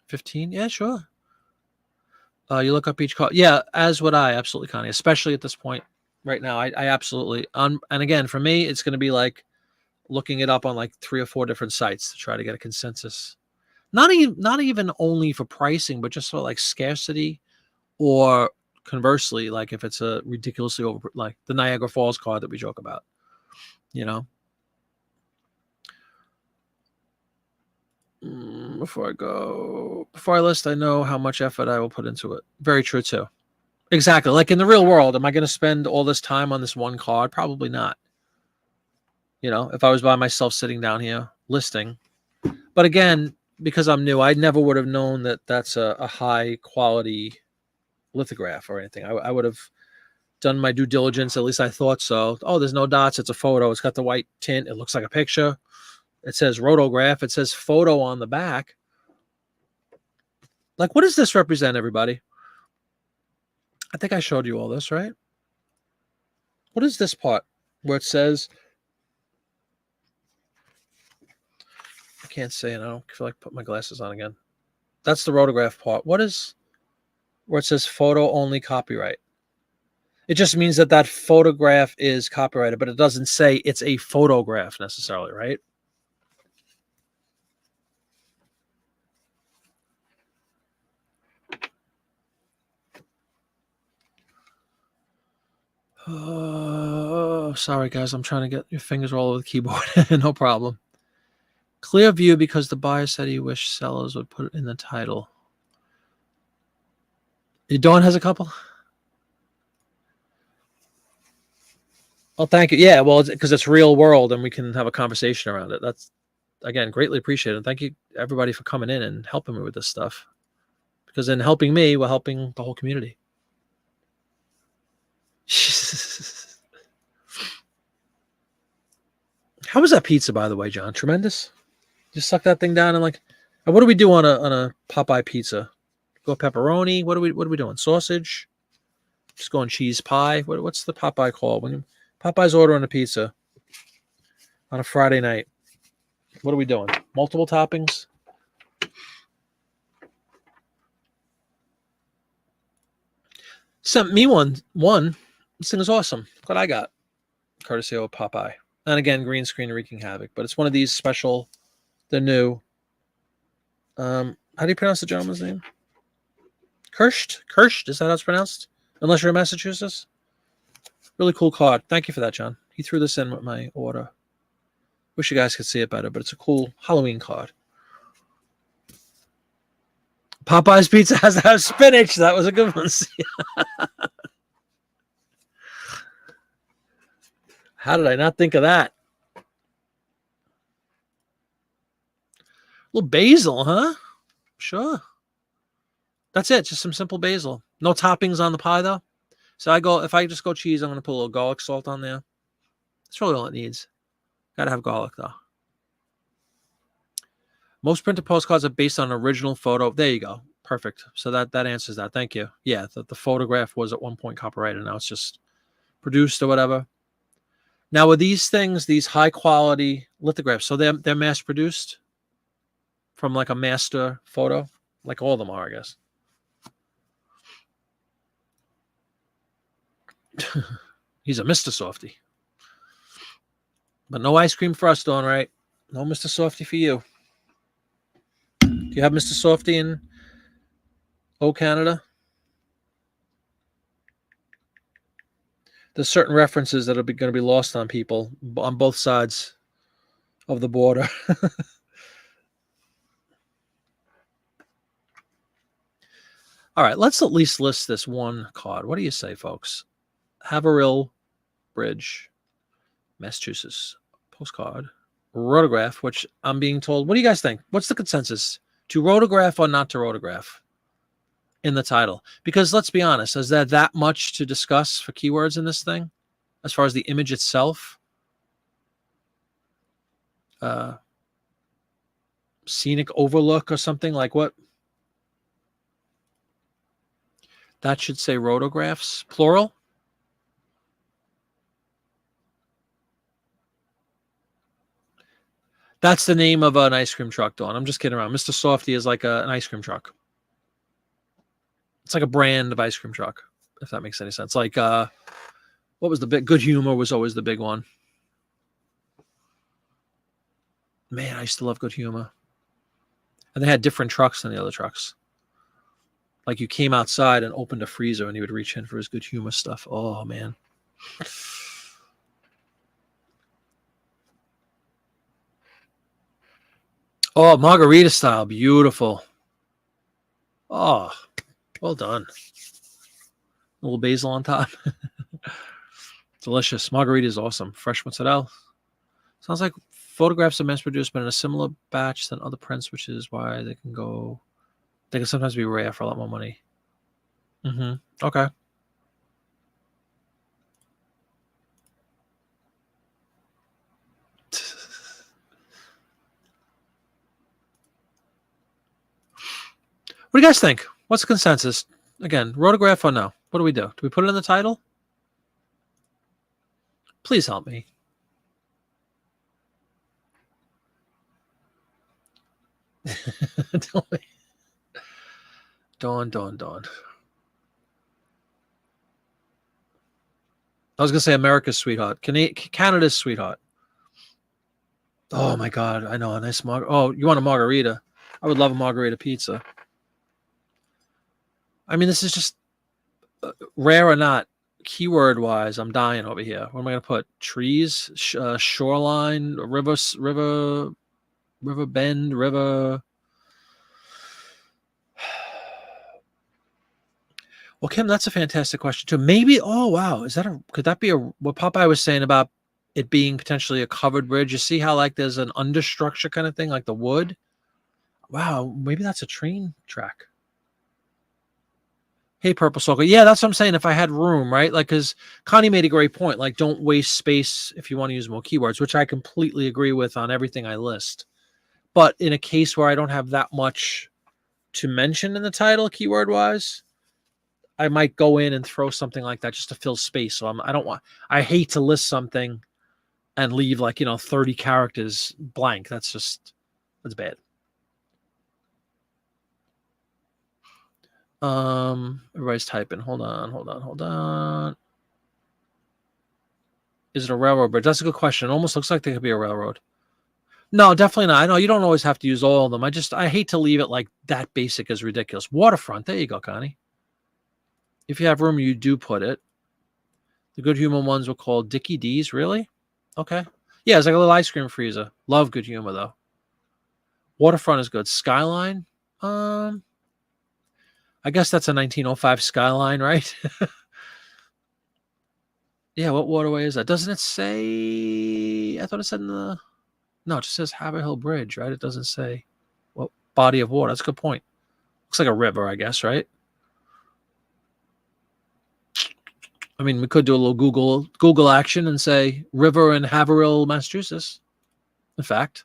15? Yeah, sure. You look up each card. Yeah, as would I. Absolutely, Connie. Especially at this point right now. I absolutely. And again, for me, it's going to be like looking it up on like 3 or 4 different sites to try to get a consensus. Not even only for pricing, but just for like scarcity, or conversely, like if it's a ridiculously over, like the Niagara Falls card that we joke about, Before I list, I know how much effort I will put into it. Very true too. Exactly. Like in the real world, am I going to spend all this time on this one card? Probably not. If I was by myself sitting down here listing. But again, because I'm new, I never would have known that that's a high quality lithograph or anything. I would have done my due diligence. At least I thought so. Oh, there's no dots. It's a photo. It's got the white tint. It looks like a picture. It says rotograph. It says photo on the back. Like, what does this represent, everybody? I think I showed you all this, right? What is this part where it says, I can't say it. I don't feel like putting my glasses on again. That's the rotograph part. What is where it says photo only copyright? It just means that photograph is copyrighted, but it doesn't say it's a photograph necessarily, right? Oh, sorry, guys. I'm trying to get your fingers all over the keyboard. No problem. Clear view because the buyer said he wished sellers would put it in the title. Dawn has a couple? Oh, thank you. Yeah, well, because it's real world and we can have a conversation around it. That's, again, greatly appreciated. Thank you, everybody, for coming in and helping me with this stuff. Because in helping me, we're helping the whole community. How was that pizza, by the way, John? Tremendous. Just suck that thing down and what do we do on a Popeye pizza? Go pepperoni. What are we doing? Sausage. Just going cheese pie. What's the Popeye called when Popeye's ordering a pizza on a Friday night? What are we doing? Multiple toppings. Sent me one. This thing is awesome. What I got, courtesy of Popeye. And again, green screen wreaking havoc. But it's one of these special. They're new. How do you pronounce the gentleman's name? Kirsch. Is that how it's pronounced? Unless you're in Massachusetts. Really cool card. Thank you for that, John. He threw this in with my order. Wish you guys could see it better, but it's a cool Halloween card. Popeye's pizza has to have spinach. That was a good one. How did I not think of that? A little basil, huh? Sure. That's it. Just some simple basil. No toppings on the pie, though. So if I just go cheese, I'm going to put a little garlic salt on there. That's really all it needs. Got to have garlic, though. Most printed postcards are based on an original photo. There you go. Perfect. So that answers that. Thank you. Yeah, the photograph was at one point copyrighted. Now it's just produced or whatever. Now, with these things, these high-quality lithographs, so they're mass-produced from like a master photo? Like all of them are, I guess. He's a Mr. Softy. But no ice cream for us, Dawn, right? No Mr. Softy for you. Do you have Mr. Softy in Canada? There's certain references that are going to be lost on people on both sides of the border. All right, let's at least list this one card. What do you say, folks? Haverhill Bridge, Massachusetts. Postcard. Rotograph, which I'm being told. What do you guys think? What's the consensus? To rotograph or not to rotograph in the title? Because let's be honest, is there that much to discuss for keywords in this thing? As far as the image itself? Scenic overlook or something like what? That should say rotographs, plural. That's the name of an ice cream truck, Dawn. I'm just kidding around. Mr. Softy is like an ice cream truck. It's like a brand of ice cream truck, if that makes any sense. Like, what was the big? Good Humor was always the big one. Man, I used to love Good Humor. And they had different trucks than the other trucks. Like you came outside and opened a freezer and he would reach in for his Good Humor stuff. Oh, man. Oh, margarita style. Beautiful. Oh, well done. A little basil on top. Delicious. Margarita is awesome. Fresh mozzarella. Sounds like photographs are mass produced, but in a similar batch than other prints, which is why they can sometimes be rare for a lot more money. Okay. What do you guys think? What's the consensus? Again, rotograph or no? What do we do? Do we put it in the title? Please help me. Dawn. I was going to say America's sweetheart. Canada's sweetheart. Oh, my God. I know. A nice margarita. Oh, you want a margarita? I would love a margarita pizza. I mean, this is just rare or not, keyword-wise, I'm dying over here. What am I going to put? Trees, shoreline, river bend, river. Well, Kim, that's a fantastic question too. Maybe, oh wow, could that be what Popeye was saying about it being potentially a covered bridge? You see how like there's an understructure kind of thing, like the wood. Wow, maybe that's a train track. Hey, Purple Soul. Yeah, that's what I'm saying. If I had room, right? Like, because Connie made a great point. Like, don't waste space if you want to use more keywords, which I completely agree with on everything I list. But in a case where I don't have that much to mention in the title, keyword wise, I might go in and throw something like that just to fill space. So I hate to list something and leave 30 characters blank. That's bad. Everybody's typing. Hold on. Is it a railroad bridge? That's a good question. It almost looks like they could be a railroad. No, definitely not. I know you don't always have to use all of them. I hate to leave it like that basic is ridiculous. Waterfront. There you go, Connie. If you have room, you do put it. The Good Humor ones were called Dickie D's. Really? Okay. Yeah, it's like a little ice cream freezer. Love Good Humor, though. Waterfront is good. Skyline? I guess that's a 1905 Skyline, right? Yeah, what waterway is that? Doesn't it say... I thought it said in the... No, it just says Haverhill Bridge, right? It doesn't say what body of water. That's a good point. Looks like a river, I guess, right? I mean, we could do a little Google action and say river in Haverhill, Massachusetts. In fact,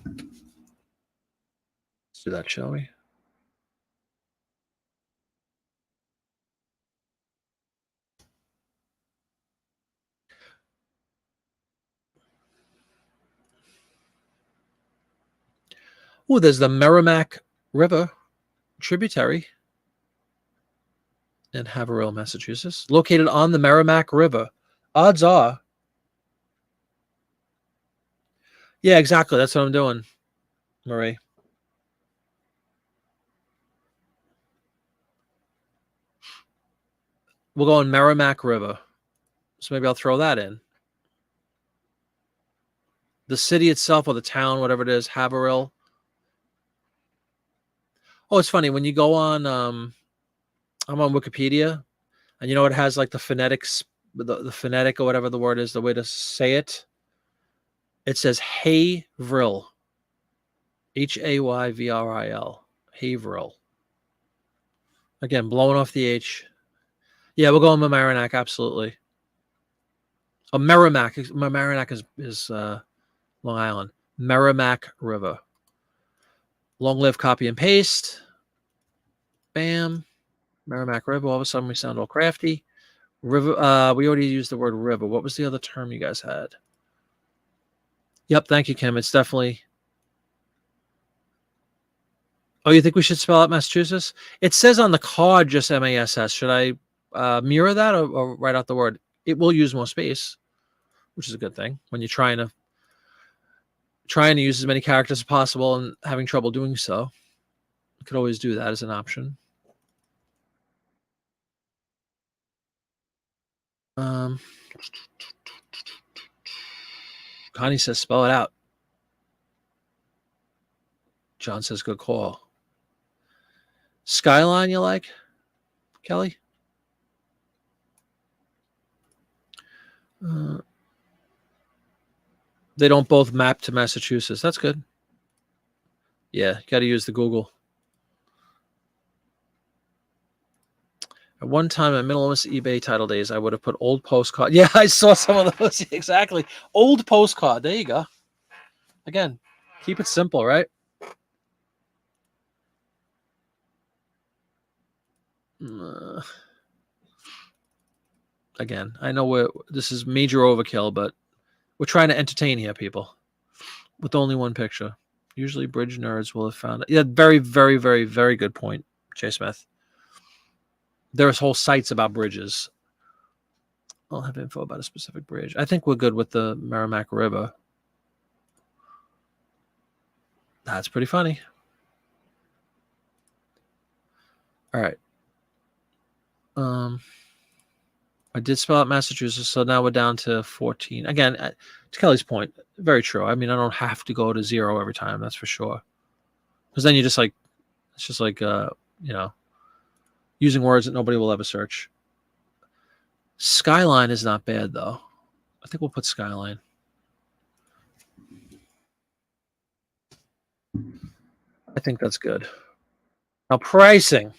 let's do that, shall we? Oh, there's the Merrimack River tributary. in Haverhill, Massachusetts, located on the Merrimack River. Odds are. Yeah, exactly. That's what I'm doing, Marie. We'll go on Merrimack River. So maybe I'll throw that in. The city itself or the town, whatever it is, Haverhill. Oh, it's funny. When you go on, I'm on Wikipedia, and you know it has like the phonetics, the phonetic or whatever the word is, the way to say it. It says Haverhill. Hayvril. Haverhill. Again, blowing off the H. Yeah, we'll go on Mamaroneck, absolutely. Oh, Merrimack. Mamaroneck is Long Island. Merrimack River. Long live copy and paste. Bam. Merrimack River. All of a sudden we sound all crafty. River. We already used the word river. What was the other term you guys had? Yep, thank you, Kim. It's definitely. Oh, you think we should spell out Massachusetts? It says on the card just MASS. Should I mirror that or write out the word? It will use more space, which is a good thing when you're trying to use as many characters as possible and having trouble doing so. You could always do that as an option. Connie says spell it out. John says good call. Skyline you like, Kelly? They don't both map to Massachusetts. That's good. Yeah, got to use the Google. At one time, at Middle-East eBay title days, I would have put old postcard. Yeah, I saw some of those. Exactly. Old postcard. There you go. Again, keep it simple, right? Again, I know this is major overkill, but we're trying to entertain here, people, with only one picture. Usually bridge nerds will have found it. Yeah, very, very, very, very good point, Jay Smith. There's whole sites about bridges. I'll have info about a specific bridge. I think we're good with the Merrimack River. That's pretty funny. All right. I did spell out Massachusetts, so now we're down to 14. Again, to Kelly's point, very true. I mean, I don't have to go to 0 every time, that's for sure. Because then you just like, it's just like, using words that nobody will ever search. Skyline is not bad, though. I think we'll put Skyline. I think that's good. Now, pricing.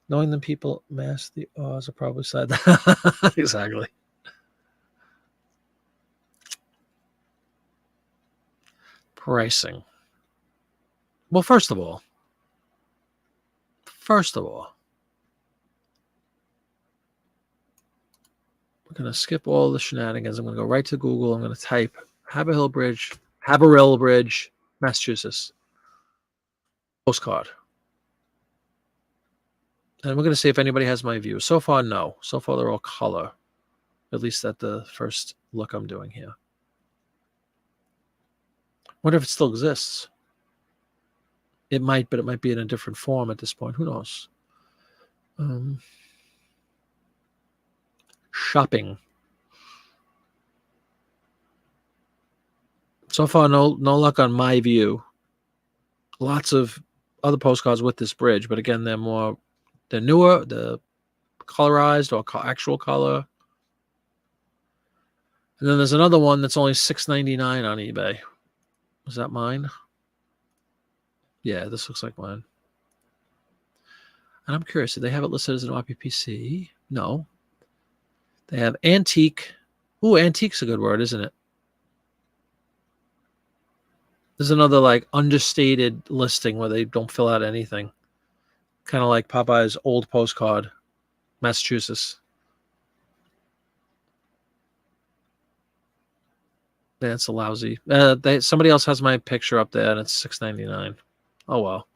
Knowing the people mass the odds are probably side. Exactly. Pricing. Well, first of all, we're going to skip all the shenanigans. I'm going to go right to Google. I'm going to type Haverhill Bridge, Massachusetts. Postcard. And we're going to see if anybody has my view. So far, no. So far, they're all color. At least at the first look I'm doing here. Wonder if it still exists. It might, but it might be in a different form at this point. Who knows? Shopping. So far, no luck on my view. Lots of other postcards with this bridge, but again, they're newer, the colorized or actual color. And then there's another one that's only $6.99 on eBay. Was that mine? Yeah, this looks like mine. And I'm curious, do they have it listed as an RPPC? No. They have antique. Ooh, antique's a good word, isn't it? There's another like understated listing where they don't fill out anything. Kind of like Popeye's old postcard, Massachusetts. That's a lousy. Somebody else has my picture up there, and it's $6.99. Oh well.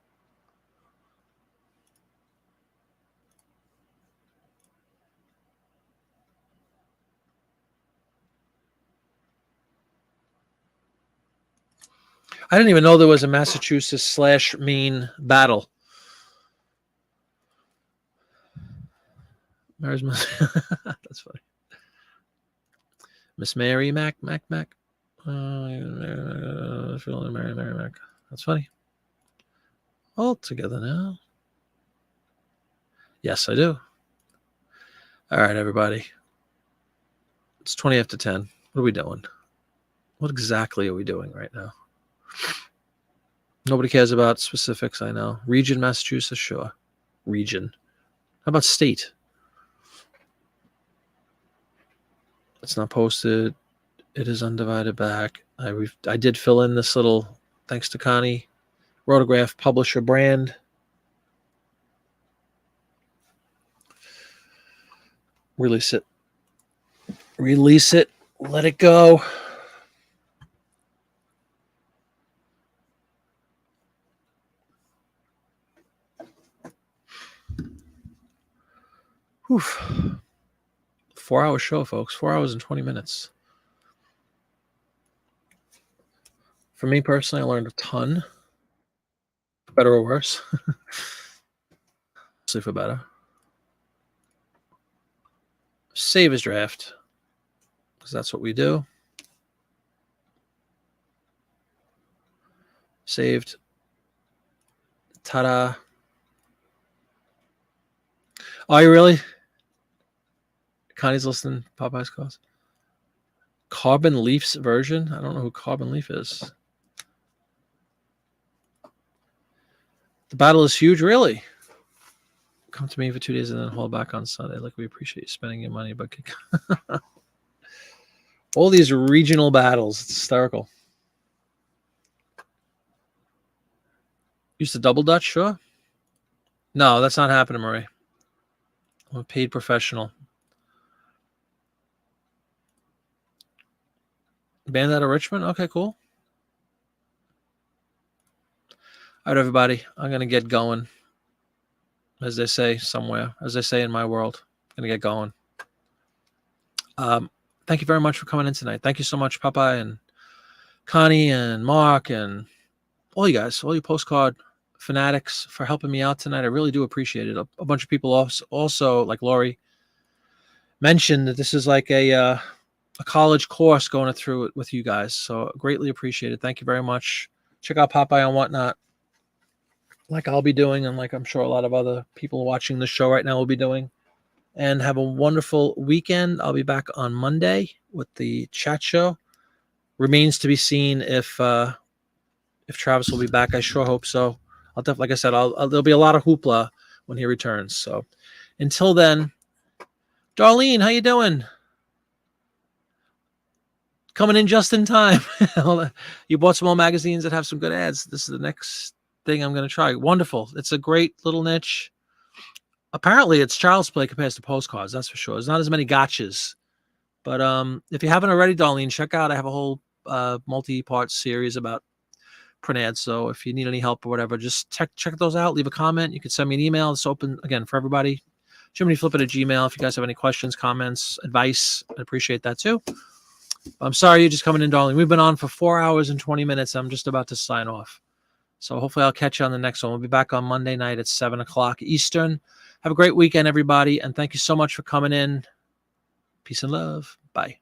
I didn't even know there was a Massachusetts / Maine battle. That's funny. Miss Mary Mac. Mary Mac. That's funny. All together now. Yes, I do. All right, everybody. It's 20 after 10. What are we doing? What exactly are we doing right now? Nobody cares about specifics, I know. Region, Massachusetts, sure. Region. How about state? It's not posted. It is undivided back. I did fill in this little, thanks to Connie, Rotograph publisher brand. Release it. Release it. Let it go. Whew. 4-hour show, folks. 4 hours and 20 minutes. For me personally, I learned a ton. For better or worse. Mostly for better. Save as draft. Because that's what we do. Saved. Ta-da. Are you really? Connie's listening. Popeye's calls. Carbon Leaf's version? I don't know who Carbon Leaf is. The battle is huge, really. Come to me for 2 days and then hold back on Sunday. Like, we appreciate you spending your money, but all these regional battles, it's hysterical. Used to double Dutch, sure. No, that's not happening, Marie. I'm a paid professional. Band out of Richmond? Okay, cool. All right, everybody. I'm going to get going. As they say somewhere. As they say in my world. I'm going to get going. Thank you very much for coming in tonight. Thank you so much, Popeye and Connie and Mark and all you guys, all you postcard fanatics for helping me out tonight. I really do appreciate it. A bunch of people also like Lori, mentioned that this is like a college course going through it with you guys. So greatly appreciated. Thank you very much. Check out Popeye on Whatnot, like I'll be doing, and like I'm sure a lot of other people watching the show right now will be doing. And have a wonderful weekend. I'll be back on Monday with the chat show. Remains to be seen if Travis will be back. I sure hope so. I'll definitely, like I said, there'll be a lot of hoopla when he returns. So until then, Darlene, how you doing? Coming in just in time. You bought some more magazines that have some good ads. This is the next thing I'm going to try. Wonderful. It's a great little niche. Apparently, it's child's play compared to postcards. That's for sure. There's not as many gotchas. But if you haven't already, Darlene, check out. I have a whole multi-part series about print ads. So if you need any help or whatever, just check those out. Leave a comment. You can send me an email. It's open, again, for everybody. JiminyFlipIt@gmail. If you guys have any questions, comments, advice, I'd appreciate that too. I'm sorry you're just coming in, Darlene. We've been on for 4 hours and 20 minutes. I'm just about to sign off. So hopefully I'll catch you on the next one. We'll be back on Monday night at 7 o'clock Eastern. Have a great weekend, everybody. And thank you so much for coming in. Peace and love. Bye.